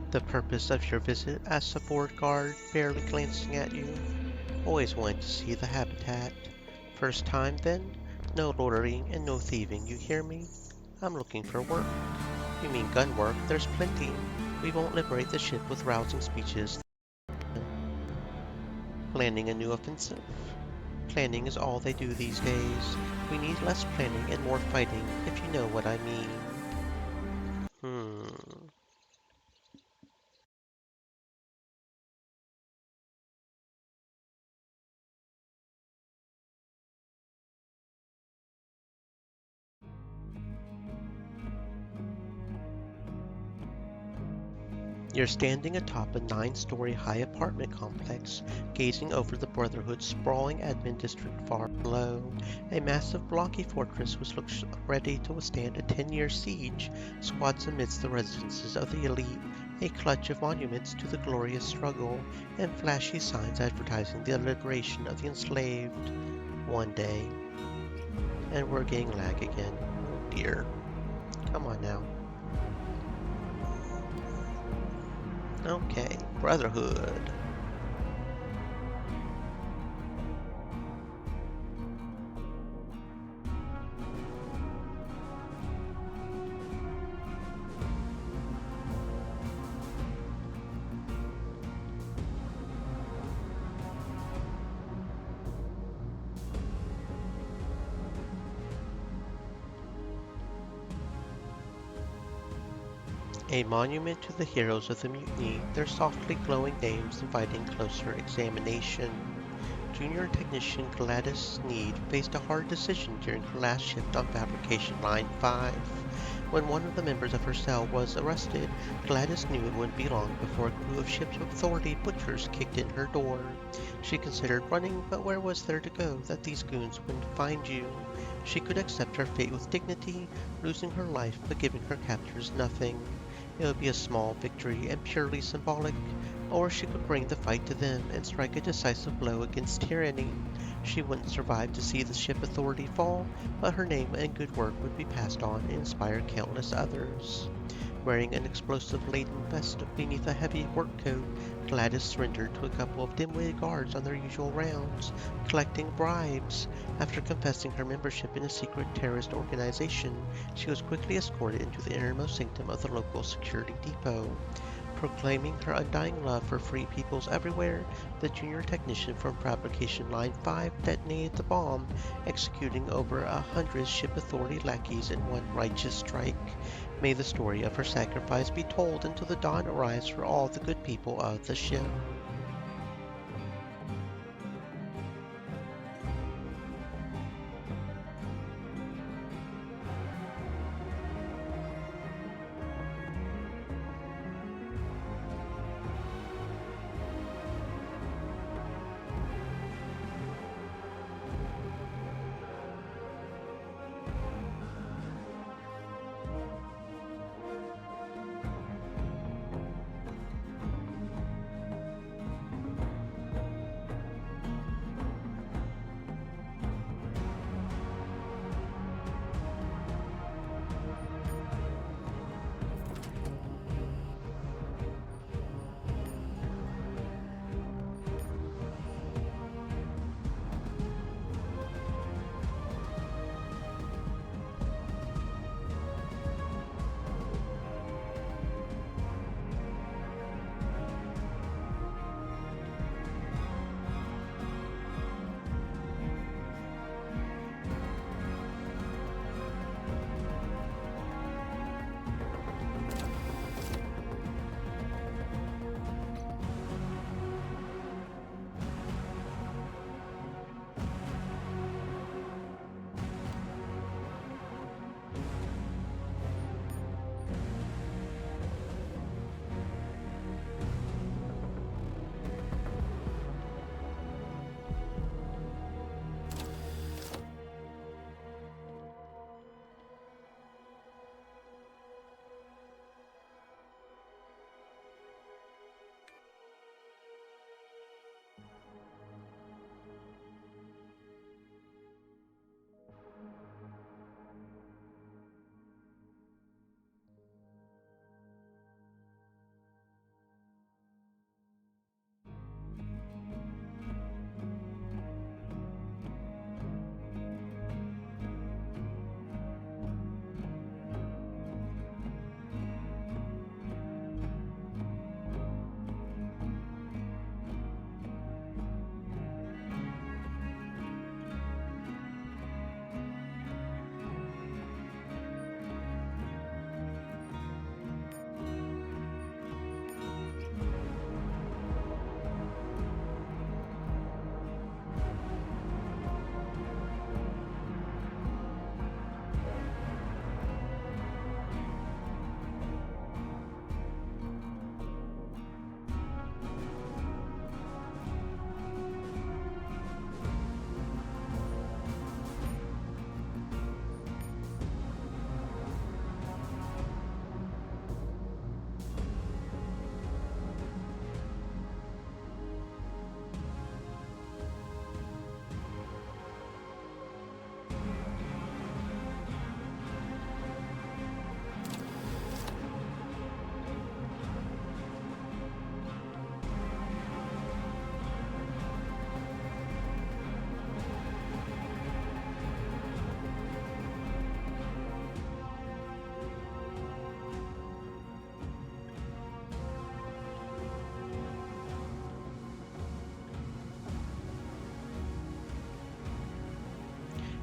The purpose of your visit? Asked the board guard, barely glancing at you. Always wanted to see the habitat. First time, then? No loitering and no thieving, you hear me? I'm looking for work. You mean gun work? There's plenty. We won't liberate the ship with rousing speeches. Planning a new offensive? Planning is all they do these days. We need less planning and more fighting, if you know what I mean. You're standing atop a 9-story high apartment complex, gazing over the Brotherhood's sprawling admin district far below. A massive blocky fortress which looks ready to withstand a 10-year siege squats amidst the residences of the elite, a clutch of monuments to the glorious struggle, and flashy signs advertising the liberation of the enslaved. One day. And we're getting lag again. Oh dear. Come on now. Okay, Brotherhood. A monument to the heroes of the mutiny, their softly glowing names inviting closer examination. Junior Technician Gladys Sneed faced a hard decision during her last shift on Fabrication Line 5. When one of the members of her cell was arrested, Gladys knew it wouldn't be long before a crew of Ship's Authority butchers kicked in her door. She considered running, but where was there to go that these goons wouldn't find you? She could accept her fate with dignity, losing her life but giving her captors nothing. It would be a small victory and purely symbolic, or she could bring the fight to them and strike a decisive blow against tyranny. She wouldn't survive to see the Ship Authority fall, but her name and good work would be passed on and inspire countless others. Wearing an explosive-laden vest beneath a heavy work coat, Gladys surrendered to a couple of dim-witted guards on their usual rounds, collecting bribes. After confessing her membership in a secret terrorist organization, she was quickly escorted into the innermost sanctum of the local security depot. Proclaiming her undying love for free peoples everywhere, the junior technician from Fabrication Line 5 detonated the bomb, executing over 100 Ship Authority lackeys in one righteous strike. May the story of her sacrifice be told until the dawn arrives for all the good people of the ship.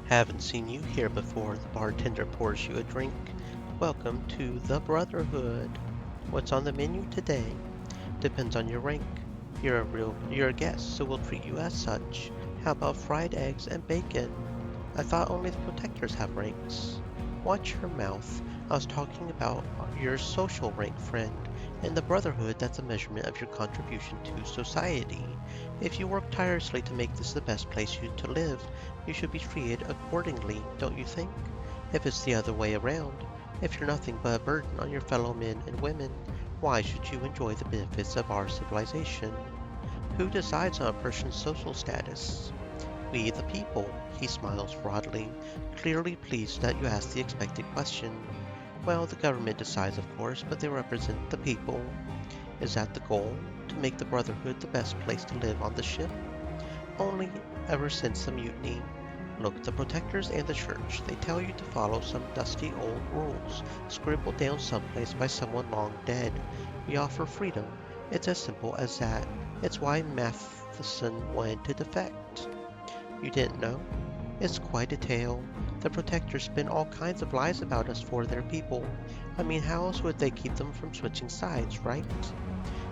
Haven't seen you here before. The bartender pours you a drink. Welcome to the Brotherhood. What's on the menu today? Depends on your rank. You're a guest, so we'll treat you as such. How about fried eggs and bacon? I thought only the protectors have ranks. Watch your mouth. I was talking about your social rank, friend. In the Brotherhood, that's a measurement of your contribution to society. If you work tirelessly to make this the best place to live, you should be treated accordingly, don't you think? If it's the other way around, if you're nothing but a burden on your fellow men and women, why should you enjoy the benefits of our civilization? Who decides on a person's social status? We the people. He smiles broadly, clearly pleased that you asked the expected question. Well, the government decides, of course, but they represent the people. Is that the goal? To make the Brotherhood the best place to live on the ship? Only ever since the mutiny. Look, the Protectors and the Church, they tell you to follow some dusty old rules, scribbled down someplace by someone long dead. We offer freedom. It's as simple as that. It's why Matheson wanted to defect. You didn't know? It's quite a tale. The Protectors spin all kinds of lies about us for their people. I mean, how else would they keep them from switching sides, right?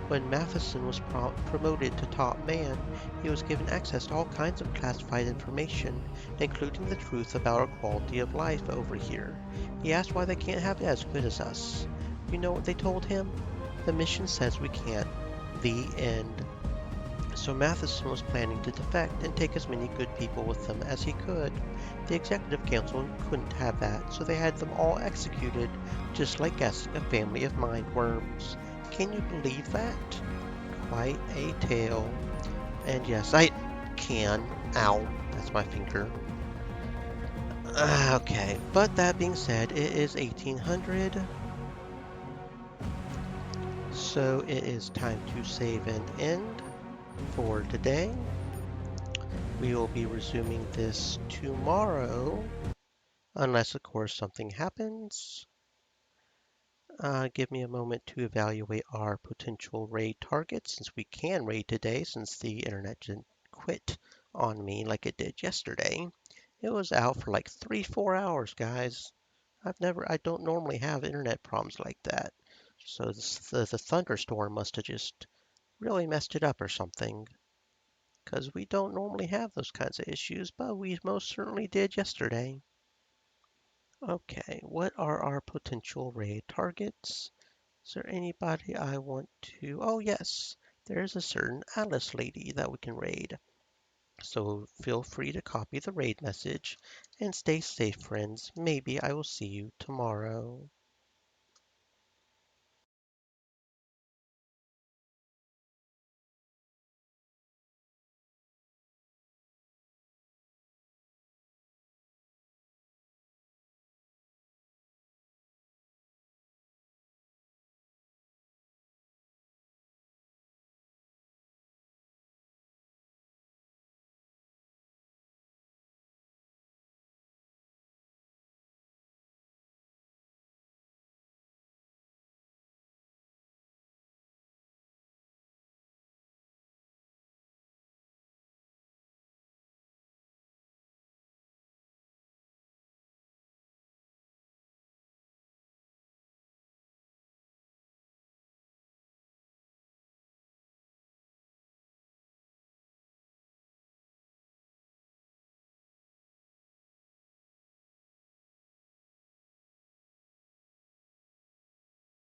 When Matheson was promoted to top man, he was given access to all kinds of classified information, including the truth about our quality of life over here. He asked why they can't have it as good as us. You know what they told him? The mission says we can't. The end. So Matheson was planning to defect and take as many good people with them as he could. The Executive Council couldn't have that, so they had them all executed, just like guessing a family of mindworms. Can you believe that? Quite a tale. And yes, I can. Ow, that's my finger. Okay, but that being said, it is 1800, so it is time to save and end for today. We will be resuming this tomorrow, unless, of course, something happens. Give me a moment to evaluate our potential raid targets, since we can raid today, since the internet didn't quit on me like it did yesterday. It was out for like 3-4 hours, guys. I don't normally have internet problems like that. So the thunderstorm must have just really messed it up or something, because we don't normally have those kinds of issues, but we most certainly did yesterday. Okay, what are our potential raid targets? Is there anybody I want to... Oh, yes, there's a certain Alice lady that we can raid. So feel free to copy the raid message and stay safe, friends. Maybe I will see you tomorrow.